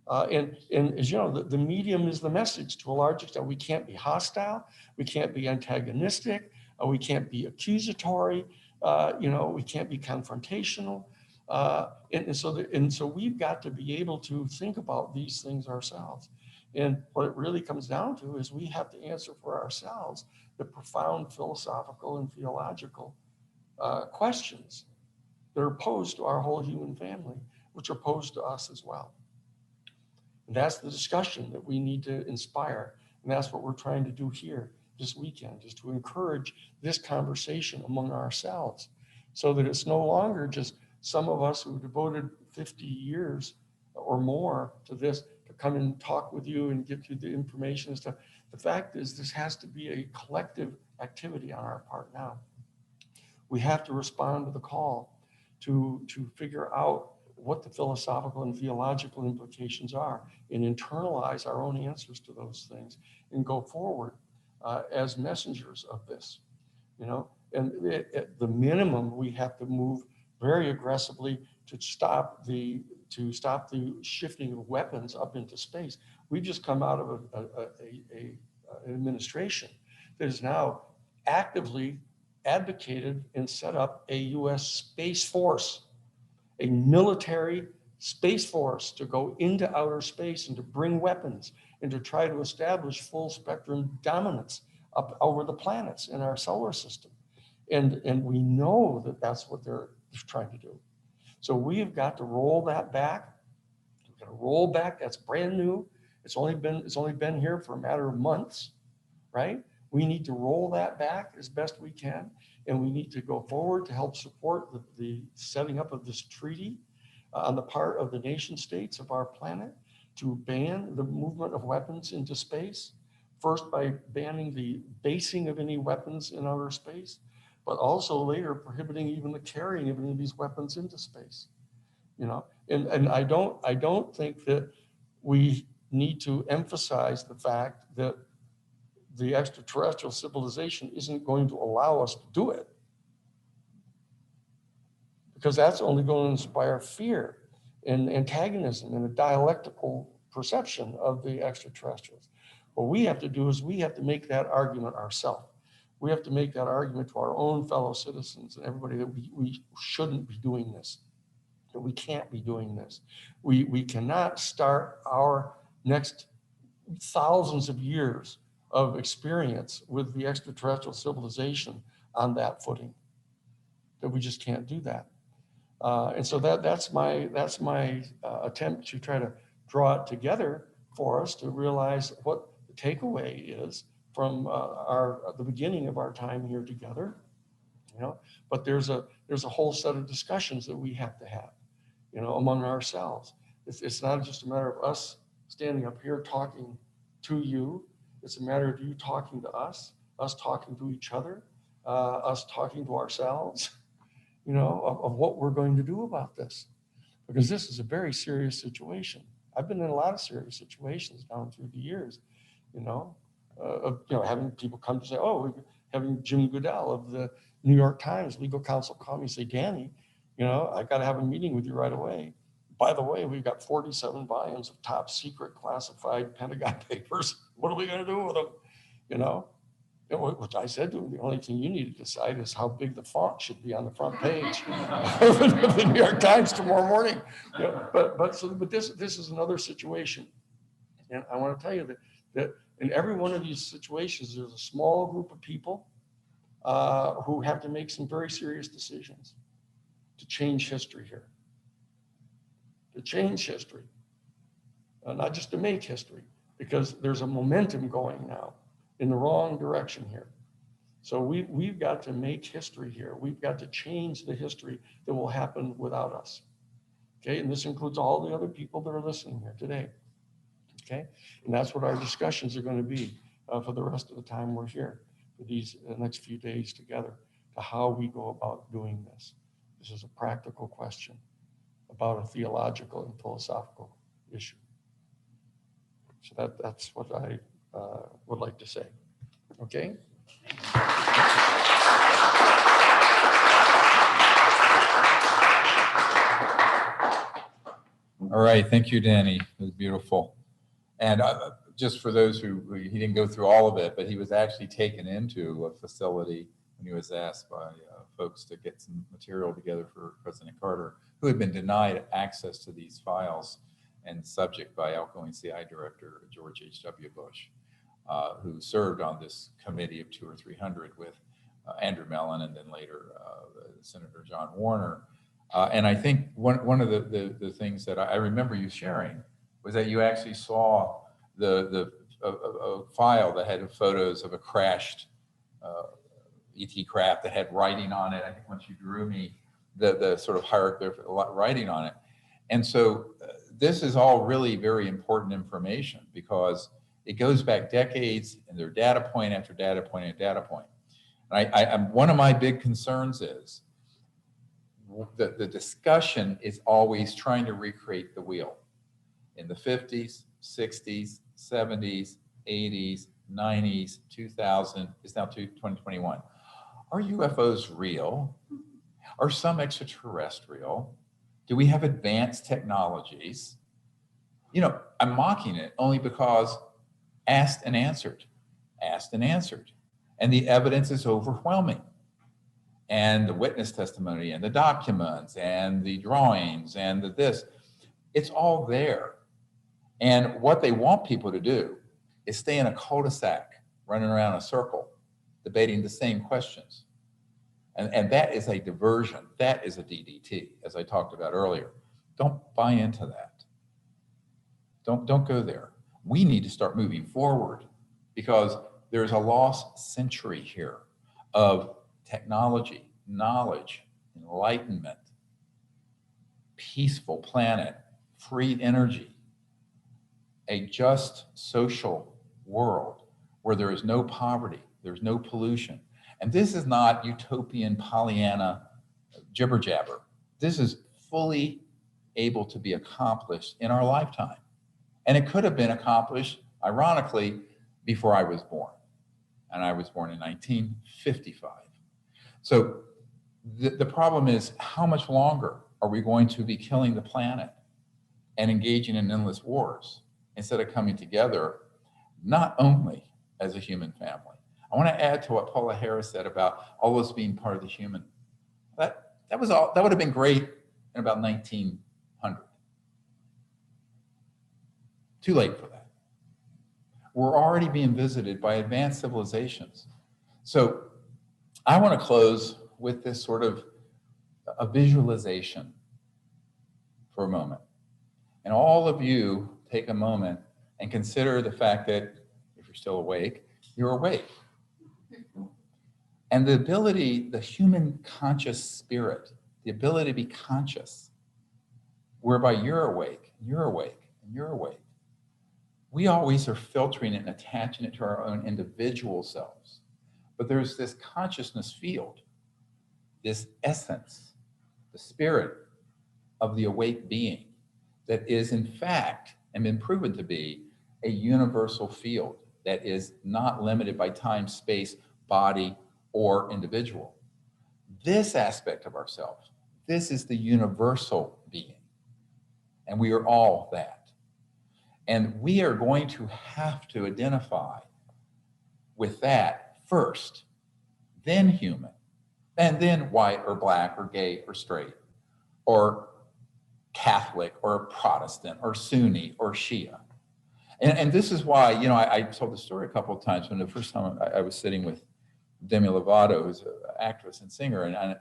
And as you know, the medium is the message to a large extent. We can't be hostile, we can't be antagonistic, we can't be accusatory, we can't be confrontational. And so we've got to be able to think about these things ourselves. And what it really comes down to is we have to answer for ourselves the profound philosophical and theological questions that are posed to our whole human family, which are posed to us as well. And that's the discussion that we need to inspire. And that's what we're trying to do here this weekend, is to encourage this conversation among ourselves so that it's no longer just some of us who devoted 50 years or more to this to come and talk with you and give you the information and stuff. The fact is this has to be a collective activity on our part now. We have to respond to the call to figure out what the philosophical and theological implications are and internalize our own answers to those things and go forward as messengers of this, and at the minimum, we have to move very aggressively to stop the shifting of weapons up into space. We've just come out of an administration that is now actively advocated and set up a US Space Force, a military space force to go into outer space and to bring weapons and to try to establish full spectrum dominance up over the planets in our solar system. And we know that that's what they're trying to do. So we've got to roll that back. We've got to roll back. That's brand new. It's only been here for a matter of months, right? We need to roll that back as best we can. And we need to go forward to help support the setting up of this treaty on the part of the nation states of our planet to ban the movement of weapons into space. First, by banning the basing of any weapons in outer space, but also later prohibiting even the carrying of any of these weapons into space. And I don't think that we need to emphasize the fact that the extraterrestrial civilization isn't going to allow us to do it, because that's only going to inspire fear and antagonism and a dialectical perception of the extraterrestrials. What we have to do is we have to make that argument ourselves. We have to make that argument to our own fellow citizens and everybody that we shouldn't be doing this, that we can't be doing this. We cannot start our next thousands of years of experience with the extraterrestrial civilization on that footing, that we just can't do that. And so that's my attempt to try to draw it together for us to realize what the takeaway is from the beginning of our time here together, But there's a whole set of discussions that we have to have, among ourselves. It's not just a matter of us standing up here talking to you. It's a matter of you talking to us talking to each other, us talking to ourselves, of what we're going to do about this. Because this is a very serious situation. I've been in a lot of serious situations down through the years, of having people come to say, oh, having Jim Goodell of the New York Times legal counsel call me and say, Danny, I got to have a meeting with you right away. By the way, we've got 47 volumes of top secret classified Pentagon papers. What are we going to do with them? Which I said to him, the only thing you need to decide is how big the font should be on the front page of the New York Times tomorrow morning. But this is another situation. And I want to tell you that in every one of these situations, there's a small group of people who have to make some very serious decisions to change history here. To change history, not just to make history, because there's a momentum going now in the wrong direction here. So we've got to make history here. We've got to change the history that will happen without us. Okay, and this includes all the other people that are listening here today. Okay, and that's what our discussions are going to be for the rest of the time we're here, for these next few days together, to how we go about doing this. This is a practical question about a theological and philosophical issue. So that's what I would like to say. Okay? All right, thank you, Danny. It was beautiful. And just for those he didn't go through all of it, but he was actually taken into a facility when he was asked by folks to get some material together for President Carter, who had been denied access to these files and subject by outgoing CI Director George H.W. Bush, who served on this committee of 200 or 300 with Andrew Mellon and then later Senator John Warner. And I think one of the things that I remember you sharing was that you actually saw a file that had photos of a crashed ET craft that had writing on it. I think once you drew me the sort of hieroglyphic writing on it. And so this is all really very important information because it goes back decades and there are data point after data point after data point. And one of my big concerns is the discussion is always trying to recreate the wheel. In the 50s, 60s, 70s, 80s, 90s, 2000, it's now 2021. Are UFOs real? Are some extraterrestrial? Do we have advanced technologies? I'm mocking it only because asked and answered. And the evidence is overwhelming. And the witness testimony and the documents and the drawings and this, it's all there. And what they want people to do is stay in a cul-de-sac, running around in a circle, debating the same questions. And that is a diversion. That is a DDT, as I talked about earlier. Don't buy into that. Don't go there. We need to start moving forward because there's a lost century here of technology, knowledge, enlightenment, peaceful planet, free energy, a just social world where there is no poverty, there's no pollution. And this is not utopian Pollyanna jibber jabber. This is fully able to be accomplished in our lifetime. And it could have been accomplished, ironically, before I was born. And I was born in 1955. So the problem is, how much longer are we going to be killing the planet and engaging in endless wars instead of coming together, not only as a human family? I want to add to what Paula Harris said about all of us being part of the human. That would have been great in about 1900. Too late for that. We're already being visited by advanced civilizations. So I want to close with this sort of a visualization for a moment. And all of you take a moment and consider the fact that if you're still awake, you're awake. And the ability, the human conscious spirit, the ability to be conscious, whereby you're awake, and you're awake, and you're awake. We always are filtering it and attaching it to our own individual selves. But there's this consciousness field, this essence, the spirit of the awake being that is in fact and been proven to be a universal field that is not limited by time, space, body, or individual. This aspect of ourselves, this is the universal being. And we are all that. And we are going to have to identify with that first, then human, and then white or black or gay or straight, or Catholic or Protestant or Sunni or Shia. And this is why, you know, I told the story a couple of times when the first time I was sitting with Demi Lovato, who's an actress and singer, and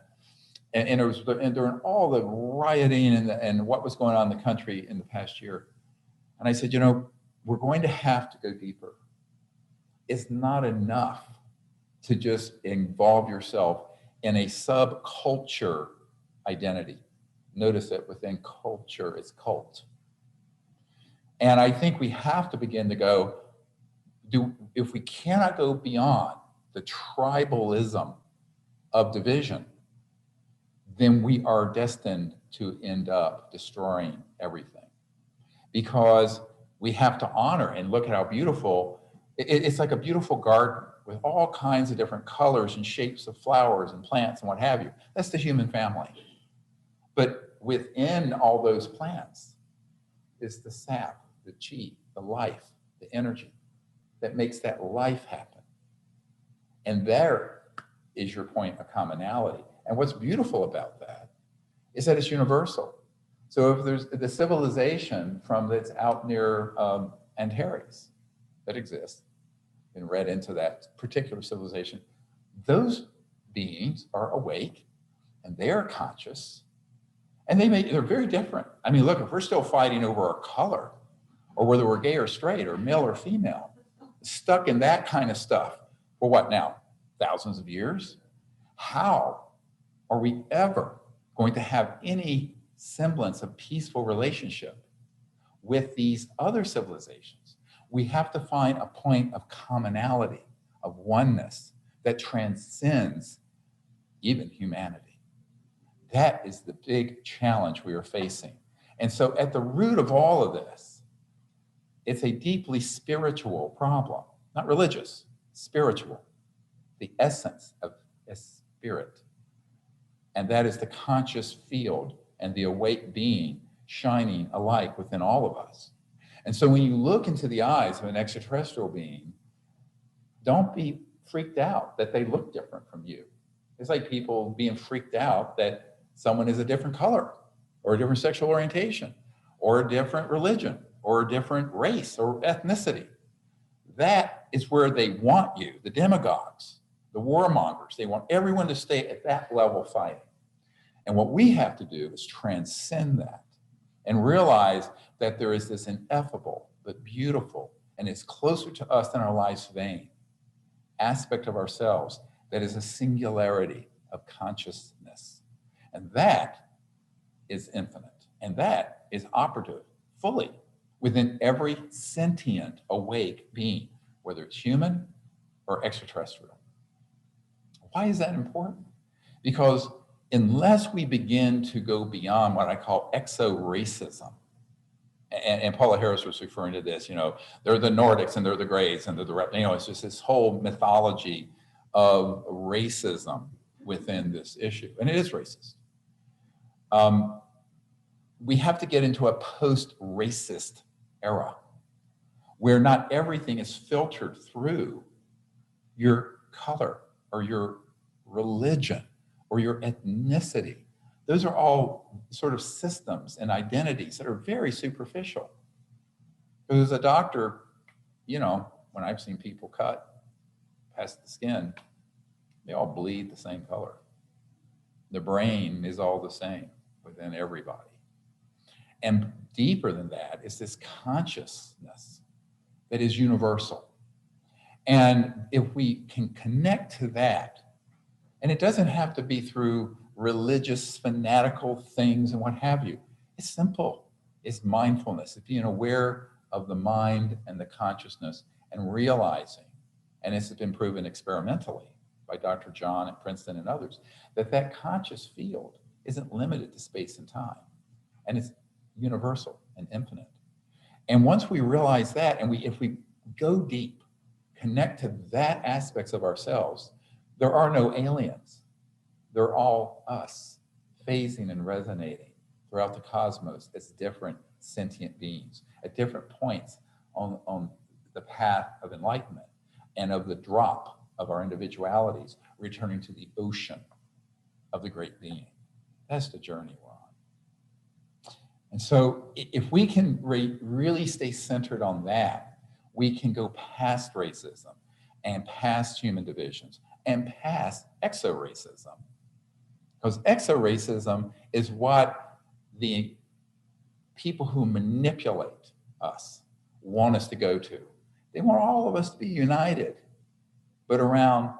it was during all the rioting and what was going on in the country in the past year. And I said, you know, we're going to have to go deeper. It's not enough to just involve yourself in a subculture identity. Notice that within culture, it's cult. And I think we have to begin to go, if we cannot go beyond the tribalism of division, then we are destined to end up destroying everything. Because we have to honor and look at how beautiful, it's like a beautiful garden with all kinds of different colors and shapes of flowers and plants and what have you. That's the human family. But within all those plants is the sap, the chi, the life, the energy that makes that life happen. And there is your point of commonality. And what's beautiful about that is that it's universal. So if there's the civilization from that's out near Antares that exists, and read into that particular civilization, those beings are awake and they are conscious, and they're very different. I mean, look, if we're still fighting over our color, or whether we're gay or straight, or male or female, stuck in that kind of stuff for what now, thousands of years? How are we ever going to have any semblance of peaceful relationship with these other civilizations? We have to find a point of commonality, of oneness that transcends even humanity. That is the big challenge we are facing. And so at the root of all of this, it's a deeply spiritual problem, not religious, spiritual, the essence of a spirit. And that is the conscious field and the awake being shining alike within all of us. And so when you look into the eyes of an extraterrestrial being, don't be freaked out that they look different from you. It's like people being freaked out that someone is a different color or a different sexual orientation or a different religion or a different race or ethnicity. That is where they want you, the demagogues, the warmongers. They want everyone to stay at that level fighting. And what we have to do is transcend that and realize that there is this ineffable, but beautiful, and it's closer to us than our life's vein aspect of ourselves that is a singularity of consciousness. And that is infinite. And that is operative fully within every sentient, awake being, whether it's human or extraterrestrial. Why is that important? Because unless we begin to go beyond what I call exo-racism, and Paula Harris was referring to this, you know, they're the Nordics and they're the Greys and they're the, you know, it's just this whole mythology of racism within this issue. And it is racist. We have to get into a post-racist era where not everything is filtered through your color or your religion or your ethnicity. Those are all sort of systems and identities that are very superficial. Because as a doctor, you know, when I've seen people cut past the skin, they all bleed the same color. The brain is all the same within everybody. And deeper than that is this consciousness that is universal. And if we can connect to that, and it doesn't have to be through religious, fanatical things and what have you. It's simple. It's mindfulness. It's being aware of the mind and the consciousness and realizing, and this has been proven experimentally by Dr. John at Princeton and others, that that conscious field isn't limited to space and time. And it's universal and infinite. And once we realize that, and if we go deep, connect to that aspects of ourselves, there are no aliens. They're all us, phasing and resonating throughout the cosmos as different sentient beings at different points on the path of enlightenment and of the drop of our individualities, returning to the ocean of the great being. That's the journey we're on. And so if we can really stay centered on that, we can go past racism and past human divisions and past exo-racism. Because exo-racism is what the people who manipulate us want us to go to. They want all of us to be united, but around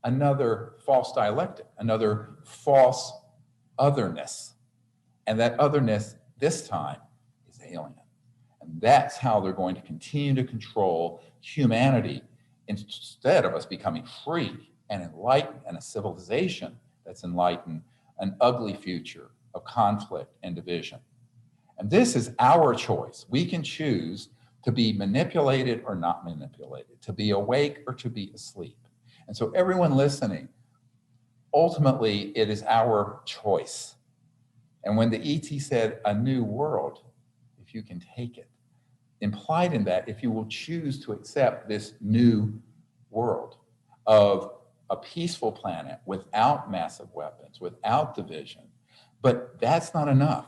another false dialectic, another false otherness. And that otherness this time is alien. And that's how they're going to continue to control humanity instead of us becoming free and enlightened and a civilization that's enlightened, an ugly future of conflict and division. And this is our choice. We can choose to be manipulated or not manipulated, to be awake or to be asleep. And so everyone listening, ultimately it is our choice. And when the ET said a new world, if you can take it, implied in that, if you will choose to accept this new world of a peaceful planet without massive weapons, without division, but that's not enough.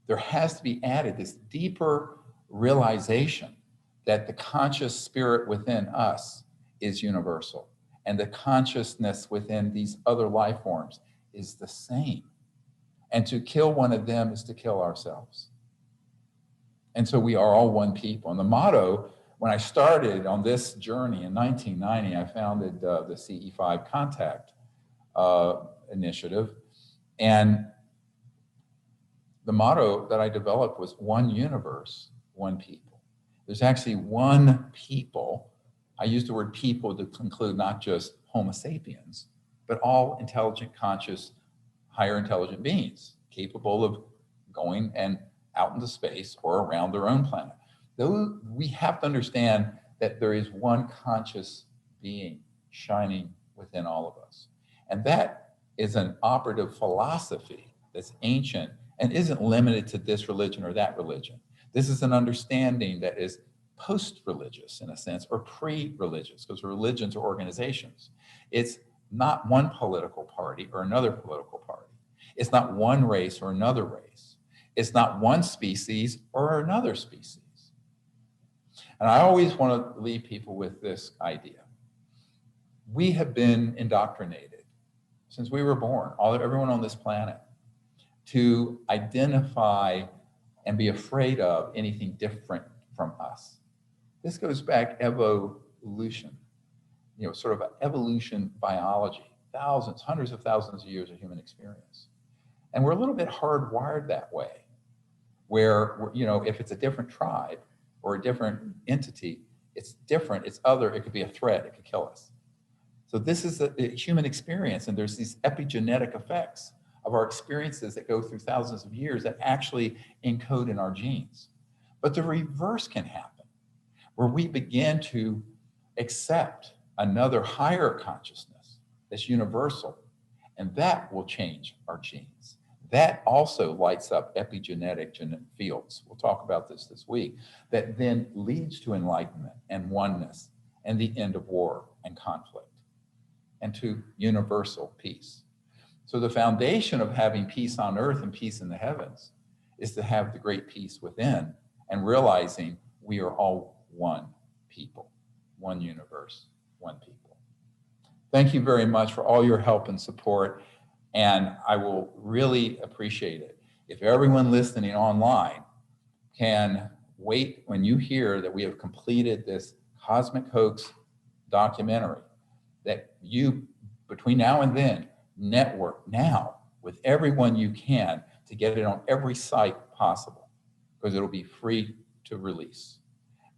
There has to be added this deeper realization that the conscious spirit within us is universal and the consciousness within these other life forms is the same. And to kill one of them is to kill ourselves. And so we are all one people. And the motto, when I started on this journey in 1990, I founded the CE5 Contact initiative. And the motto that I developed was one universe, one people. There's actually one people. I use the word people to include not just Homo sapiens, but all intelligent, conscious, higher intelligent beings capable of going and out into space or around their own planet. Though we have to understand that there is one conscious being shining within all of us. And that is an operative philosophy that's ancient and isn't limited to this religion or that religion. This is an understanding that is post-religious in a sense, or pre-religious, because religions are organizations. It's not one political party or another political party. It's not one race or another race. It's not one species or another species. And I always want to leave people with this idea. We have been indoctrinated since we were born, everyone on this planet, to identify and be afraid of anything different from us. This goes back evolution, sort of evolution biology, thousands, hundreds of thousands of years of human experience. And we're a little bit hardwired that way, where, if it's a different tribe or a different entity, it's different, it's other, it could be a threat, it could kill us. So this is a human experience, and there's these epigenetic effects of our experiences that go through thousands of years that actually encode in our genes. But the reverse can happen, where we begin to accept another higher consciousness that's universal, and that will change our genes. That also lights up epigenetic fields. We'll talk about this week, that then leads to enlightenment and oneness and the end of war and conflict and to universal peace. So the foundation of having peace on earth and peace in the heavens is to have the great peace within and realizing we are all one people, one universe, one people. Thank you very much for all your help and support. And I will really appreciate it if everyone listening online can wait when you hear that we have completed this Cosmic Hoax documentary, that you, between now and then, network now with everyone you can to get it on every site possible, because it'll be free to release.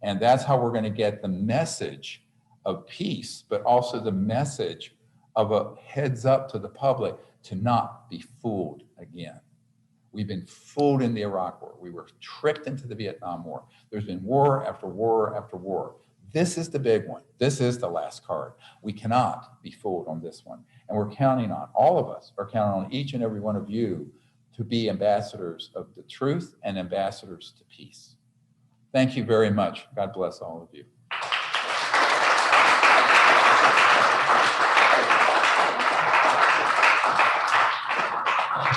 And that's how we're going to get the message of peace, but also the message of a heads up to the public to not be fooled again. We've been fooled in the Iraq War. We were tricked into the Vietnam War. There's been war after war after war. This is the big one. This is the last card. We cannot be fooled on this one. And we're counting on, all of us are counting on each and every one of you to be ambassadors of the truth and ambassadors to peace. Thank you very much. God bless all of you.